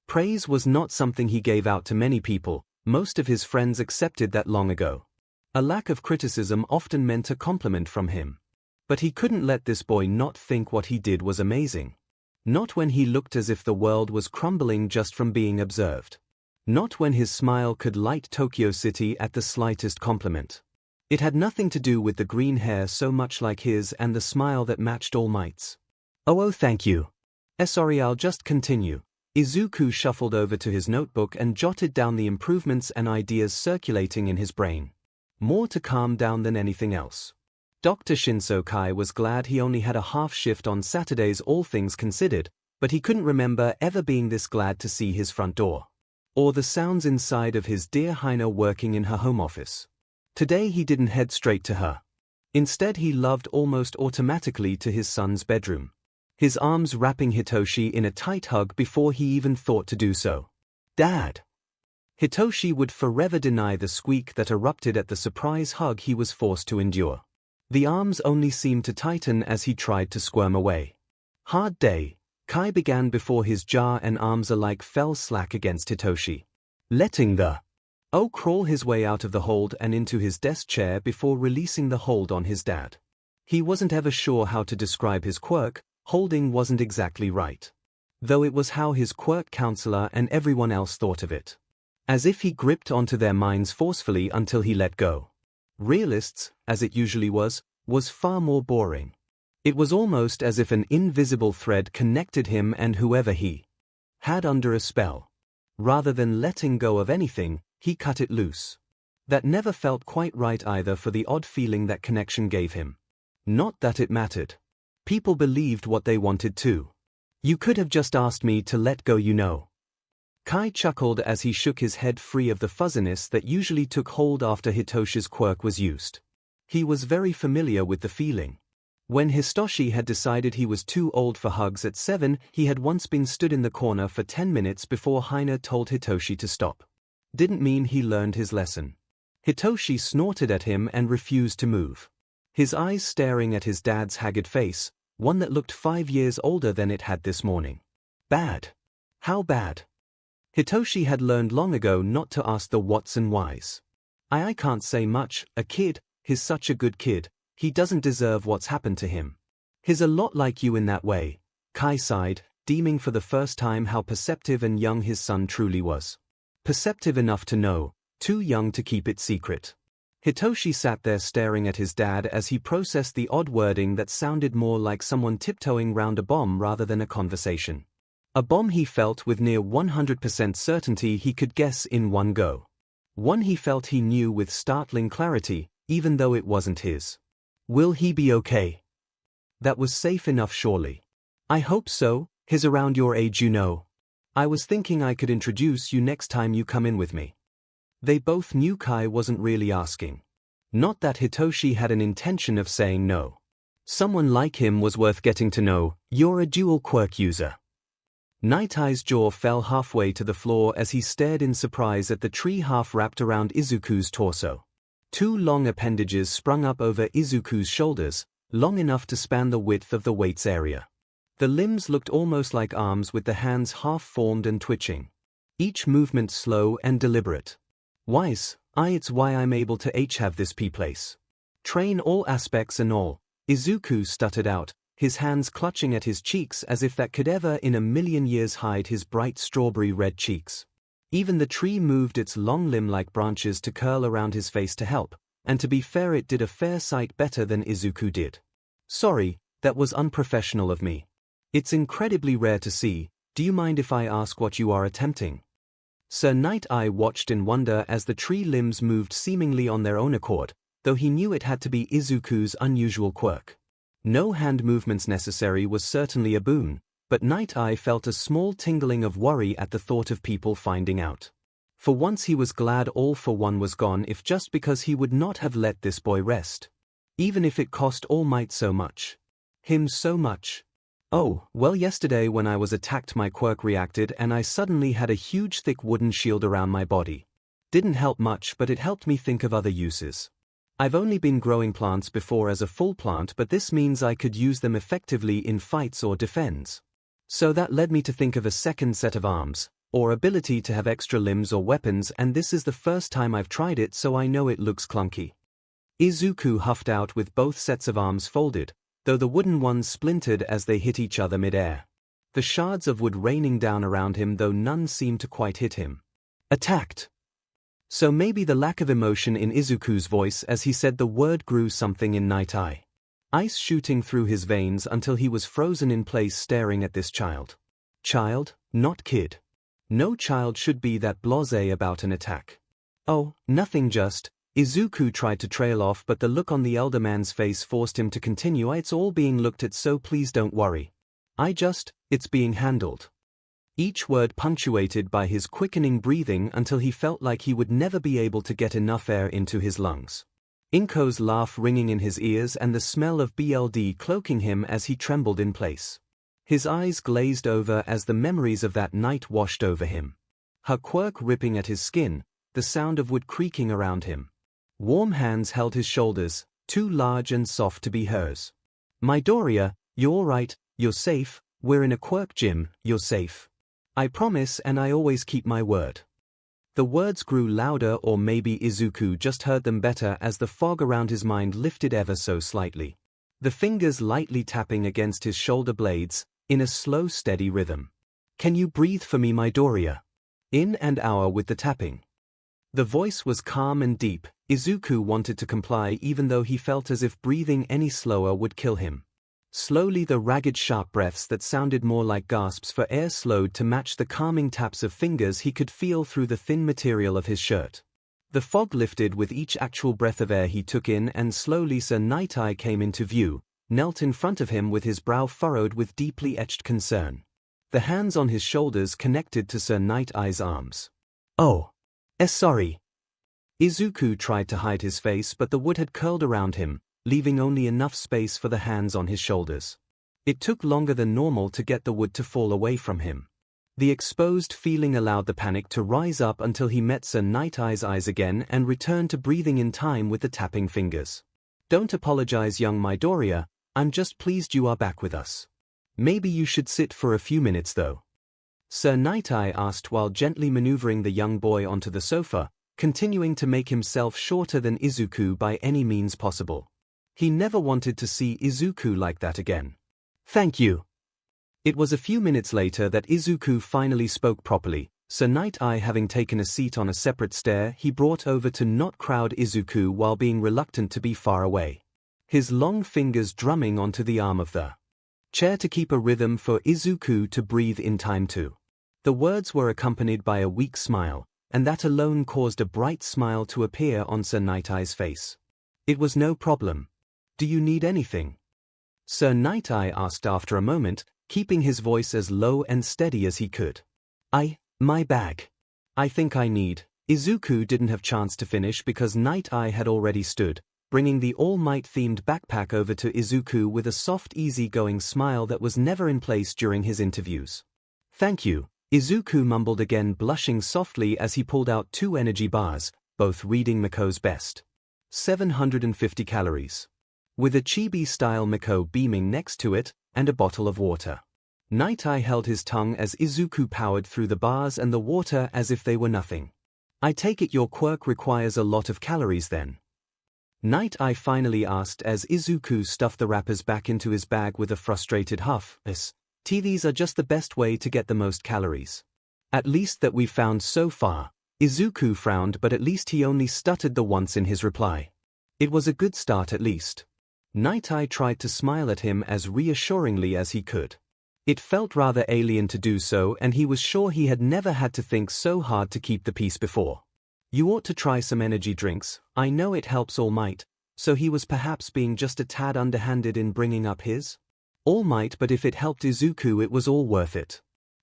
Praise was not something he gave out to many people, most of his friends accepted that long ago. A lack of criticism often meant a compliment from him. But he couldn't let this boy not think what he did was amazing. Not when he looked as if the world was crumbling just from being observed. Not when his smile could light Tokyo City at the slightest compliment. It had nothing to do with the green hair so much like his and the smile that matched All Might's. Oh, thank you. Sorry, I'll just continue. Izuku shuffled over to his notebook and jotted down the improvements and ideas circulating in his brain. More to calm down than anything else. Dr. Shinso Kai was glad he only had a half shift on Saturdays, all things considered, but he couldn't remember ever being this glad to see his front door. Or the sounds inside of his dear Hina working in her home office. Today he didn't head straight to her. Instead he loved almost automatically to his son's bedroom. His arms wrapping Hitoshi in a tight hug before he even thought to do so. Dad! Hitoshi would forever deny the squeak that erupted at the surprise hug he was forced to endure. The arms only seemed to tighten as he tried to squirm away. Hard day, Kai began before his jaw and arms alike fell slack against Hitoshi. Letting the crawl his way out of the hold and into his desk chair before releasing the hold on his dad. He wasn't ever sure how to describe his quirk, holding wasn't exactly right. Though it was how his quirk counselor and everyone else thought of it. As if he gripped onto their minds forcefully until he let go. Realists, as it usually was far more boring. It was almost as if an invisible thread connected him and whoever he had under a spell. Rather than letting go of anything, he cut it loose. That never felt quite right either for the odd feeling that connection gave him. Not that it mattered. People believed what they wanted to. You could have just asked me to let go, you know. Kai chuckled as he shook his head free of the fuzziness that usually took hold after Hitoshi's quirk was used. He was very familiar with the feeling. When Hitoshi had decided he was too old for hugs at 7, he had once been stood in the corner for 10 minutes before Hina told Hitoshi to stop. Didn't mean he learned his lesson. Hitoshi snorted at him and refused to move. His eyes staring at his dad's haggard face, one that looked 5 years older than it had this morning. Bad. How bad? Hitoshi had learned long ago not to ask the whats and whys. I can't say much, a kid, he's such a good kid, he doesn't deserve what's happened to him. He's a lot like you in that way, Kai sighed, deeming for the first time how perceptive and young his son truly was. Perceptive enough to know, too young to keep it secret. Hitoshi sat there staring at his dad as he processed the odd wording that sounded more like someone tiptoeing round a bomb rather than a conversation. A bomb he felt with near 100% certainty he could guess in one go. One he felt he knew with startling clarity, even though it wasn't his. Will he be okay? That was safe enough surely. I hope so, he's around your age, you know. I was thinking I could introduce you next time you come in with me. They both knew Kai wasn't really asking. Not that Hitoshi had an intention of saying no. Someone like him was worth getting to know. You're a dual quirk user. Night Eye's jaw fell halfway to the floor as he stared in surprise at the tree half wrapped around Izuku's torso. 2 long appendages sprung up over Izuku's shoulders, long enough to span the width of the waist area. The limbs looked almost like arms with the hands half-formed and twitching. Each movement slow and deliberate. It's why I'm able to have this place. Train all aspects and all, 𝐒𝐿 stuttered out, his hands clutching at his cheeks as if that could ever in a million years hide his bright strawberry-red cheeks. Even the tree moved its long limb-like branches to curl around his face to help, and to be fair it did a fair sight better than 𝐒𝐿 did. Sorry, that was unprofessional of me. It's incredibly rare to see. Do you mind if I ask what you are attempting? Sir Night-Eye watched in wonder as the tree limbs moved seemingly on their own accord, though he knew it had to be 𝐒𝐿's unusual quirk. No hand movements necessary was certainly a boon, but Night-Eye felt a small tingling of worry at the thought of people finding out. For once he was glad All For One was gone, if just because he would not have let this boy rest. Even if it cost All Might so much. Him so much. Oh, well, yesterday when I was attacked my quirk reacted and I suddenly had a huge thick wooden shield around my body. Didn't help much, but it helped me think of other uses. I've only been growing plants before as a full plant, but this means I could use them effectively in fights or defense. So that led me to think of a second set of arms, or ability to have extra limbs or weapons, and this is the first time I've tried it, so I know it looks clunky. 𝐒𝐿 huffed out with both sets of arms folded, though the wooden ones splintered as they hit each other mid-air. The shards of wood raining down around him, though none seemed to quite hit him. Attacked. So maybe the lack of emotion in 𝐒𝐿's voice as he said the word grew something in Night-Eye. Ice shooting through his veins until he was frozen in place staring at this child. Child, not kid. No child should be that blasé about an attack. Oh, nothing, just. 𝐒𝐿 tried to trail off, but the look on the elder man's face forced him to continue. It's all being looked at, so please don't worry. It's being handled. Each word punctuated by his quickening breathing until he felt like he would never be able to get enough air into his lungs. 𝐒𝐿's laugh ringing in his ears and the smell of BLD cloaking him as he trembled in place. His eyes glazed over as the memories of that night washed over him. Her quirk ripping at his skin, the sound of wood creaking around him. Warm hands held his shoulders, too large and soft to be hers. Midoriya, you're all right, you're safe, we're in a quirk gym, you're safe. I promise, and I always keep my word. The words grew louder, or maybe 𝐒𝐿 just heard them better as the fog around his mind lifted ever so slightly. The fingers lightly tapping against his shoulder blades, in a slow steady rhythm. Can you breathe for me, Midoriya? In and out with the tapping. The voice was calm and deep. 𝐒𝐿 wanted to comply even though he felt as if breathing any slower would kill him. Slowly the ragged sharp breaths that sounded more like gasps for air slowed to match the calming taps of fingers he could feel through the thin material of his shirt. The fog lifted with each actual breath of air he took in, and slowly Sir Night-Eye came into view, knelt in front of him with his brow furrowed with deeply etched concern. The hands on his shoulders connected to Sir Night-Eye's arms. Oh. Sorry. 𝐒𝐿 tried to hide his face, but the wood had curled around him, leaving only enough space for the hands on his shoulders. It took longer than normal to get the wood to fall away from him. The exposed feeling allowed the panic to rise up until he met Sir Night-Eye's eyes again and returned to breathing in time with the tapping fingers. Don't apologize, young Midoriya, I'm just pleased you are back with us. Maybe you should sit for a few minutes though. Sir Night-Eye asked while gently maneuvering the young boy onto the sofa, continuing to make himself shorter than 𝐒𝐿 by any means possible. He never wanted to see 𝐒𝐿 like that again. Thank you. It was a few minutes later that 𝐒𝐿 finally spoke properly. Sir Night-Eye having taken a seat on a separate stair, he brought over to not crowd 𝐒𝐿 while being reluctant to be far away. His long fingers drumming onto the arm of the chair to keep a rhythm for 𝐒𝐿 to breathe in time too. The words were accompanied by a weak smile, and that alone caused a bright smile to appear on Sir Night-Eye's face. It was no problem. Do you need anything? Sir Night-Eye asked after a moment, keeping his voice as low and steady as he could. My bag. I think I need. 𝐒𝐿 didn't have chance to finish because Night-Eye had already stood, bringing the All Might-themed backpack over to 𝐒𝐿 with a soft, easy-going smile that was never in place during his interviews. Thank you. 𝐒𝐿 mumbled again, blushing softly as he pulled out 2 energy bars, both reading 𝐒𝐿's best. 750 calories. With a chibi-style 𝐒𝐿 beaming next to it, and a bottle of water. Night-Eye held his tongue as 𝐒𝐿 powered through the bars and the water as if they were nothing. I take it your quirk requires a lot of calories then? Night Eye finally asked as Izuku stuffed the wrappers back into his bag with a frustrated huff. These are just the best way to get the most calories. At least that we've found so far. Izuku frowned, but at least he only stuttered the once in his reply. It was a good start at least. Night Eye tried to smile at him as reassuringly as he could. It felt rather alien to do so, and he was sure he had never had to think so hard to keep the peace before. You ought to try some energy drinks, I know it helps All Might, so he was perhaps being just a tad underhanded in bringing up his All Might, but if it helped Izuku it was all worth it.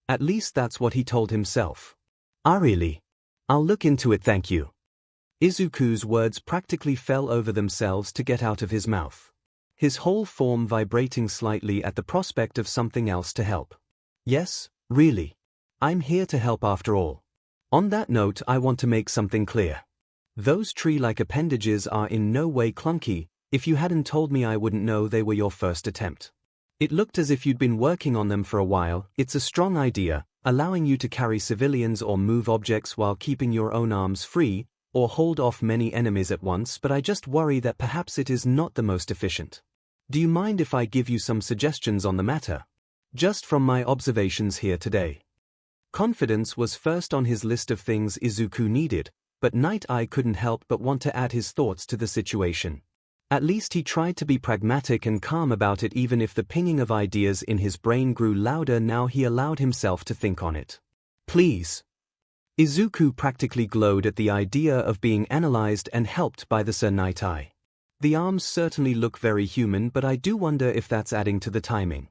At least that's what he told himself. Ah really? I'll look into it, thank you. Izuku's words practically fell over themselves to get out of his mouth. His whole form vibrating slightly at the prospect of something else to help. Yes, really. I'm here to help after all. On that note, I want to make something clear. Those tree-like appendages are in no way clunky. If you hadn't told me I wouldn't know they were your first attempt. It looked as if you'd been working on them for a while. It's a strong idea, allowing you to carry civilians or move objects while keeping your own arms free, or hold off many enemies at once, but I just worry that perhaps it is not the most efficient. Do you mind if I give you some suggestions on the matter? Just from my observations here today. Confidence was first on his list of things Izuku needed, but Night Eye couldn't help but want to add his thoughts to the situation. At least he tried to be pragmatic and calm about it, even if the pinging of ideas in his brain grew louder now he allowed himself to think on it. Please. Izuku practically glowed at the idea of being analyzed and helped by the Sir Night Eye. The arms certainly look very human, but I do wonder if that's adding to the timing.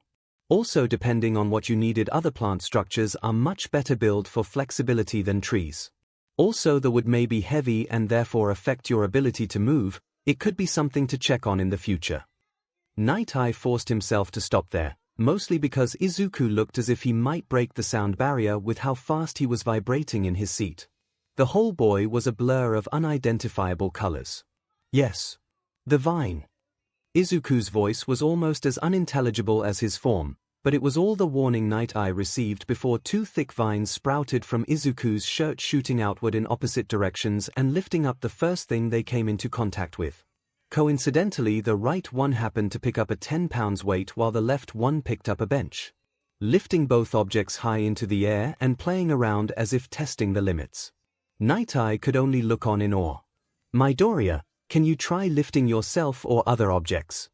Also, depending on what you needed, other plant structures are much better built for flexibility than trees. Also, the wood may be heavy and therefore affect your ability to move. It could be something to check on in the future. Night Eye forced himself to stop there, mostly because Izuku looked as if he might break the sound barrier with how fast he was vibrating in his seat. The whole boy was a blur of unidentifiable colors. Yes. The vine. Izuku's voice was almost as unintelligible as his form, but it was all the warning Night Eye received before two thick vines sprouted from Izuku's shirt, shooting outward in opposite directions and lifting up the first thing they came into contact with. Coincidentally, the right one happened to pick up a 10 pounds weight while the left one picked up a bench. Lifting both objects high into the air and playing around as if testing the limits. Night Eye could only look on in awe. Midoriya, can you try lifting yourself or other objects?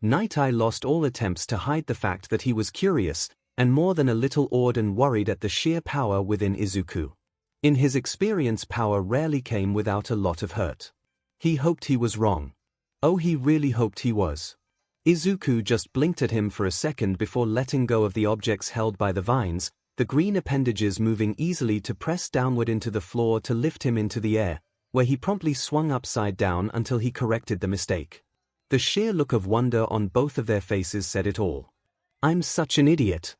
Night Eye lost all attempts to hide the fact that he was curious, and more than a little awed and worried at the sheer power within Izuku. In his experience, power rarely came without a lot of hurt. He hoped he was wrong. Oh, he really hoped he was. Izuku just blinked at him for a second before letting go of the objects held by the vines, the green appendages moving easily to press downward into the floor to lift him into the air, where he promptly swung upside down until he corrected the mistake. The sheer look of wonder on both of their faces said it all. I'm such an idiot.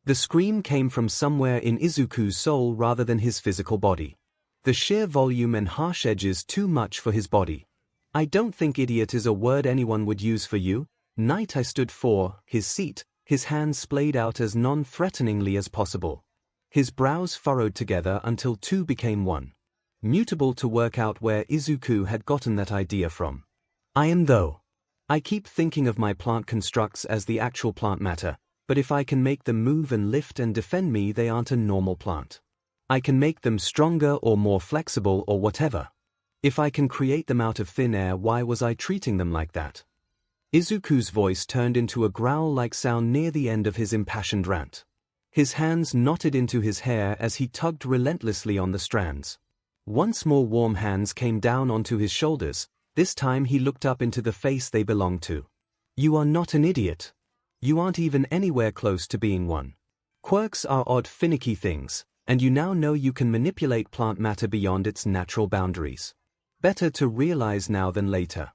The scream came from somewhere in Izuku's soul rather than his physical body. The sheer volume and harsh edges too much for his body. I don't think idiot is a word anyone would use for you. Night Eye stood for his seat, his hands splayed out as non-threateningly as possible. His brows furrowed together until two became one. Mutable to work out where Izuku had gotten that idea from. I am though. I keep thinking of my plant constructs as the actual plant matter, but if I can make them move and lift and defend me, they aren't a normal plant. I can make them stronger or more flexible or whatever. If I can create them out of thin air, why was I treating them like that? Izuku's voice turned into a growl-like sound near the end of his impassioned rant. His hands knotted into his hair as he tugged relentlessly on the strands. Once more warm hands came down onto his shoulders. This time he looked up into the face they belonged to. You are not an idiot. You aren't even anywhere close to being one. Quirks are odd, finicky things, and you now know you can manipulate plant matter beyond its natural boundaries. Better to realize now than later.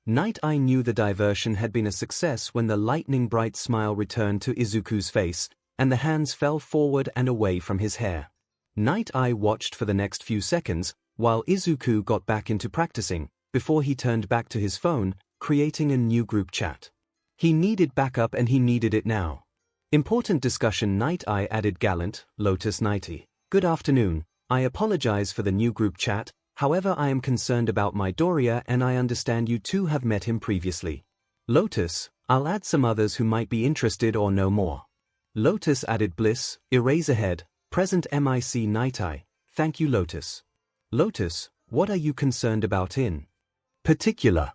Night Eye knew the diversion had been a success when the lightning-bright smile returned to Izuku's face, and the hands fell forward and away from his hair. Night Eye watched for the next few seconds, while Izuku got back into practicing, before he turned back to his phone, creating a new group chat. He needed backup and he needed it now. Important discussion. Night Eye added gallant, Lotus Nighty. Good afternoon, I apologize for the new group chat, However, I am concerned about Midoriya and I understand you two have met him previously. Lotus, I'll add some others who might be interested or know more. Lotus added Bliss, Eraserhead, present MIC Night Eye. Thank you, Lotus. Lotus, what are you concerned about in particular?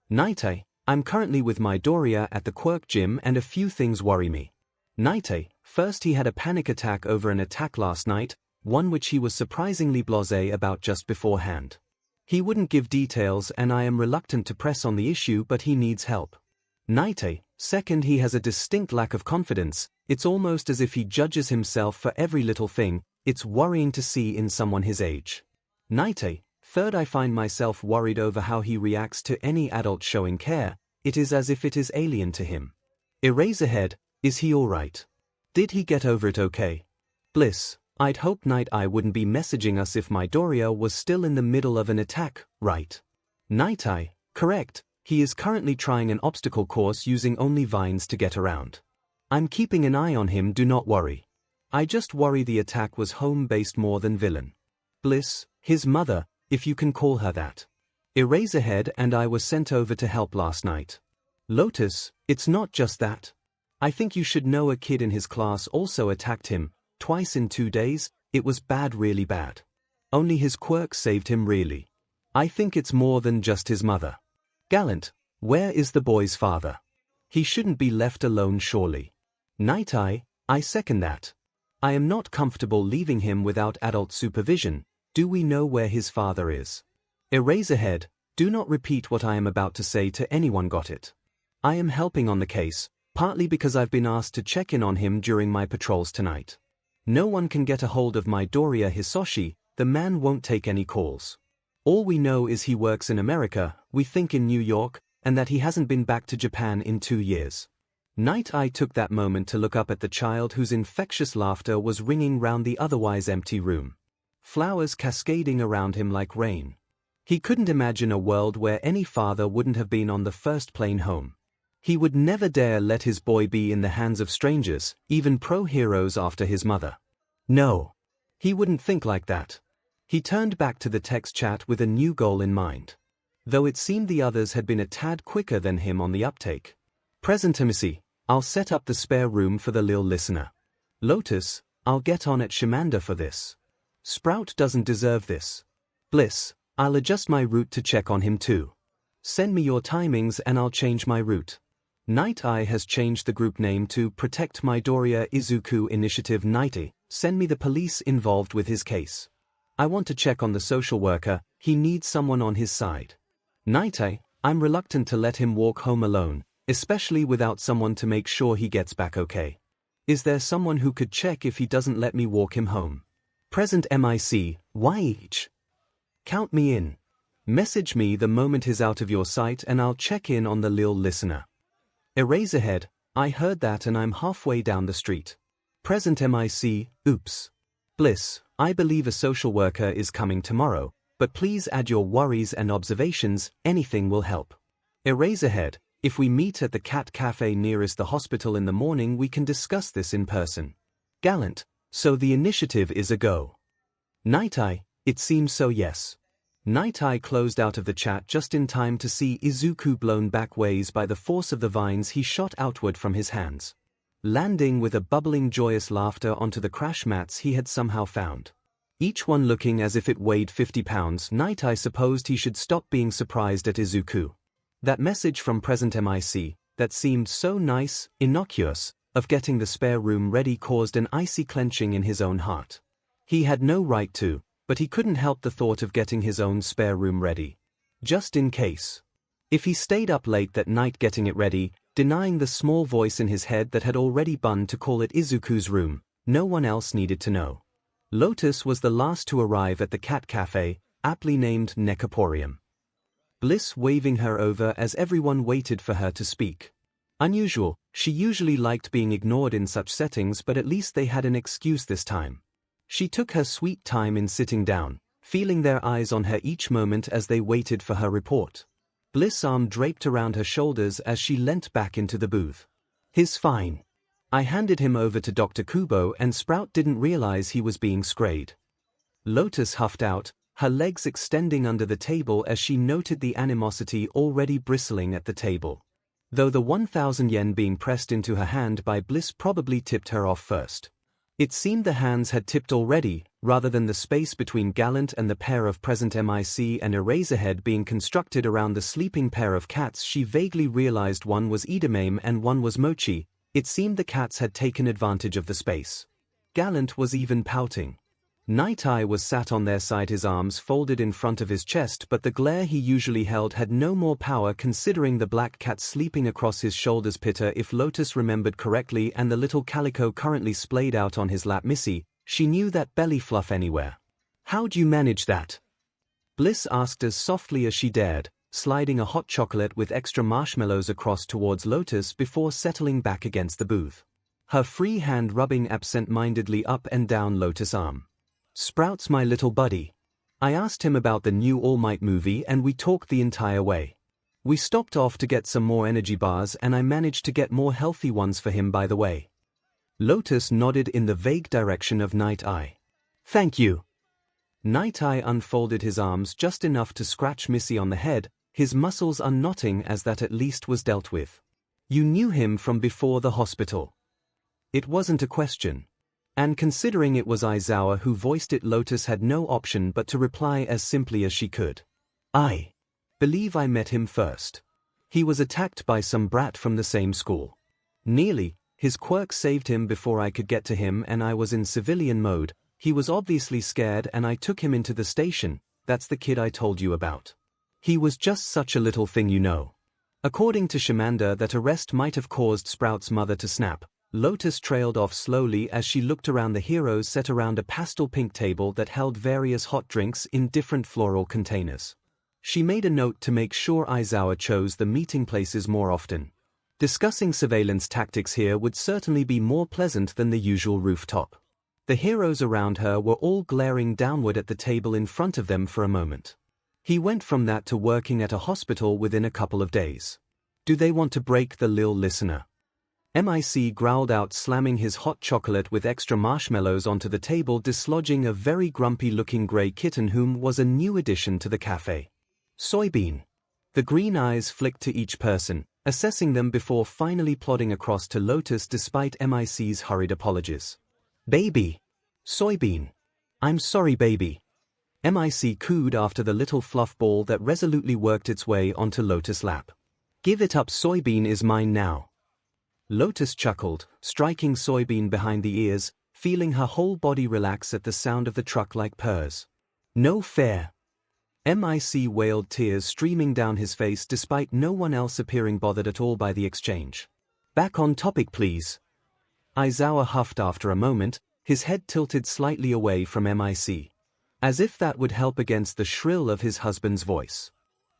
Night Eye, I'm currently with Midoriya at the Quirk Gym and a few things worry me. Night Eye, first he had a panic attack over an attack last night, one which he was surprisingly blasé about just beforehand. He wouldn't give details and I am reluctant to press on the issue, but he needs help. Night Eye, second he has a distinct lack of confidence, it's almost as if he judges himself for every little thing, it's worrying to see in someone his age. Night Eye, third I find myself worried over how he reacts to any adult showing care, it is as if it is alien to him. Eraserhead, is he alright? Did he get over it okay? Bliss, I'd hope Night Eye wouldn't be messaging us if Midoriya was still in the middle of an attack, right? Night Eye, correct, he is currently trying an obstacle course using only vines to get around. I'm keeping an eye on him, do not worry. I just worry the attack was home-based more than villain. Bliss, his mother, if you can call her that. Eraserhead and I were sent over to help last night. Lotus, it's not just that. I think you should know a kid in his class also attacked him, twice in 2 days, it was bad, really bad. Only his quirk saved him really. I think it's more than just his mother. Gallant, where is the boy's father? He shouldn't be left alone surely. Night Eye, I second that. I am not comfortable leaving him without adult supervision, do we know where his father is? Eraserhead, do not repeat what I am about to say to anyone, got it? I am helping on the case, partly because I've been asked to check in on him during my patrols tonight. No one can get a hold of Midoriya Hisoshi, the man won't take any calls. All we know is he works in America, we think in New York, and that he hasn't been back to Japan in 2 years. Night Eye took that moment to look up at the child whose infectious laughter was ringing round the otherwise empty room. Flowers cascading around him like rain. He couldn't imagine a world where any father wouldn't have been on the first plane home. He would never dare let his boy be in the hands of strangers, even pro-heroes after his mother. No. He wouldn't think like that. He turned back to the text chat with a new goal in mind. Though it seemed the others had been a tad quicker than him on the uptake. Present Missy, I'll set up the spare room for the lil listener. Lotus, I'll get on at Shimanda for this. Sprout doesn't deserve this. Bliss, I'll adjust my route to check on him too. Send me your timings and I'll change my route. Night Eye has changed the group name to Protect Midoriya Izuku Initiative. Night Eye, send me the police involved with his case. I want to check on the social worker, he needs someone on his side. Night Eye, I'm reluctant to let him walk home alone, especially without someone to make sure he gets back okay. Is there someone who could check if he doesn't let me walk him home? Present MIC, 𝐒𝐻. Count me in. Message me the moment he's out of your sight and I'll check in on the lil listener. Eraserhead, I heard that and I'm halfway down the street. Present MIC, oops. Bliss, I believe a social worker is coming tomorrow, but please add your worries and observations, anything will help. Eraserhead, if we meet at the cat cafe nearest the hospital in the morning we can discuss this in person. Gallant, so the initiative is a go. Night Eye, it seems so, yes. Night Eye closed out of the chat just in time to see Izuku blown back ways by the force of the vines he shot outward from his hands, landing with a bubbling joyous laughter onto the crash mats he had somehow found. Each one looking as if it weighed 50 pounds. Night Eye supposed he should stop being surprised at Izuku. That message from Present MIC, that seemed so nice, innocuous, of getting the spare room ready caused an icy clenching in his own heart. He had no right to, but he couldn't help the thought of getting his own spare room ready. Just in case. If he stayed up late that night getting it ready, denying the small voice in his head that had already begun to call it Izuku's room, no one else needed to know. Lotus was the last to arrive at the cat cafe, aptly named Necroporium. Bliss waving her over as everyone waited for her to speak. Unusual, she usually liked being ignored in such settings, but at least they had an excuse this time. She took her sweet time in sitting down, feeling their eyes on her each moment as they waited for her report. Bliss' arm draped around her shoulders as she leant back into the booth. He's fine. I handed him over to Dr. Kubo and Sprout didn't realize he was being sprayed. Lotus huffed out, her legs extending under the table as she noted the animosity already bristling at the table. Though the 1,000 yen being pressed into her hand by Bliss probably tipped her off first. It seemed the hands had tipped already, rather than the space between Gallant and the pair of present MIC and Eraserhead being constructed around the sleeping pair of cats. She vaguely realized one was Idamame and one was Mochi. It seemed the cats had taken advantage of the space. Gallant was even pouting. Night Eye was sat on their side, his arms folded in front of his chest, but the glare he usually held had no more power considering the black cat sleeping across his shoulders. Pitter, if Lotus remembered correctly, and the little calico currently splayed out on his lap. Missy, she knew that belly fluff anywhere. How'd you manage that? Bliss asked as softly as she dared, sliding a hot chocolate with extra marshmallows across towards Lotus before settling back against the booth. Her free hand rubbing absent-mindedly up and down Lotus' arm. Sprout's my little buddy. I asked him about the new All Might movie and we talked the entire way. We stopped off to get some more energy bars and I managed to get more healthy ones for him, by the way. Lotus nodded in the vague direction of Night Eye. Thank you. Night Eye unfolded his arms just enough to scratch Missy on the head, his muscles unknotting as that at least was dealt with. You knew him from before the hospital. It wasn't a question. And considering it was Aizawa who voiced it, Lotus had no option but to reply as simply as she could. I believe I met him first. He was attacked by some brat from the same school. Nearly, his quirk saved him before I could get to him and I was in civilian mode. He was obviously scared and I took him into the station. That's the kid I told you about. He was just such a little thing, you know. According to Shamanda, that arrest might have caused Sprout's mother to snap. Lotus trailed off slowly as she looked around the heroes set around a pastel pink table that held various hot drinks in different floral containers. She made a note to make sure Aizawa chose the meeting places more often. Discussing surveillance tactics here would certainly be more pleasant than the usual rooftop. The heroes around her were all glaring downward at the table in front of them for a moment. He went from that to working at a hospital within a couple of days. Do they want to break the lil listener? MIC growled out, slamming his hot chocolate with extra marshmallows onto the table, dislodging a very grumpy-looking grey kitten whom was a new addition to the cafe. Soybean. The green eyes flicked to each person, assessing them before finally plodding across to Lotus despite MIC's hurried apologies. Baby. Soybean. I'm sorry, baby. MIC cooed after the little fluff ball that resolutely worked its way onto Lotus' lap. Give it up, Soybean is mine now. Lotus chuckled, striking Soybean behind the ears, feeling her whole body relax at the sound of the truck-like purrs. No fair. MIC wailed, tears streaming down his face despite no one else appearing bothered at all by the exchange. Back on topic, please. Aizawa huffed after a moment, his head tilted slightly away from MIC. As if that would help against the shrill of his husband's voice.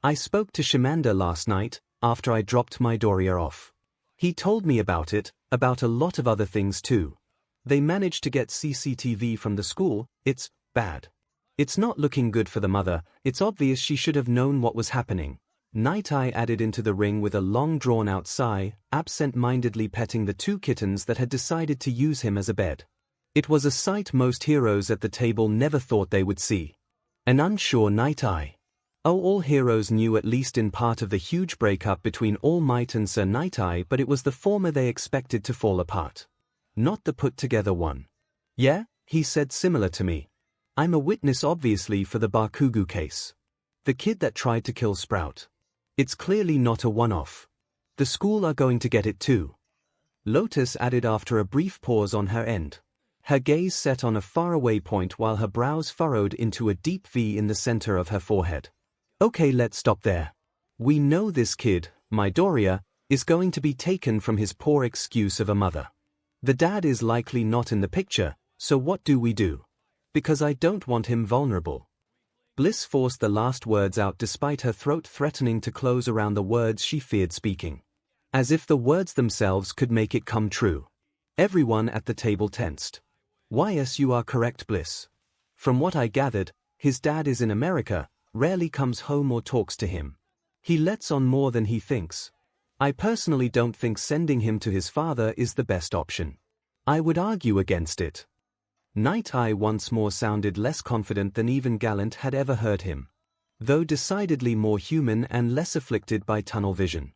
I spoke to Shamanda last night, after I dropped my Doria off. He told me about it, about a lot of other things too. They managed to get CCTV from the school. It's bad. It's not looking good for the mother. It's obvious she should have known what was happening. Night Eye added into the ring with a long drawn-out sigh, absent-mindedly petting the two kittens that had decided to use him as a bed. It was a sight most heroes at the table never thought they would see. An unsure Night Eye. Oh, all heroes knew at least in part of the huge breakup between All Might and Sir Night Eye, but it was the former they expected to fall apart. Not the put-together one. Yeah, he said, similar to me. I'm a witness obviously for the Bakugo case. The kid that tried to kill Sprout. It's clearly not a one-off. The school are going to get it too. Lotus added after a brief pause on her end. Her gaze set on a faraway point while her brows furrowed into a deep V in the center of her forehead. Okay, let's stop there. We know this kid, Midoriya, is going to be taken from his poor excuse of a mother. The dad is likely not in the picture, so what do we do? Because I don't want him vulnerable. Bliss forced the last words out despite her throat threatening to close around the words she feared speaking. As if the words themselves could make it come true. Everyone at the table tensed. Yes, you are correct, Bliss. From what I gathered, his dad is in America, rarely comes home or talks to him. He lets on more than he thinks. I personally don't think sending him to his father is the best option. I would argue against it. Night Eye once more sounded less confident than even Gallant had ever heard him, though decidedly more human and less afflicted by tunnel vision.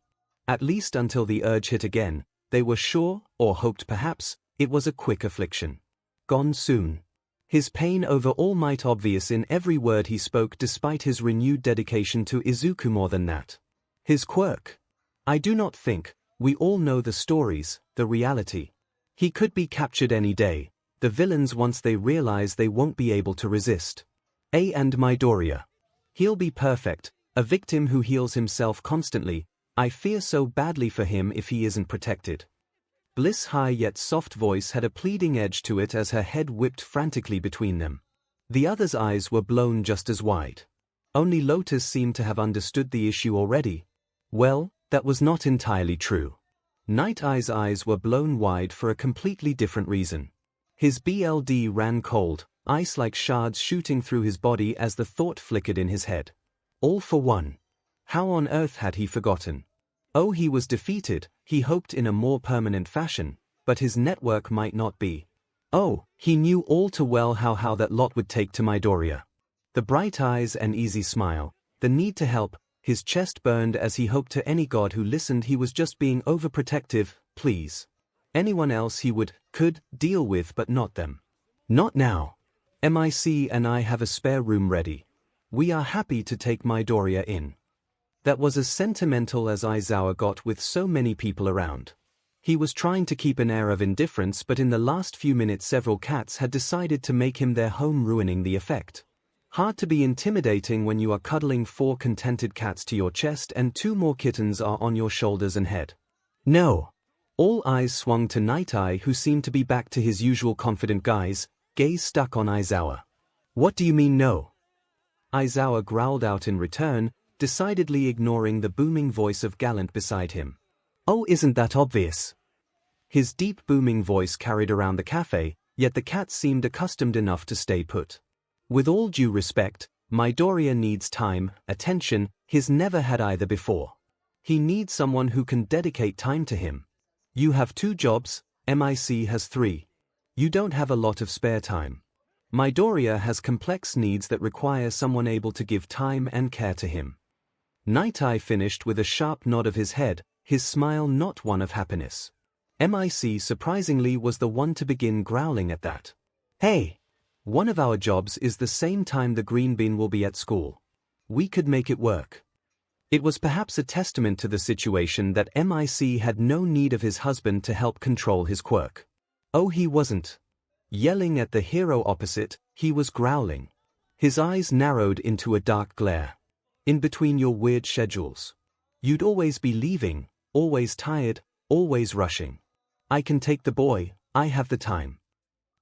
At least until the urge hit again, they were sure, or hoped perhaps, it was a quick affliction. Gone soon. His pain over All Might obvious in every word he spoke despite his renewed dedication to Izuku. More than that, his quirk. I do not think, we all know the stories, the reality. He could be captured any day, the villains once they realize they won't be able to resist. And Midoriya. He'll be perfect, a victim who heals himself constantly. I fear so badly for him if he isn't protected. Bliss' high yet soft voice had a pleading edge to it as her head whipped frantically between them. The other's eyes were blown just as wide. Only Lotus seemed to have understood the issue already. Well, that was not entirely true. Night Eye's eyes were blown wide for a completely different reason. His blood ran cold, ice-like shards shooting through his body as the thought flickered in his head. All for one. How on earth had he forgotten? Oh, he was defeated, he hoped in a more permanent fashion, but his network might not be. Oh, he knew all too well how that lot would take to Midoriya. The bright eyes and easy smile, the need to help, his chest burned as he hoped to any god who listened he was just being overprotective. Please. Anyone else he could deal with, but not them. Not now. MIC and I have a spare room ready. We are happy to take Midoriya in. That was as sentimental as Aizawa got with so many people around. He was trying to keep an air of indifference, but in the last few minutes several cats had decided to make him their home, ruining the effect. Hard to be intimidating when you are cuddling 4 contented cats to your chest and 2 more kittens are on your shoulders and head. No. All eyes swung to Night Eye, who seemed to be back to his usual confident guise, gaze stuck on Aizawa. What do you mean no? Aizawa growled out in return, decidedly ignoring the booming voice of Gallant beside him. Oh, isn't that obvious? His deep booming voice carried around the cafe, yet the cats seemed accustomed enough to stay put. With all due respect, Midoriya needs time, attention, he's never had either before. He needs someone who can dedicate time to him. You have 2 jobs, MIC has 3. You don't have a lot of spare time. Midoriya has complex needs that require someone able to give time and care to him. Night Eye finished with a sharp nod of his head, his smile not one of happiness. MIC surprisingly was the one to begin growling at that. Hey! One of our jobs is the same time the green bean will be at school. We could make it work. It was perhaps a testament to the situation that MIC had no need of his husband to help control his quirk. Oh, he wasn't yelling at the hero opposite, he was growling. His eyes narrowed into a dark glare. In between your weird schedules. You'd always be leaving, always tired, always rushing. I can take the boy, I have the time.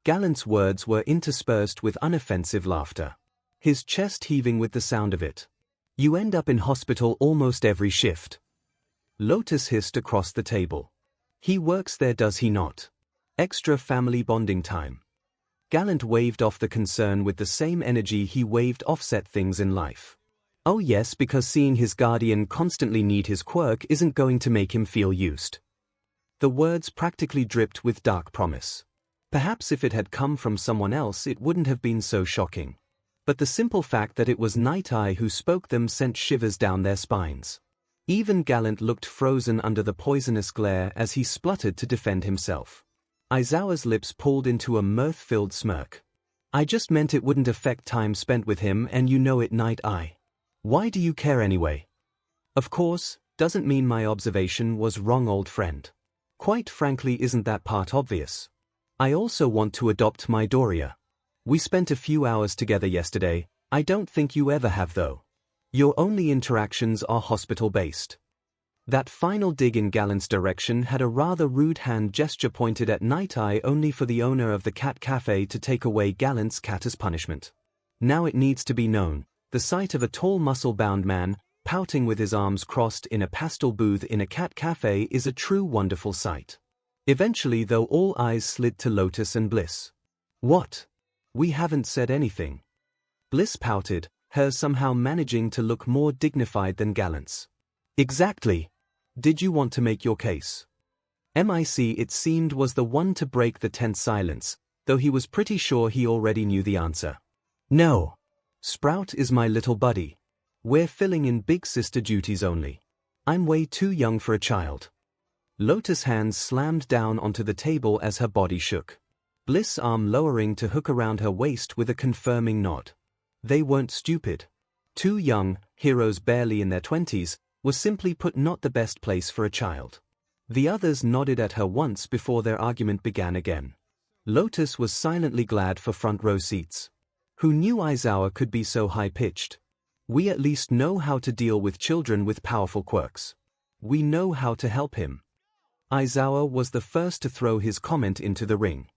Gallant's words were interspersed with unoffensive laughter. His chest heaving with the sound of it. You end up in hospital almost every shift. Lotus hissed across the table. He works there, does he not? Extra family bonding time. Gallant waved off the concern with the same energy he waved offset things in life. Oh yes, because seeing his guardian constantly need his quirk isn't going to make him feel used. The words practically dripped with dark promise. Perhaps if it had come from someone else it wouldn't have been so shocking. But the simple fact that it was Night Eye who spoke them sent shivers down their spines. Even Gallant looked frozen under the poisonous glare as he spluttered to defend himself. Aizawa's lips pulled into a mirth-filled smirk. I just meant it wouldn't affect time spent with him, and you know it, Night Eye. Why do you care anyway? Of course, doesn't mean my observation was wrong, old friend. Quite frankly, isn't that part obvious? I also want to adopt Midoriya. We spent a few hours together yesterday, I don't think you ever have though. Your only interactions are hospital-based. That final dig in Gallant's direction had a rather rude hand gesture pointed at Night Eye, only for the owner of the cat cafe to take away Gallant's cat as punishment. Now it needs to be known. The sight of a tall muscle-bound man, pouting with his arms crossed in a pastel booth in a cat cafe is a true wonderful sight. Eventually though all eyes slid to Lotus and Bliss. What? We haven't said anything. Bliss pouted, hers somehow managing to look more dignified than Gallant's. Exactly. Did you want to make your case? MIC, it seemed, was the one to break the tense silence, though he was pretty sure he already knew the answer. No. Sprout is my little buddy. We're filling in big sister duties only. I'm way too young for a child. Lotus' hands slammed down onto the table as her body shook. Bliss' arm lowering to hook around her waist with a confirming nod. They weren't stupid. Too young, heroes barely in their 20s, was simply put not the best place for a child. The others nodded at her once before their argument began again. Lotus was silently glad for front row seats. Who knew 𝐈𝐴𝐺 could be so high-pitched? We at least know how to deal with children with powerful quirks. We know how to help him. 𝐈𝐴𝐺 was the first to throw his comment into the ring.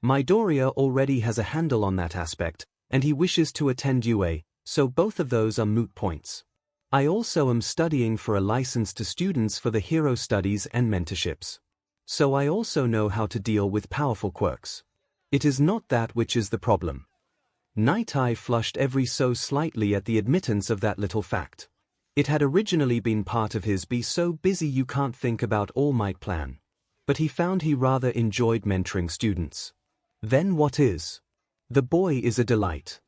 Midoriya already has a handle on that aspect, and he wishes to attend UA, so both of those are moot points. I also am studying for a license to students for the hero studies and mentorships. So I also know how to deal with powerful quirks. It is not that which is the problem. Night Eye flushed every so slightly at the admittance of that little fact. It had originally been part of his be so busy you can't think about All Might plan. But he found he rather enjoyed mentoring students. Then what is? The boy is a delight.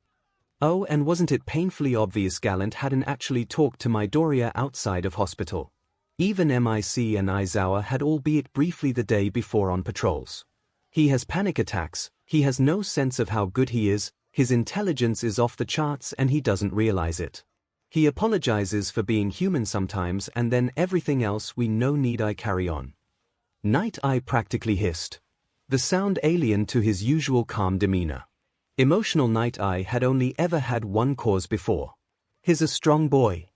Oh, and wasn't it painfully obvious Gallant hadn't actually talked to Midoriya outside of hospital? Even MIC and 𝐈𝐴𝐺 had, albeit briefly the day before, on patrols. He has panic attacks, he has no sense of how good he is, his intelligence is off the charts and he doesn't realize it. He apologizes for being human sometimes and then everything else we know need I carry on. Night Eye practically hissed. The sound alien to his usual calm demeanor. Emotional Night Eye had only ever had one cause before. He's a strong boy.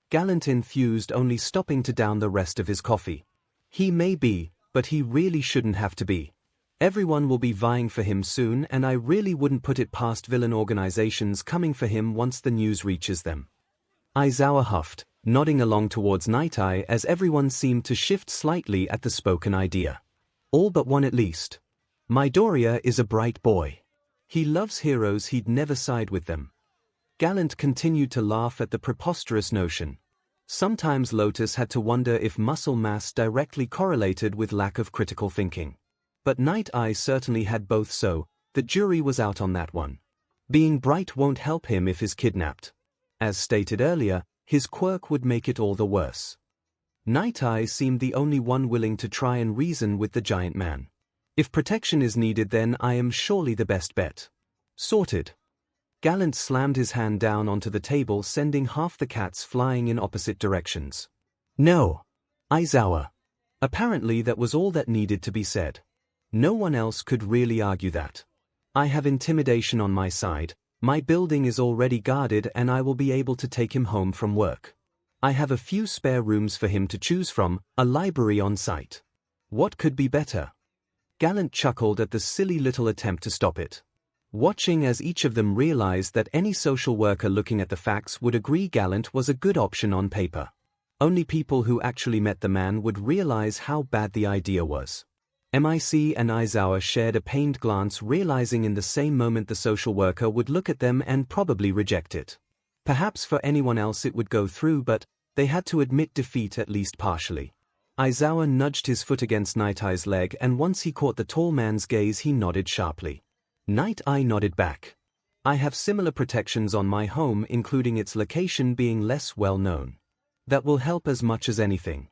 Gallant infused, only stopping to down the rest of his coffee. He may be, but he really shouldn't have to be. Everyone will be vying for him soon and I really wouldn't put it past villain organizations coming for him once the news reaches them. 𝐈𝐴𝐺 huffed, nodding along towards Night Eye as everyone seemed to shift slightly at the spoken idea. All but one at least. Midoriya is a bright boy. He loves heroes, he'd never side with them. Gallant continued to laugh at the preposterous notion. Sometimes Lotus had to wonder if muscle mass directly correlated with lack of critical thinking. But Night Eye certainly had both, so the jury was out on that one. Being bright won't help him if he's kidnapped. As stated earlier, his quirk would make it all the worse. Night Eye seemed the only one willing to try and reason with the giant man. If protection is needed, then I am surely the best bet. Sorted. Gallant slammed his hand down onto the table, sending half the cats flying in opposite directions. No. 𝐈𝐴𝐺. Apparently that was all that needed to be said. No one else could really argue that. I have intimidation on my side, my building is already guarded and I will be able to take him home from work. I have a few spare rooms for him to choose from, a library on site. What could be better? Gallant chuckled at the silly little attempt to stop it. Watching as each of them realized that any social worker looking at the facts would agree Gallant was a good option on paper. Only people who actually met the man would realize how bad the idea was. MIC and 𝐈𝐴𝐺 shared a pained glance, realizing in the same moment the social worker would look at them and probably reject it. Perhaps for anyone else it would go through, but they had to admit defeat at least partially. 𝐈𝐴𝐺 nudged his foot against Night Eye's leg and once he caught the tall man's gaze he nodded sharply. Night Eye nodded back. I have similar protections on my home, including its location being less well known. That will help as much as anything.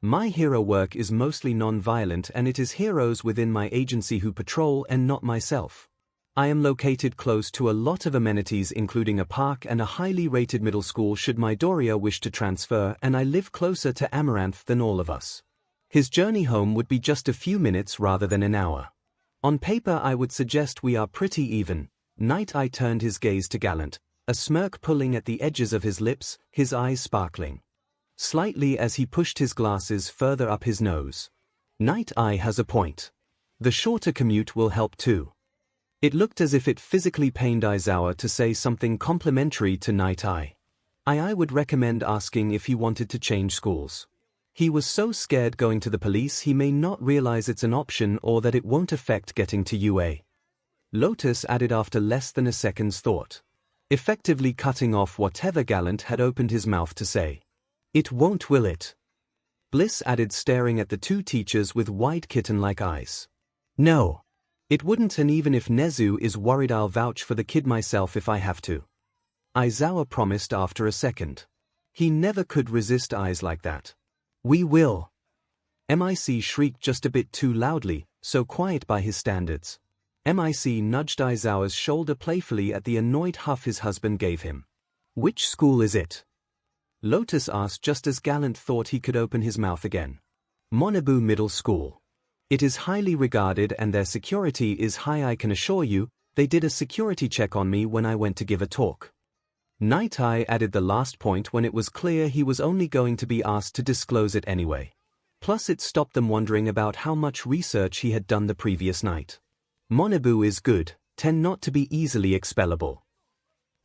My hero work is mostly non-violent and it is heroes within my agency who patrol and not myself. I am located close to a lot of amenities including a park and a highly rated middle school should Midoriya wish to transfer, and I live closer to Amaranth than all of us. His journey home would be just a few minutes rather than an hour. On paper I would suggest we are pretty even. Night Eye turned his gaze to Gallant, a smirk pulling at the edges of his lips, his eyes sparkling slightly as he pushed his glasses further up his nose. Night Eye has a point. The shorter commute will help too. It looked as if it physically pained 𝐈𝐴𝐺 to say something complimentary to Night Eye. I would recommend asking if he wanted to change schools. He was so scared going to the police he may not realize it's an option or that it won't affect getting to UA. Lotus added after less than a second's thought, effectively cutting off whatever Gallant had opened his mouth to say. It won't, will it? Bliss added, staring at the two teachers with wide kitten-like eyes. No. It wouldn't, and even if Nezu is worried, I'll vouch for the kid myself if I have to. Aizawa promised after a second. He never could resist eyes like that. We will. Mic shrieked just a bit too loudly, so quiet by his standards. Mic nudged Aizawa's shoulder playfully at the annoyed huff his husband gave him. Which school is it? Lotus asked just as Gallant thought he could open his mouth again. Monabu Middle School. It is highly regarded and their security is high. I can assure you, they did a security check on me when I went to give a talk. Night Eye added the last point when it was clear he was only going to be asked to disclose it anyway. Plus it stopped them wondering about how much research he had done the previous night. Monabu is good, tend not to be easily expellable.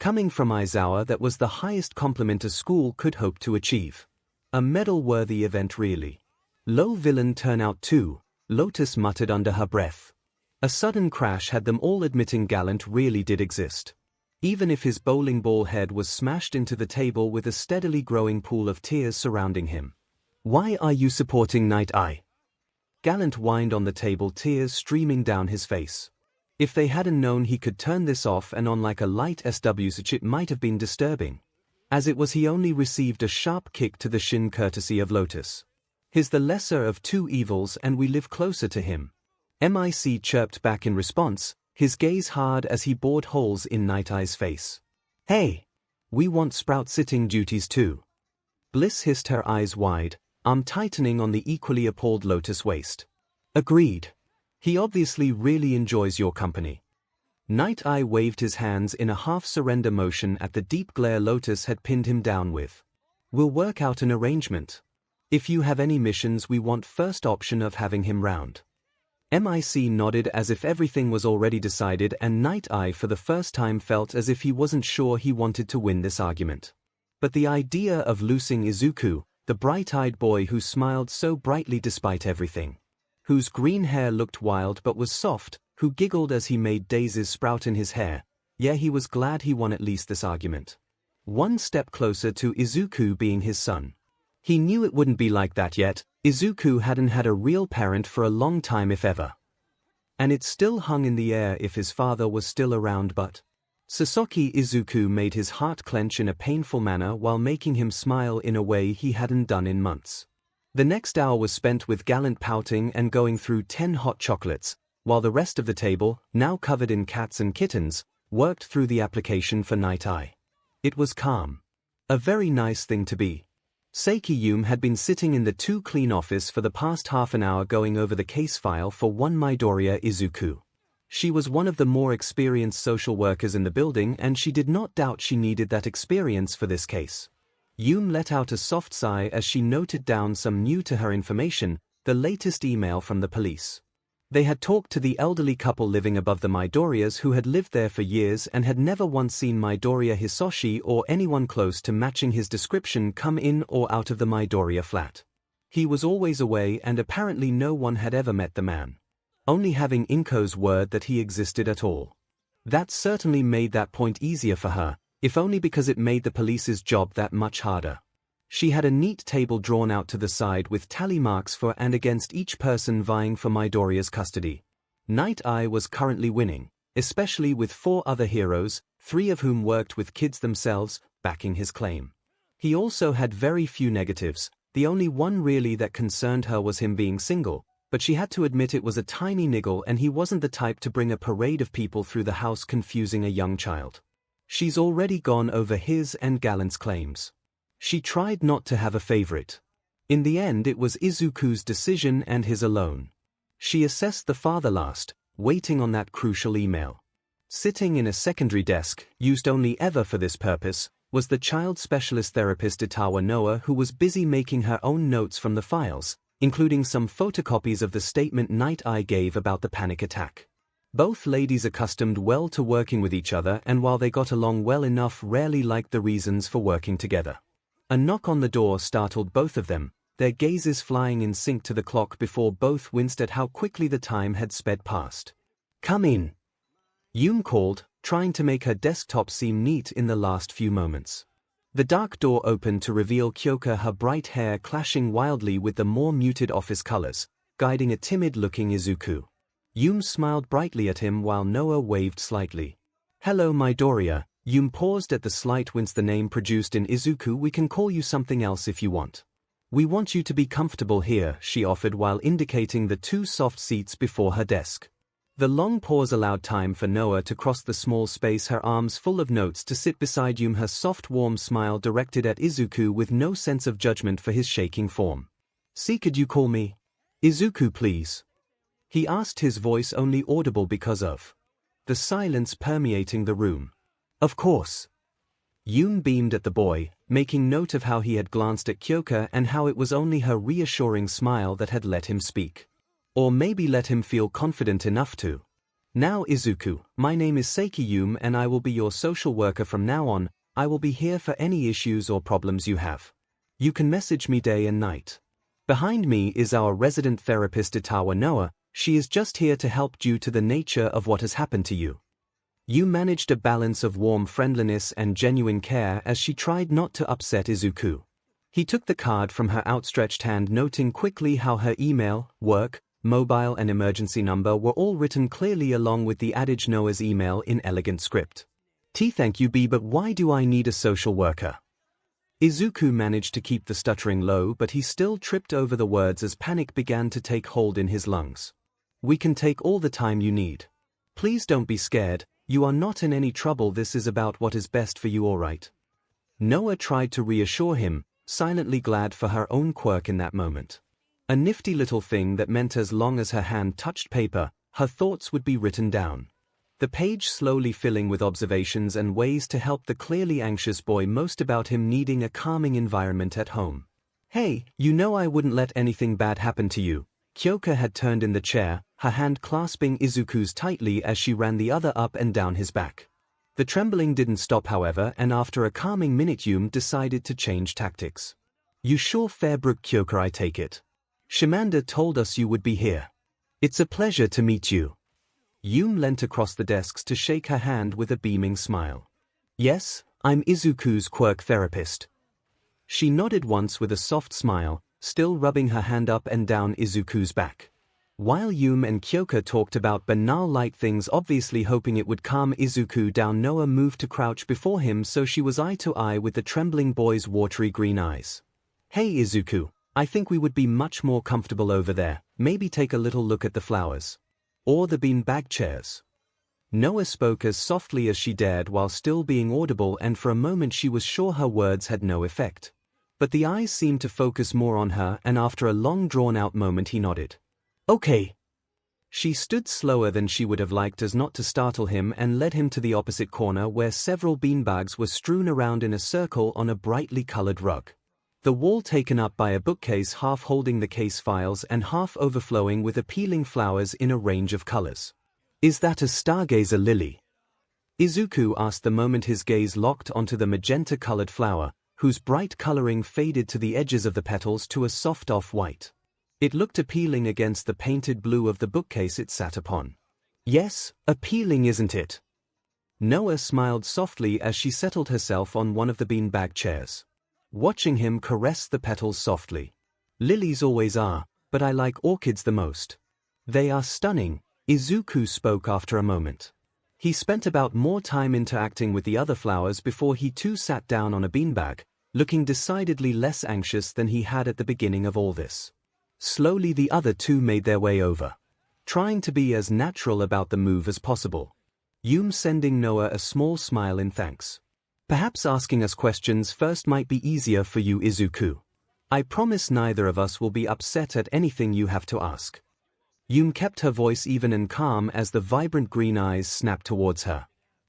Coming from Aizawa, that was the highest compliment a school could hope to achieve. A medal-worthy event really. Low villain turnout too, Lotus muttered under her breath. A sudden crash had them all admitting Gallant really did exist. Even if his bowling ball head was smashed into the table with a steadily growing pool of tears surrounding him. Why are you supporting Night Eye? Gallant whined on the table, tears streaming down his face. If they hadn't known he could turn this off and on like a light SW, it might have been disturbing. As it was, he only received a sharp kick to the shin courtesy of Lotus. He's the lesser of two evils and we live closer to him. Mic chirped back in response, his gaze hard as he bored holes in Night Eye's face. Hey! We want Sprout sitting duties too. Bliss hissed, her eyes wide, arm tightening on the equally appalled Lotus waist. Agreed. He obviously really enjoys your company. Night Eye waved his hands in a half-surrender motion at the deep glare Lotus had pinned him down with. We'll work out an arrangement. If you have any missions, we want first option of having him round. Mic nodded as if everything was already decided, and Night Eye for the first time felt as if he wasn't sure he wanted to win this argument. But the idea of losing Izuku, the bright-eyed boy who smiled so brightly despite everything, whose green hair looked wild but was soft, who giggled as he made daisies sprout in his hair, yeah, he was glad he won at least this argument. One step closer to Izuku being his son. He knew it wouldn't be like that yet. Izuku hadn't had a real parent for a long time, if ever. And it still hung in the air if his father was still around, but Sasaki Izuku made his heart clench in a painful manner while making him smile in a way he hadn't done in months. The next hour was spent with Gallant pouting and going through 10 hot chocolates, while the rest of the table, now covered in cats and kittens, worked through the application for Night Eye. It was calm. A very nice thing to be. Seiki had been sitting in the too clean office for the past half an hour going over the case file for one Midoriya Izuku. She was one of the more experienced social workers in the building, and she did not doubt she needed that experience for this case. Let out a soft sigh as she noted down some new to her information, the latest email from the police. They had talked to the elderly couple living above the Midoriyas who had lived there for years and had never once seen Midoriya Hisoshi or anyone close to matching his description come in or out of the Midoriya flat. He was always away and apparently no one had ever met the man. Only having Inko's word that he existed at all. That certainly made that point easier for her, if only because it made the police's job that much harder. She had a neat table drawn out to the side with tally marks for and against each person vying for Midoriya's custody. Night Eye was currently winning, especially with 4 other heroes, 3 of whom worked with kids themselves, backing his claim. He also had very few negatives, the only one really that concerned her was him being single, but she had to admit it was a tiny niggle and he wasn't the type to bring a parade of people through the house confusing a young child. She's already gone over his and Gallant's claims. She tried not to have a favorite. In the end it was Izuku's decision and his alone. She assessed the father last, waiting on that crucial email. Sitting in a secondary desk, used only ever for this purpose, was the child specialist therapist Itawa Noah, who was busy making her own notes from the files, including some photocopies of the statement Night Eye gave about the panic attack. Both ladies accustomed well to working with each other, and while they got along well enough, rarely liked the reasons for working together. A knock on the door startled both of them, their gazes flying in sync to the clock before both winced at how quickly the time had sped past. "Come in," Yume called, trying to make her desktop seem neat in the last few moments. The dark door opened to reveal Kyoka, her bright hair clashing wildly with the more muted office colors, guiding a timid-looking Izuku. 𝐿 smiled brightly at him while Noah waved slightly. Hello Midoriya. 𝐿 paused at the slight wince the name produced in Izuku. We can call you something else if you want. We want you to be comfortable here, she offered while indicating the 2 soft seats before her desk. The long pause allowed time for Noah to cross the small space, her arms full of notes, to sit beside 𝐿, her soft warm smile directed at Izuku with no sense of judgment for his shaking form. See, could you call me Izuku please? He asked, his voice only audible because of the silence permeating the room. Of course. 𝐿 beamed at the boy, making note of how he had glanced at Kyoka and how it was only her reassuring smile that had let him speak. Or maybe let him feel confident enough to. Now Izuku, my name is 𝐒𝐭𝐚𝐲 and I will be your social worker from now on. I will be here for any issues or problems you have. You can message me day and night. Behind me is our resident therapist Itawa Noah. She is just here to help due to the nature of what has happened to you. 𝐿 managed a balance of warm friendliness and genuine care as she tried not to upset Izuku. He took the card from her outstretched hand, noting quickly how her email, work, mobile and emergency number were all written clearly along with the adage Noah's email in elegant script. Thank you B, but why do I need a social worker? Izuku managed to keep the stuttering low, but he still tripped over the words as panic began to take hold in his lungs. We can take all the time you need. Please don't be scared, you are not in any trouble, this is about what is best for you, alright? Noah tried to reassure him, silently glad for her own quirk in that moment. A nifty little thing that meant as long as her hand touched paper, her thoughts would be written down. The page slowly filling with observations and ways to help the clearly anxious boy, most about him needing a calming environment at home. Hey, you know I wouldn't let anything bad happen to you. Kyoka had turned in the chair, her hand clasping Izuku's tightly as she ran the other up and down his back. The trembling didn't stop however, and after a calming minute 𝐿 decided to change tactics. You sure Fairbrook Kyoka, I take it. Shimanda told us you would be here. It's a pleasure to meet you. 𝐿 leant across the desks to shake her hand with a beaming smile. Yes, I'm Izuku's quirk therapist. She nodded once with a soft smile, still rubbing her hand up and down Izuku's back. While 𝐿 and Kyoka talked about banal light things, obviously hoping it would calm Izuku down, Noah moved to crouch before him so she was eye to eye with the trembling boy's watery green eyes. Hey Izuku, I think we would be much more comfortable over there, maybe take a little look at the flowers. Or the beanbag chairs. Noah spoke as softly as she dared while still being audible, and for a moment she was sure her words had no effect. But the eyes seemed to focus more on her, and after a long drawn-out moment he nodded. Okay. She stood slower than she would have liked as not to startle him and led him to the opposite corner where several beanbags were strewn around in a circle on a brightly colored rug. The wall taken up by a bookcase half holding the case files and half overflowing with appealing flowers in a range of colors. Is that a stargazer lily? Izuku asked the moment his gaze locked onto the magenta-colored flower, whose bright coloring faded to the edges of the petals to a soft off-white. It looked appealing against the painted blue of the bookcase it sat upon. Yes, appealing, isn't it? Noah smiled softly as she settled herself on one of the beanbag chairs. Watching him caress the petals softly. Lilies always are, but I like orchids the most. They are stunning, Izuku spoke after a moment. He spent about more time interacting with the other flowers before he too sat down on a beanbag, looking decidedly less anxious than he had at the beginning of all this. Slowly the other two made their way over, trying to be as natural about the move as possible. 𝐿 sending Noah a small smile in thanks. Perhaps asking us questions first might be easier for you, Izuku. I promise neither of us will be upset at anything you have to ask. 𝐿 kept her voice even and calm as the vibrant green eyes snapped towards her.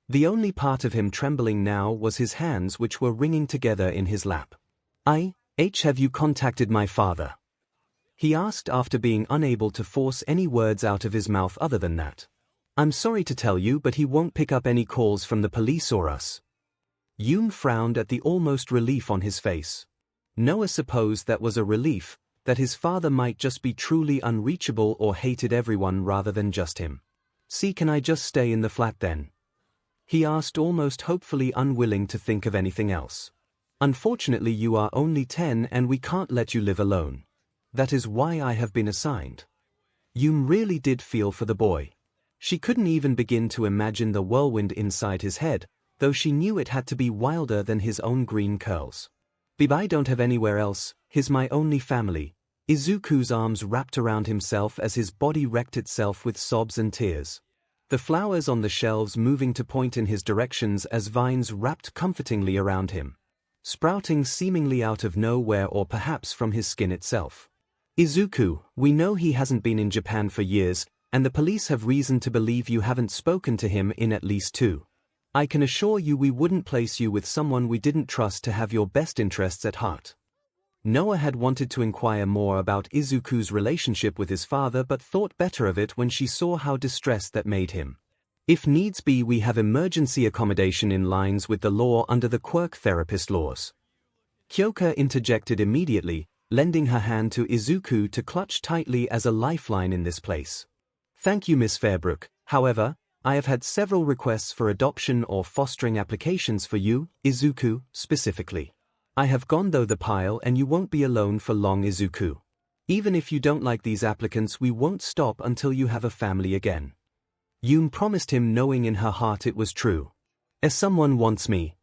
The only part of him trembling now was his hands, which were wringing together in his lap. Have you contacted my father? He asked after being unable to force any words out of his mouth other than that. I'm sorry to tell you, but he won't pick up any calls from the police or us. 𝐿 frowned at the almost relief on his face. Noah supposed that was a relief, that his father might just be truly unreachable or hated everyone rather than just him. See, can I just stay in the flat then? He asked, almost hopefully unwilling to think of anything else. Unfortunately you are only 10 and we can't let you live alone. That is why I have been assigned. Yum really did feel for the boy. She couldn't even begin to imagine the whirlwind inside his head, though she knew it had to be wilder than his own green curls. I don't have anywhere else, he's my only family. Izuku's arms wrapped around himself as his body wrecked itself with sobs and tears. The flowers on the shelves moving to point in his directions as vines wrapped comfortingly around him, sprouting seemingly out of nowhere or perhaps from his skin itself. Izuku, we know he hasn't been in Japan for years, and the police have reason to believe you haven't spoken to him in at least 2. I can assure you we wouldn't place you with someone we didn't trust to have your best interests at heart. Noah had wanted to inquire more about Izuku's relationship with his father but thought better of it when she saw how distressed that made him. If needs be, we have emergency accommodation in lines with the law under the quirk therapist laws. Kyoka interjected immediately, lending her hand to Izuku to clutch tightly as a lifeline in this place. Thank you, Miss Fairbrook. However, I have had several requests for adoption or fostering applications for you, Izuku, specifically. I have gone through the pile and you won't be alone for long, Izuku. Even if you don't like these applicants, we won't stop until you have a family again. Yum promised him, knowing in her heart it was true. As someone wants me.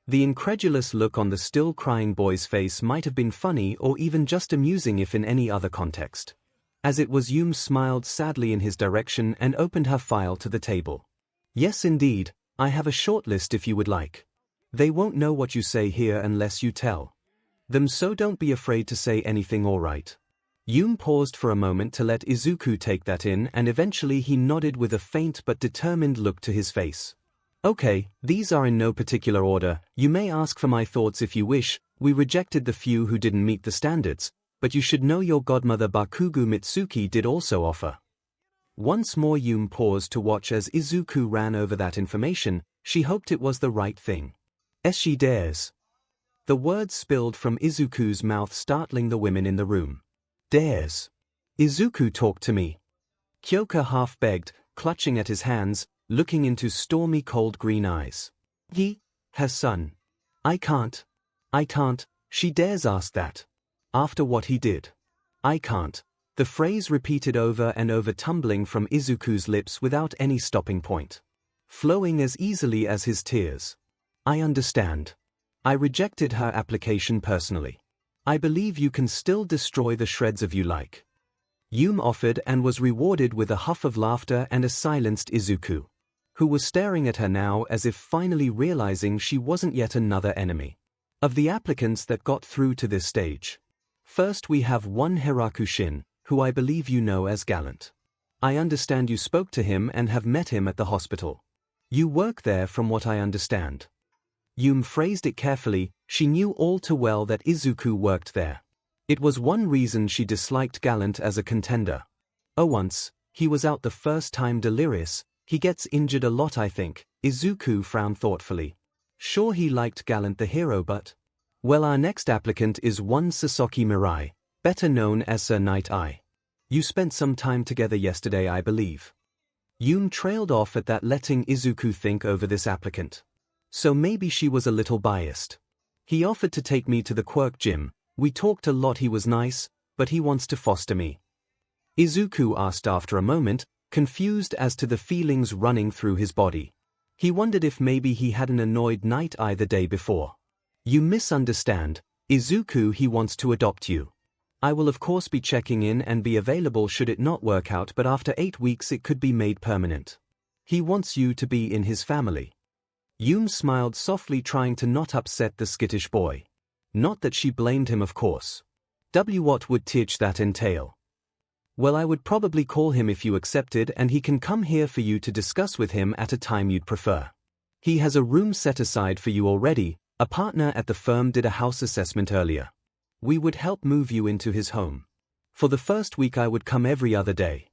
The incredulous look on the still crying boy's face might have been funny or even just amusing if in any other context. As it was, Yum smiled sadly in his direction and opened her file to the table. Yes indeed, I have a short list if you would like. They won't know what you say here unless you tell them, so don't be afraid to say anything, alright? Yum paused for a moment to let Izuku take that in, and eventually he nodded with a faint but determined look to his face. Okay, these are in no particular order. You may ask for my thoughts if you wish. We rejected the few who didn't meet the standards, but you should know your godmother Bakugo Mitsuki did also offer. Once more Yum paused to watch as Izuku ran over that information. She hoped it was the right thing. As she dares. The words spilled from Izuku's mouth, startling the women in the room. Dares. Izuku, talk to me. Kyoka half begged, clutching at his hands, looking into stormy cold green eyes. He, her son. I can't, she dares ask that. After what he did. I can't. The phrase repeated over and over, tumbling from Izuku's lips without any stopping point. Flowing as easily as his tears. I understand. I rejected her application personally. I believe you can still destroy the shreds of you like. Yum offered and was rewarded with a huff of laughter and a silenced Izuku, who was staring at her now as if finally realizing she wasn't yet another enemy. Of the applicants that got through to this stage, first we have one Hirakushin, who I believe you know as Gallant. I understand you spoke to him and have met him at the hospital. You work there from what I understand. Yum phrased it carefully. She knew all too well that Izuku worked there. It was one reason she disliked Gallant as a contender. Oh, once, he was out the first time delirious. He gets injured a lot, I think. Izuku frowned thoughtfully. Sure, he liked Gallant the hero, but... Well, our next applicant is one Sasaki Mirai, better known as Sir Night Eye. You spent some time together yesterday, I believe. Yum trailed off at that, letting Izuku think over this applicant. So maybe she was a little biased. He offered to take me to the quirk gym. We talked a lot, he was nice, but he wants to foster me. Izuku asked after a moment, confused as to the feelings running through his body. He wondered if maybe he had an annoyed Night Eye the day before. You misunderstand, Izuku, he wants to adopt you. I will of course be checking in and be available should it not work out, but after 8 weeks it could be made permanent. He wants you to be in his family. Yum smiled softly, trying to not upset the skittish boy. Not that she blamed him, of course. What would teach that entail? Well, I would probably call him if you accepted, and he can come here for you to discuss with him at a time you'd prefer. He has a room set aside for you already. A partner at the firm did a house assessment earlier. We would help move you into his home. For the first week I would come every other day.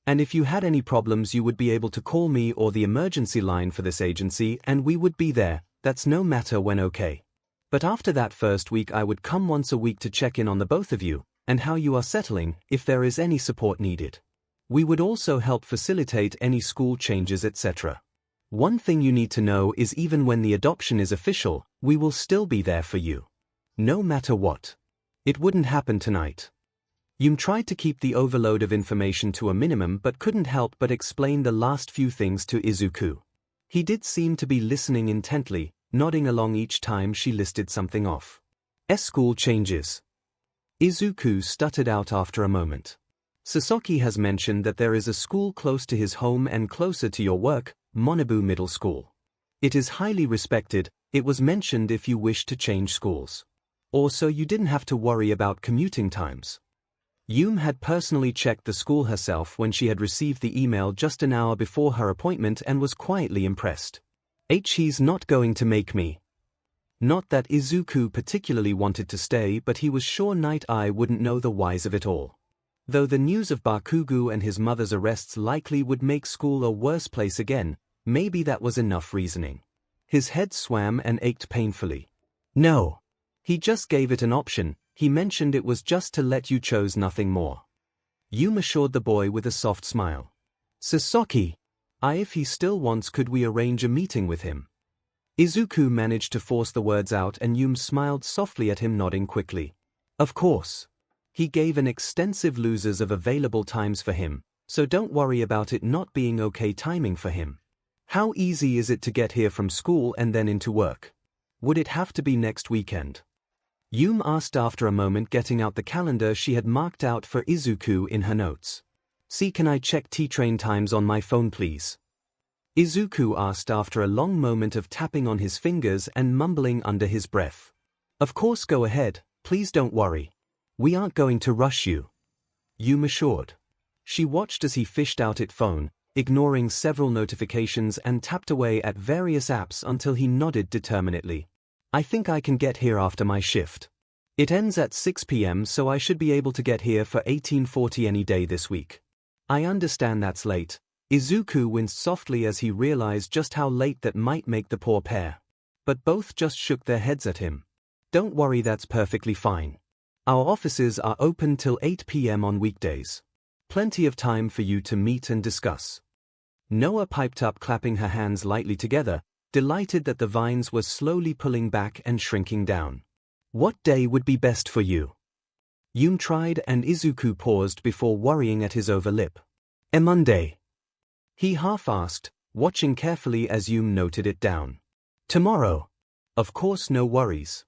And if you had any problems you would be able to call me or the emergency line for this agency and we would be there. That's no matter when, okay? But after that first week I would come once a week to check in on the both of you, and how you are settling, if there is any support needed. We would also help facilitate any school changes, etc. One thing you need to know is even when the adoption is official, we will still be there for you. No matter what. It wouldn't happen tonight. Yum tried to keep the overload of information to a minimum but couldn't help but explain the last few things to Izuku. He did seem to be listening intently, nodding along each time she listed something off. School changes. Izuku stuttered out after a moment. Sasaki has mentioned that there is a school close to his home and closer to your work, Monobu Middle School. It is highly respected. It was mentioned if you wish to change schools. Or so you didn't have to worry about commuting times. Yum had personally checked the school herself when she had received the email just an hour before her appointment and was quietly impressed. He's not going to make me. Not that Izuku particularly wanted to stay, but he was sure Night Eye wouldn't know the whys of it all. Though the news of Bakugo and his mother's arrests likely would make school a worse place again, maybe that was enough reasoning. His head swam and ached painfully. No. He just gave it an option. He mentioned it was just to let you chose nothing more. Yum assured the boy with a soft smile. Sasaki. If he still wants, could we arrange a meeting with him? Izuku managed to force the words out and Yum smiled softly at him, nodding quickly. Of course. He gave an extensive losers of available times for him, so don't worry about it not being okay timing for him. How easy is it to get here from school and then into work? Would it have to be next weekend? Yum asked after a moment, getting out the calendar she had marked out for Izuku in her notes. See, can I check T-train times on my phone please? Izuku asked after a long moment of tapping on his fingers and mumbling under his breath. Of course, go ahead, please don't worry. We aren't going to rush you. Yum assured. She watched as he fished out his phone, ignoring several notifications, and tapped away at various apps until he nodded determinedly. I think I can get here after my shift. It ends at 6 p.m. so I should be able to get here for 18:40 any day this week. I understand that's late. Izuku winced softly as he realized just how late that might make the poor pair. But both just shook their heads at him. Don't worry, that's perfectly fine. Our offices are open till 8 p.m. on weekdays. Plenty of time for you to meet and discuss. Noah piped up, clapping her hands lightly together, delighted that the vines were slowly pulling back and shrinking down. What day would be best for you? Yum tried, and Izuku paused before worrying at his overlip. A Monday. He half asked, watching carefully as Yum noted it down. Tomorrow. Of course, no worries.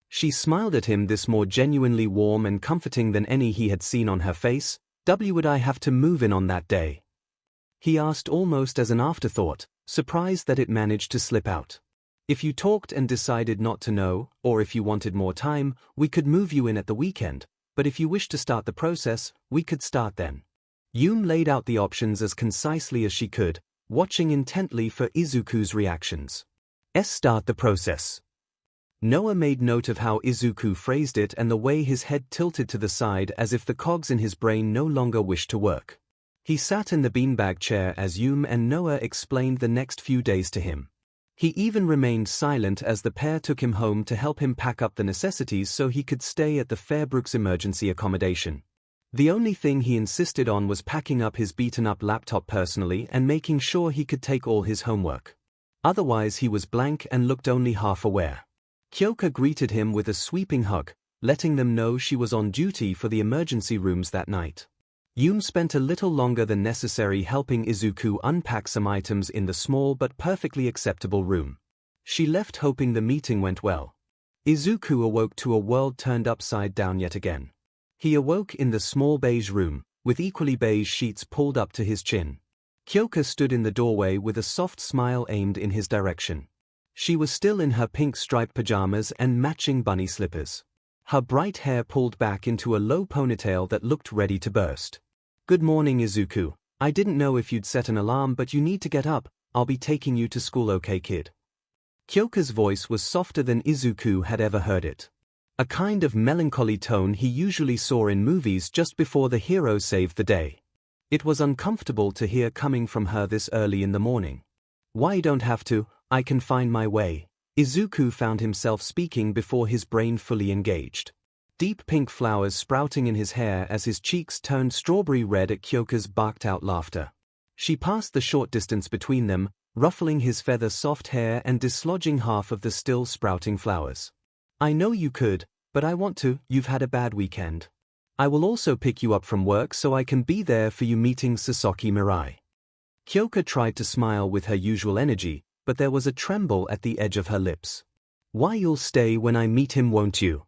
She smiled at him, this more genuinely warm and comforting than any he had seen on her face. Would I have to move in on that day? He asked almost as an afterthought, surprised that it managed to slip out. If you talked and decided not to know, or if you wanted more time, we could move you in at the weekend, but if you wish to start the process, we could start then. Yum laid out the options as concisely as she could, watching intently for Izuku's reactions. Start the process. Noah made note of how Izuku phrased it and the way his head tilted to the side as if the cogs in his brain no longer wished to work. He sat in the beanbag chair as Yum and Noah explained the next few days to him. He even remained silent as the pair took him home to help him pack up the necessities so he could stay at the Fairbrook's emergency accommodation. The only thing he insisted on was packing up his beaten-up laptop personally and making sure he could take all his homework. Otherwise he was blank and looked only half aware. Kyoka greeted him with a sweeping hug, letting them know she was on duty for the emergency rooms that night. Yum spent a little longer than necessary helping Izuku unpack some items in the small but perfectly acceptable room. She left hoping the meeting went well. Izuku awoke to a world turned upside down yet again. He awoke in the small beige room, with equally beige sheets pulled up to his chin. Kyoka stood in the doorway with a soft smile aimed in his direction. She was still in her pink striped pajamas and matching bunny slippers. Her bright hair pulled back into a low ponytail that looked ready to burst. Good morning, Izuku. I didn't know if you'd set an alarm, but you need to get up. I'll be taking you to school, okay, kid? Kyoka's voice was softer than Izuku had ever heard it. A kind of melancholy tone he usually saw in movies just before the hero saved the day. It was uncomfortable to hear coming from her this early in the morning. Why don't have to, I can find my way. Izuku found himself speaking before his brain fully engaged. Deep pink flowers sprouting in his hair as his cheeks turned strawberry red at Kyoka's barked-out laughter. She passed the short distance between them, ruffling his feather-soft hair and dislodging half of the still sprouting flowers. I know you could, but I want to. You've had a bad weekend. I will also pick you up from work so I can be there for you meeting Sasaki Mirai. 𝐂𝐽𝐽 tried to smile with her usual energy, but there was a tremble at the edge of her lips. Why, you'll stay when I meet him, won't you?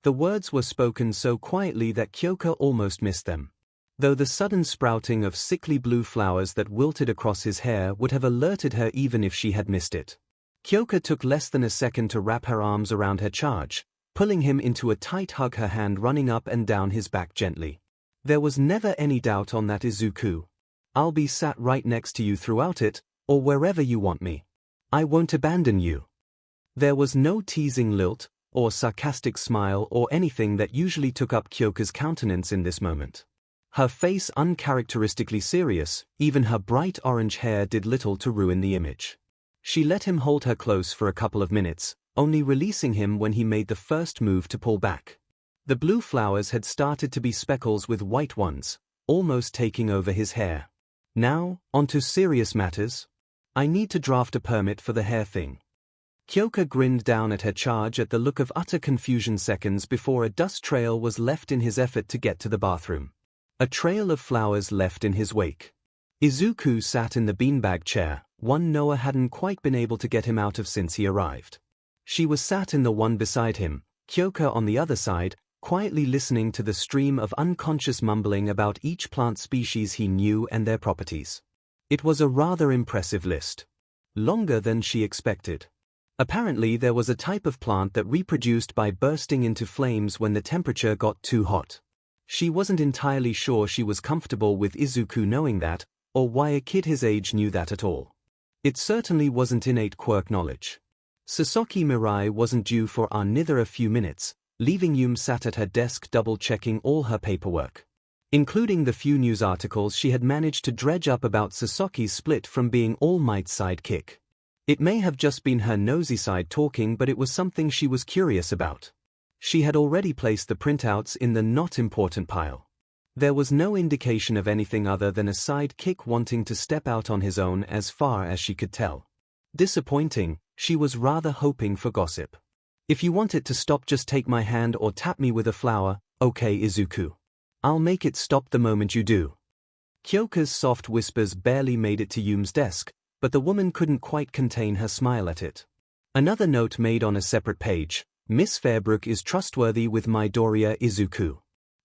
The words were spoken so quietly that 𝐂𝐽𝐽 almost missed them. Though the sudden sprouting of sickly blue flowers that wilted across his hair would have alerted her even if she had missed it. 𝐂𝐽𝐽 took less than a second to wrap her arms around her charge, pulling him into a tight hug, her hand running up and down his back gently. There was never any doubt on that, Izuku. I'll be sat right next to you throughout it, or wherever you want me. I won't abandon you. There was no teasing lilt, or sarcastic smile or anything that usually took up 𝐂𝐽𝐽's countenance in this moment. Her face uncharacteristically serious, even her bright orange hair did little to ruin the image. She let him hold her close for a couple of minutes, only releasing him when he made the first move to pull back. The blue flowers had started to be speckles with white ones, almost taking over his hair. Now, onto serious matters. I need to draft a permit for the hair thing. 𝐂𝐽𝐽 grinned down at her charge at the look of utter confusion seconds before a dust trail was left in his effort to get to the bathroom. A trail of flowers left in his wake. Izuku sat in the beanbag chair, one Noah hadn't quite been able to get him out of since he arrived. She was sat in the one beside him, 𝐂𝐽𝐽 on the other side, quietly listening to the stream of unconscious mumbling about each plant species he knew and their properties. It was a rather impressive list. Longer than she expected. Apparently there was a type of plant that reproduced by bursting into flames when the temperature got too hot. She wasn't entirely sure she was comfortable with Izuku knowing that, or why a kid his age knew that at all. It certainly wasn't innate quirk knowledge. Sasaki Mirai wasn't due for neither a few minutes, leaving Yum sat at her desk double-checking all her paperwork. Including the few news articles she had managed to dredge up about Sasaki's split from being All Might's sidekick. It may have just been her nosy side talking, but it was something she was curious about. She had already placed the printouts in the not important pile. There was no indication of anything other than a sidekick wanting to step out on his own as far as she could tell. Disappointing, she was rather hoping for gossip. If you want it to stop, just take my hand or tap me with a flower, okay Izuku. I'll make it stop the moment you do. 𝐂𝐽𝐽's soft whispers barely made it to Yum's desk, but the woman couldn't quite contain her smile at it. Another note made on a separate page. Miss Fairbrook is trustworthy with Midoriya Izuku.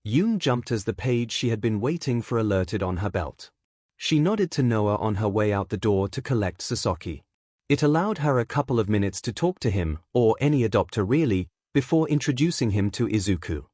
Yum jumped as the page she had been waiting for alerted on her belt. She nodded to Noah on her way out the door to collect Sasaki. It allowed her a couple of minutes to talk to him, or any adopter really, before introducing him to Izuku.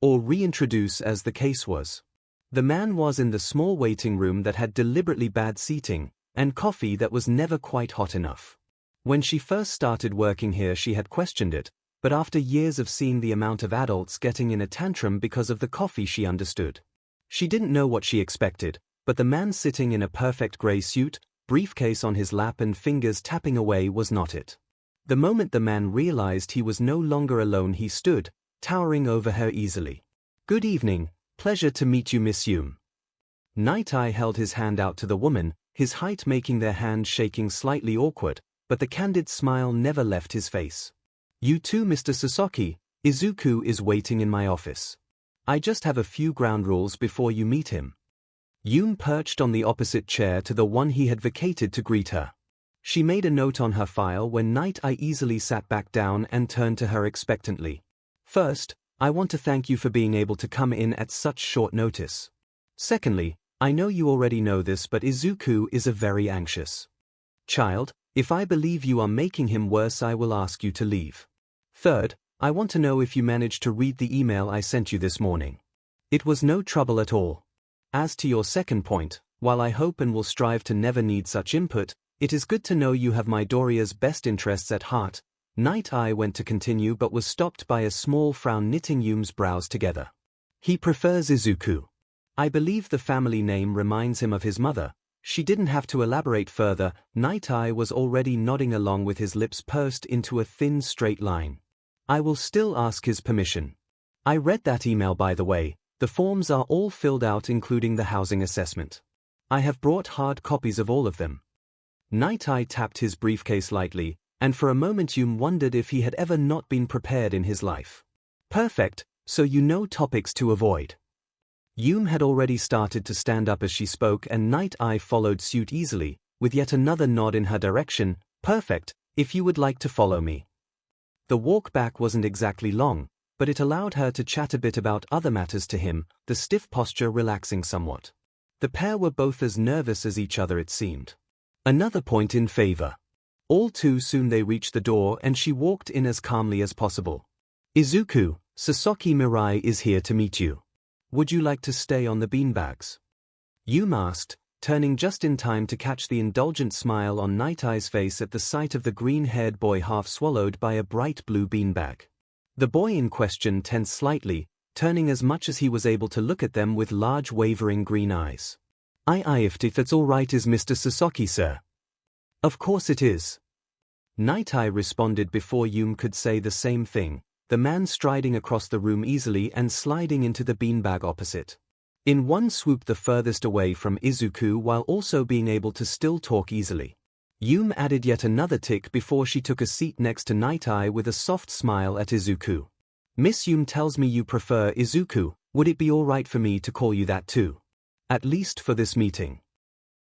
Or reintroduce as the case was. The man was in the small waiting room that had deliberately bad seating, and coffee that was never quite hot enough. When she first started working here she had questioned it, but after years of seeing the amount of adults getting in a tantrum because of the coffee she understood. She didn't know what she expected, but the man sitting in a perfect grey suit, briefcase on his lap and fingers tapping away was not it. The moment the man realized he was no longer alone he stood, towering over her easily. Good evening, pleasure to meet you Miss Yum. Night Eye held his hand out to the woman, his height making their hands shaking slightly awkward, but the candid smile never left his face. You too Mr. Sasaki, Izuku is waiting in my office. I just have a few ground rules before you meet him. Yum perched on the opposite chair to the one he had vacated to greet her. She made a note on her file when Night Eye easily sat back down and turned to her expectantly. First, I want to thank you for being able to come in at such short notice. Secondly, I know you already know this, but Izuku is a very anxious child. If I believe you are making him worse, I will ask you to leave. Third, I want to know if you managed to read the email I sent you this morning. It was no trouble at all. As to your second point, while I hope and will strive to never need such input, it is good to know you have Midoriya's best interests at heart. Night Eye went to continue but was stopped by a small frown knitting Yum's brows together. He prefers Izuku. I believe the family name reminds him of his mother. She didn't have to elaborate further. Night Eye was already nodding along with his lips pursed into a thin straight line. I will still ask his permission. I read that email by the way. The forms are all filled out including the housing assessment. I have brought hard copies of all of them. Night Eye tapped his briefcase lightly, and for a moment Yum wondered if he had ever not been prepared in his life. Perfect, So you know topics to avoid. 𝐿 had already started to stand up as she spoke, and Night Eye followed suit easily, with yet another nod in her direction. Perfect, if you would like to follow me. The walk back wasn't exactly long, but it allowed her to chat a bit about other matters to him, the stiff posture relaxing somewhat. The pair were both as nervous as each other, it seemed. Another point in favor. All too soon they reached the door and she walked in as calmly as possible. 𝐒𝐿, Sasaki Mirai is here to meet you. Would you like to stay on the beanbags? 𝐿 asked, turning just in time to catch the indulgent smile on Night Eye's face at the sight of the green-haired boy half swallowed by a bright blue beanbag. The boy in question tensed slightly, turning as much as he was able to look at them with large wavering green eyes. If that's all right, is Mr. Sasaki, sir? Of course it is. Night Eye responded before 𝐿 could say the same thing, the man striding across the room easily and sliding into the beanbag opposite. In one swoop the furthest away from 𝐒𝐿 while also being able to still talk easily. 𝐿 added yet another tick before she took a seat next to Night Eye with a soft smile at 𝐒𝐿. Miss 𝐿 tells me you prefer 𝐒𝐿, would it be alright for me to call you that too? At least for this meeting.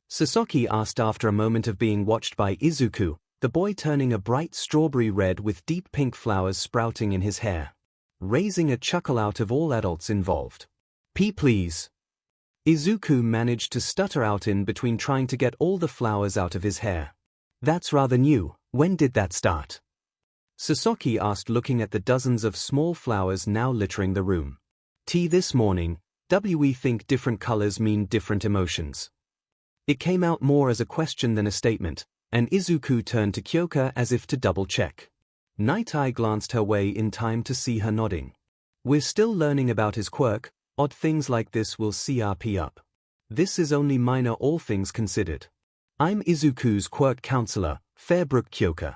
Sasaki asked after a moment of being watched by 𝐒𝐿, the boy turning a bright strawberry red with deep pink flowers sprouting in his hair. Raising a chuckle out of all adults involved. Please. 𝐒𝐿 managed to stutter out in between trying to get all the flowers out of his hair. That's rather new, when did that start? Sasaki asked, looking at the dozens of small flowers now littering the room. This morning, we think different colors mean different emotions. It came out more as a question than a statement, and 𝐒𝐿 turned to Kyoka as if to double-check. Night Eye glanced her way in time to see her nodding. We're still learning about his quirk, odd things like this will CRP up. This is only minor all things considered. I'm 𝐒𝐿's quirk counselor, Fairbrook Kyoka.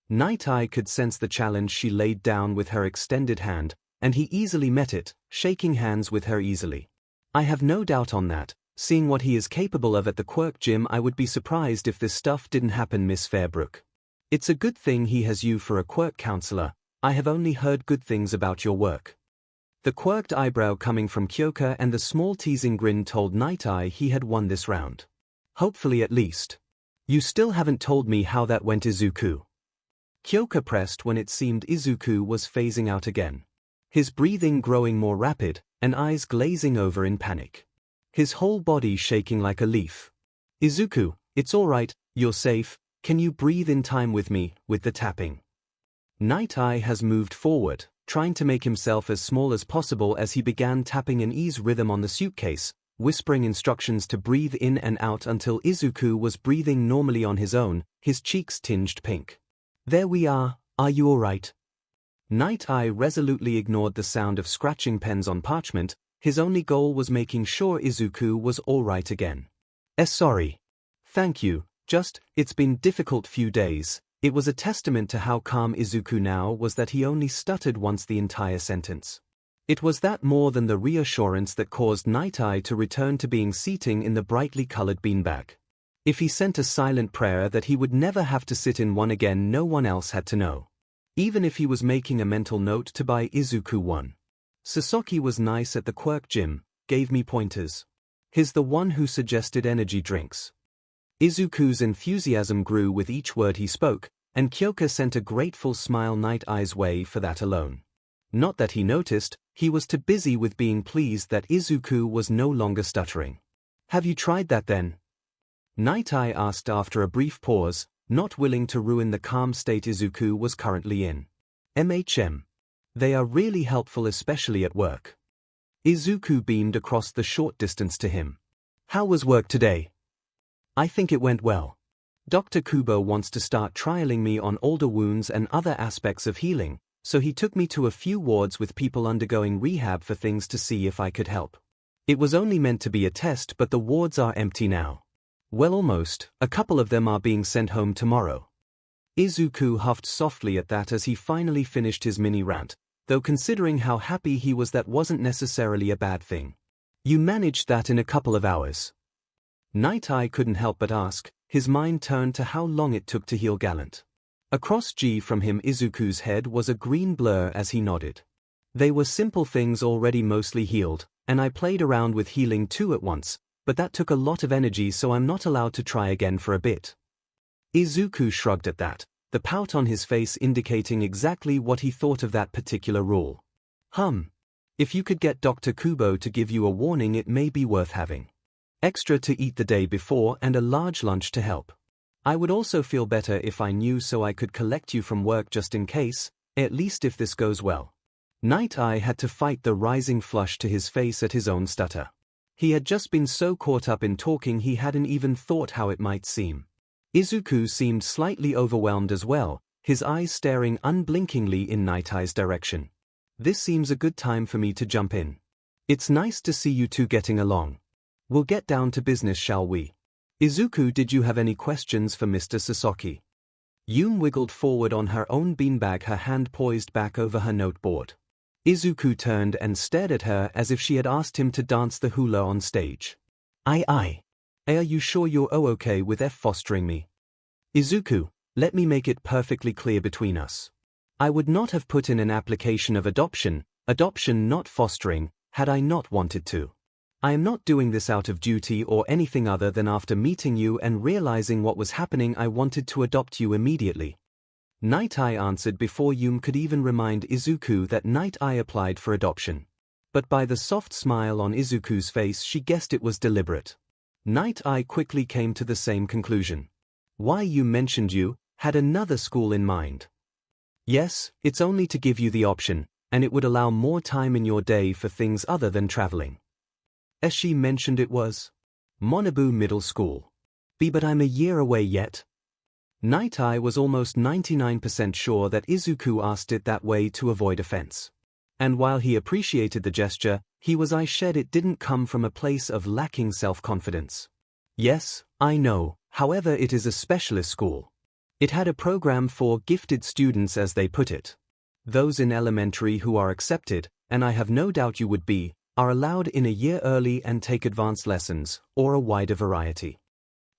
Night Eye could sense the challenge she laid down with her extended hand, and he easily met it, shaking hands with her easily. I have no doubt on that. Seeing what he is capable of at the quirk gym, I would be surprised if this stuff didn't happen, Miss Fairbrook. It's a good thing he has you for a quirk counselor. I have only heard good things about your work. The quirked eyebrow coming from Kyoka and the small teasing grin told Night Eye he had won this round. Hopefully, at least. You still haven't told me how that went, 𝐒𝐿. Kyoka pressed when it seemed 𝐒𝐿 was phasing out again. His breathing growing more rapid, and eyes glazing over in panic. His whole body shaking like a leaf. 𝐒𝐿, it's all right, you're safe, can you breathe in time with me, with the tapping? Night Eye has moved forward, trying to make himself as small as possible as he began tapping an ease rhythm on the suitcase, whispering instructions to breathe in and out until 𝐒𝐿 was breathing normally on his own, his cheeks tinged pink. There we are you all right? Night Eye resolutely ignored the sound of scratching pens on parchment. His only goal was making sure 𝐒𝐿 was all right again. Sorry. Thank you, it's been difficult few days. It was a testament to how calm 𝐒𝐿 now was that he only stuttered once the entire sentence. It was that more than the reassurance that caused Night Eye to return to being seating in the brightly colored beanbag. If he sent a silent prayer that he would never have to sit in one again, no one else had to know. Even if he was making a mental note to buy 𝐒𝐿 one. Sasaki was nice at the quirk gym, gave me pointers. He's the one who suggested energy drinks. 𝐒𝐿's enthusiasm grew with each word he spoke, and Kyoka sent a grateful smile Night Eye's way for that alone. Not that he noticed, he was too busy with being pleased that 𝐒𝐿 was no longer stuttering. Have you tried that then? Night Eye asked after a brief pause, not willing to ruin the calm state 𝐒𝐿 was currently in. They are really helpful, especially at work. 𝐒𝐿 beamed across the short distance to him. How was work today? I think it went well. Dr. Kubo wants to start trialing me on older wounds and other aspects of healing, so he took me to a few wards with people undergoing rehab for things to see if I could help. It was only meant to be a test, but the wards are empty now. Well, almost. A couple of them are being sent home tomorrow. 𝐒𝐿 huffed softly at that as he finally finished his mini rant, though considering how happy he was, that wasn't necessarily a bad thing. You managed that in a couple of hours. Night Eye couldn't help but ask, his mind turned to how long it took to heal Gallant. Across G from him 𝐒𝐿's head was a green blur as he nodded. They were simple things already mostly healed, and I played around with healing 2 at once, but that took a lot of energy, so I'm not allowed to try again for a bit. Izuku shrugged at that, the pout on his face indicating exactly what he thought of that particular rule. If you could get Dr. Kubo to give you a warning, it may be worth having. Extra to eat the day before and a large lunch to help. I would also feel better if I knew, so I could collect you from work just in case, at least if this goes well. Night Eye had to fight the rising flush to his face at his own stutter. He had just been so caught up in talking he hadn't even thought how it might seem. Izuku seemed slightly overwhelmed as well, his eyes staring unblinkingly in Night Eye's direction. This seems a good time for me to jump in. It's nice to see you two getting along. We'll get down to business, shall we? Izuku, did you have any questions for Mr. Sasaki? Yum wiggled forward on her own beanbag, her hand poised back over her noteboard. Izuku turned and stared at her as if she had asked him to dance the hula on stage. Aye. Are you sure you're okay with F fostering me? Izuku, let me make it perfectly clear between us. I would not have put in an application of adoption, not fostering, had I not wanted to. I am not doing this out of duty or anything other than after meeting you and realizing what was happening, I wanted to adopt you immediately. Night Eye answered before Yum could even remind Izuku that Night Eye applied for adoption. But by the soft smile on Izuku's face she guessed it was deliberate. Night Eye quickly came to the same conclusion. Why, you mentioned you had another school in mind. Yes, it's only to give you the option, and it would allow more time in your day for things other than traveling. As she mentioned, it was Monabu Middle School. But I'm a year away yet. Night Eye was almost 99% sure that Izuku asked it that way to avoid offense. And while he appreciated the gesture, he was sure it didn't come from a place of lacking self-confidence. Yes, I know, however it is a specialist school. It had a program for gifted students, as they put it. Those in elementary who are accepted, and I have no doubt you would be, are allowed in a year early and take advanced lessons, or a wider variety.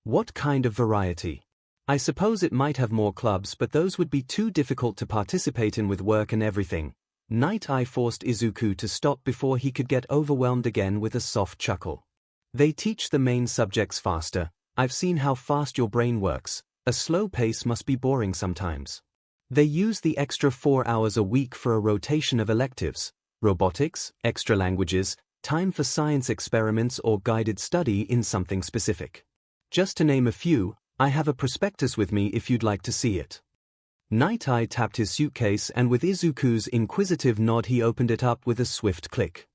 What kind of variety? I suppose it might have more clubs, but those would be too difficult to participate in with work and everything. Night Eye forced Izuku to stop before he could get overwhelmed again with a soft chuckle. They teach the main subjects faster. I've seen how fast your brain works. A slow pace must be boring sometimes. They use the extra 4 hours a week for a rotation of electives, robotics, extra languages, time for science experiments or guided study in something specific. Just to name a few, I have a prospectus with me if you'd like to see it. Night Eye tapped his suitcase and with Izuku's inquisitive nod he opened it up with a swift click.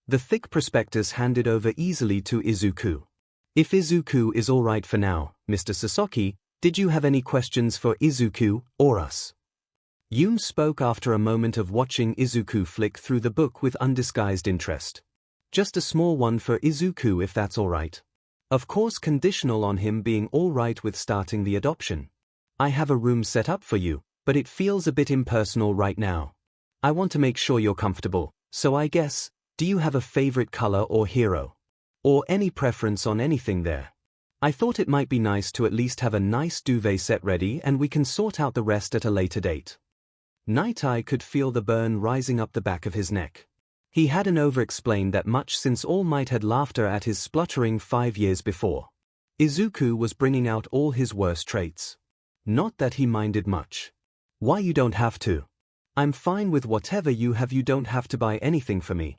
The thick prospectus handed over easily to Izuku. If Izuku is all right for now, Mr. Sasaki, did you have any questions for Izuku or us? Yum spoke after a moment of watching Izuku flick through the book with undisguised interest. Just a small one for Izuku, if that's all right. Of course, conditional on him being all right with starting the adoption. I have a room set up for you, but it feels a bit impersonal right now. I want to make sure you're comfortable, so I guess, do you have a favorite color or hero? Or any preference on anything there? I thought it might be nice to at least have a nice duvet set ready and we can sort out the rest at a later date. Night Eye could feel the burn rising up the back of his neck. He hadn't over-explained that much since All Might had laughed at his spluttering 5 years before. Izuku was bringing out all his worst traits. Not that he minded much. Why, you don't have to. I'm fine with whatever you have, you don't have to buy anything for me.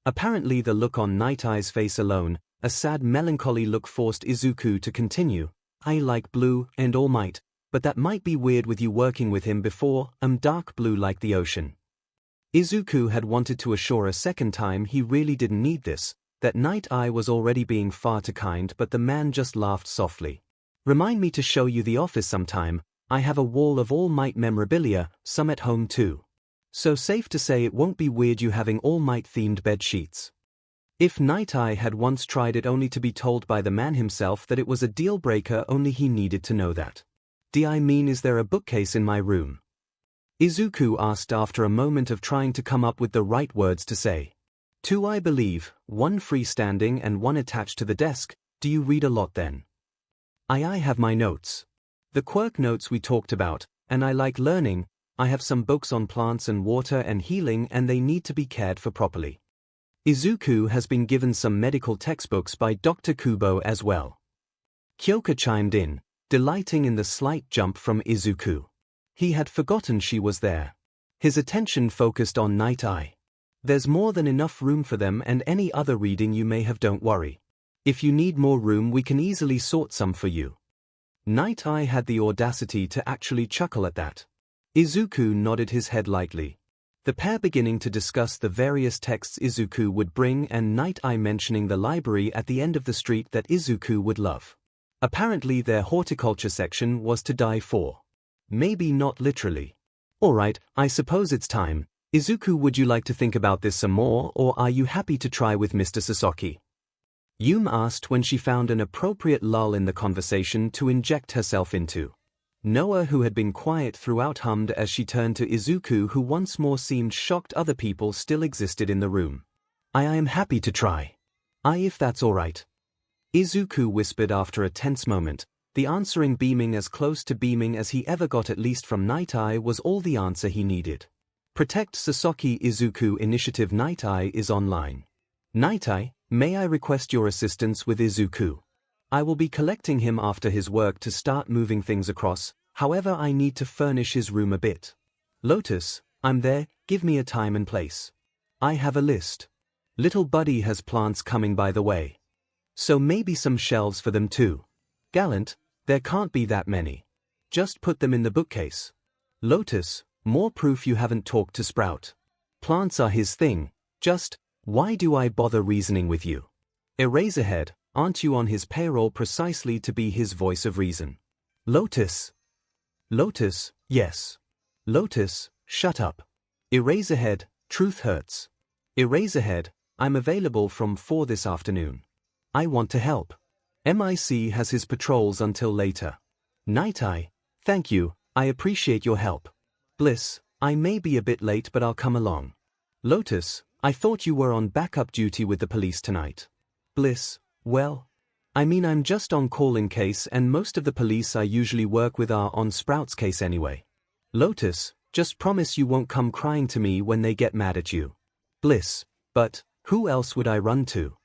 Apparently the look on Night Eye's face alone, a sad melancholy look, forced Izuku to continue. I like blue and All Might, but that might be weird with you working with him before. Dark blue like the ocean. Izuku had wanted to assure a second time he really didn't need this, that Night Eye was already being far too kind, but the man just laughed softly. Remind me to show you the office sometime. I have a wall of All Might memorabilia, some at home too. So safe to say it won't be weird you having All Might themed bed sheets. If Night Eye had once tried it only to be told by the man himself that it was a deal breaker, only he needed to know that. Is there a bookcase in my room? Izuku asked after a moment of trying to come up with the right words to say. 2, I believe, 1 freestanding and 1 attached to the desk. Do you read a lot then? I have my notes. The quirk notes we talked about, and I like learning. I have some books on plants and water and healing and they need to be cared for properly. Izuku has been given some medical textbooks by Dr. Kubo as well. Kyoka chimed in, delighting in the slight jump from Izuku. He had forgotten she was there. His attention focused on Night Eye. There's more than enough room for them and any other reading you may have, don't worry. If you need more room we can easily sort some for you. Night Eye had the audacity to actually chuckle at that. Izuku nodded his head lightly. The pair beginning to discuss the various texts Izuku would bring and Night Eye mentioning the library at the end of the street that Izuku would love. Apparently their horticulture section was to die for. Maybe not literally. Alright, I suppose it's time. Izuku, would you like to think about this some more or are you happy to try with Mr. Sasaki? Yume asked when she found an appropriate lull in the conversation to inject herself into. Noah, who had been quiet throughout, hummed as she turned to Izuku, who once more seemed shocked other people still existed in the room. I am happy to try. If that's alright. Izuku whispered after a tense moment. The answering beaming as close to beaming as he ever got, at least from Night Eye, was all the answer he needed. Protect Sasaki. Izuku initiative. Night Eye is online. Night Eye, may I request your assistance with Izuku? I will be collecting him after his work to start moving things across, however I need to furnish his room a bit. Lotus, I'm there, give me a time and place. I have a list. Little buddy has plants coming by the way. So maybe some shelves for them too. Gallant, there can't be that many. Just put them in the bookcase. Lotus, more proof you haven't talked to Sprout. Plants are his thing, just, why do I bother reasoning with you? Eraserhead, aren't you on his payroll precisely to be his voice of reason? Lotus. Lotus, yes. Lotus, shut up. Eraserhead, truth hurts. Eraserhead, I'm available from 4 this afternoon. I want to help. MIC has his patrols until later. Night Eye, thank you, I appreciate your help. Bliss, I may be a bit late but I'll come along. Lotus, I thought you were on backup duty with the police tonight. Bliss, well, I mean I'm just on call in case and most of the police I usually work with are on Sprout's case anyway. Lotus, just promise you won't come crying to me when they get mad at you. Bliss, but, who else would I run to?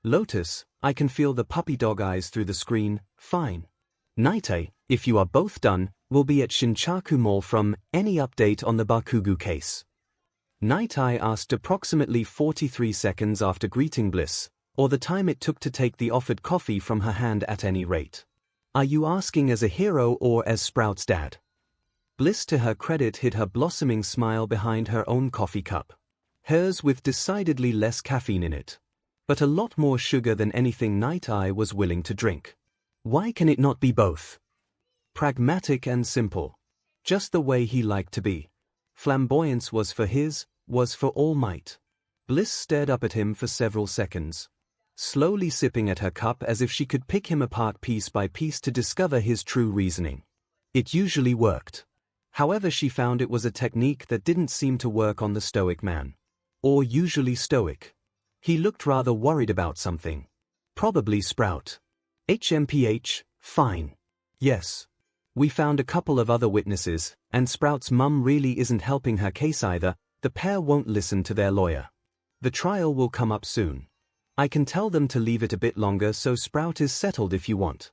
Lotus, I can feel the puppy dog eyes through the screen, fine. Night Eye, if you are both done, we'll be at Shinchaku Mall from any update on the Bakugo case. Night Eye asked approximately 43 seconds after greeting Bliss, or the time it took to take the offered coffee from her hand at any rate. Are you asking as a hero or as Sprout's dad? Bliss, to her credit, hid her blossoming smile behind her own coffee cup. Hers with decidedly less caffeine in it. But a lot more sugar than anything Night Eye was willing to drink. Why can it not be both? Pragmatic and simple. Just the way he liked to be. Flamboyance was for All Might. Bliss stared up at him for several seconds, slowly sipping at her cup as if she could pick him apart piece by piece to discover his true reasoning. It usually worked. However, she found it was a technique that didn't seem to work on the stoic man. Or usually stoic. He looked rather worried about something. Probably Sprout. HMPH, fine. Yes. We found a couple of other witnesses, and Sprout's mum really isn't helping her case either. The pair won't listen to their lawyer. The trial will come up soon. I can tell them to leave it a bit longer so Sprout is settled if you want.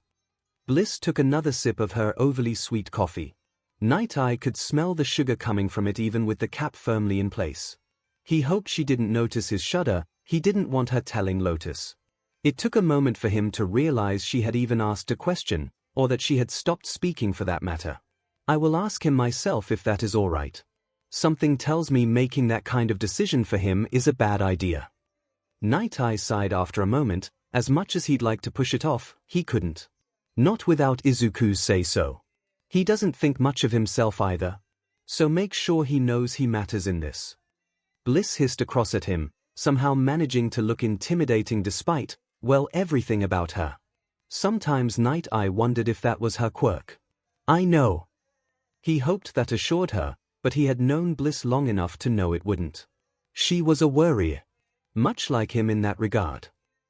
Bliss took another sip of her overly sweet coffee. Night Eye could smell the sugar coming from it even with the cap firmly in place. He hoped she didn't notice his shudder. He didn't want her telling Lotus. It took a moment for him to realize she had even asked a question, or that she had stopped speaking for that matter. I will ask him myself if that is all right. Something tells me making that kind of decision for him is a bad idea. Night Eye sighed after a moment. As much as he'd like to push it off, he couldn't. Not without Izuku's say-so. He doesn't think much of himself either. So make sure he knows he matters in this. Bliss hissed across at him, somehow managing to look intimidating despite, well, everything about her. Sometimes Night Eye wondered if that was her quirk. I know. He hoped that assured her, but he had known Bliss long enough to know it wouldn't. She was a worrier. Much like him in that regard.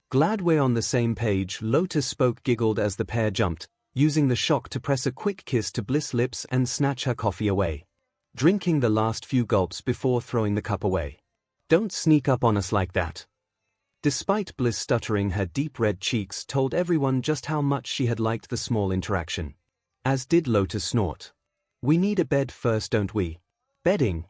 Glad we're on the same page, Lotus spoke, giggled as the pair jumped, using the shock to press a quick kiss to Bliss' lips and snatch her coffee away. drinking the last few gulps before throwing the cup away. "Don't sneak up on us like that." Despite Bliss stuttering, her deep red cheeks told everyone just how much she had liked the small interaction. As did Lotus snort. "We need a bed first, don't we?" "Bedding."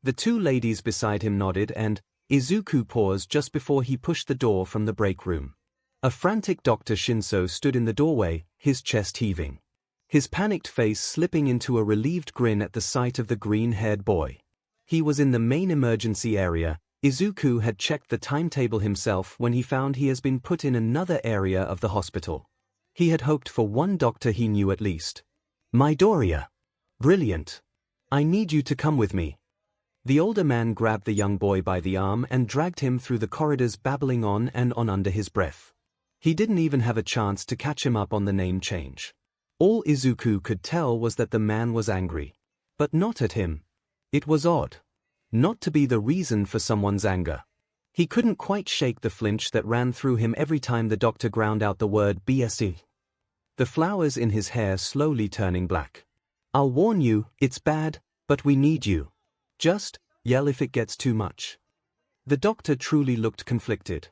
The two ladies beside him nodded, and Izuku paused just before he pushed the door from the break room. A frantic Dr. Shinso stood in the doorway, his chest heaving. His panicked face slipping into a relieved grin at the sight of the green-haired boy. He was in the main emergency area. Izuku had checked the timetable himself when he found he has been put in another area of the hospital. He had hoped for one doctor he knew at least. "Midoriya. Brilliant. I need you to come with me." The older man grabbed the young boy by the arm and dragged him through the corridors, babbling on and on under his breath. He didn't even have a chance to catch him up on the name change. All Izuku could tell was that the man was angry. But not at him. It was odd. Not to be the reason for someone's anger. He couldn't quite shake the flinch that ran through him every time the doctor ground out the word BSE. The flowers in his hair slowly turning black. "I'll warn you, it's bad, but we need you. Just yell if it gets too much." The doctor truly looked conflicted.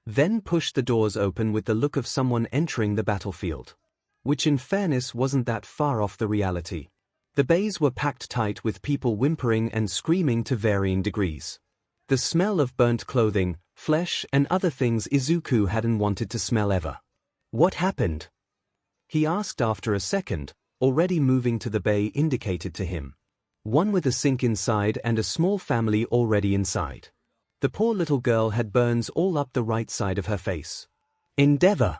Then pushed the doors open with the look of someone entering the battlefield. Which in fairness wasn't that far off the reality. The bays were packed tight with people whimpering and screaming to varying degrees. The smell of burnt clothing, flesh and other things Izuku hadn't wanted to smell ever. "What happened?" he asked after a second, already moving to the bay indicated to him. One with a sink inside and a small family already inside. The poor little girl had burns all up the right side of her face. Endeavor.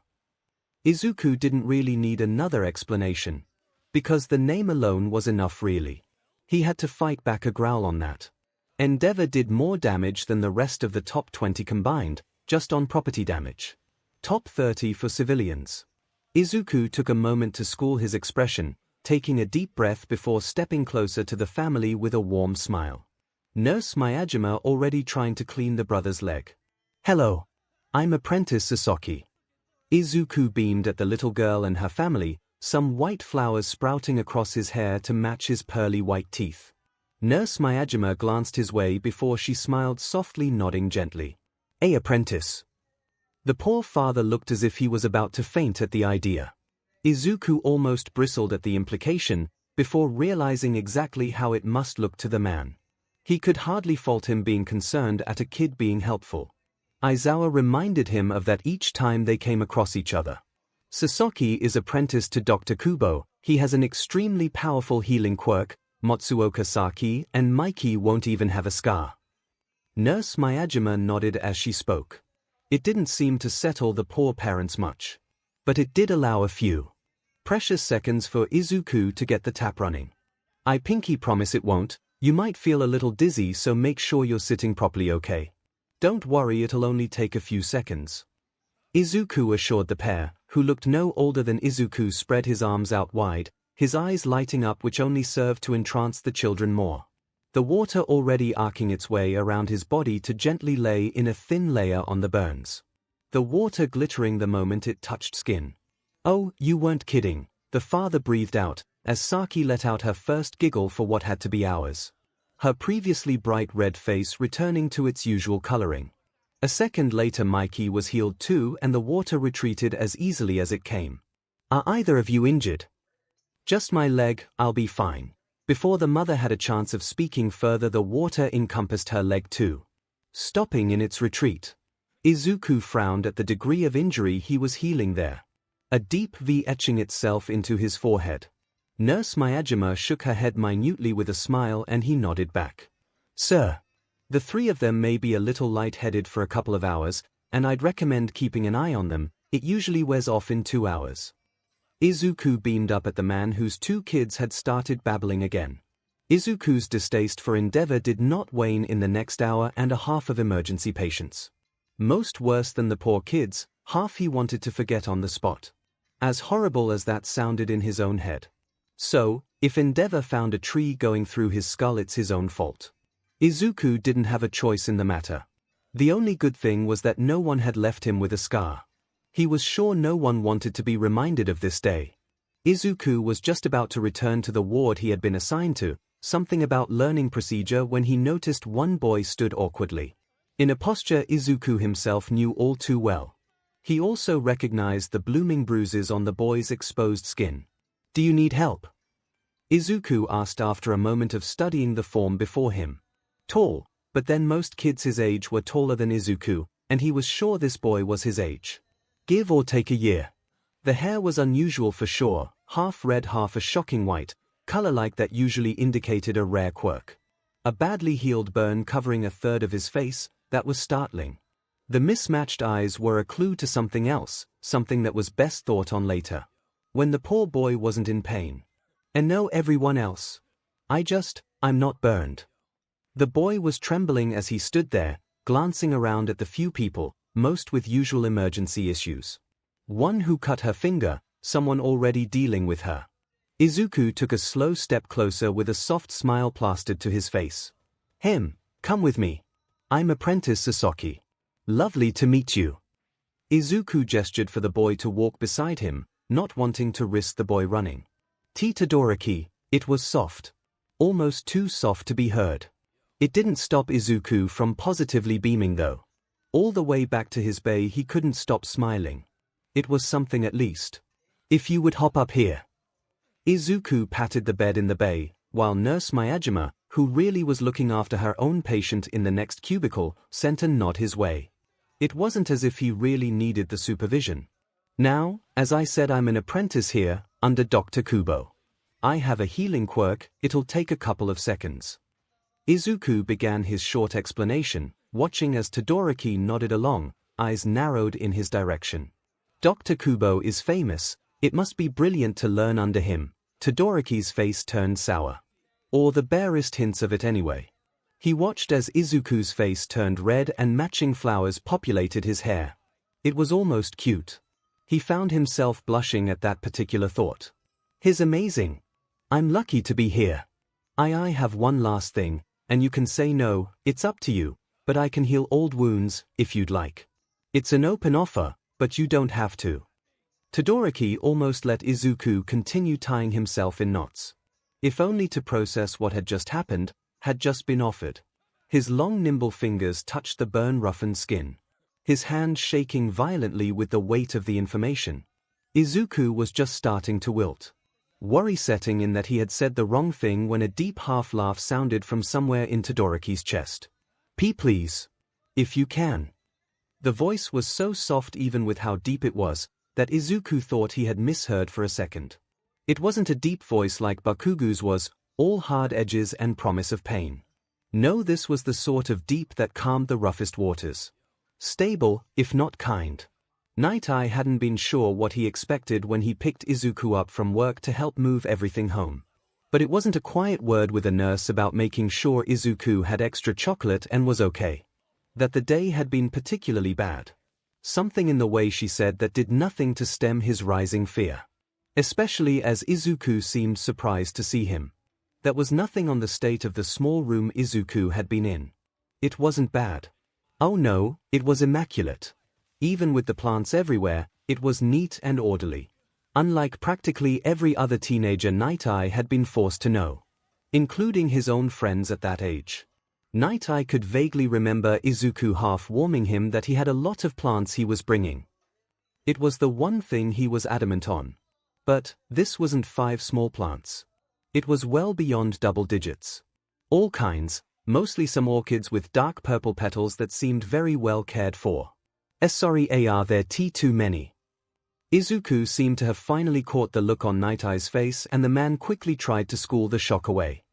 Izuku didn't really need another explanation. Because the name alone was enough really. He had to fight back a growl on that. Endeavor did more damage than the rest of the top 20 combined, just on property damage. Top 30 for civilians. Izuku took a moment to school his expression, taking a deep breath before stepping closer to the family with a warm smile. Nurse Miyajima already trying to clean the brother's leg. "Hello. I'm Apprentice Sasaki." Izuku beamed at the little girl and her family, some white flowers sprouting across his hair to match his pearly white teeth. Nurse Miyajima glanced his way before she smiled softly, nodding gently. "Hey, apprentice." The poor father looked as if he was about to faint at the idea. Izuku almost bristled at the implication, before realizing exactly how it must look to the man. He could hardly fault him being concerned at a kid being helpful. Aizawa reminded him of that each time they came across each other. Sasaki is apprenticed to Dr. Kubo. He has an extremely powerful healing quirk, Matsuoka Saki, and Mikey won't even have a scar. Nurse Miyajima nodded as she spoke. It didn't seem to settle the poor parents much. But it did allow a few precious seconds for Izuku to get the tap running. "I pinky promise it won't. You might feel a little dizzy, so make sure you're sitting properly, okay? Don't worry, it'll only take a few seconds." Izuku assured the pair, who looked no older than Izuku spread his arms out wide, his eyes lighting up, which only served to entrance the children more. The water already arcing its way around his body to gently lay in a thin layer on the burns. The water glittering the moment it touched skin. "Oh, you weren't kidding," the father breathed out, as Saki let out her first giggle for what had to be hours. Her previously bright red face returning to its usual coloring. A second later Mikey was healed too, and the water retreated as easily as it came. "Are either of you injured?" "Just my leg, I'll be fine." Before the mother had a chance of speaking further, the water encompassed her leg too, stopping in its retreat. Izuku frowned at the degree of injury he was healing there. A deep V etching itself into his forehead. Nurse Miyajima shook her head minutely with a smile, and he nodded back. "Sir, the three of them may be a little light-headed for a couple of hours, and I'd recommend keeping an eye on them. It usually wears off in 2 hours." Izuku beamed up at the man whose 2 kids had started babbling again. Izuku's distaste for Endeavor did not wane in the next hour and a half of emergency patients. Most worse than the poor kids, half he wanted to forget on the spot. As horrible as that sounded in his own head. So, if Endeavor found a tree going through his skull, it's his own fault. Izuku didn't have a choice in the matter. The only good thing was that no one had left him with a scar. He was sure no one wanted to be reminded of this day. Izuku was just about to return to the ward he had been assigned to, something about learning procedure when he noticed one boy stood awkwardly. In a posture 𝐒𝐿𝐼 himself knew all too well. He also recognized the blooming bruises on the boy's exposed skin. "Do you need help?" 𝐒𝐿𝐼 asked after a moment of studying the form before him. Tall, but then most kids his age were taller than 𝐒𝐿𝐼, and he was sure this boy was his age. "Give or take a year." The hair was unusual for sure, half red, half a shocking white, color like that usually indicated a rare quirk. A badly healed burn covering a third of his face, that was startling. The mismatched eyes were a clue to something else, something that was best thought on later. When the poor boy wasn't in pain. "And no, everyone else. I'm not burned." The boy was trembling as he stood there, glancing around at the few people, most with usual emergency issues. One who cut her finger, someone already dealing with her. 𝐒𝐿𝐼 took a slow step closer with a soft smile plastered to his face. Come with me. I'm apprentice 𝐒𝐿𝐼. Lovely to meet you." 𝐒𝐿𝐼 gestured for the boy to walk beside him, not wanting to risk the boy running. Todoroki, it was soft. Almost too soft to be heard. It didn't stop 𝐒𝐿𝐼 from positively beaming though. All the way back to his bay he couldn't stop smiling. It was something at least. "If you would hop up here." 𝐒𝐿𝐼 patted the bed in the bay, while Nurse Miyajima, who really was looking after her own patient in the next cubicle, sent a nod his way. It wasn't as if he really needed the supervision. "Now, as I said, I'm an apprentice here, under Dr. Kubo. I have a healing quirk, it'll take a couple of seconds." 𝐒𝐿𝐼 began his short explanation, watching as Todoroki nodded along, eyes narrowed in his direction. "Dr. Kubo is famous, it must be brilliant to learn under him." Todoroki's face turned sour. Or the barest hints of it anyway. He watched as 𝐒𝐿𝐼's face turned red and matching flowers populated his hair. It was almost cute. He found himself blushing at that particular thought. "He's amazing. I'm lucky to be here. I have one last thing, and you can say no, it's up to you, but I can heal old wounds, if you'd like. It's an open offer, but you don't have to." Todoroki almost let 𝐒𝐿𝐼 continue tying himself in knots. If only to process what had just happened, had just been offered. His long nimble fingers touched the burn-roughened skin. His hand shaking violently with the weight of the information. 𝐒𝐿𝐼 was just starting to wilt. Worry setting in that he had said the wrong thing when a deep half-laugh sounded from somewhere in Todoroki's chest. Please. If you can." The voice was so soft even with how deep it was, that 𝐒𝐿𝐼 thought he had misheard for a second. It wasn't a deep voice like Bakugo's was, all hard edges and promise of pain. No, this was the sort of deep that calmed the roughest waters. Stable, if not kind. Night Eye hadn't been sure what he expected when he picked 𝐒𝐿𝐼 up from work to help move everything home. But it wasn't a quiet word with a nurse about making sure 𝐒𝐿𝐼 had extra chocolate and was okay. That the day had been particularly bad. Something in the way she said that did nothing to stem his rising fear. Especially as 𝐒𝐿𝐼 seemed surprised to see him. That was nothing on the state of the small room 𝐒𝐿𝐼 had been in. It wasn't bad. Oh no, it was immaculate. Even with the plants everywhere, it was neat and orderly. Unlike practically every other teenager Night Eye had been forced to know. Including his own friends at that age. Night Eye could vaguely remember 𝐒𝐿𝐼 half warning him that he had a lot of plants he was bringing. It was the one thing he was adamant on. But this wasn't 5 small plants. It was well beyond double digits. All kinds, mostly some orchids with dark purple petals that seemed very well cared for. Sorry, are there too many? 𝐒𝐿𝐼 seemed to have finally caught the look on Night Eye's face, and the man quickly tried to school the shock away.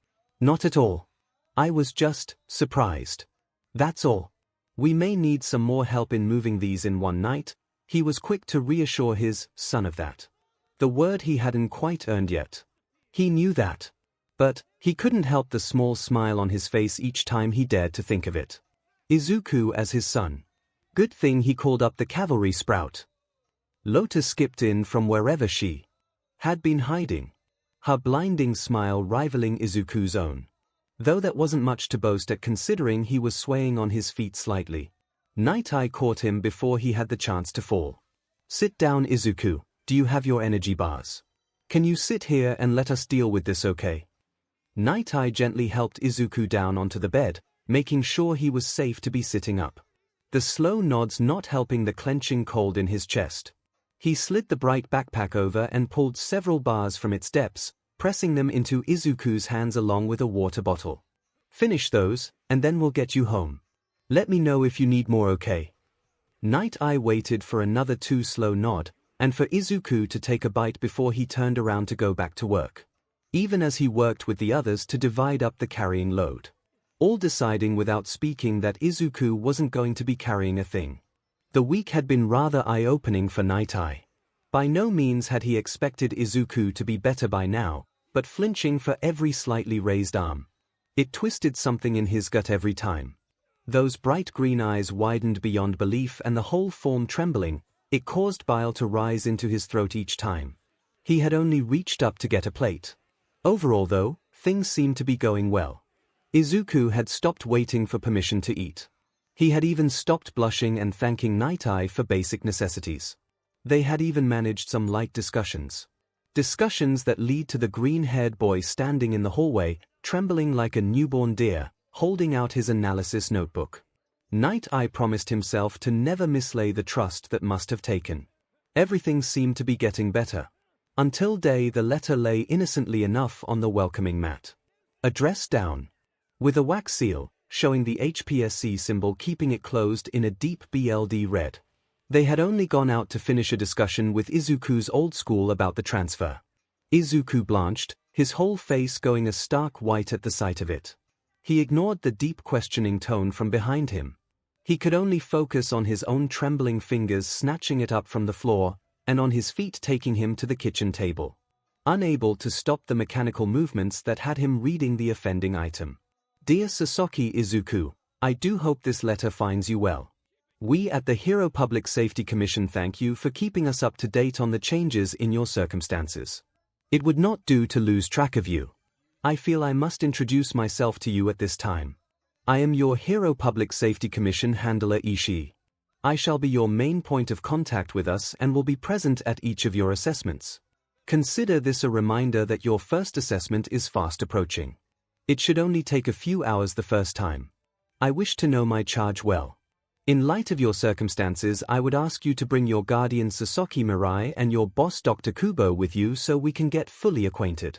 "Not at all. I was just surprised. That's all. We may need some more help in moving these in one night." He was quick to reassure his son of that. The word he hadn't quite earned yet. He knew that. But he couldn't help the small smile on his face each time he dared to think of it. 𝐒𝐿𝐼 as his son. Good thing he called up the cavalry sprout. Lotus skipped in from wherever she had been hiding. Her blinding smile rivaling 𝐒𝐼's own. Though that wasn't much to boast at considering he was swaying on his feet slightly. Night Eye caught him before he had the chance to fall. "Sit down, 𝐒𝐼. Do you have your energy bars? Can you sit here and let us deal with this, okay?" Night Eye gently helped Izuku down onto the bed, making sure he was safe to be sitting up. The slow nods not helping the clenching cold in his chest. He slid the bright backpack over and pulled several bars from its depths, pressing them into Izuku's hands along with a water bottle. Finish those, and then we'll get you home. Let me know if you need more, okay? Night Eye waited for another too slow nod, and for Izuku to take a bite before he turned around to go back to work. Even as he worked with the others to divide up the carrying load. All deciding without speaking that Izuku wasn't going to be carrying a thing. The week had been rather eye-opening for Night Eye. By no means had he expected Izuku to be better by now, but flinching for every slightly raised arm. It twisted something in his gut every time. Those bright green eyes widened beyond belief and the whole form trembling, it caused bile to rise into his throat each time. He had only reached up to get a plate. Overall though, things seemed to be going well. Izuku had stopped waiting for permission to eat. He had even stopped blushing and thanking Night Eye for basic necessities. They had even managed some light discussions. Discussions that lead to the green-haired boy standing in the hallway, trembling like a newborn deer, holding out his analysis notebook. Night Eye promised himself to never mislay the trust that must have taken. Everything seemed to be getting better. Until day the letter lay innocently enough on the welcoming mat. Address down. With a wax seal, showing the HPSC symbol keeping it closed in a deep BLD red. They had only gone out to finish a discussion with Izuku's old school about the transfer. Izuku blanched, his whole face going a stark white at the sight of it. He ignored the deep questioning tone from behind him. He could only focus on his own trembling fingers snatching it up from the floor, and on his feet taking him to the kitchen table. Unable to stop the mechanical movements that had him reading the offending item. Dear Sasaki Izuku, I do hope this letter finds you well. We at the Hero Public Safety Commission thank you for keeping us up to date on the changes in your circumstances. It would not do to lose track of you. I feel I must introduce myself to you at this time. I am your Hero Public Safety Commission handler Ishii. I shall be your main point of contact with us and will be present at each of your assessments. Consider this a reminder that your first assessment is fast approaching. It should only take a few hours the first time. I wish to know my charge well. In light of your circumstances, I would ask you to bring your guardian Sasaki Mirai and your boss Dr. Kubo with you so we can get fully acquainted.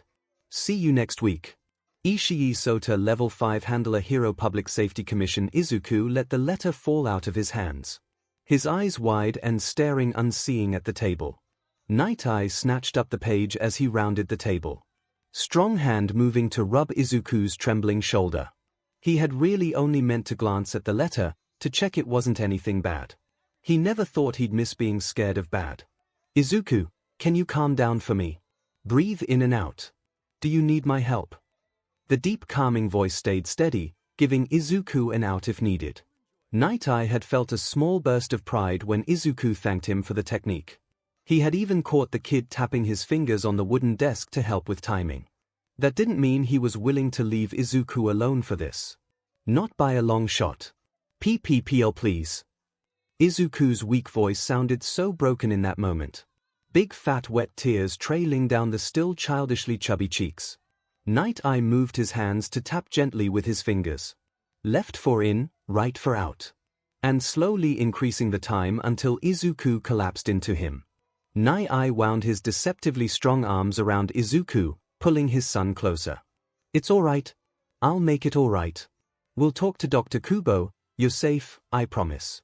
See you next week. Ishii Sota Level 5 Handler Hero Public Safety Commission. Izuku let the letter fall out of his hands. His eyes wide and staring unseeing at the table. Night Eye snatched up the page as he rounded the table. Strong hand moving to rub Izuku's trembling shoulder. He had really only meant to glance at the letter, to check it wasn't anything bad. He never thought he'd miss being scared of bad. Izuku, can you calm down for me? Breathe in and out. Do you need my help? The deep calming voice stayed steady, giving Izuku an out if needed. Night Eye had felt a small burst of pride when Izuku thanked him for the technique. He had even caught the kid tapping his fingers on the wooden desk to help with timing. That didn't mean he was willing to leave Izuku alone for this. Not by a long shot. PPPL please. Izuku's weak voice sounded so broken in that moment. Big fat wet tears trailing down the still childishly chubby cheeks. Night Eye moved his hands to tap gently with his fingers. Left for in, right for out. And slowly increasing the time until Izuku collapsed into him. Night Eye wound his deceptively strong arms around Izuku, pulling his son closer. It's alright. I'll make it alright. We'll talk to Dr. Kubo. You're safe, I promise.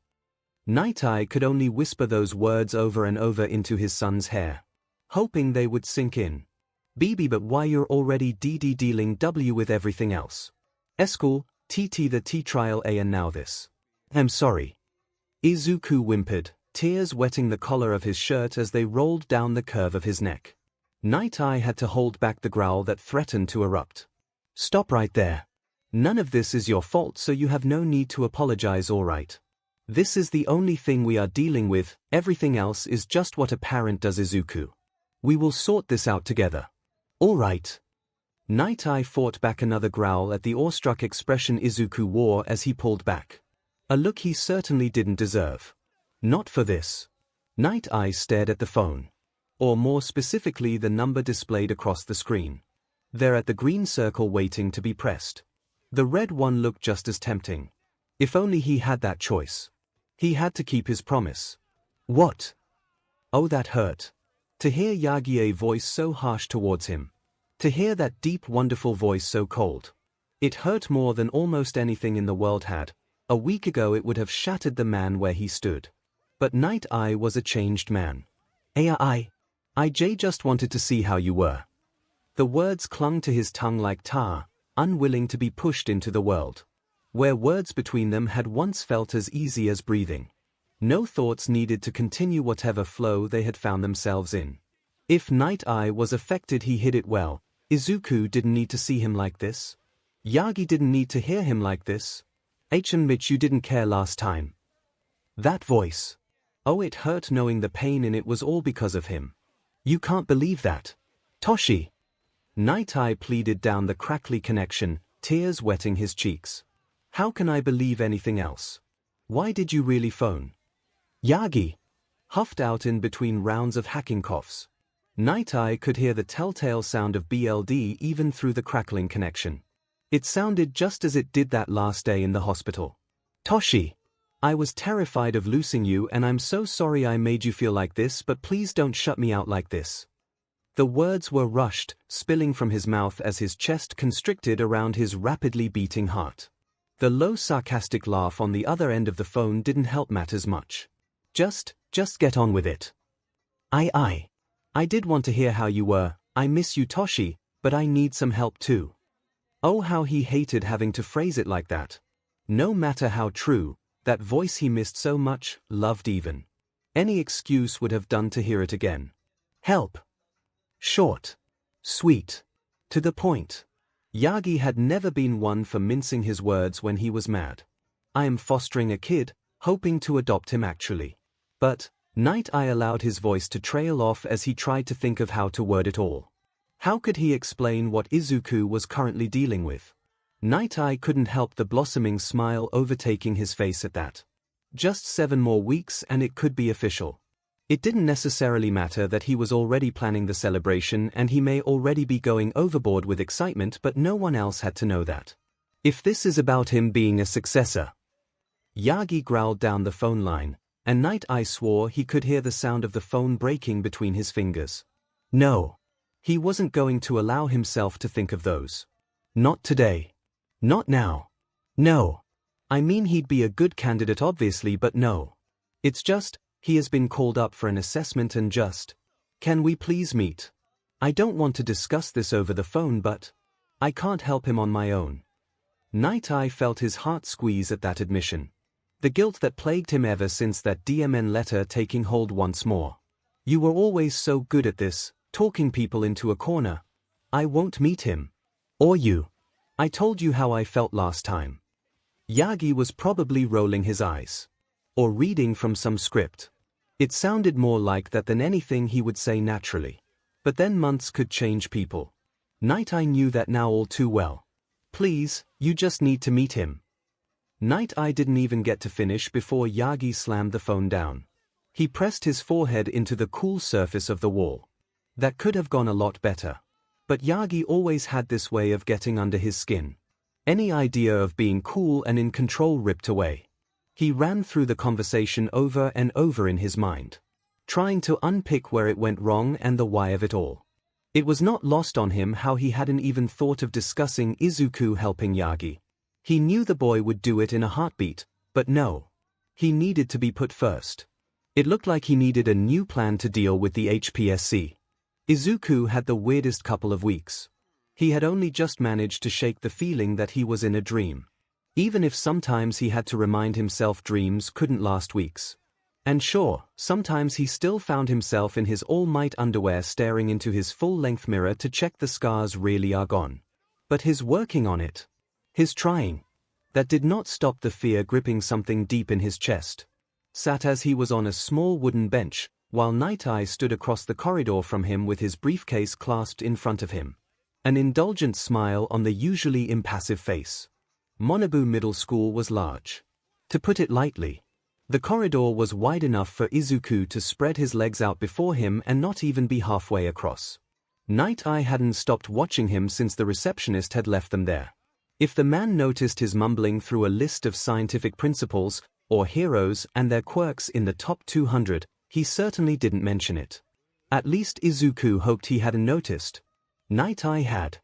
Night Eye could only whisper those words over and over into his son's hair, hoping they would sink in. BB, but why you're already dealing W with everything else? School, TT the T trial A and now this. I'm sorry. Izuku whimpered, tears wetting the collar of his shirt as they rolled down the curve of his neck. Night Eye had to hold back the growl that threatened to erupt. Stop right there. None of this is your fault, so you have no need to apologize, alright? This is the only thing we are dealing with, everything else is just what a parent does, Izuku. We will sort this out together. Alright. Night Eye fought back another growl at the awestruck expression Izuku wore as he pulled back. A look he certainly didn't deserve. Not for this. Night Eye stared at the phone. Or more specifically the number displayed across the screen. there at the green circle waiting to be pressed. The red one looked just as tempting. If only he had that choice. He had to keep his promise. What? Oh, that hurt. To hear 𝐔𝐬𝐽's voice so harsh towards him. To hear that deep, wonderful voice so cold. It hurt more than almost anything in the world had. A week ago it would have shattered the man where he stood. But Night Eye was a changed man. I just wanted to see how you were. The words clung to his tongue like tar, unwilling to be pushed into the world. Where words between them had once felt as easy as breathing. No thoughts needed to continue whatever flow they had found themselves in. If Night Eye was affected, he hid it well. Izuku didn't need to see him like this. Yagi didn't need to hear him like this. 𝐻𝐸𝐽, you didn't care last time. That voice. Oh, it hurt knowing the pain in it was all because of him. You can't believe that. Toshi. Night Eye pleaded down the crackly connection, tears wetting his cheeks. How can I believe anything else? Why did you really phone? Yagi huffed out in between rounds of hacking coughs. Night Eye could hear the telltale sound of BLD even through the crackling connection. It sounded just as it did that last day in the hospital. Toshi, I was terrified of losing you, and I'm so sorry I made you feel like this, but please don't shut me out like this. The words were rushed, spilling from his mouth as his chest constricted around his rapidly beating heart. The low sarcastic laugh on the other end of the phone didn't help matters much. Just get on with it. I did want to hear how you were. I miss you, Toshi, but I need some help too. Oh, how he hated having to phrase it like that. No matter how true, that voice he missed so much, loved even. Any excuse would have done to hear it again. Help. Short. Sweet. To the point. Yagi had never been one for mincing his words when he was mad. I am fostering a kid, hoping to adopt him actually. But, Night Eye allowed his voice to trail off as he tried to think of how to word it all. How could he explain what Izuku was currently dealing with? Night Eye couldn't help the blossoming smile overtaking his face at that. Just 7 more weeks and it could be official. It didn't necessarily matter that he was already planning the celebration and he may already be going overboard with excitement, but no one else had to know that. If this is about him being a successor. Yagi growled down the phone line, and Night Eye swore he could hear the sound of the phone breaking between his fingers. No. He wasn't going to allow himself to think of those. Not today. Not now. No. I mean, he'd be a good candidate obviously, but no. It's just, he has been called up for an assessment and just, can we please meet? I don't want to discuss this over the phone, but I can't help him on my own. Night Eye felt his heart squeeze at that admission. The guilt that plagued him ever since that DMN letter taking hold once more. You were always so good at this, talking people into a corner. I won't meet him. Or you. I told you how I felt last time. Yagi was probably rolling his eyes. Or reading from some script. It sounded more like that than anything he would say naturally. But then months could change people. Night Eye knew that now all too well. Please, you just need to meet him. Night Eye didn't even get to finish before Yagi slammed the phone down. He pressed his forehead into the cool surface of the wall. That could have gone a lot better. But Yagi always had this way of getting under his skin. Any idea of being cool and in control ripped away. He ran through the conversation over and over in his mind, trying to unpick where it went wrong and the why of it all. It was not lost on him how he hadn't even thought of discussing Izuku helping Yagi. He knew the boy would do it in a heartbeat, but no. He needed to be put first. It looked like he needed a new plan to deal with the HPSC. Izuku had the weirdest couple of weeks. He had only just managed to shake the feeling that he was in a dream. Even if sometimes he had to remind himself dreams couldn't last weeks. And sure, sometimes he still found himself in his all-might underwear staring into his full-length mirror to check the scars really are gone. But his working on it, his trying, that did not stop the fear gripping something deep in his chest. Sat as he was on a small wooden bench, while Night Eye stood across the corridor from him with his briefcase clasped in front of him. An indulgent smile on the usually impassive face. Monobu Middle School was large. To put it lightly, the corridor was wide enough for Izuku to spread his legs out before him and not even be halfway across. Night-Eye hadn't stopped watching him since the receptionist had left them there. If the man noticed his mumbling through a list of scientific principles, or heroes and their quirks in the top 200, he certainly didn't mention it. At least Izuku hoped he hadn't noticed. Night-Eye had.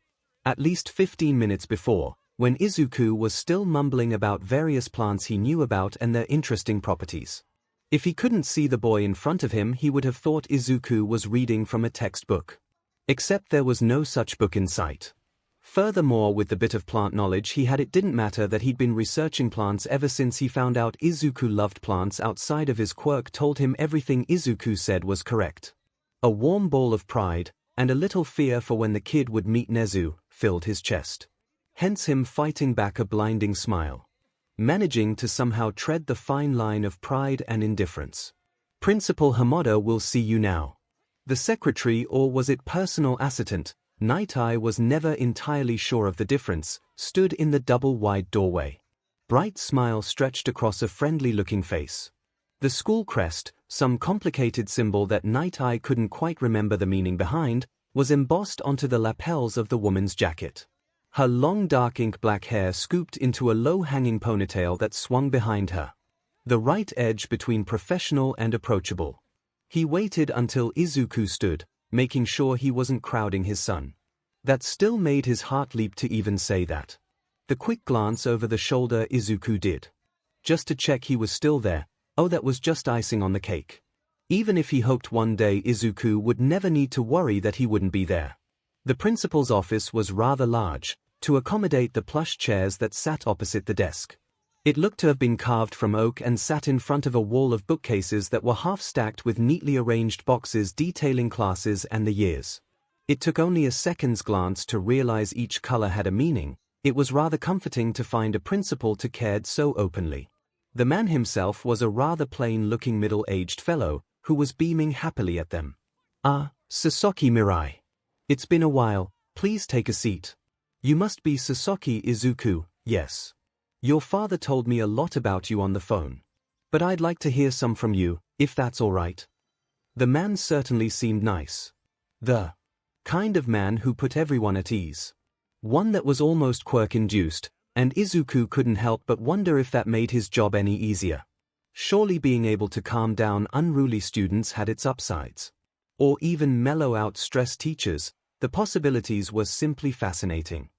At least 15 minutes before, when Izuku was still mumbling about various plants he knew about and their interesting properties. If he couldn't see the boy in front of him, he would have thought Izuku was reading from a textbook. Except there was no such book in sight. Furthermore, with the bit of plant knowledge he had, it didn't matter that he'd been researching plants ever since he found out Izuku loved plants outside of his quirk told him everything Izuku said was correct. A warm ball of pride, and a little fear for when the kid would meet Nezu, filled his chest. Hence him fighting back a blinding smile. Managing to somehow tread the fine line of pride and indifference. Principal Hamada will see you now. The secretary, or was it personal assistant, Night-Eye was never entirely sure of the difference, stood in the double-wide doorway. Bright smile stretched across a friendly-looking face. The school crest, some complicated symbol that Night-Eye couldn't quite remember the meaning behind, was embossed onto the lapels of the woman's jacket. Her long dark ink black hair scooped into a low-hanging ponytail that swung behind her. The right edge between professional and approachable. He waited until Izuku stood, making sure he wasn't crowding his son. That still made his heart leap to even say that. The quick glance over the shoulder Izuku did. Just to check he was still there. Oh, that was just icing on the cake. Even if he hoped one day Izuku would never need to worry that he wouldn't be there. The principal's office was rather large, to accommodate the plush chairs that sat opposite the desk. It looked to have been carved from oak and sat in front of a wall of bookcases that were half-stacked with neatly arranged boxes detailing classes and the years. It took only a second's glance to realize each color had a meaning. It was rather comforting to find a principal to cared so openly. The man himself was a rather plain-looking middle-aged fellow, who was beaming happily at them. "Ah, Sasaki Mirai. It's been a while, please take a seat. You must be Sasaki Izuku, yes. Your father told me a lot about you on the phone. But I'd like to hear some from you, if that's all right." The man certainly seemed nice. The kind of man who put everyone at ease. One that was almost quirk-induced, and Izuku couldn't help but wonder if that made his job any easier. Surely being able to calm down unruly students had its upsides. Or even mellow out stressed teachers, the possibilities were simply fascinating.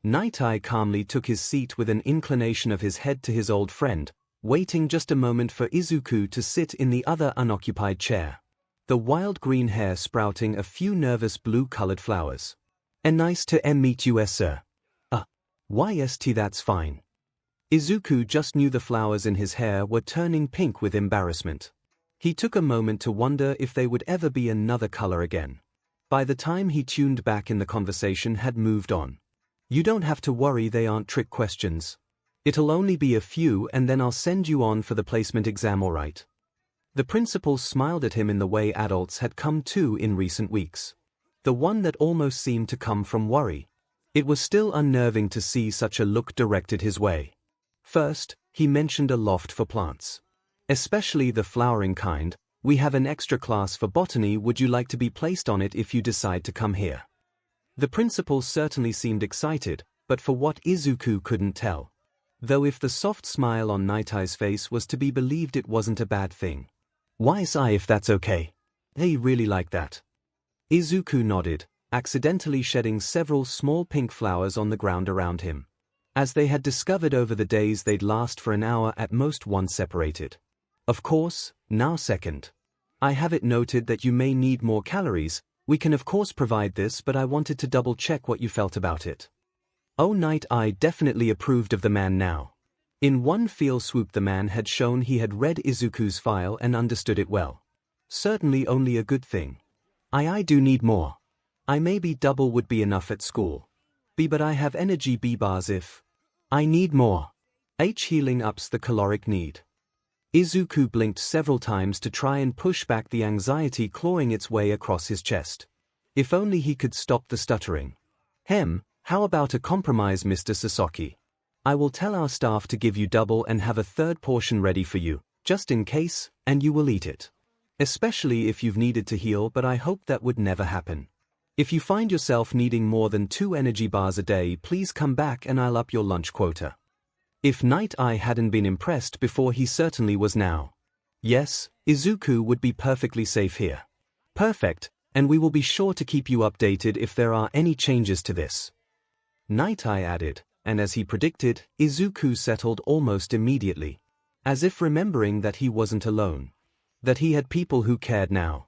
Night-Eye calmly took his seat with an inclination of his head to his old friend, waiting just a moment for Izuku to sit in the other unoccupied chair. The wild green hair sprouting a few nervous blue-colored flowers. "And nice to meet you, sir." "YST, that's fine." Izuku just knew the flowers in his hair were turning pink with embarrassment. He took a moment to wonder if they would ever be another color again. By the time he tuned back in, the conversation had moved on. "You don't have to worry, they aren't trick questions. It'll only be a few and then I'll send you on for the placement exam, all right?" The principal smiled at him in the way adults had come to in recent weeks. The one that almost seemed to come from worry. It was still unnerving to see such a look directed his way. First, he mentioned a loft for plants. "Especially the flowering kind. We have an extra class for botany. Would you like to be placed on it if you decide to come here?" The principal certainly seemed excited, but for what Izuku couldn't tell. Though if the soft smile on Night-Eye's face was to be believed, it wasn't a bad thing. "Why, if that's okay. They really like that." Izuku nodded, accidentally shedding several small pink flowers on the ground around him. As they had discovered over the days, they'd last for an hour at most once separated. "Of course, now second. I have it noted that you may need more calories. We can of course provide this, but I wanted to double-check what you felt about it." Oh, Night-Eye definitely approved of the man now. In one fell swoop the man had shown he had read Izuku's file and understood it well. Certainly only a good thing. I do need more. I maybe double would be enough at school. But I have energy B bars if I need more. Healing ups the caloric need. Izuku blinked several times to try and push back the anxiety clawing its way across his chest. If only he could stop the stuttering. How about a compromise, Mr. Sasaki? I will tell our staff to give you double and have a third portion ready for you, just in case, and you will eat it. Especially if you've needed to heal, but I hope that would never happen. If you find yourself needing more than 2 energy bars a day, please come back and I'll up your lunch quota. If Night Eye hadn't been impressed before, he certainly was now. Yes, Izuku would be perfectly safe here. Perfect, and we will be sure to keep you updated if there are any changes to this. Night Eye added, and as he predicted, Izuku settled almost immediately. As if remembering that he wasn't alone. That he had people who cared now.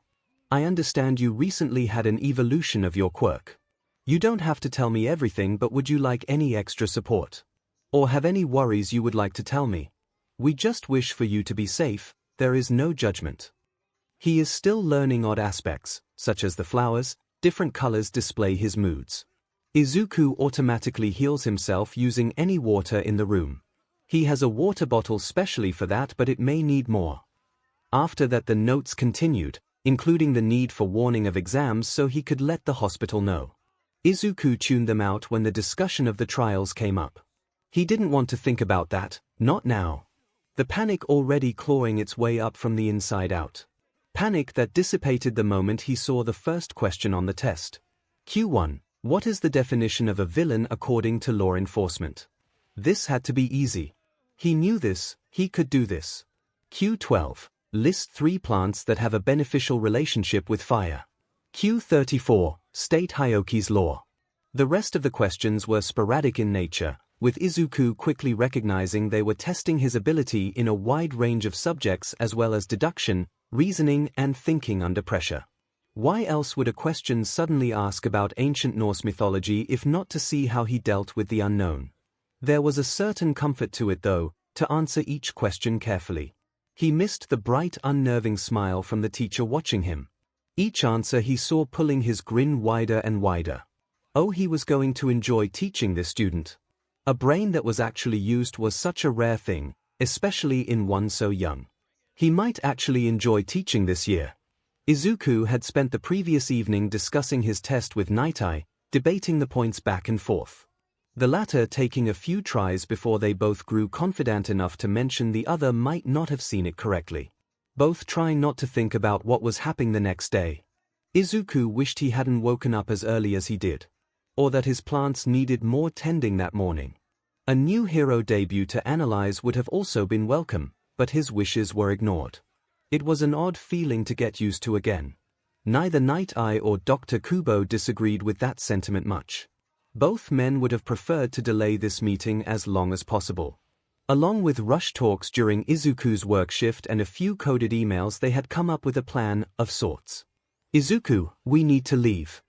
I understand you recently had an evolution of your quirk. You don't have to tell me everything, but would you like any extra support? Or have any worries you would like to tell me? We just wish for you to be safe, there is no judgment. He is still learning odd aspects, such as the flowers, different colors display his moods. Izuku automatically heals himself using any water in the room. He has a water bottle specially for that, but it may need more. After that the notes continued, including the need for warning of exams so he could let the hospital know. Izuku tuned them out when the discussion of the trials came up. He didn't want to think about that, not now. The panic already clawing its way up from the inside out. Panic that dissipated the moment he saw the first question on the test. Q1. What is the definition of a villain according to law enforcement? This had to be easy. He knew this, he could do this. Q12. List 3 plants that have a beneficial relationship with fire. Q34. State Hyoki's law. The rest of the questions were sporadic in nature, with Izuku quickly recognizing they were testing his ability in a wide range of subjects as well as deduction, reasoning and thinking under pressure. Why else would a question suddenly ask about ancient Norse mythology if not to see how he dealt with the unknown? There was a certain comfort to it though, to answer each question carefully. He missed the bright unnerving smile from the teacher watching him. Each answer he saw pulling his grin wider and wider. Oh, he was going to enjoy teaching this student. A brain that was actually used was such a rare thing, especially in one so young. He might actually enjoy teaching this year. Izuku had spent the previous evening discussing his test with Night Eye, debating the points back and forth. The latter taking a few tries before they both grew confident enough to mention the other might not have seen it correctly. Both trying not to think about what was happening the next day. Izuku wished he hadn't woken up as early as he did. Or that his plants needed more tending that morning. A new hero debut to analyze would have also been welcome, but his wishes were ignored. It was an odd feeling to get used to again. Neither Night Eye or Dr. Kubo disagreed with that sentiment much. Both men would have preferred to delay this meeting as long as possible. Along with rush talks during Izuku's work shift and a few coded emails, they had come up with a plan of sorts. Izuku, we need to leave.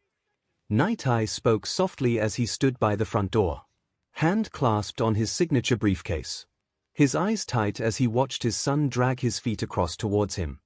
Night Eye spoke softly as he stood by the front door. Hand clasped on his signature briefcase. His eyes tight as he watched his son drag his feet across towards him.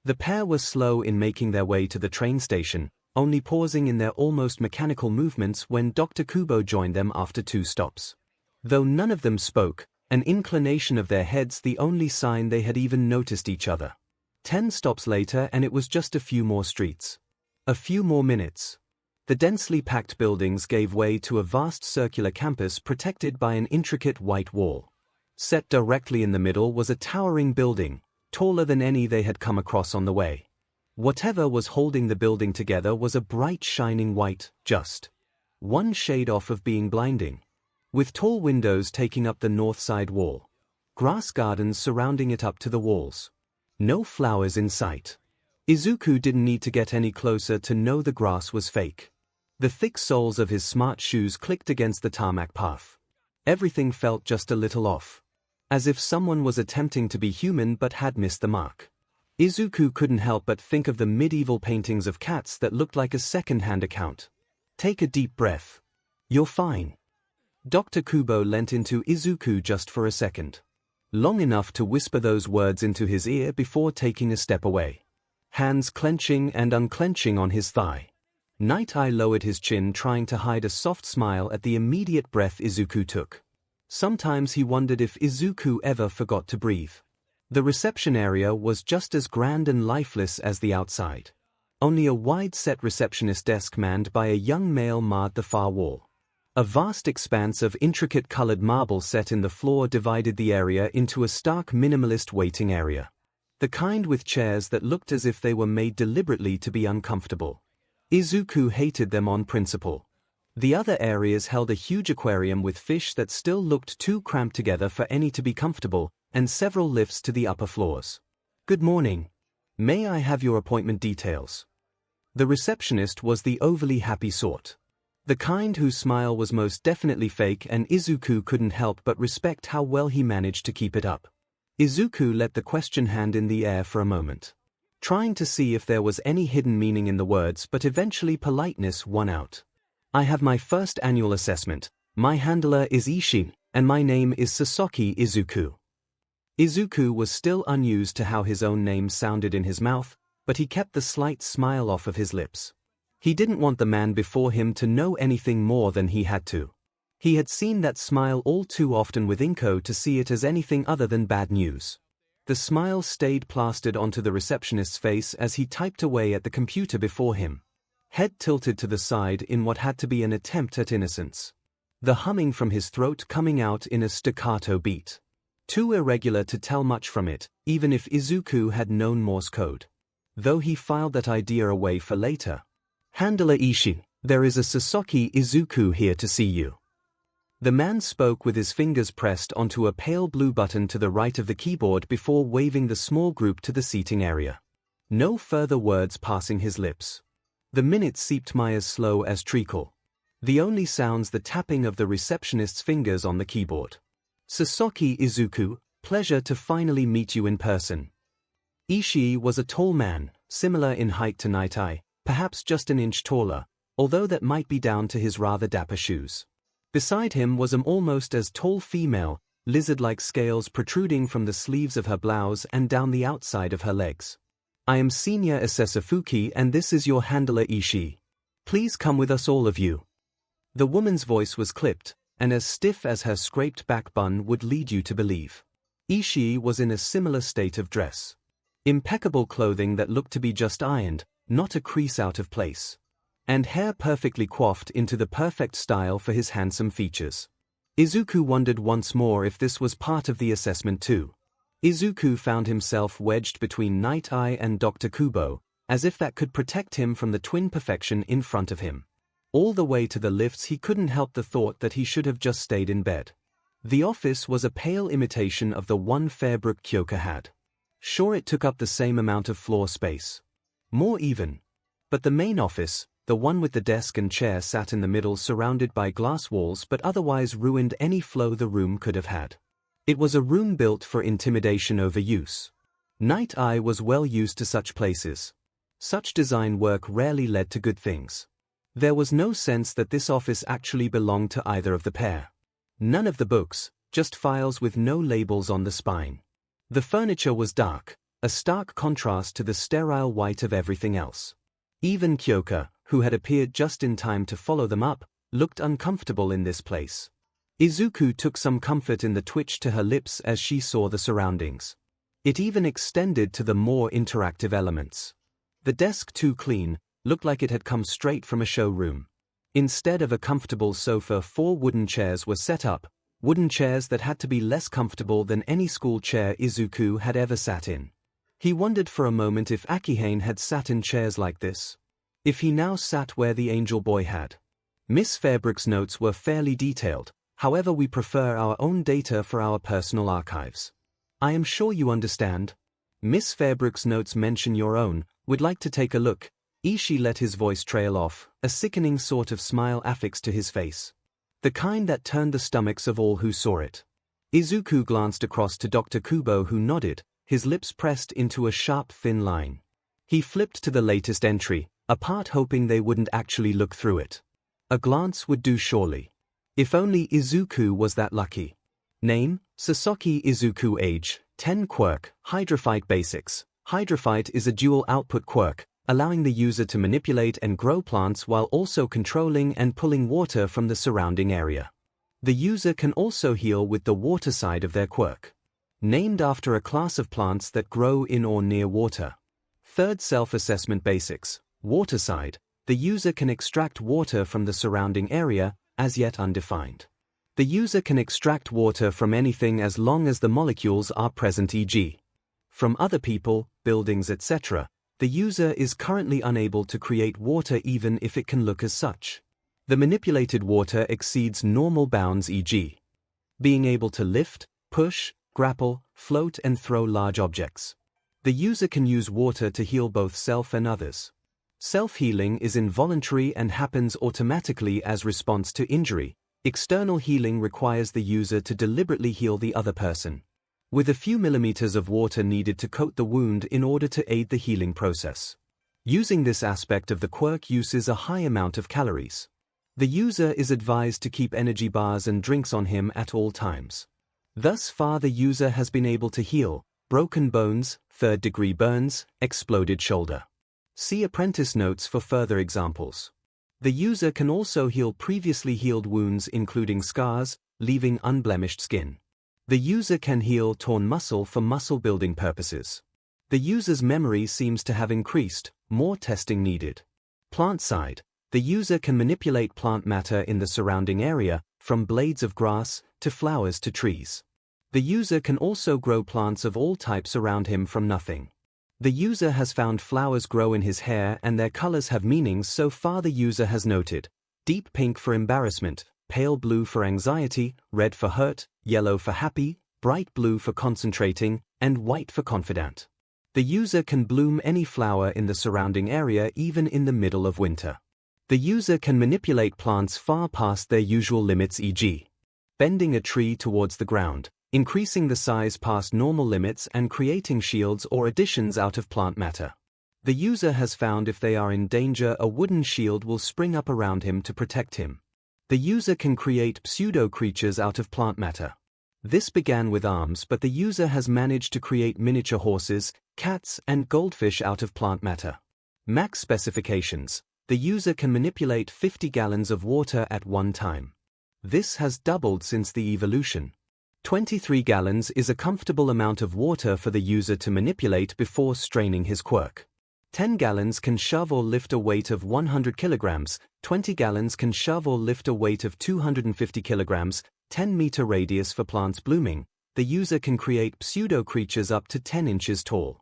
The pair were slow in making their way to the train station, only pausing in their almost mechanical movements when Dr. Kubo joined them after 2 stops. Though none of them spoke, an inclination of their heads the only sign they had even noticed each other. 10 stops later and it was just a few more streets. A few more minutes. The densely packed buildings gave way to a vast circular campus protected by an intricate white wall. Set directly in the middle was a towering building, taller than any they had come across on the way. Whatever was holding the building together was a bright shining white, just one shade off of being blinding. With tall windows taking up the north side wall. Grass gardens surrounding it up to the walls. No flowers in sight. Izuku didn't need to get any closer to know the grass was fake. The thick soles of his smart shoes clicked against the tarmac path. Everything felt just a little off. As if someone was attempting to be human but had missed the mark. Izuku couldn't help but think of the medieval paintings of cats that looked like a second-hand account. Take a deep breath. You're fine. Dr. Kubo leant into Izuku just for a second. Long enough to whisper those words into his ear before taking a step away. Hands clenching and unclenching on his thigh. Night Eye lowered his chin, trying to hide a soft smile at the immediate breath Izuku took. Sometimes he wondered if Izuku ever forgot to breathe. The reception area was just as grand and lifeless as the outside. Only a wide-set receptionist desk manned by a young male marred the far wall. A vast expanse of intricate colored marble set in the floor divided the area into a stark minimalist waiting area. The kind with chairs that looked as if they were made deliberately to be uncomfortable. 𝐒𝐬𝐽 hated them on principle. The other areas held a huge aquarium with fish that still looked too cramped together for any to be comfortable, and several lifts to the upper floors. "Good morning. May I have your appointment details?" The receptionist was the overly happy sort. The kind whose smile was most definitely fake, and 𝐒𝐬𝐽 couldn't help but respect how well he managed to keep it up. 𝐒𝐬𝐽 let the question hang in the air for a moment, trying to see if there was any hidden meaning in the words, but eventually politeness won out. "I have my first annual assessment. My handler is 𝐒𝐭𝐚𝐲, and my name is 𝐒𝐭 𝐬𝐽." 𝐒𝐬𝐽 was still unused to how his own name sounded in his mouth, but he kept the slight smile off of his lips. He didn't want the man before him to know anything more than he had to. He had seen that smile all too often with 𝐒𝐭 to see it as anything other than bad news. The smile stayed plastered onto the receptionist's face as he typed away at the computer before him, head tilted to the side in what had to be an attempt at innocence. The humming from his throat coming out in a staccato beat. Too irregular to tell much from it, even if 𝐒𝐬𝐽 had known Morse code. Though he filed that idea away for later. "Handler 𝐒𝐭, there is a 𝐒𝐭 𝐬𝐽 here to see you." The man spoke with his fingers pressed onto a pale blue button to the right of the keyboard before waving the small group to the seating area. No further words passing his lips. The minutes seeped by as slow as treacle. The only sounds the tapping of the receptionist's fingers on the keyboard. "𝐒𝐿 𝐬𝐽, pleasure to finally meet you in person." 𝐒𝐭 was a tall man, similar in height to Night Eye, perhaps just an inch taller, although that might be down to his rather dapper shoes. Beside him was an almost as tall female, lizard-like scales protruding from the sleeves of her blouse and down the outside of her legs. "I am Senior Assessor Fuki, and this is your handler 𝐒𝐭. Please come with us, all of you." The woman's voice was clipped, and as stiff as her scraped-back bun would lead you to believe. 𝐒𝐭 was in a similar state of dress. Impeccable clothing that looked to be just ironed, not a crease out of place. And hair perfectly coiffed into the perfect style for his handsome features. 𝐒𝐬𝐽 wondered once more if this was part of the assessment too. 𝐒𝐬𝐽 found himself wedged between Night Eye and Dr. Kubo, as if that could protect him from the twin perfection in front of him. All the way to the lifts he couldn't help the thought that he should have just stayed in bed. The office was a pale imitation of the one Fairbrook Kyoka had. Sure, it took up the same amount of floor space. More even. But the main office, the one with the desk and chair sat in the middle surrounded by glass walls but otherwise ruined any flow the room could have had. It was a room built for intimidation over use. Night Eye was well used to such places. Such design work rarely led to good things. There was no sense that this office actually belonged to either of the pair. None of the books, just files with no labels on the spine. The furniture was dark, a stark contrast to the sterile white of everything else. Even Kyoka, who had appeared just in time to follow them up, looked uncomfortable in this place. 𝐒𝐬𝐽 took some comfort in the twitch to her lips as she saw the surroundings. It even extended to the more interactive elements. The desk, too clean, looked like it had come straight from a showroom. Instead of a comfortable sofa, 4 wooden chairs were set up, wooden chairs that had to be less comfortable than any school chair 𝐒𝐽𝐽 had ever sat in. He wondered for a moment if Akihane had sat in chairs like this. If he now sat where the angel boy had. Miss Fairbrook's notes were fairly detailed, however we prefer our own data for our personal archives. I am sure you understand. Miss Fairbrook's notes mention your own, would like to take a look. 𝐒𝐭 let his voice trail off, a sickening sort of smile affixed to his face. The kind that turned the stomachs of all who saw it. 𝐒𝐽𝐽 glanced across to Dr. Kubo, who nodded, his lips pressed into a sharp thin line. He flipped to the latest entry, apart hoping they wouldn't actually look through it. A glance would do surely. If only 𝐒𝐽𝐽 was that lucky. Name, 𝐒𝐿 𝐒𝐽𝐽 age, 10 quirk, Hydrophyte basics. Hydrophyte is a dual output quirk, allowing the user to manipulate and grow plants while also controlling and pulling water from the surrounding area. The user can also heal with the water side of their quirk. Named after a class of plants that grow in or near water. Third self-assessment basics. Water side, the user can extract water from the surrounding area, as yet undefined. The user can extract water from anything as long as the molecules are present, e.g. from other people, buildings, etc., The user is currently unable to create water even if it can look as such. The manipulated water exceeds normal bounds, e.g., being able to lift, push, grapple, float and throw large objects. The user can use water to heal both self and others. Self-healing is involuntary and happens automatically as response to injury. External healing requires the user to deliberately heal the other person, with a few millimeters of water needed to coat the wound in order to aid the healing process. Using this aspect of the quirk uses a high amount of calories. The user is advised to keep energy bars and drinks on him at all times. Thus far the user has been able to heal broken bones, third-degree burns, exploded shoulder. See apprentice notes for further examples. The user can also heal previously healed wounds including scars, leaving unblemished skin. The user can heal torn muscle for muscle building purposes. The user's memory seems to have increased, more testing needed. Plant side. The user can manipulate plant matter in the surrounding area, from blades of grass to flowers to trees. The user can also grow plants of all types around him from nothing. The user has found flowers grow in his hair and their colors have meanings so far the user has noted. Deep pink for embarrassment, pale blue for anxiety, red for hurt, yellow for happy, bright blue for concentrating, and white for confident. The user can bloom any flower in the surrounding area even in the middle of winter. The user can manipulate plants far past their usual limits, e.g., bending a tree towards the ground, increasing the size past normal limits and creating shields or additions out of plant matter. The user has found if they are in danger a wooden shield will spring up around him to protect him. The user can create pseudo-creatures out of plant matter. This began with arms but the user has managed to create miniature horses, cats and goldfish out of plant matter. Max specifications. The user can manipulate 50 gallons of water at one time. This has doubled since the evolution. 23 gallons is a comfortable amount of water for the user to manipulate before straining his quirk. 10 gallons can shove or lift a weight of 100 kilograms, 20 gallons can shove or lift a weight of 250 kilograms, 10-meter radius for plants blooming. The user can create pseudo-creatures up to 10 inches tall.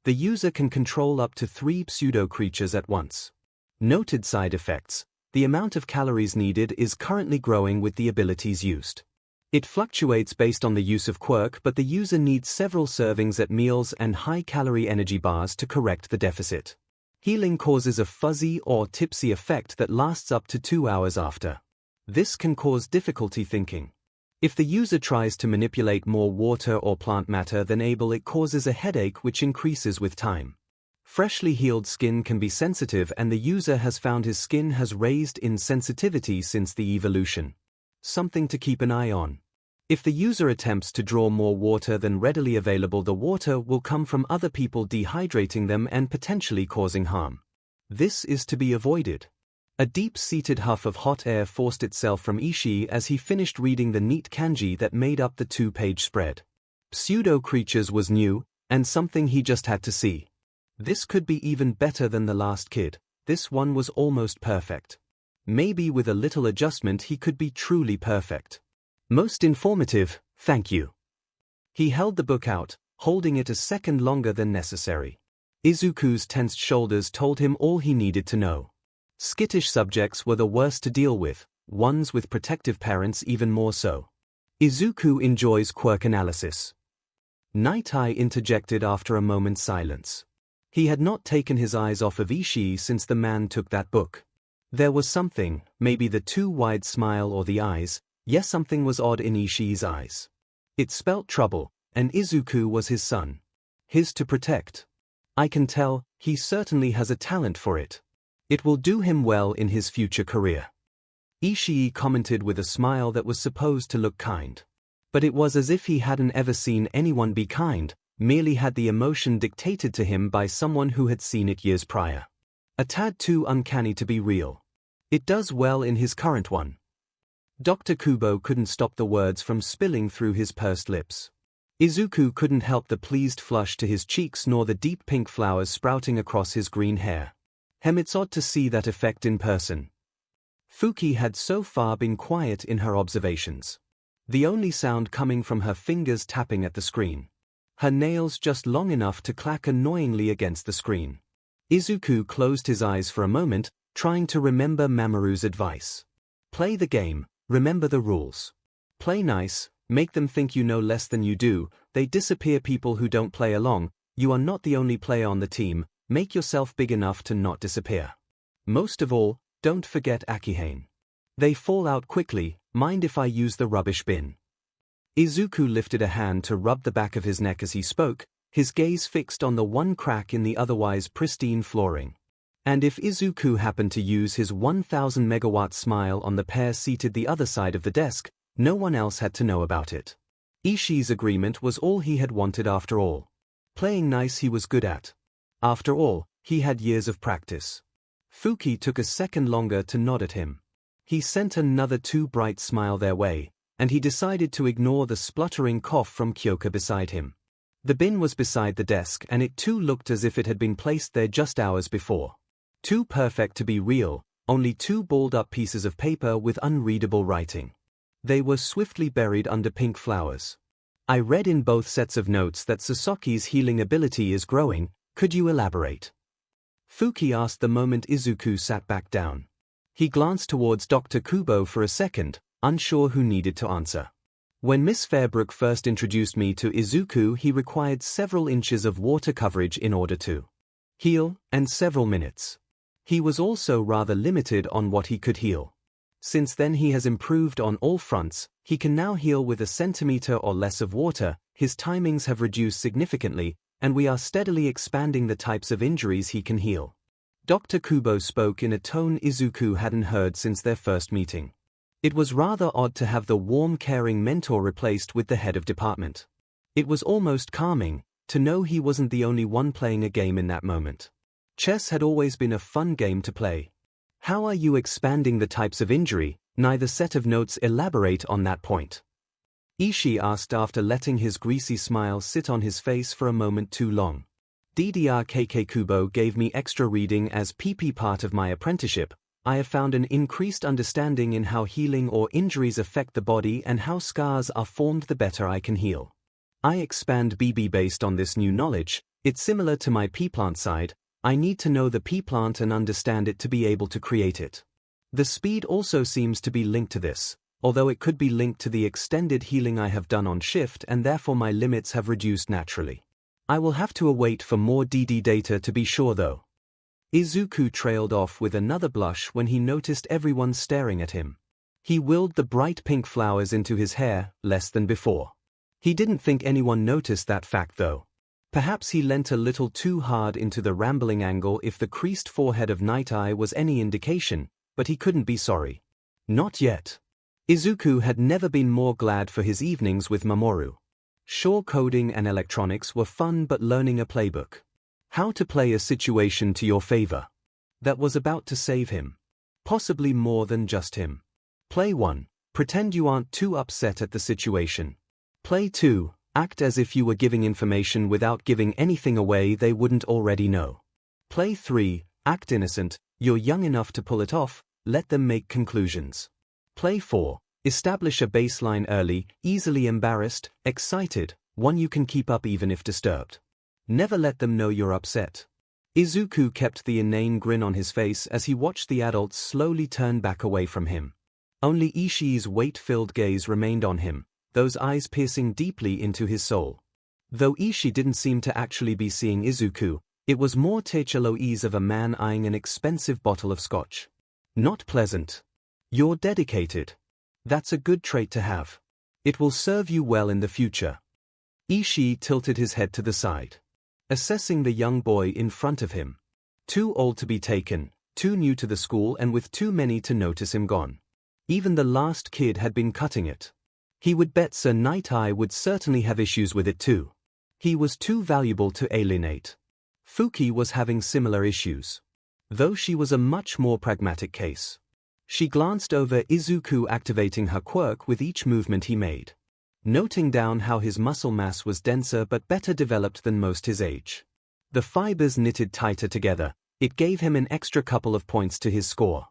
The user can control up to 3 pseudo-creatures at once. Noted side effects. The amount of calories needed is currently growing with the abilities used. It fluctuates based on the use of quirk but the user needs several servings at meals and high-calorie energy bars to correct the deficit. Healing causes a fuzzy or tipsy effect that lasts up to 2 hours after. This can cause difficulty thinking. If the user tries to manipulate more water or plant matter than able, it causes a headache which increases with time. Freshly healed skin can be sensitive and the user has found his skin has raised in sensitivity since the evolution. Something to keep an eye on. If the user attempts to draw more water than readily available, the water will come from other people, dehydrating them and potentially causing harm. This is to be avoided. A deep-seated huff of hot air forced itself from Ishii as he finished reading the neat kanji that made up the 2-page spread. Pseudo-creatures was new, and something he just had to see. This could be even better than the last kid. This one was almost perfect. Maybe with a little adjustment he could be truly perfect. Most informative, thank you. He held the book out, holding it a second longer than necessary. Izuku's tensed shoulders told him all he needed to know. Skittish subjects were the worst to deal with, ones with protective parents even more so. Izuku enjoys quirk analysis. Night-Eye interjected after a moment's silence. He had not taken his eyes off of Ishii since the man took that book. There was something, maybe the too wide smile or the eyes, yes, something was odd in Ishii's eyes. It spelt trouble, and Izuku was his son. His to protect. I can tell, he certainly has a talent for it. It will do him well in his future career. Ishii commented with a smile that was supposed to look kind. But it was as if he hadn't ever seen anyone be kind, merely had the emotion dictated to him by someone who had seen it years prior. A tad too uncanny to be real. It does well in his current one. Dr. Kubo couldn't stop the words from spilling through his pursed lips. Izuku couldn't help the pleased flush to his cheeks nor the deep pink flowers sprouting across his green hair. It's odd to see that effect in person. Fuki had so far been quiet in her observations. The only sound coming from her fingers tapping at the screen. Her nails just long enough to clack annoyingly against the screen. Izuku closed his eyes for a moment, trying to remember Mamoru's advice. Play the game, remember the rules. Play nice, make them think you know less than you do, they disappear people who don't play along, you are not the only player on the team, make yourself big enough to not disappear. Most of all, don't forget Akihane. They fall out quickly, mind if I use the rubbish bin? Izuku lifted a hand to rub the back of his neck as he spoke, his gaze fixed on the one crack in the otherwise pristine flooring. And if Izuku happened to use his 1000 megawatt smile on the pair seated the other side of the desk, no one else had to know about it. Ishii's agreement was all he had wanted after all. Playing nice he was good at. After all, he had years of practice. Fuki took a second longer to nod at him. He sent another too bright smile their way, and he decided to ignore the spluttering cough from Kyoka beside him. The bin was beside the desk and it too looked as if it had been placed there just hours before. Too perfect to be real, only two balled-up pieces of paper with unreadable writing. They were swiftly buried under pink flowers. I read in both sets of notes that Sasaki's healing ability is growing, could you elaborate? Fuki asked the moment Izuku sat back down. He glanced towards Dr. Kubo for a second, unsure who needed to answer. When Miss Fairbrook first introduced me to Izuku, he required several inches of water coverage in order to heal, and several minutes. He was also rather limited on what he could heal. Since then he has improved on all fronts, he can now heal with a centimeter or less of water, his timings have reduced significantly, and we are steadily expanding the types of injuries he can heal. Dr. Kubo spoke in a tone Izuku hadn't heard since their first meeting. It was rather odd to have the warm, caring mentor replaced with the head of department. It was almost calming to know he wasn't the only one playing a game in that moment. Chess had always been a fun game to play. How are you expanding the types of injury? Neither set of notes elaborate on that point. Ishii asked after letting his greasy smile sit on his face for a moment too long. DDR Kubo gave me extra reading as PP part of my apprenticeship. I have found an increased understanding in how healing or injuries affect the body and how scars are formed. The better I can heal. I expand BB based on this new knowledge. It's similar to my P-plant side. I need to know the P-plant and understand it to be able to create it. The speed also seems to be linked to this, although it could be linked to the extended healing I have done on shift and therefore my limits have reduced naturally. I will have to await for more DD data to be sure though. Izuku trailed off with another blush when he noticed everyone staring at him. He willed the bright pink flowers into his hair, less than before. He didn't think anyone noticed that fact though. Perhaps he leant a little too hard into the rambling angle if the creased forehead of Night Eye was any indication, but he couldn't be sorry. Not yet. Izuku had never been more glad for his evenings with Mamoru. Sure, coding and electronics were fun, but learning a playbook. How to play a situation to your favor. That was about to save him. Possibly more than just him. Play 1. Pretend you aren't too upset at the situation. Play 2. Act as if you were giving information without giving anything away they wouldn't already know. Play 3. Act innocent, you're young enough to pull it off, let them make conclusions. Play 4. Establish a baseline early, easily embarrassed, excited, one you can keep up even if disturbed. Never let them know you're upset. Izuku kept the inane grin on his face as he watched the adults slowly turn back away from him. Only Ishii's weight-filled gaze remained on him, those eyes piercing deeply into his soul. Though Ishii didn't seem to actually be seeing Izuku, it was more 𝐒𝐻𝐿 of a man eyeing an expensive bottle of scotch. Not pleasant. You're dedicated. That's a good trait to have. It will serve you well in the future. Ishii tilted his head to the side, assessing the young boy in front of him. Too old to be taken, too new to the school and with too many to notice him gone. Even the last kid had been cutting it. He would bet Sir Night Eye would certainly have issues with it too. He was too valuable to alienate. Fuki was having similar issues, though she was a much more pragmatic case. She glanced over Izuku activating her quirk with each movement he made, noting down how his muscle mass was denser but better developed than most his age. The fibers knitted tighter together, it gave him an extra couple of points to his score.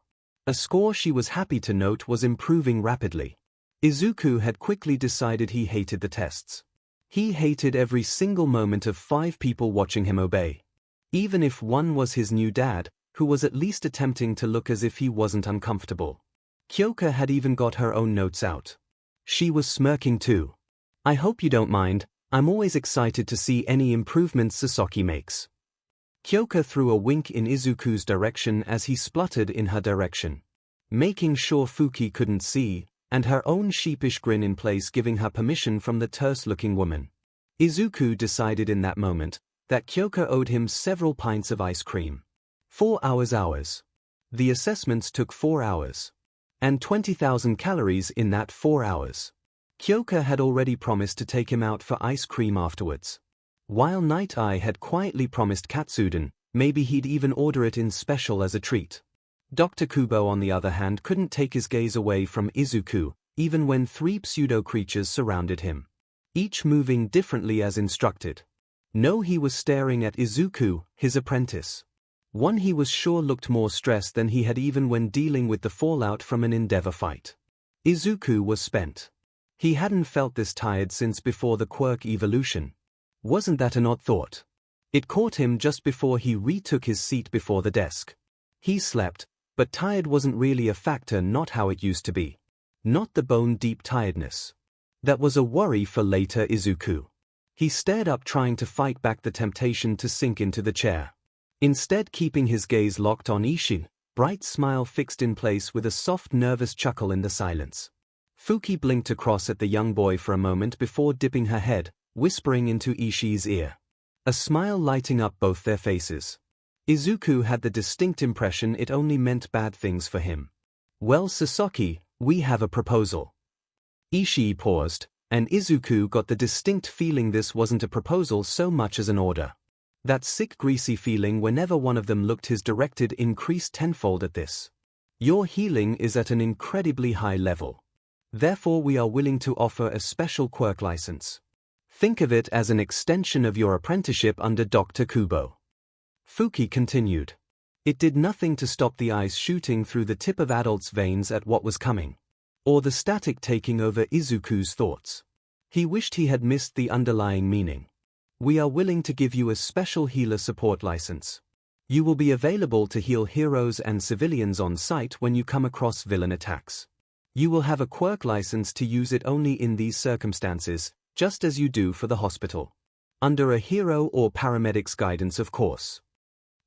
A score she was happy to note was improving rapidly. Izuku had quickly decided he hated the tests. He hated every single moment of 5 people watching him obey. Even if one was his new dad, who was at least attempting to look as if he wasn't uncomfortable. 𝐂𝐽𝐽 had even got her own notes out. She was smirking too. I hope you don't mind, I'm always excited to see any improvements Sasaki makes. 𝐂𝐽𝐽 threw a wink in Izuku's direction as he spluttered in her direction, making sure Fuki couldn't see, and her own sheepish grin in place giving her permission from the terse-looking woman. Izuku decided in that moment that 𝐂𝐽𝐽 owed him several pints of ice cream. 4 hours. The assessments took 4 hours. And 20,000 calories in that 4 hours. 𝐂𝐽𝐽 had already promised to take him out for ice cream afterwards. While Night Eye had quietly promised katsudon, maybe he'd even order it in special as a treat. Dr. Kubo on the other hand couldn't take his gaze away from Izuku, even when 3 pseudo-creatures surrounded him, each moving differently as instructed. No, he was staring at Izuku, his apprentice. One he was sure looked more stressed than he had even when dealing with the fallout from an Endeavor fight. Izuku was spent. He hadn't felt this tired since before the quirk evolution. Wasn't that an odd thought? It caught him just before he retook his seat before the desk. He slept, but tired wasn't really a factor, not how it used to be. Not the bone-deep tiredness. That was a worry for later Izuku. He stared up trying to fight back the temptation to sink into the chair. Instead keeping his gaze locked on Ishin, bright smile fixed in place with a soft nervous chuckle in the silence. Fuki blinked across at the young boy for a moment before dipping her head, whispering into Ishi's ear. A smile lighting up both their faces. Izuku had the distinct impression it only meant bad things for him. Well, Sasaki, we have a proposal. Ishii paused, and Izuku got the distinct feeling this wasn't a proposal so much as an order. That sick greasy feeling whenever one of them looked his directed increased tenfold at this. Your healing is at an incredibly high level. Therefore we are willing to offer a special quirk license. Think of it as an extension of your apprenticeship under Dr. Kubo. Fuki continued. It did nothing to stop the eyes shooting through the tip of Adult's veins at what was coming. Or the static taking over Izuku's thoughts. He wished he had missed the underlying meaning. We are willing to give you a special healer support license. You will be available to heal heroes and civilians on site when you come across villain attacks. You will have a quirk license to use it only in these circumstances, just as you do for the hospital. Under a hero or paramedic's guidance, of course.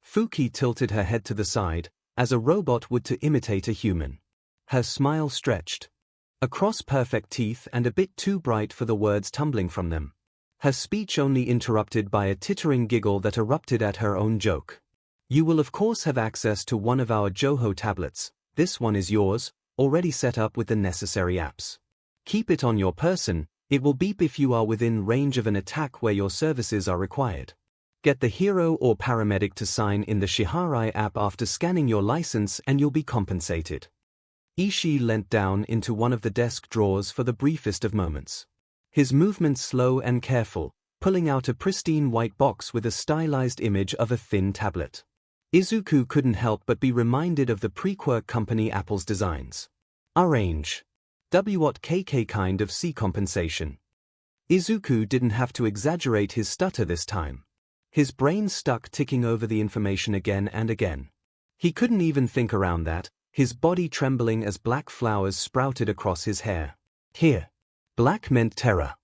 Fuki tilted her head to the side, as a robot would to imitate a human. Her smile stretched across perfect teeth and a bit too bright for the words tumbling from them. Her speech only interrupted by a tittering giggle that erupted at her own joke. You will of course have access to one of our Joho tablets. This one is yours, already set up with the necessary apps. Keep it on your person, it will beep if you are within range of an attack where your services are required. Get the hero or paramedic to sign in the Shiharai app after scanning your license and you'll be compensated. Ishii leant down into one of the desk drawers for the briefest of moments. His movements slow and careful, pulling out a pristine white box with a stylized image of a thin tablet. Izuku couldn't help but be reminded of the pre-quirk company Apple's designs. Arrange. 𝐔𝐬𝐽𝐾 kind of C compensation. Izuku didn't have to exaggerate his stutter this time. His brain stuck ticking over the information again and again. He couldn't even think around that, his body trembling as black flowers sprouted across his hair. Here. Black meant terror.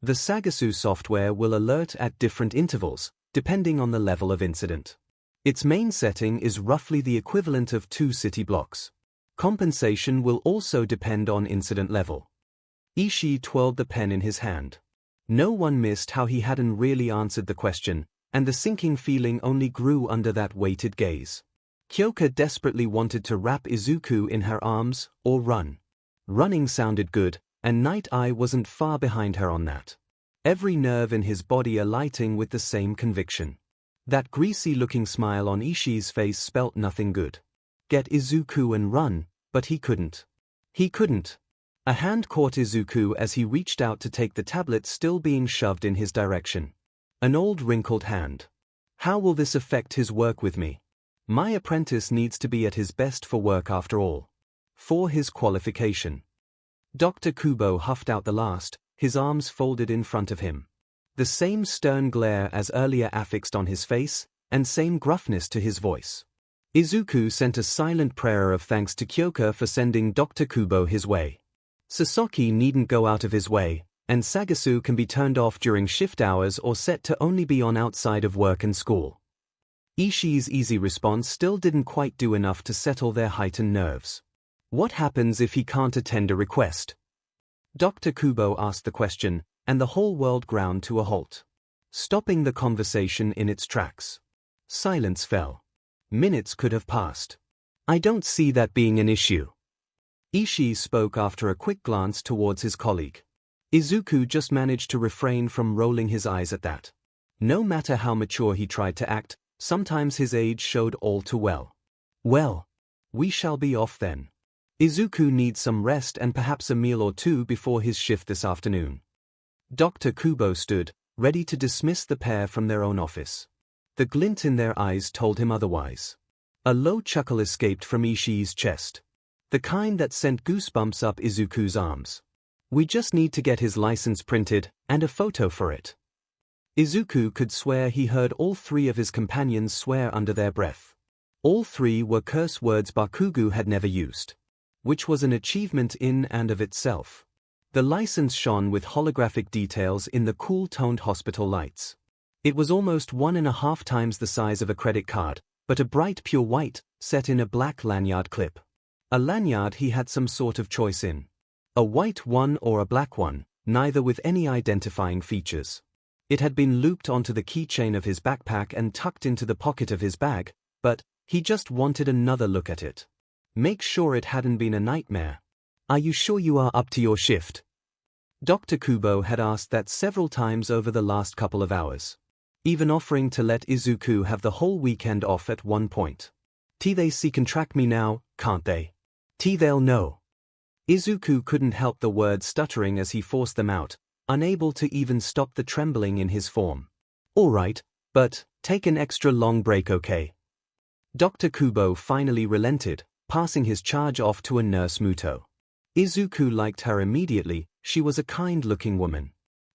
The Sagasu software will alert at different intervals, depending on the level of incident. Its main setting is roughly the equivalent of 2 city blocks. Compensation will also depend on incident level. Ishii twirled the pen in his hand. No one missed how he hadn't really answered the question, and the sinking feeling only grew under that weighted gaze. 𝐂𝐽𝐽 desperately wanted to wrap Izuku in her arms, or run. Running sounded good, and Night Eye wasn't far behind her on that. Every nerve in his body alighting with the same conviction. That greasy-looking smile on Ishii's face spelt nothing good. Get Izuku and run, but he couldn't. He couldn't. A hand caught Izuku as he reached out to take the tablet still being shoved in his direction. An old wrinkled hand. How will this affect his work with me? My apprentice needs to be at his best for work after all. For his qualification. Dr. Kubo huffed out the last, his arms folded in front of him. The same stern glare as earlier affixed on his face, and same gruffness to his voice. Izuku sent a silent prayer of thanks to Kyoka for sending Dr. Kubo his way. Sasaki needn't go out of his way, and Sagasu can be turned off during shift hours or set to only be on outside of work and school. Ishii's easy response still didn't quite do enough to settle their heightened nerves. What happens if he can't attend a request? Dr. Kubo asked the question, and the whole world ground to a halt, stopping the conversation in its tracks. Silence fell. Minutes could have passed. I don't see that being an issue. Ishii spoke after a quick glance towards his colleague. Izuku just managed to refrain from rolling his eyes at that. No matter how mature he tried to act, sometimes his age showed all too well. Well, we shall be off then. Izuku needs some rest and perhaps a meal or two before his shift this afternoon. Dr. Kubo stood, ready to dismiss the pair from their own office. The glint in their eyes told him otherwise. A low chuckle escaped from Ishii's chest. The kind that sent goosebumps up Izuku's arms. We just need to get his license printed, and a photo for it. Izuku could swear he heard all three of his companions swear under their breath. All three were curse words Bakugo had never used, which was an achievement in and of itself. The license shone with holographic details in the cool-toned hospital lights. It was almost 1.5 times the size of a credit card, but a bright pure white, set in a black lanyard clip. A lanyard he had some sort of choice in. A white one or a black one, neither with any identifying features. It had been looped onto the keychain of his backpack and tucked into the pocket of his bag, but he just wanted another look at it. Make sure it hadn't been a nightmare. Are you sure you are up to your shift? Dr. Kubo had asked that several times over the last couple of hours, even offering to let Izuku have the whole weekend off at one point. They can track me now, can't they? They'll know. Izuku couldn't help the words stuttering as he forced them out, unable to even stop the trembling in his form. All right, but take an extra long break, okay? Dr. Kubo finally relented, passing his charge off to a nurse Muto. Izuku liked her immediately. She was a kind-looking woman,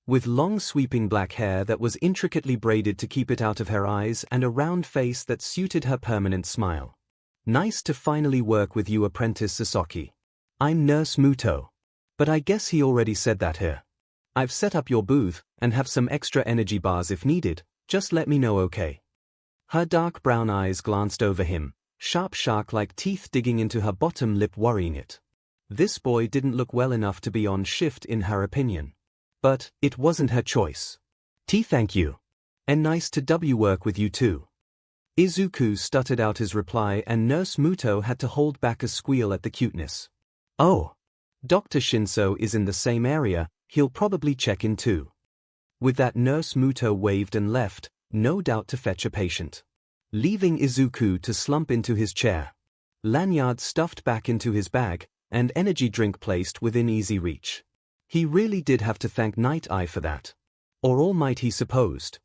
with long sweeping black hair that was intricately braided to keep it out of her eyes and a round face that suited her permanent smile. Nice to finally work with you, Apprentice Sasaki. I'm Nurse Muto. But I guess he already said that here. I've set up your booth, and have some extra energy bars if needed, just let me know, okay? Her dark brown eyes glanced over him, sharp shark-like teeth digging into her bottom lip, worrying it. This boy didn't look well enough to be on shift in her opinion. But it wasn't her choice. Thank you. And nice to work with you too. Izuku stuttered out his reply and Nurse Muto had to hold back a squeal at the cuteness. Oh. Dr. ♀is in the same area, he'll probably check in too. With that, Nurse Muto waved and left, no doubt to fetch a patient, leaving Izuku to slump into his chair. Lanyard stuffed back into his bag, and energy drink placed within easy reach. He really did have to thank Night Eye for that. Or All Might, he supposed.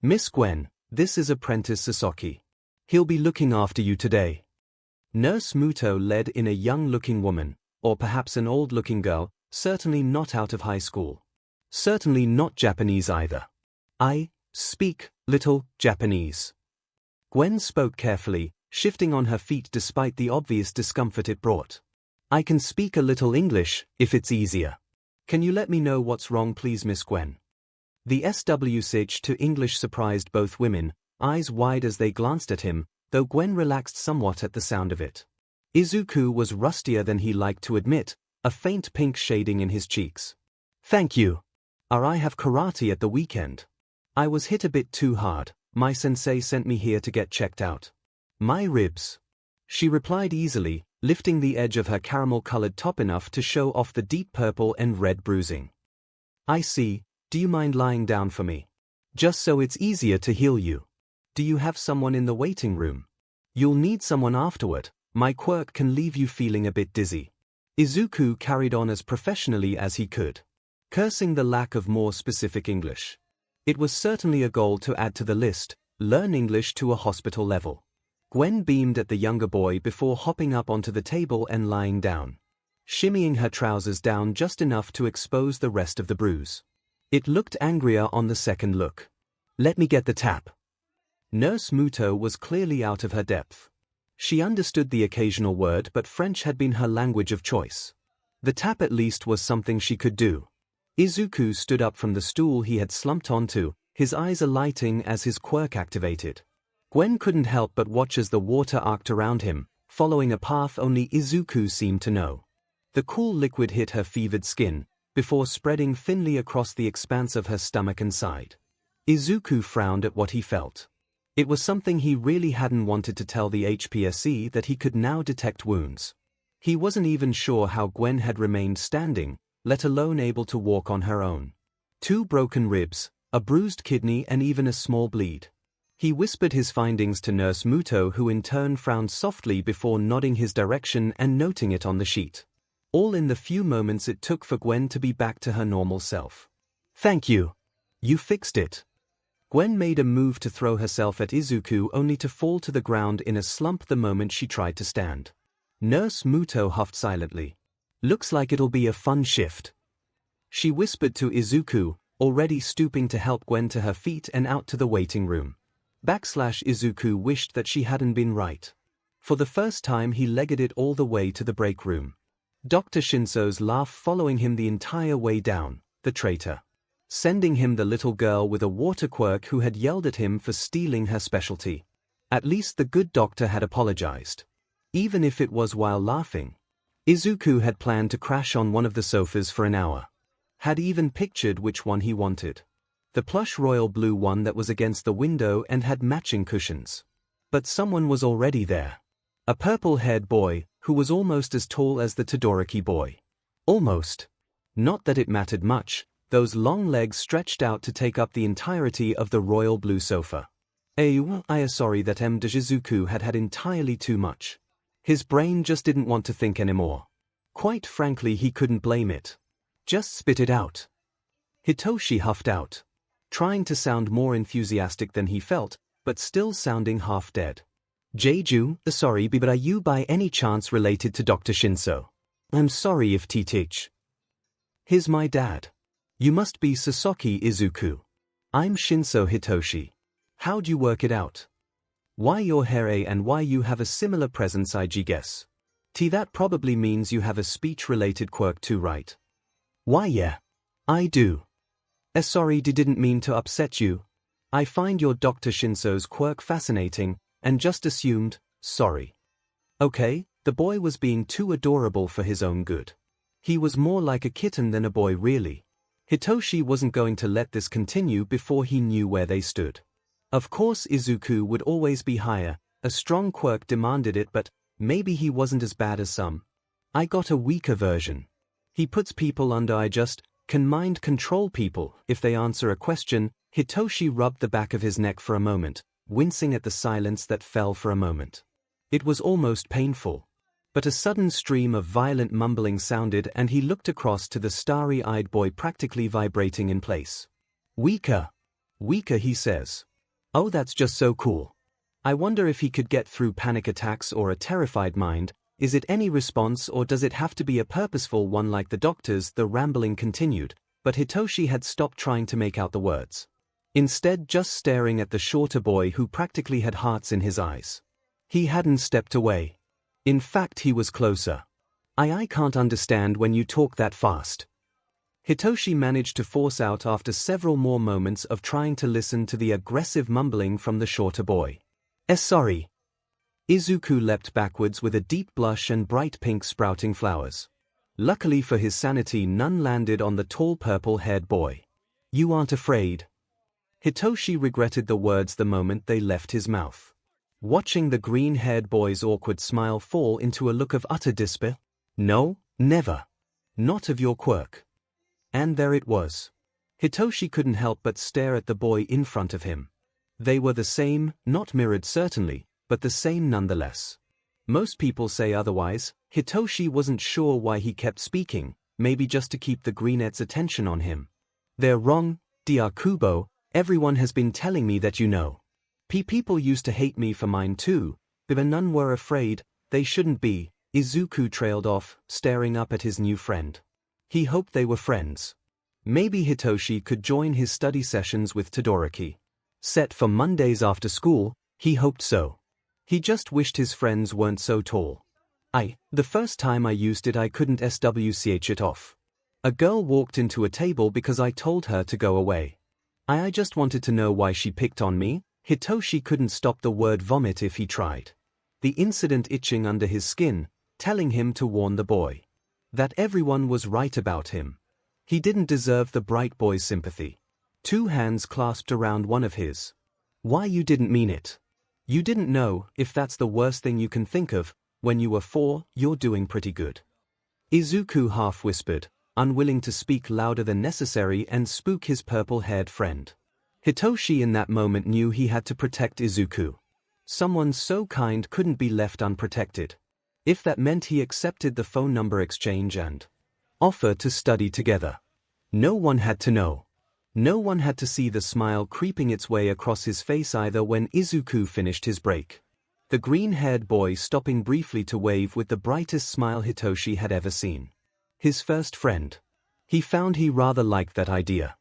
Miss Gwen, this is Apprentice Sasaki. He'll be looking after you today. Nurse Muto led in a young-looking woman, or perhaps an old-looking girl, certainly not out of high school. Certainly not Japanese either. I speak little Japanese. Gwen spoke carefully, shifting on her feet despite the obvious discomfort it brought. I can speak a little English, if it's easier. Can you let me know what's wrong, please, Miss Gwen? The switch to English surprised both women, eyes wide as they glanced at him, though Gwen relaxed somewhat at the sound of it. Izuku was rustier than he liked to admit, a faint pink shading in his cheeks. Thank you. I have karate at the weekend. I was hit a bit too hard. My sensei sent me here to get checked out. My ribs. She replied easily, lifting the edge of her caramel-colored top enough to show off the deep purple and red bruising. I see. Do you mind lying down for me? Just so it's easier to heal you. Do you have someone in the waiting room? You'll need someone afterward. My quirk can leave you feeling a bit dizzy. Izuku carried on as professionally as he could, cursing the lack of more specific English. It was certainly a goal to add to the list, learn English to a hospital level. Gwen beamed at the younger boy before hopping up onto the table and lying down, shimmying her trousers down just enough to expose the rest of the bruise. It looked angrier on the second look. Let me get the tap. Nurse Muto was clearly out of her depth. She understood the occasional word, but French had been her language of choice. The tap at least was something she could do. Izuku stood up from the stool he had slumped onto, his eyes alighting as his quirk activated. Gwen couldn't help but watch as the water arced around him, following a path only Izuku seemed to know. The cool liquid hit her fevered skin, before spreading thinly across the expanse of her stomach and side. Izuku frowned at what he felt. It was something he really hadn't wanted to tell the HPSC, that he could now detect wounds. He wasn't even sure how Gwen had remained standing, let alone able to walk on her own. 2 broken ribs, a bruised kidney, and even a small bleed. He whispered his findings to Nurse Muto, who in turn frowned softly before nodding his direction and noting it on the sheet. All in the few moments it took for Gwen to be back to her normal self. "Thank you. You fixed it." Gwen made a move to throw herself at Izuku, only to fall to the ground in a slump the moment she tried to stand. Nurse Muto huffed silently. "Looks like it'll be a fun shift," she whispered to Izuku, already stooping to help Gwen to her feet and out to the waiting room. Izuku wished that she hadn't been right. For the first time he legged it all the way to the break room. Dr. Shinso's laugh following him the entire way down, the traitor. Sending him the little girl with a water quirk who had yelled at him for stealing her specialty. At least the good doctor had apologized. Even if it was while laughing. Izuku had planned to crash on one of the sofas for an hour. Had even pictured which one he wanted. The plush royal blue one that was against the window and had matching cushions. But someone was already there. A purple-haired boy, who was almost as tall as the Todoroki boy. Almost. Not that it mattered much, those long legs stretched out to take up the entirety of the royal blue sofa. I am sorry that Izuku had had entirely too much. His brain just didn't want to think anymore. Quite frankly, he couldn't blame it. Just spit it out. Hitoshi huffed out. Trying to sound more enthusiastic than he felt, but still sounding half dead. Jeju, sorry, but are you by any chance related to Dr. Shinso? I'm sorry if teach. He's my dad. You must be Sasaki Izuku. I'm Shinso Hitoshi. How'd you work it out? Why your hair and why you have a similar presence, I guess. That probably means you have a speech-related quirk too, right? Why yeah. I do. Sorry, didn't mean to upset you. I find your Dr. Shinso's quirk fascinating, and just assumed, sorry. Okay, the boy was being too adorable for his own good. He was more like a kitten than a boy, really. Hitoshi wasn't going to let this continue before he knew where they stood. Of course Izuku would always be higher, a strong quirk demanded it, but maybe he wasn't as bad as some. I got a weaker version. He puts people under. I just can mind control people if they answer a question. Hitoshi rubbed the back of his neck for a moment, wincing at the silence that fell for a moment. It was almost painful. But a sudden stream of violent mumbling sounded and he looked across to the starry-eyed boy practically vibrating in place. Weaker. Weaker, he says. Oh, that's just so cool. I wonder if he could get through panic attacks or a terrified mind. Is it any response or does it have to be a purposeful one like the doctor's? The rambling continued, but Hitoshi had stopped trying to make out the words. Instead, just staring at the shorter boy who practically had hearts in his eyes. He hadn't stepped away. In fact, he was closer. I can't understand when you talk that fast. Hitoshi managed to force out after several more moments of trying to listen to the aggressive mumbling from the shorter boy. Sorry. Izuku leapt backwards with a deep blush and bright pink sprouting flowers. Luckily for his sanity, none landed on the tall purple-haired boy. You aren't afraid? Hitoshi regretted the words the moment they left his mouth. Watching the green-haired boy's awkward smile fall into a look of utter despair. No, never. Not of your quirk. And there it was. Hitoshi couldn't help but stare at the boy in front of him. They were the same, not mirrored certainly, but the same nonetheless. Most people say otherwise. Hitoshi wasn't sure why he kept speaking, maybe just to keep the greenette's attention on him. They're wrong, Dr. Kubo, everyone has been telling me that you know. People used to hate me for mine too, but none were afraid, they shouldn't be. Izuku trailed off, staring up at his new friend. He hoped they were friends. Maybe Hitoshi could join his study sessions with Todoroki. Set for Mondays after school, he hoped so. He just wished his friends weren't so tall. The first time I used it I couldn't swch it off. A girl walked into a table because I told her to go away. I just wanted to know why she picked on me. Hitoshi couldn't stop the word vomit if he tried. The incident itching under his skin, telling him to warn the boy. That everyone was right about him. He didn't deserve the bright boy's sympathy. 2 hands clasped around one of his. Why you didn't mean it? You didn't know, if that's the worst thing you can think of, when you were 4, you're doing pretty good. Izuku half whispered, unwilling to speak louder than necessary and spook his purple-haired friend. Hitoshi in that moment knew he had to protect Izuku. Someone so kind couldn't be left unprotected. If that meant he accepted the phone number exchange and offer to study together. No one had to know. No one had to see the smile creeping its way across his face either when Izuku finished his break. The green-haired boy stopping briefly to wave with the brightest smile Hitoshi had ever seen. His first friend. He found he rather liked that idea.